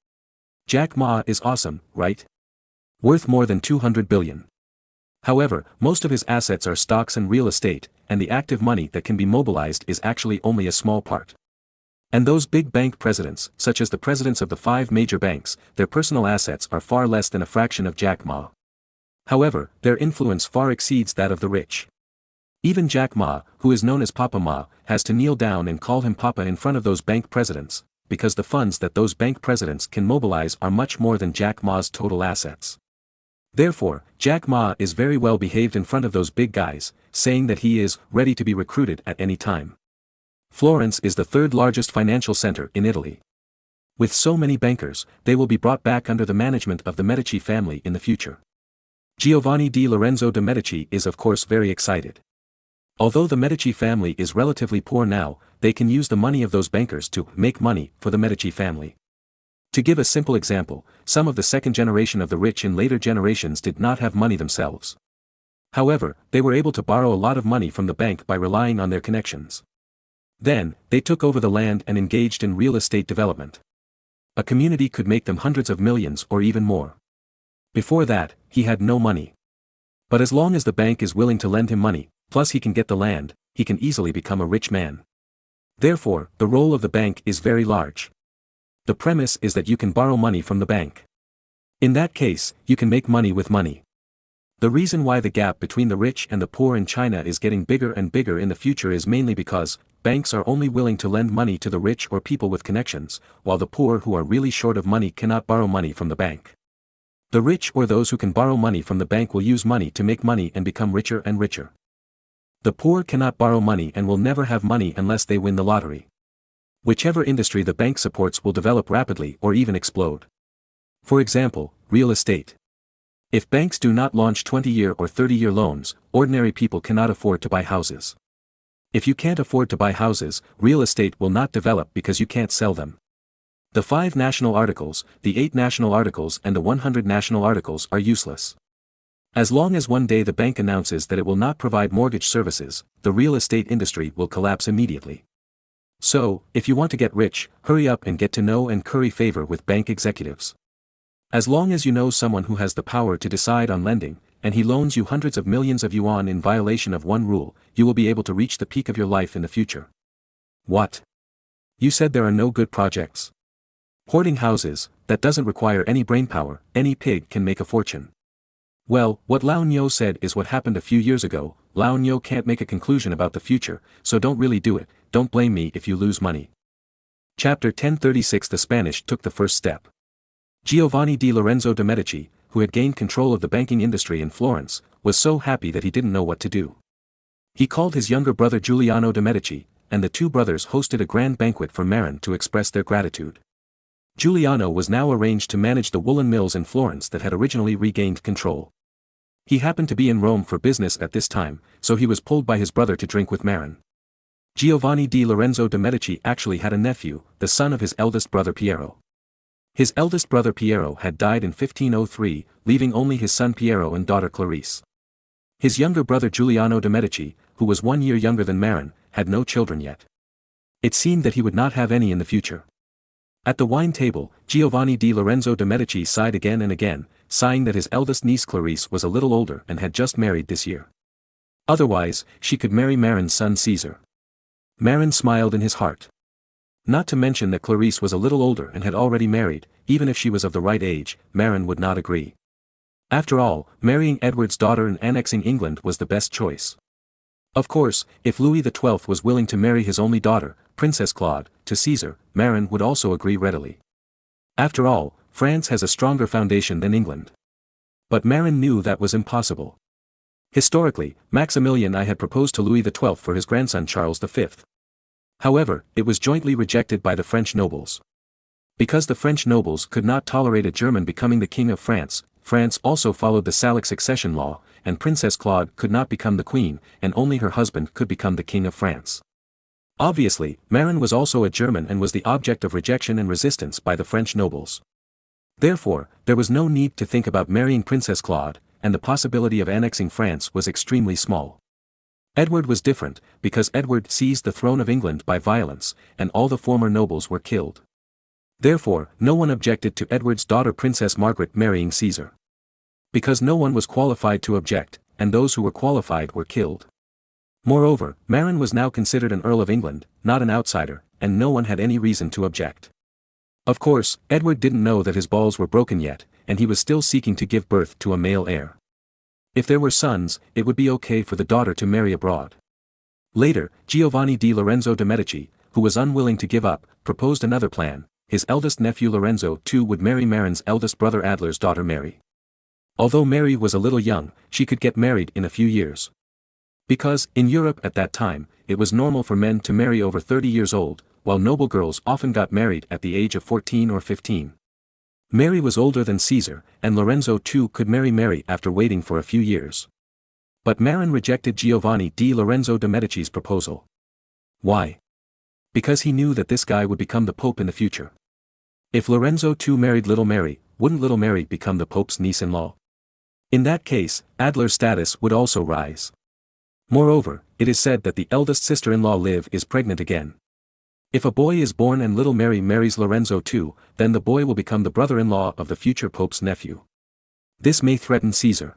Jack Ma is awesome, right? Worth more than 200 billion. However, most of his assets are stocks and real estate, and the active money that can be mobilized is actually only a small part. And those big bank presidents, such as the presidents of the 5 major banks, their personal assets are far less than a fraction of Jack Ma. However, their influence far exceeds that of the rich. Even Jack Ma, who is known as Papa Ma, has to kneel down and call him Papa in front of those bank presidents, because the funds that those bank presidents can mobilize are much more than Jack Ma's total assets. Therefore, Jack Ma is very well behaved in front of those big guys, saying that he is ready to be recruited at any time. Florence is the 3rd largest financial center in Italy. With so many bankers, they will be brought back under the management of the Medici family in the future. Giovanni di Lorenzo de' Medici is of course very excited. Although the Medici family is relatively poor now, they can use the money of those bankers to make money for the Medici family. To give a simple example, some of the second generation of the rich in later generations did not have money themselves. However, they were able to borrow a lot of money from the bank by relying on their connections. Then, they took over the land and engaged in real estate development. A community could make them hundreds of millions or even more. Before that, he had no money. But as long as the bank is willing to lend him money, plus he can get the land, he can easily become a rich man. Therefore, the role of the bank is very large. The premise is that you can borrow money from the bank. In that case, you can make money with money. The reason why the gap between the rich and the poor in China is getting bigger and bigger in the future is mainly because banks are only willing to lend money to the rich or people with connections, while the poor who are really short of money cannot borrow money from the bank. The rich or those who can borrow money from the bank will use money to make money and become richer and richer. The poor cannot borrow money and will never have money unless they win the lottery. Whichever industry the bank supports will develop rapidly or even explode. For example, real estate. If banks do not launch 20-year or 30-year loans, ordinary people cannot afford to buy houses. If you can't afford to buy houses, real estate will not develop because you can't sell them. The 5 national articles, the 8 national articles and the 100 national articles are useless. As long as one day the bank announces that it will not provide mortgage services, the real estate industry will collapse immediately. So, if you want to get rich, hurry up and get to know and curry favor with bank executives. As long as you know someone who has the power to decide on lending, and he loans you hundreds of millions of yuan in violation of one rule, you will be able to reach the peak of your life in the future. What? You said there are no good projects. Hoarding houses, that doesn't require any brainpower, any pig can make a fortune. Well, what Lao Nyo said is what happened a few years ago. Lao Nyo can't make a conclusion about the future, so don't really do it. Don't blame me if you lose money. Chapter 1036. The Spanish took the first step. Giovanni di Lorenzo de' Medici, who had gained control of the banking industry in Florence, was so happy that he didn't know what to do. He called his younger brother Giuliano de' Medici, and the 2 brothers hosted a grand banquet for Marin to express their gratitude. Giuliano was now arranged to manage the woolen mills in Florence that had originally regained control. He happened to be in Rome for business at this time, so he was pulled by his brother to drink with Marin. Giovanni di Lorenzo de' Medici actually had a nephew, the son of his eldest brother Piero. His eldest brother Piero had died in 1503, leaving only his son Piero and daughter Clarice. His younger brother Giuliano de' Medici, who was 1 year younger than Marin, had no children yet. It seemed that he would not have any in the future. At the wine table, Giovanni di Lorenzo de' Medici sighed again and again, sighing that his eldest niece Clarice was a little older and had just married this year. Otherwise, she could marry Marin's son Caesar. Marin smiled in his heart. Not to mention that Clarice was a little older and had already married, even if she was of the right age, Marin would not agree. After all, marrying Edward's daughter and annexing England was the best choice. Of course, if Louis XII was willing to marry his only daughter, Princess Claude, to Caesar, Marin would also agree readily. After all, France has a stronger foundation than England. But Marin knew that was impossible. Historically, Maximilian I had proposed to Louis XII for his grandson Charles V. However, it was jointly rejected by the French nobles. Because the French nobles could not tolerate a German becoming the king of France, France also followed the Salic succession law, and Princess Claude could not become the queen, and only her husband could become the king of France. Obviously, Marin was also a German and was the object of rejection and resistance by the French nobles. Therefore, there was no need to think about marrying Princess Claude, and the possibility of annexing France was extremely small. Edward was different, because Edward seized the throne of England by violence, and all the former nobles were killed. Therefore, no one objected to Edward's daughter Princess Margaret marrying Caesar. Because no one was qualified to object, and those who were qualified were killed. Moreover, Marin was now considered an Earl of England, not an outsider, and no one had any reason to object. Of course, Edward didn't know that his balls were broken yet, and he was still seeking to give birth to a male heir. If there were sons, it would be okay for the daughter to marry abroad. Later, Giovanni di Lorenzo de' Medici, who was unwilling to give up, proposed another plan. His eldest nephew Lorenzo II would marry Marin's eldest brother Adler's daughter Mary. Although Mary was a little young, she could get married in a few years. Because, in Europe at that time, it was normal for men to marry over 30 years old, while noble girls often got married at the age of 14 or 15. Mary was older than Caesar, and Lorenzo II could marry Mary after waiting for a few years. But Marin rejected Giovanni di Lorenzo de' Medici's proposal. Why? Because he knew that this guy would become the Pope in the future. If Lorenzo II married little Mary, wouldn't little Mary become the Pope's niece-in-law? In that case, Adler's status would also rise. Moreover, it is said that the eldest sister-in-law Liv is pregnant again. If a boy is born and little Mary marries Lorenzo II, then the boy will become the brother-in-law of the future Pope's nephew. This may threaten Caesar.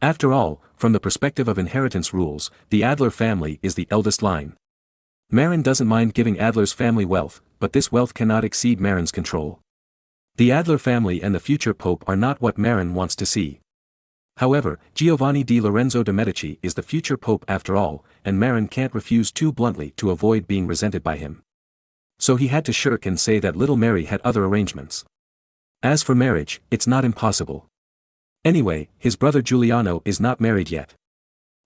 After all, from the perspective of inheritance rules, the Adler family is the eldest line. Marin doesn't mind giving Adler's family wealth, but this wealth cannot exceed Marin's control. The Adler family and the future Pope are not what Marin wants to see. However, Giovanni di Lorenzo de' Medici is the future Pope after all, and Marin can't refuse too bluntly to avoid being resented by him. So he had to shirk and say that little Mary had other arrangements. As for marriage, it's not impossible. Anyway, his brother Giuliano is not married yet.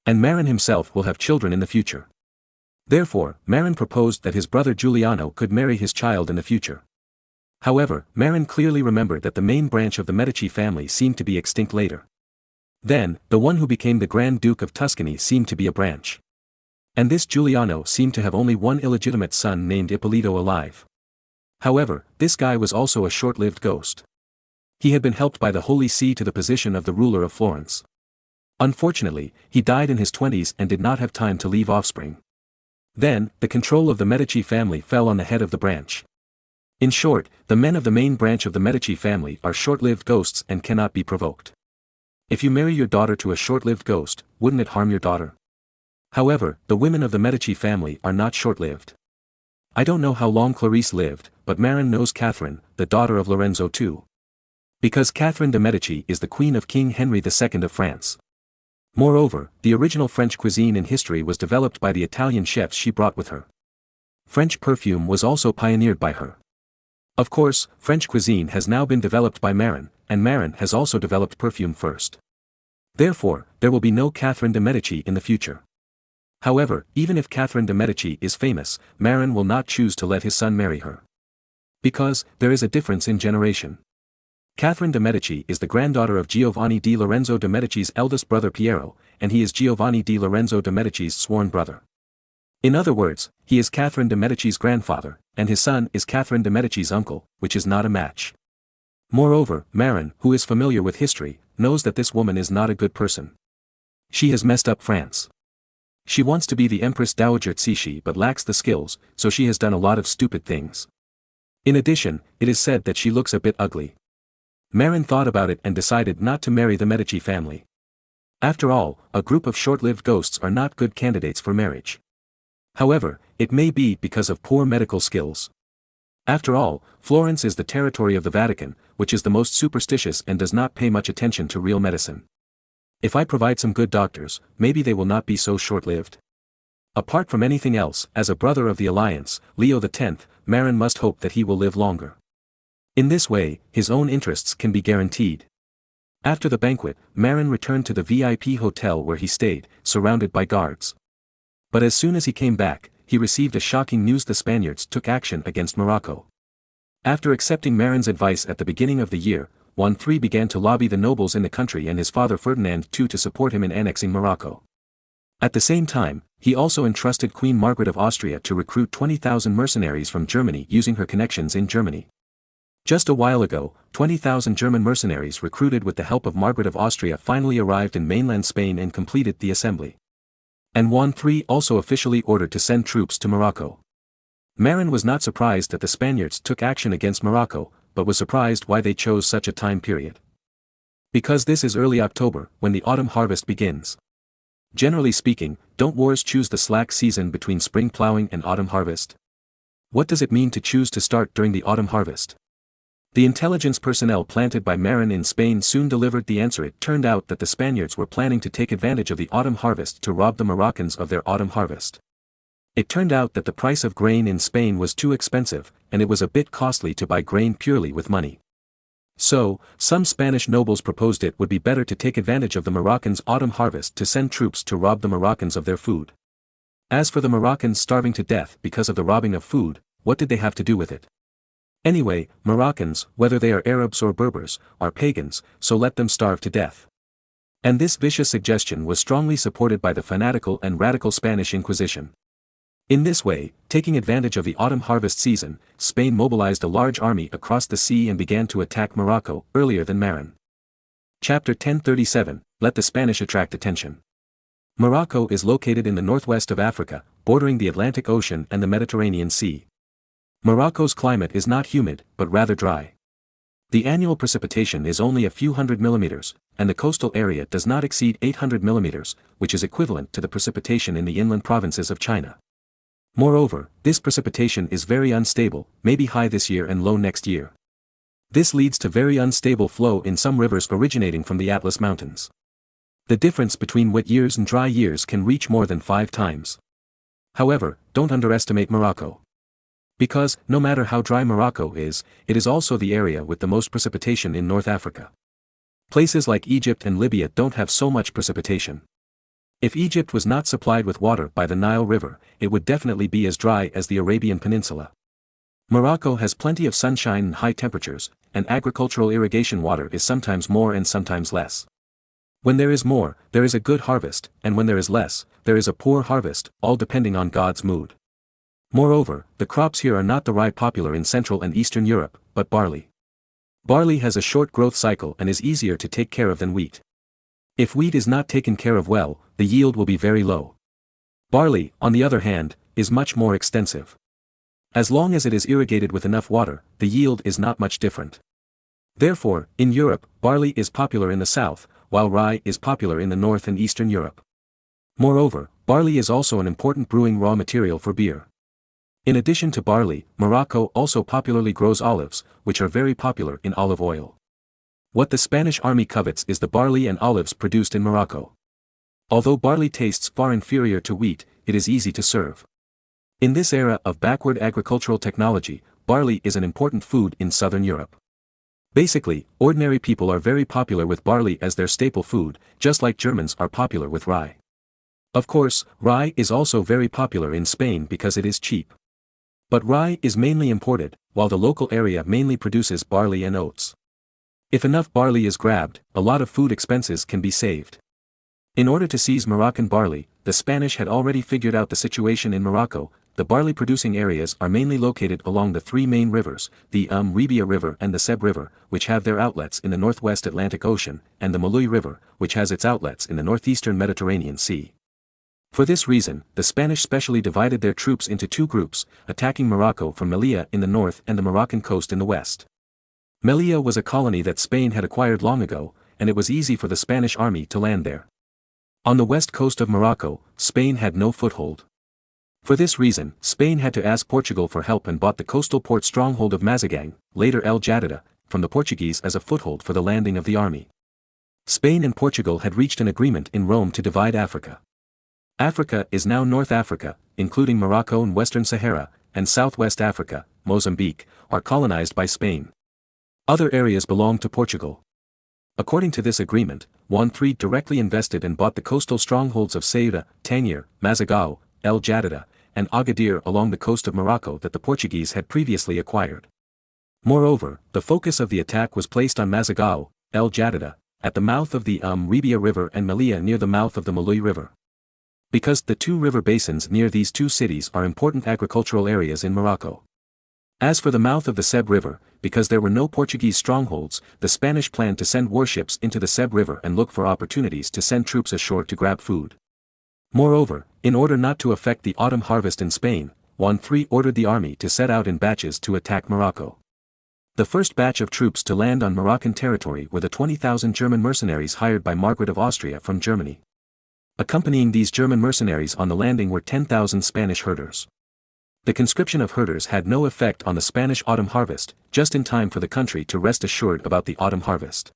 And Marin himself will have children in the future. Therefore, Marin proposed that his brother Giuliano could marry his child in the future. However, Marin clearly remembered that the main branch of the Medici family seemed to be extinct later. Then, the one who became the Grand Duke of Tuscany seemed to be a branch. And this Giuliano seemed to have only one illegitimate son named Ippolito alive. However, this guy was also a short-lived ghost. He had been helped by the Holy See to the position of the ruler of Florence. Unfortunately, he died in his 20s and did not have time to leave offspring. Then, the control of the Medici family fell on the head of the branch. In short, the men of the main branch of the Medici family are short-lived ghosts and cannot be provoked. If you marry your daughter to a short-lived ghost, wouldn't it harm your daughter? However, the women of the Medici family are not short-lived. I don't know how long Clarice lived, but Marin knows Catherine, the daughter of Lorenzo II. Because Catherine de' Medici is the queen of King Henry II of France. Moreover, the original French cuisine in history was developed by the Italian chefs she brought with her. French perfume was also pioneered by her. Of course, French cuisine has now been developed by Marin, and Marin has also developed perfume first. Therefore, there will be no Catherine de' Medici in the future. However, even if Catherine de' Medici is famous, Marin will not choose to let his son marry her. Because, there is a difference in generation. Catherine de' Medici is the granddaughter of Giovanni di Lorenzo de' Medici's eldest brother Piero, and he is Giovanni di Lorenzo de' Medici's sworn brother. In other words, he is Catherine de' Medici's grandfather, and his son is Catherine de' Medici's uncle, which is not a match. Moreover, Marin, who is familiar with history, knows that this woman is not a good person. She has messed up France. She wants to be the Empress Dowager Cixi but lacks the skills, so she has done a lot of stupid things. In addition, it is said that she looks a bit ugly. Marin thought about it and decided not to marry the Medici family. After all, a group of short-lived ghosts are not good candidates for marriage. However, it may be because of poor medical skills. After all, Florence is the territory of the Vatican, which is the most superstitious and does not pay much attention to real medicine. If I provide some good doctors, maybe they will not be so short-lived. Apart from anything else, as a brother of the alliance, Leo X, Marin must hope that he will live longer. In this way, his own interests can be guaranteed. After the banquet, Marin returned to the VIP hotel where he stayed, surrounded by guards. But as soon as he came back, he received a shocking news: the Spaniards took action against Morocco. After accepting Marin's advice at the beginning of the year, Juan III began to lobby the nobles in the country and his father Ferdinand II to support him in annexing Morocco. At the same time, he also entrusted Queen Margaret of Austria to recruit 20,000 mercenaries from Germany using her connections in Germany. Just a while ago, 20,000 German mercenaries recruited with the help of Margaret of Austria finally arrived in mainland Spain and completed the assembly. And Juan III also officially ordered to send troops to Morocco. Marin was not surprised that the Spaniards took action against Morocco, but was surprised why they chose such a time period. Because this is early October, when the autumn harvest begins. Generally speaking, don't wars choose the slack season between spring plowing and autumn harvest? What does it mean to choose to start during the autumn harvest? The intelligence personnel planted by Marin in Spain soon delivered the answer. It turned out that the Spaniards were planning to take advantage of the autumn harvest to rob the Moroccans of their autumn harvest. It turned out that the price of grain in Spain was too expensive, and it was a bit costly to buy grain purely with money. So, some Spanish nobles proposed it would be better to take advantage of the Moroccans' autumn harvest to send troops to rob the Moroccans of their food. As for the Moroccans starving to death because of the robbing of food, what did they have to do with it? Anyway, Moroccans, whether they are Arabs or Berbers, are pagans, so let them starve to death. And this vicious suggestion was strongly supported by the fanatical and radical Spanish Inquisition. In this way, taking advantage of the autumn harvest season, Spain mobilized a large army across the sea and began to attack Morocco, earlier than Marin. Chapter 1037, Let the Spanish Attract Attention. Morocco is located in the northwest of Africa, bordering the Atlantic Ocean and the Mediterranean Sea. Morocco's climate is not humid, but rather dry. The annual precipitation is only a few hundred millimeters, and the coastal area does not exceed 800 millimeters, which is equivalent to the precipitation in the inland provinces of China. Moreover, this precipitation is very unstable, maybe high this year and low next year. This leads to very unstable flow in some rivers originating from the Atlas Mountains. The difference between wet years and dry years can reach more than 5 times. However, don't underestimate Morocco. Because, no matter how dry Morocco is, it is also the area with the most precipitation in North Africa. Places like Egypt and Libya don't have so much precipitation. If Egypt was not supplied with water by the Nile River, it would definitely be as dry as the Arabian Peninsula. Morocco has plenty of sunshine and high temperatures, and agricultural irrigation water is sometimes more and sometimes less. When there is more, there is a good harvest, and when there is less, there is a poor harvest, all depending on God's mood. Moreover, the crops here are not the rye popular in Central and Eastern Europe, but barley. Barley has a short growth cycle and is easier to take care of than wheat. If wheat is not taken care of well, the yield will be very low. Barley, on the other hand, is much more extensive. As long as it is irrigated with enough water, the yield is not much different. Therefore, in Europe, barley is popular in the south, while rye is popular in the north and eastern Europe. Moreover, barley is also an important brewing raw material for beer. In addition to barley, Morocco also popularly grows olives, which are very popular in olive oil. What the Spanish army covets is the barley and olives produced in Morocco. Although barley tastes far inferior to wheat, it is easy to serve. In this era of backward agricultural technology, barley is an important food in southern Europe. Basically, ordinary people are very popular with barley as their staple food, just like Germans are popular with rye. Of course, rye is also very popular in Spain because it is cheap. But rye is mainly imported, while the local area mainly produces barley and oats. If enough barley is grabbed, a lot of food expenses can be saved. In order to seize Moroccan barley, the Spanish had already figured out the situation in Morocco. The barley-producing areas are mainly located along the 3 main rivers, the Rebia River and the Seb River, which have their outlets in the northwest Atlantic Ocean, and the Malui River, which has its outlets in the northeastern Mediterranean Sea. For this reason, the Spanish specially divided their troops into two groups, attacking Morocco from Melilla in the north and the Moroccan coast in the west. Melilla was a colony that Spain had acquired long ago, and it was easy for the Spanish army to land there. On the west coast of Morocco, Spain had no foothold. For this reason, Spain had to ask Portugal for help and bought the coastal port stronghold of Mazagang, later El Jadida, from the Portuguese as a foothold for the landing of the army. Spain and Portugal had reached an agreement in Rome to divide Africa. Africa is now North Africa, including Morocco and Western Sahara, and Southwest Africa, Mozambique, are colonized by Spain. Other areas belong to Portugal. According to this agreement, Juan III directly invested and bought the coastal strongholds of Ceuta, Tangier, Mazagao, El Jadida, and Agadir along the coast of Morocco that the Portuguese had previously acquired. Moreover, the focus of the attack was placed on Mazagao, El Jadida, at the mouth of the Rebia River and Melilla near the mouth of the Malui River. Because the two river basins near these two cities are important agricultural areas in Morocco. As for the mouth of the Seb River, because there were no Portuguese strongholds, the Spanish planned to send warships into the Seb River and look for opportunities to send troops ashore to grab food. Moreover, in order not to affect the autumn harvest in Spain, Juan III ordered the army to set out in batches to attack Morocco. The first batch of troops to land on Moroccan territory were the 20,000 German mercenaries hired by Margaret of Austria from Germany. Accompanying these German mercenaries on the landing were 10,000 Spanish herders. The conscription of herders had no effect on the Spanish autumn harvest, just in time for the country to rest assured about the autumn harvest.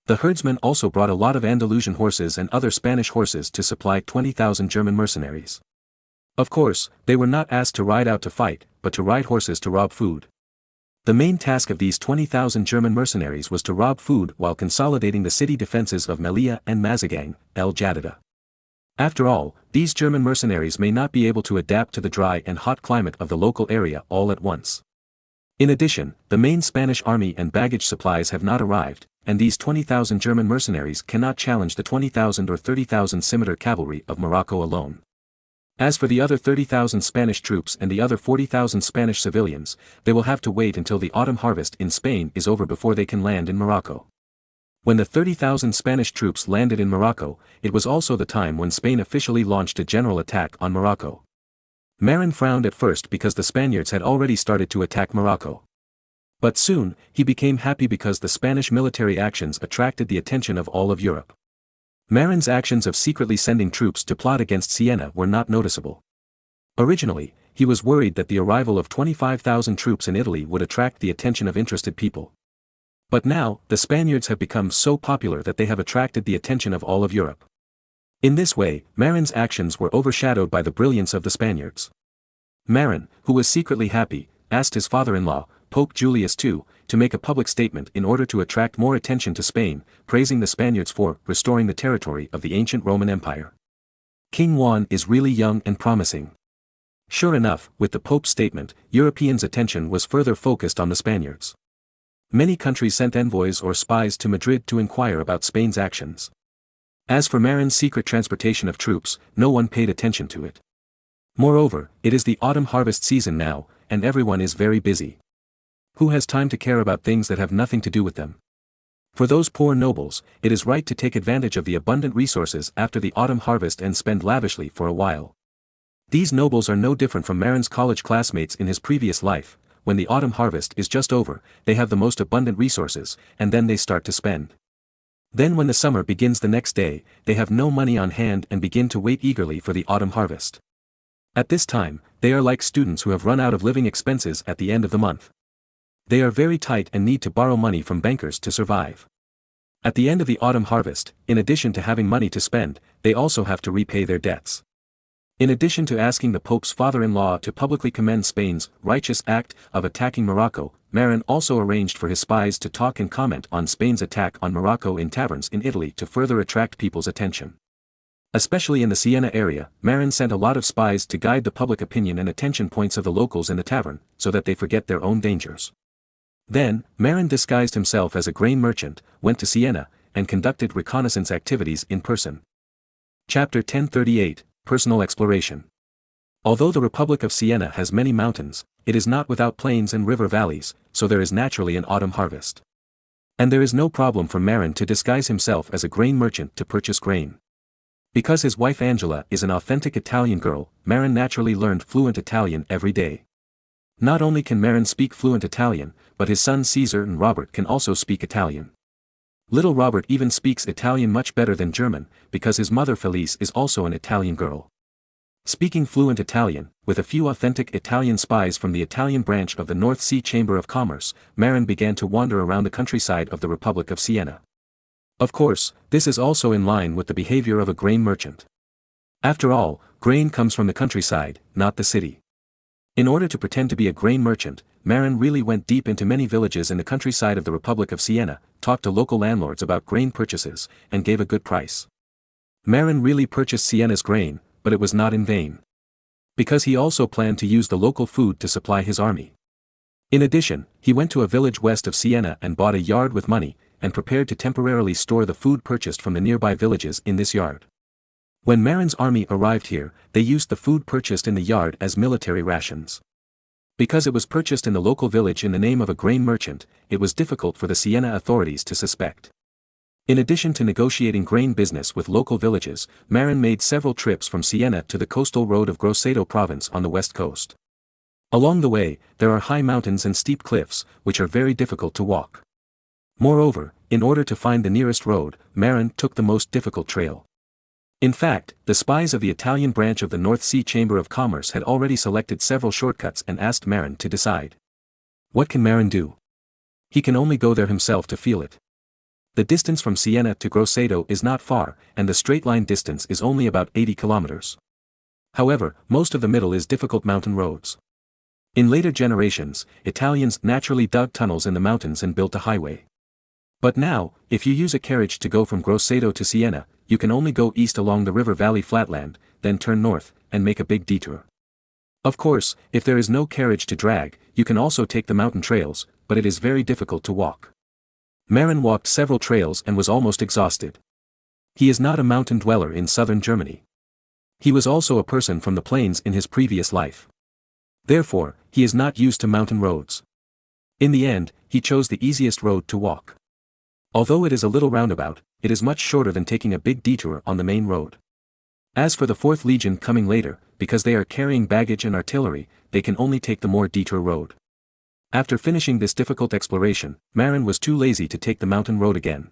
The herdsmen also brought a lot of Andalusian horses and other Spanish horses to supply 20,000 German mercenaries. Of course, they were not asked to ride out to fight, but to ride horses to rob food. The main task of these 20,000 German mercenaries was to rob food while consolidating the city defenses of Melilla and Mazagang, El Jadida. After all, these German mercenaries may not be able to adapt to the dry and hot climate of the local area all at once. In addition, the main Spanish army and baggage supplies have not arrived, and these 20,000 German mercenaries cannot challenge the 20,000 or 30,000 scimitar cavalry of Morocco alone. As for the other 30,000 Spanish troops and the other 40,000 Spanish civilians, they will have to wait until the autumn harvest in Spain is over before they can land in Morocco. When the 30,000 Spanish troops landed in Morocco, it was also the time when Spain officially launched a general attack on Morocco. Marin frowned at first because the Spaniards had already started to attack Morocco. But soon, he became happy because the Spanish military actions attracted the attention of all of Europe. Marin's actions of secretly sending troops to plot against Siena were not noticeable. Originally, he was worried that the arrival of 25,000 troops in Italy would attract the attention of interested people. But now, the Spaniards have become so popular that they have attracted the attention of all of Europe. In this way, Marin's actions were overshadowed by the brilliance of the Spaniards. Marin, who was secretly happy, asked his father-in-law, Pope Julius II, to make a public statement in order to attract more attention to Spain, praising the Spaniards for restoring the territory of the ancient Roman Empire. King Juan is really young and promising. Sure enough, with the Pope's statement, Europeans' attention was further focused on the Spaniards. Many countries sent envoys or spies to Madrid to inquire about Spain's actions. As for Marin's secret transportation of troops, no one paid attention to it. Moreover, it is the autumn harvest season now, and everyone is very busy. Who has time to care about things that have nothing to do with them? For those poor nobles, it is right to take advantage of the abundant resources after the autumn harvest and spend lavishly for a while. These nobles are no different from Marin's college classmates in his previous life. When the autumn harvest is just over, they have the most abundant resources, and then they start to spend. Then when the summer begins the next day, they have no money on hand and begin to wait eagerly for the autumn harvest. At this time, they are like students who have run out of living expenses at the end of the month. They are very tight and need to borrow money from bankers to survive. At the end of the autumn harvest, in addition to having money to spend, they also have to repay their debts. In addition to asking the Pope's father-in-law to publicly commend Spain's righteous act of attacking Morocco, Marin also arranged for his spies to talk and comment on Spain's attack on Morocco in taverns in Italy to further attract people's attention. Especially in the Siena area, Marin sent a lot of spies to guide the public opinion and attention points of the locals in the tavern, so that they forget their own dangers. Then, Marin disguised himself as a grain merchant, went to Siena, and conducted reconnaissance activities in person. Chapter 1038, Personal Exploration. Although the Republic of Siena has many mountains, it is not without plains and river valleys, so there is naturally an autumn harvest. And there is no problem for Marin to disguise himself as a grain merchant to purchase grain. Because his wife Angela is an authentic Italian girl, Marin naturally learned fluent Italian every day. Not only can Marin speak fluent Italian, but his sons Caesar and Robert can also speak Italian. Little Robert even speaks Italian much better than German, because his mother Felice is also an Italian girl. Speaking fluent Italian, with a few authentic Italian spies from the Italian branch of the North Sea Chamber of Commerce, Marin began to wander around the countryside of the Republic of Siena. Of course, this is also in line with the behavior of a grain merchant. After all, grain comes from the countryside, not the city. In order to pretend to be a grain merchant, Marin really went deep into many villages in the countryside of the Republic of Siena, talked to local landlords about grain purchases, and gave a good price. Marin really purchased Siena's grain, but it was not in vain. Because he also planned to use the local food to supply his army. In addition, he went to a village west of Siena and bought a yard with money, and prepared to temporarily store the food purchased from the nearby villages in this yard. When Marin's army arrived here, they used the food purchased in the yard as military rations. Because it was purchased in the local village in the name of a grain merchant, it was difficult for the Siena authorities to suspect. In addition to negotiating grain business with local villages, Marin made several trips from Siena to the coastal road of Grosseto province on the west coast. Along the way, there are high mountains and steep cliffs, which are very difficult to walk. Moreover, in order to find the nearest road, Marin took the most difficult trail. In fact, the spies of the Italian branch of the North Sea Chamber of Commerce had already selected several shortcuts and asked Marin to decide. What can Marin do? He can only go there himself to feel it. The distance from Siena to Grosseto is not far, and the straight-line distance is only about 80 kilometers. However, most of the middle is difficult mountain roads. In later generations, Italians naturally dug tunnels in the mountains and built a highway. But now, if you use a carriage to go from Grosseto to Siena, you can only go east along the river valley flatland, then turn north, and make a big detour. Of course, if there is no carriage to drag, you can also take the mountain trails, but it is very difficult to walk. Marin walked several trails and was almost exhausted. He is not a mountain dweller in southern Germany. He was also a person from the plains in his previous life. Therefore, he is not used to mountain roads. In the end, he chose the easiest road to walk. Although it is a little roundabout, it is much shorter than taking a big detour on the main road. As for the 4th Legion coming later, because they are carrying baggage and artillery, they can only take the more detour road. After finishing this difficult exploration, Marin was too lazy to take the mountain road again.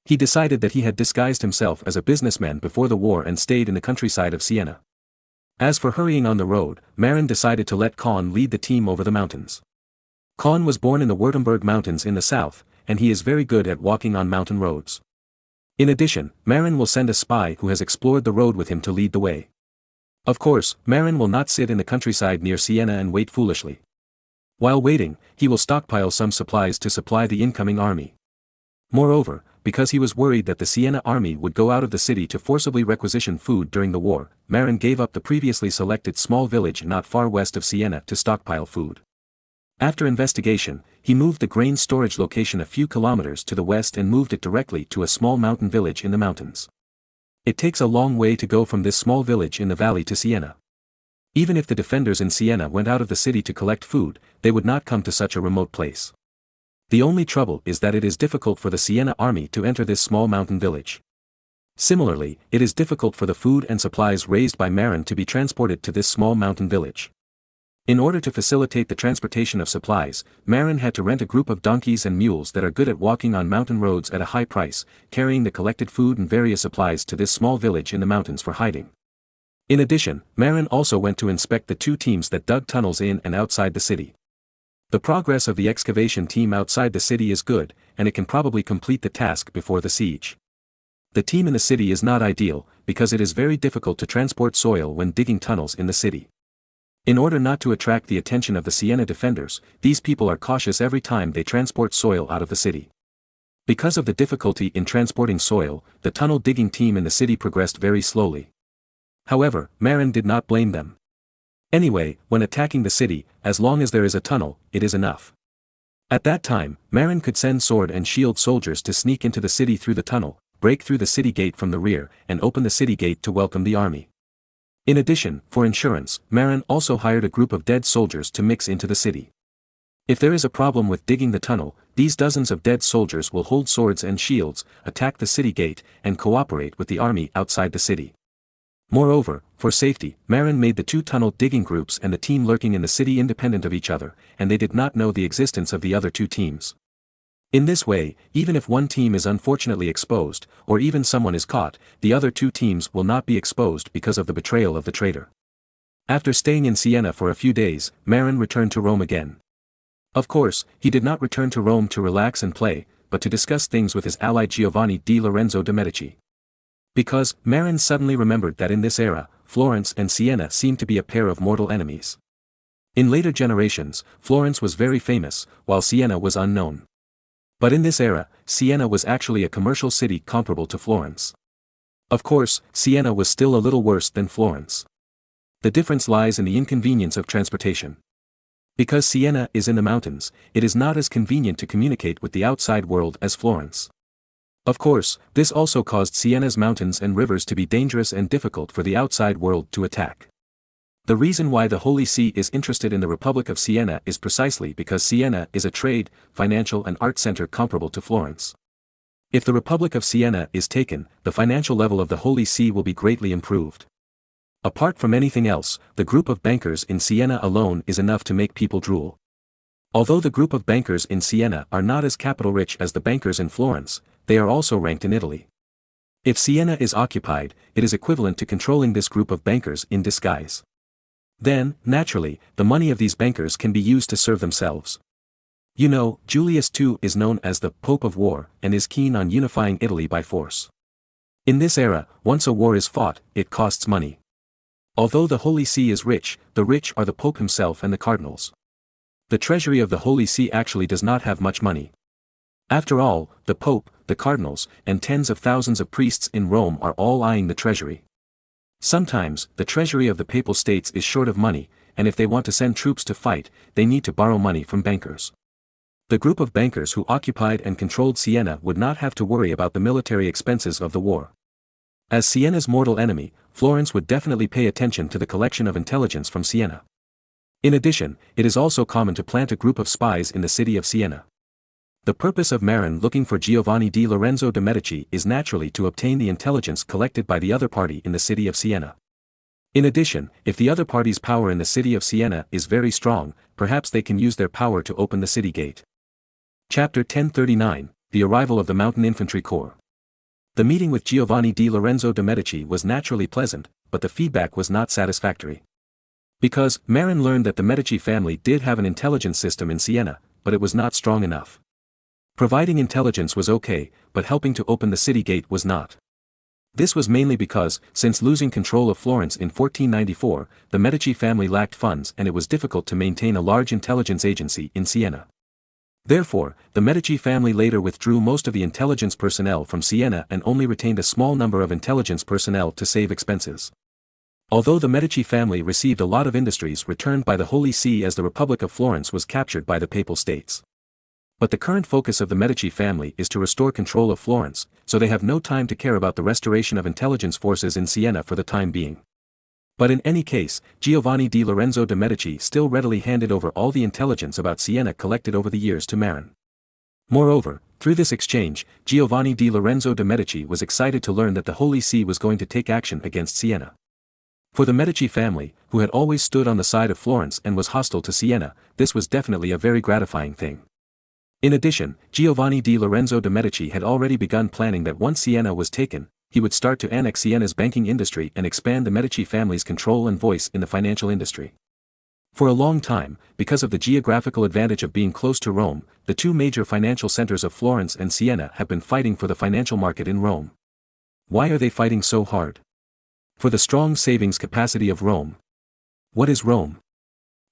He decided that he had disguised himself as a businessman before the war and stayed in the countryside of Siena. As for hurrying on the road, Marin decided to let Kahn lead the team over the mountains. Kahn was born in the Württemberg Mountains in the south, and he is very good at walking on mountain roads. In addition, Marin will send a spy who has explored the road with him to lead the way. Of course, Marin will not sit in the countryside near Siena and wait foolishly. While waiting, he will stockpile some supplies to supply the incoming army. Moreover, because he was worried that the Siena army would go out of the city to forcibly requisition food during the war, Marin gave up the previously selected small village not far west of Siena to stockpile food. After investigation, he moved the grain storage location a few kilometers to the west and moved it directly to a small mountain village in the mountains. It takes a long way to go from this small village in the valley to Siena. Even if the defenders in Siena went out of the city to collect food, they would not come to such a remote place. The only trouble is that it is difficult for the Siena army to enter this small mountain village. Similarly, it is difficult for the food and supplies raised by Marin to be transported to this small mountain village. In order to facilitate the transportation of supplies, Marin had to rent a group of donkeys and mules that are good at walking on mountain roads at a high price, carrying the collected food and various supplies to this small village in the mountains for hiding. In addition, Marin also went to inspect the 2 teams that dug tunnels in and outside the city. The progress of the excavation team outside the city is good, and it can probably complete the task before the siege. The team in the city is not ideal, because it is very difficult to transport soil when digging tunnels in the city. In order not to attract the attention of the Siena defenders, these people are cautious every time they transport soil out of the city. Because of the difficulty in transporting soil, the tunnel digging team in the city progressed very slowly. However, Marin did not blame them. Anyway, when attacking the city, as long as there is a tunnel, it is enough. At that time, Marin could send sword and shield soldiers to sneak into the city through the tunnel, break through the city gate from the rear, and open the city gate to welcome the army. In addition, for insurance, Marin also hired a group of dead soldiers to mix into the city. If there is a problem with digging the tunnel, these dozens of dead soldiers will hold swords and shields, attack the city gate, and cooperate with the army outside the city. Moreover, for safety, Marin made the two tunnel digging groups and the team lurking in the city independent of each other, and they did not know the existence of the other two teams. In this way, even if one team is unfortunately exposed, or even someone is caught, the other two teams will not be exposed because of the betrayal of the traitor. After staying in Siena for a few days, Marin returned to Rome again. Of course, he did not return to Rome to relax and play, but to discuss things with his ally Giovanni di Lorenzo de' Medici. Because, Marin suddenly remembered that in this era, Florence and Siena seemed to be a pair of mortal enemies. In later generations, Florence was very famous, while Siena was unknown. But in this era, Siena was actually a commercial city comparable to Florence. Of course, Siena was still a little worse than Florence. The difference lies in the inconvenience of transportation. Because Siena is in the mountains, it is not as convenient to communicate with the outside world as Florence. Of course, this also caused Siena's mountains and rivers to be dangerous and difficult for the outside world to attack. The reason why the Holy See is interested in the Republic of Siena is precisely because Siena is a trade, financial and art center comparable to Florence. If the Republic of Siena is taken, the financial level of the Holy See will be greatly improved. Apart from anything else, the group of bankers in Siena alone is enough to make people drool. Although the group of bankers in Siena are not as capital rich as the bankers in Florence, they are also ranked in Italy. If Siena is occupied, it is equivalent to controlling this group of bankers in disguise. Then, naturally, the money of these bankers can be used to serve themselves. You know, Julius II is known as the Pope of War and is keen on unifying Italy by force. In this era, once a war is fought, it costs money. Although the Holy See is rich, the rich are the Pope himself and the cardinals. The treasury of the Holy See actually does not have much money. After all, the Pope, the cardinals, and tens of thousands of priests in Rome are all eyeing the treasury. Sometimes, the treasury of the Papal States is short of money, and if they want to send troops to fight, they need to borrow money from bankers. The group of bankers who occupied and controlled Siena would not have to worry about the military expenses of the war. As Siena's mortal enemy, Florence would definitely pay attention to the collection of intelligence from Siena. In addition, it is also common to plant a group of spies in the city of Siena. The purpose of Marin looking for Giovanni di Lorenzo de' Medici is naturally to obtain the intelligence collected by the other party in the city of Siena. In addition, if the other party's power in the city of Siena is very strong, perhaps they can use their power to open the city gate. Chapter 1039, The Arrival of the Mountain Infantry Corps. The meeting with Giovanni di Lorenzo de' Medici was naturally pleasant, but the feedback was not satisfactory. Because, Marin learned that the Medici family did have an intelligence system in Siena, but it was not strong enough. Providing intelligence was okay, but helping to open the city gate was not. This was mainly because, since losing control of Florence in 1494, the Medici family lacked funds and it was difficult to maintain a large intelligence agency in Siena. Therefore, the Medici family later withdrew most of the intelligence personnel from Siena and only retained a small number of intelligence personnel to save expenses. Although the Medici family received a lot of industries returned by the Holy See as the Republic of Florence was captured by the Papal States. But the current focus of the Medici family is to restore control of Florence, so they have no time to care about the restoration of intelligence forces in Siena for the time being. But in any case, Giovanni di Lorenzo de' Medici still readily handed over all the intelligence about Siena collected over the years to Marin. Moreover, through this exchange, Giovanni di Lorenzo de' Medici was excited to learn that the Holy See was going to take action against Siena. For the Medici family, who had always stood on the side of Florence and was hostile to Siena, this was definitely a very gratifying thing. In addition, Giovanni di Lorenzo de' Medici had already begun planning that once Siena was taken, he would start to annex Siena's banking industry and expand the Medici family's control and voice in the financial industry. For a long time, because of the geographical advantage of being close to Rome, the two major financial centers of Florence and Siena have been fighting for the financial market in Rome. Why are they fighting so hard? For the strong savings capacity of Rome. What is Rome?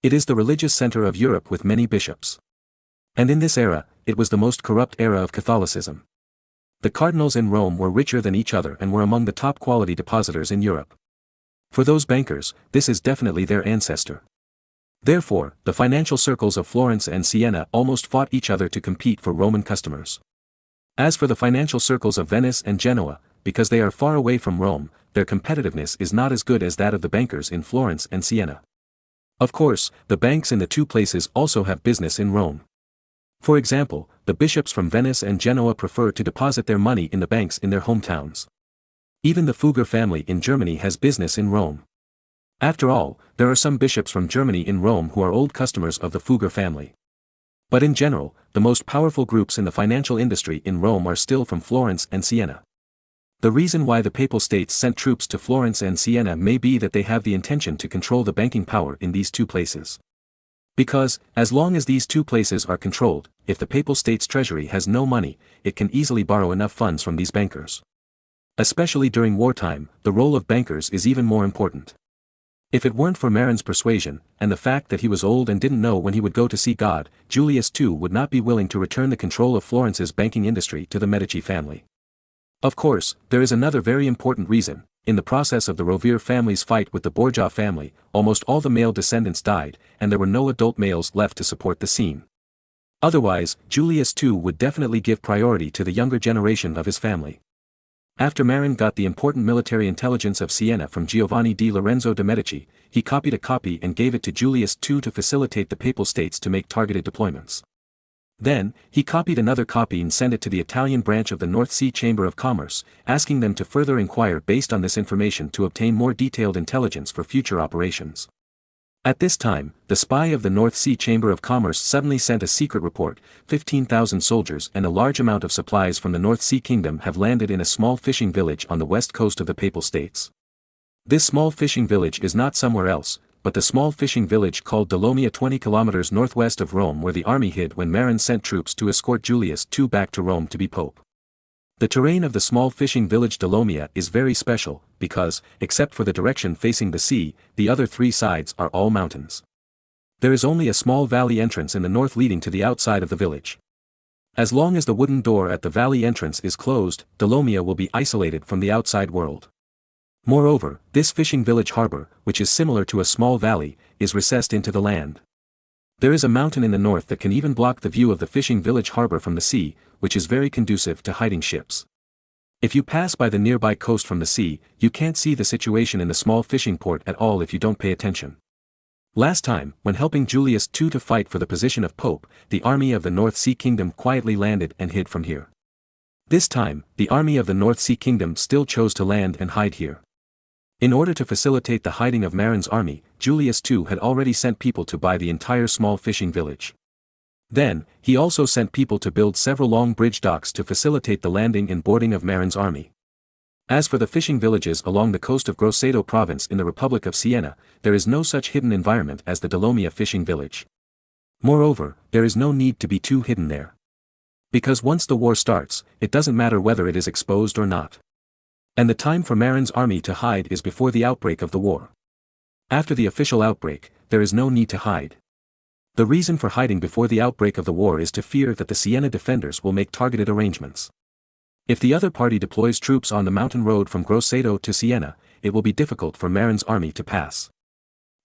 It is the religious center of Europe with many bishops. And in this era, it was the most corrupt era of Catholicism. The cardinals in Rome were richer than each other and were among the top quality depositors in Europe. For those bankers, this is definitely their ancestor. Therefore, the financial circles of Florence and Siena almost fought each other to compete for Roman customers. As for the financial circles of Venice and Genoa, because they are far away from Rome, their competitiveness is not as good as that of the bankers in Florence and Siena. Of course, the banks in the two places also have business in Rome. For example, the bishops from Venice and Genoa prefer to deposit their money in the banks in their hometowns. Even the Fugger family in Germany has business in Rome. After all, there are some bishops from Germany in Rome who are old customers of the Fugger family. But in general, the most powerful groups in the financial industry in Rome are still from Florence and Siena. The reason why the Papal States sent troops to Florence and Siena may be that they have the intention to control the banking power in these two places. Because, as long as these two places are controlled, if the Papal States' treasury has no money, it can easily borrow enough funds from these bankers. Especially during wartime, the role of bankers is even more important. If it weren't for Marin's persuasion, and the fact that he was old and didn't know when he would go to see God, Julius II would not be willing to return the control of Florence's banking industry to the Medici family. Of course, there is another very important reason. In the process of the Rovere family's fight with the Borgia family, almost all the male descendants died, and there were no adult males left to support the scene. Otherwise, Julius II would definitely give priority to the younger generation of his family. After Marin got the important military intelligence of Siena from Giovanni di Lorenzo de' Medici, he copied a copy and gave it to Julius II to facilitate the Papal States to make targeted deployments. Then, he copied another copy and sent it to the Italian branch of the North Sea Chamber of Commerce, asking them to further inquire based on this information to obtain more detailed intelligence for future operations. At this time, the spy of the North Sea Chamber of Commerce suddenly sent a secret report: 15,000 soldiers and a large amount of supplies from the North Sea Kingdom have landed in a small fishing village on the west coast of the Papal States. This small fishing village is not somewhere else, but the small fishing village called Dolomia 20 kilometers northwest of Rome, where the army hid when Marin sent troops to escort Julius II back to Rome to be pope. The terrain of the small fishing village Dolomia is very special, because, except for the direction facing the sea, the other three sides are all mountains. There is only a small valley entrance in the north leading to the outside of the village. As long as the wooden door at the valley entrance is closed, Dolomia will be isolated from the outside world. Moreover, this fishing village harbor, which is similar to a small valley, is recessed into the land. There is a mountain in the north that can even block the view of the fishing village harbor from the sea, which is very conducive to hiding ships. If you pass by the nearby coast from the sea, you can't see the situation in the small fishing port at all if you don't pay attention. Last time, when helping Julius II to fight for the position of pope, the army of the North Sea Kingdom quietly landed and hid from here. This time, the army of the North Sea Kingdom still chose to land and hide here. In order to facilitate the hiding of Marin's army, Julius II had already sent people to buy the entire small fishing village. Then, he also sent people to build several long bridge docks to facilitate the landing and boarding of Marin's army. As for the fishing villages along the coast of Grosseto province in the Republic of Siena, there is no such hidden environment as the Dolomia fishing village. Moreover, there is no need to be too hidden there. Because once the war starts, it doesn't matter whether it is exposed or not. And the time for Marin's army to hide is before the outbreak of the war. After the official outbreak, there is no need to hide. The reason for hiding before the outbreak of the war is to fear that the Siena defenders will make targeted arrangements. If the other party deploys troops on the mountain road from Grosseto to Siena, it will be difficult for Marin's army to pass.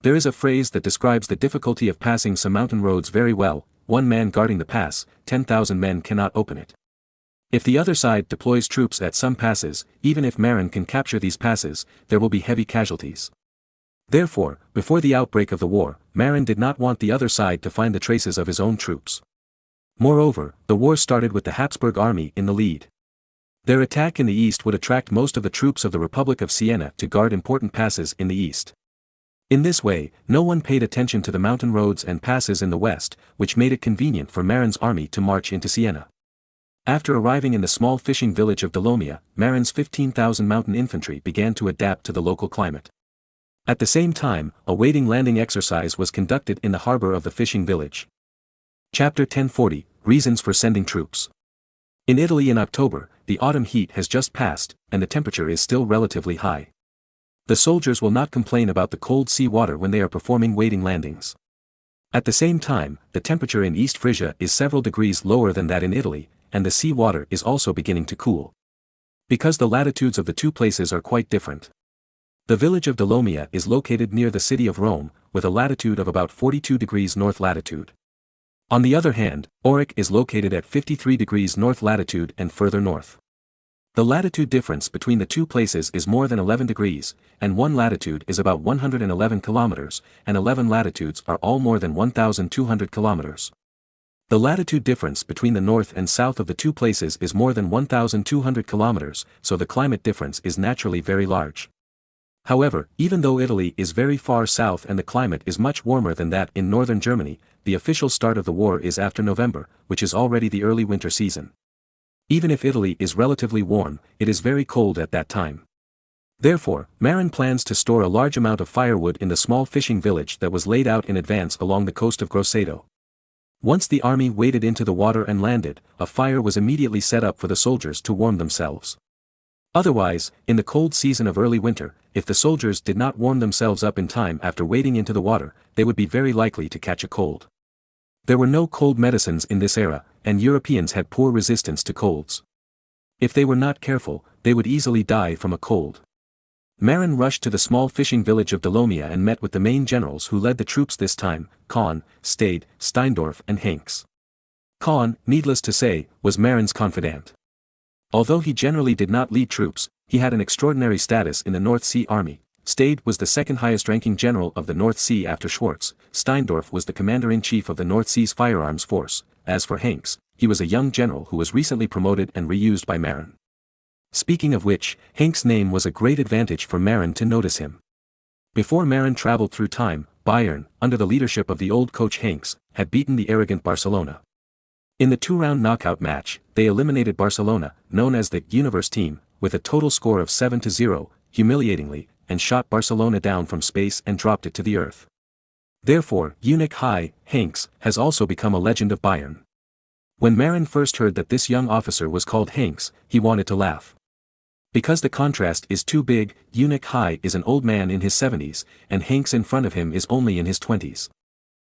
There is a phrase that describes the difficulty of passing some mountain roads very well: one man guarding the pass, 10,000 men cannot open it. If the other side deploys troops at some passes, even if Marin can capture these passes, there will be heavy casualties. Therefore, before the outbreak of the war, Marin did not want the other side to find the traces of his own troops. Moreover, the war started with the Habsburg army in the lead. Their attack in the east would attract most of the troops of the Republic of Siena to guard important passes in the east. In this way, no one paid attention to the mountain roads and passes in the west, which made it convenient for Marin's army to march into Siena. After arriving in the small fishing village of Dolomia, Marin's 15,000 mountain infantry began to adapt to the local climate. At the same time, a wading landing exercise was conducted in the harbor of the fishing village. Chapter 1040, Reasons for Sending Troops. In Italy in October, the autumn heat has just passed, and the temperature is still relatively high. The soldiers will not complain about the cold sea water when they are performing wading landings. At the same time, the temperature in East Frisia is several degrees lower than that in Italy, and the sea water is also beginning to cool. Because the latitudes of the two places are quite different. The village of Dolomia is located near the city of Rome, with a latitude of about 42 degrees north latitude. On the other hand, Auric is located at 53 degrees north latitude and further north. The latitude difference between the two places is more than 11 degrees, and one latitude is about 111 kilometers, and 11 latitudes are all more than 1,200 kilometers. The latitude difference between the north and south of the two places is more than 1,200 kilometers, so the climate difference is naturally very large. However, even though Italy is very far south and the climate is much warmer than that in northern Germany, the official start of the war is after November, which is already the early winter season. Even if Italy is relatively warm, it is very cold at that time. Therefore, Marin plans to store a large amount of firewood in the small fishing village that was laid out in advance along the coast of Grosseto. Once the army waded into the water and landed, a fire was immediately set up for the soldiers to warm themselves. Otherwise, in the cold season of early winter, if the soldiers did not warm themselves up in time after wading into the water, they would be very likely to catch a cold. There were no cold medicines in this era, and Europeans had poor resistance to colds. If they were not careful, they would easily die from a cold. Marin rushed to the small fishing village of Dolomia and met with the main generals who led the troops this time, Kahn, Stade, Steindorf and Hanks. Kahn, needless to say, was Marin's confidant. Although he generally did not lead troops, he had an extraordinary status in the North Sea Army. Stade was the second highest-ranking general of the North Sea after Schwartz. Steindorf was the commander-in-chief of the North Sea's firearms force. As for Hanks, he was a young general who was recently promoted and reused by Marin. Speaking of which, Hanks' name was a great advantage for Marin to notice him. Before Marin traveled through time, Bayern, under the leadership of the old coach Hanks, had beaten the arrogant Barcelona. In the two-round knockout match, they eliminated Barcelona, known as the Universe team, with a total score of 7-0, humiliatingly, and shot Barcelona down from space and dropped it to the earth. Therefore, Eunuch High, Hanks, has also become a legend of Bayern. When Marin first heard that this young officer was called Hanks, he wanted to laugh. Because the contrast is too big, Eunuch High is an old man in his 70s, and Hanks in front of him is only in his 20s.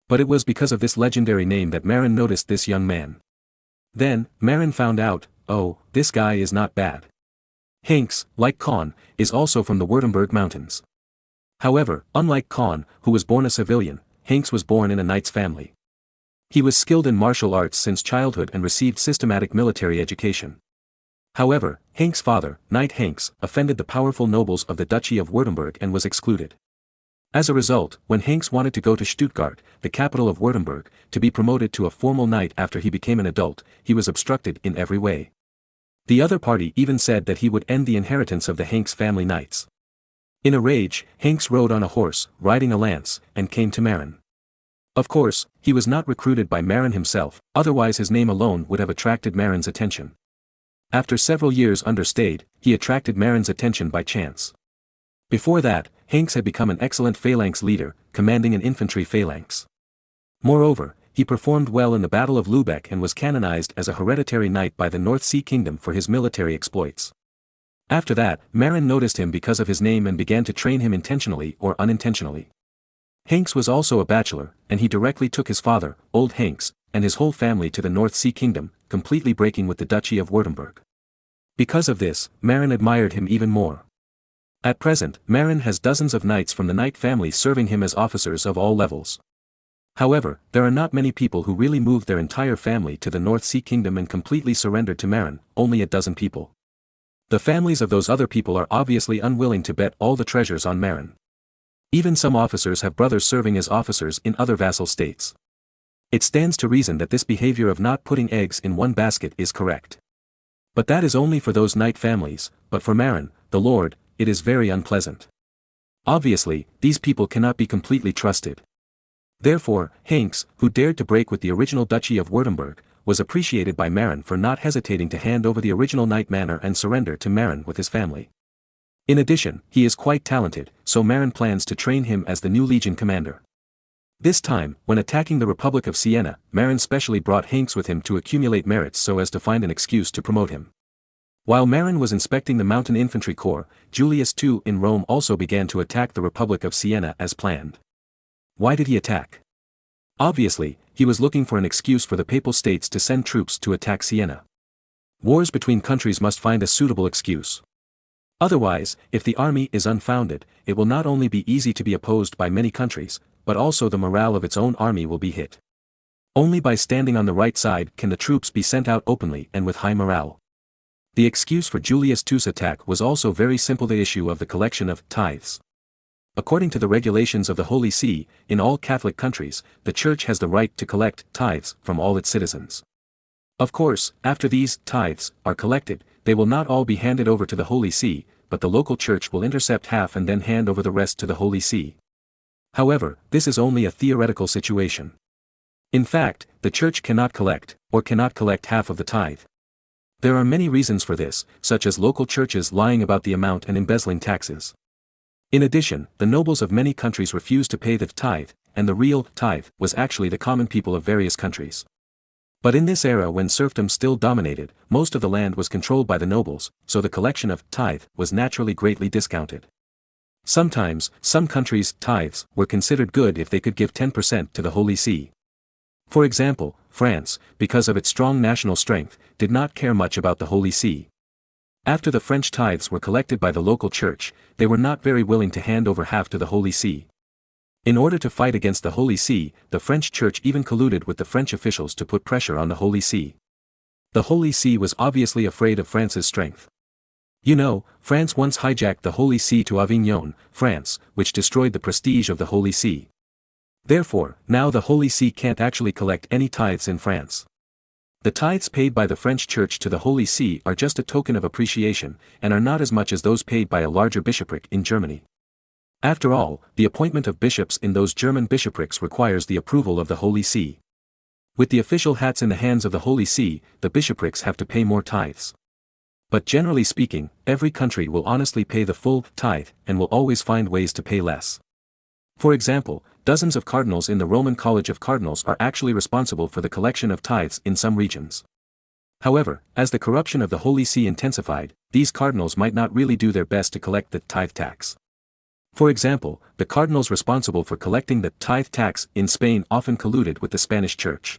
But it was because of this legendary name that Marin noticed this young man. Then, Marin found out, oh, this guy is not bad. Hanks, like Kahn, is also from the Württemberg Mountains. However, unlike Kahn, who was born a civilian, Hanks was born in a knight's family. He was skilled in martial arts since childhood and received systematic military education. However, Hanks' father, Knight Hanks, offended the powerful nobles of the Duchy of Württemberg and was excluded. As a result, when Hanks wanted to go to Stuttgart, the capital of Württemberg, to be promoted to a formal knight after he became an adult, he was obstructed in every way. The other party even said that he would end the inheritance of the Hanks family knights. In a rage, Hanks rode on a horse, riding a lance, and came to Marin. Of course, he was not recruited by Marin himself, otherwise his name alone would have attracted Marin's attention. After several years under Stade, he attracted Marin's attention by chance. Before that, Hanks had become an excellent phalanx leader, commanding an infantry phalanx. Moreover, he performed well in the Battle of Lübeck and was canonized as a hereditary knight by the North Sea Kingdom for his military exploits. After that, Marin noticed him because of his name and began to train him intentionally or unintentionally. Hanks was also a bachelor, and he directly took his father, Old Hanks, and his whole family to the North Sea Kingdom, completely breaking with the Duchy of Württemberg. Because of this, Marin admired him even more. At present, Marin has dozens of knights from the knight family serving him as officers of all levels. However, there are not many people who really moved their entire family to the North Sea Kingdom and completely surrendered to Marin, only a dozen people. The families of those other people are obviously unwilling to bet all the treasures on Marin. Even some officers have brothers serving as officers in other vassal states. It stands to reason that this behavior of not putting eggs in one basket is correct. But that is only for those knight families, but for Marin, the lord, it is very unpleasant. Obviously, these people cannot be completely trusted. Therefore, Hanks, who dared to break with the original Duchy of Württemberg, was appreciated by Marin for not hesitating to hand over the original knight manor and surrender to Marin with his family. In addition, he is quite talented, so Marin plans to train him as the new legion commander. This time, when attacking the Republic of Siena, Marin specially brought Hanks with him to accumulate merits so as to find an excuse to promote him. While Marin was inspecting the Mountain Infantry Corps, Julius II in Rome also began to attack the Republic of Siena as planned. Why did he attack? Obviously, he was looking for an excuse for the Papal States to send troops to attack Siena. Wars between countries must find a suitable excuse. Otherwise, if the army is unfounded, it will not only be easy to be opposed by many countries, but also the morale of its own army will be hit. Only by standing on the right side can the troops be sent out openly and with high morale. The excuse for Julius II's attack was also very simple: the issue of the collection of tithes. According to the regulations of the Holy See, in all Catholic countries, the Church has the right to collect tithes from all its citizens. Of course, after these tithes are collected, they will not all be handed over to the Holy See, but the local church will intercept half and then hand over the rest to the Holy See. However, this is only a theoretical situation. In fact, the church cannot collect half of the tithe. There are many reasons for this, such as local churches lying about the amount and embezzling taxes. In addition, the nobles of many countries refuse to pay the tithe, and the real tithe was actually the common people of various countries. But in this era when serfdom still dominated, most of the land was controlled by the nobles, so the collection of tithe was naturally greatly discounted. Sometimes, some countries' tithes were considered good if they could give 10% to the Holy See. For example, France, because of its strong national strength, did not care much about the Holy See. After the French tithes were collected by the local church, they were not very willing to hand over half to the Holy See. In order to fight against the Holy See, the French church even colluded with the French officials to put pressure on the Holy See. The Holy See was obviously afraid of France's strength. You know, France once hijacked the Holy See to Avignon, France, which destroyed the prestige of the Holy See. Therefore, now the Holy See can't actually collect any tithes in France. The tithes paid by the French Church to the Holy See are just a token of appreciation, and are not as much as those paid by a larger bishopric in Germany. After all, the appointment of bishops in those German bishoprics requires the approval of the Holy See. With the official hats in the hands of the Holy See, the bishoprics have to pay more tithes. But generally speaking, every country will honestly pay the full tithe, and will always find ways to pay less. For example, dozens of cardinals in the Roman College of Cardinals are actually responsible for the collection of tithes in some regions. However, as the corruption of the Holy See intensified, these cardinals might not really do their best to collect the tithe tax. For example, the cardinals responsible for collecting the tithe tax in Spain often colluded with the Spanish Church.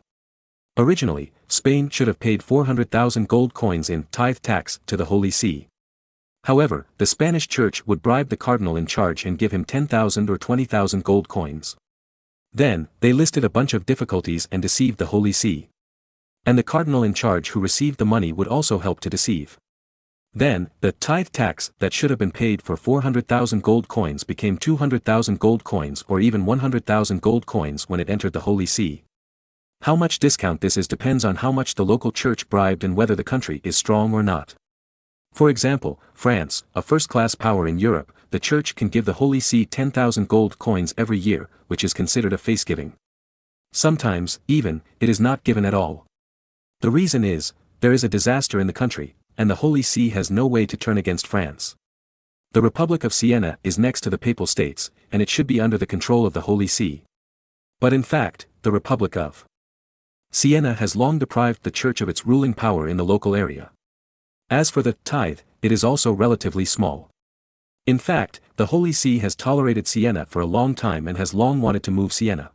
Originally, Spain should have paid 400,000 gold coins in tithe tax to the Holy See. However, the Spanish Church would bribe the cardinal in charge and give him 10,000 or 20,000 gold coins. Then, they listed a bunch of difficulties and deceived the Holy See. And the cardinal in charge who received the money would also help to deceive. Then, the tithe tax that should have been paid for 400,000 gold coins became 200,000 gold coins or even 100,000 gold coins when it entered the Holy See. How much discount this is depends on how much the local church bribed and whether the country is strong or not. For example, France, a first-class power in Europe, the church can give the Holy See 10,000 gold coins every year, which is considered a face-giving. Sometimes, even, it is not given at all. The reason is, there is a disaster in the country, and the Holy See has no way to turn against France. The Republic of Siena is next to the Papal States, and it should be under the control of the Holy See. But in fact, the Republic of Siena has long deprived the Church of its ruling power in the local area. As for the tithe, it is also relatively small. In fact, the Holy See has tolerated Siena for a long time and has long wanted to move Siena.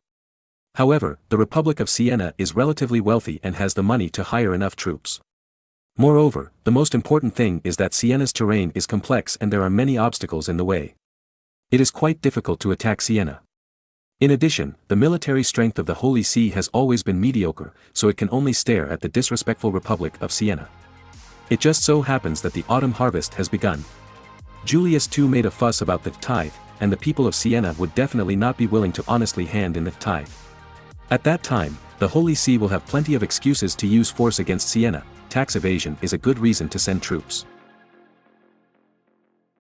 However, the Republic of Siena is relatively wealthy and has the money to hire enough troops. Moreover, the most important thing is that Siena's terrain is complex and there are many obstacles in the way. It is quite difficult to attack Siena. In addition, the military strength of the Holy See has always been mediocre, so it can only stare at the disrespectful Republic of Siena. It just so happens that the autumn harvest has begun. Julius II made a fuss about the tithe, and the people of Siena would definitely not be willing to honestly hand in the tithe. At that time, the Holy See will have plenty of excuses to use force against Siena. Tax evasion is a good reason to send troops.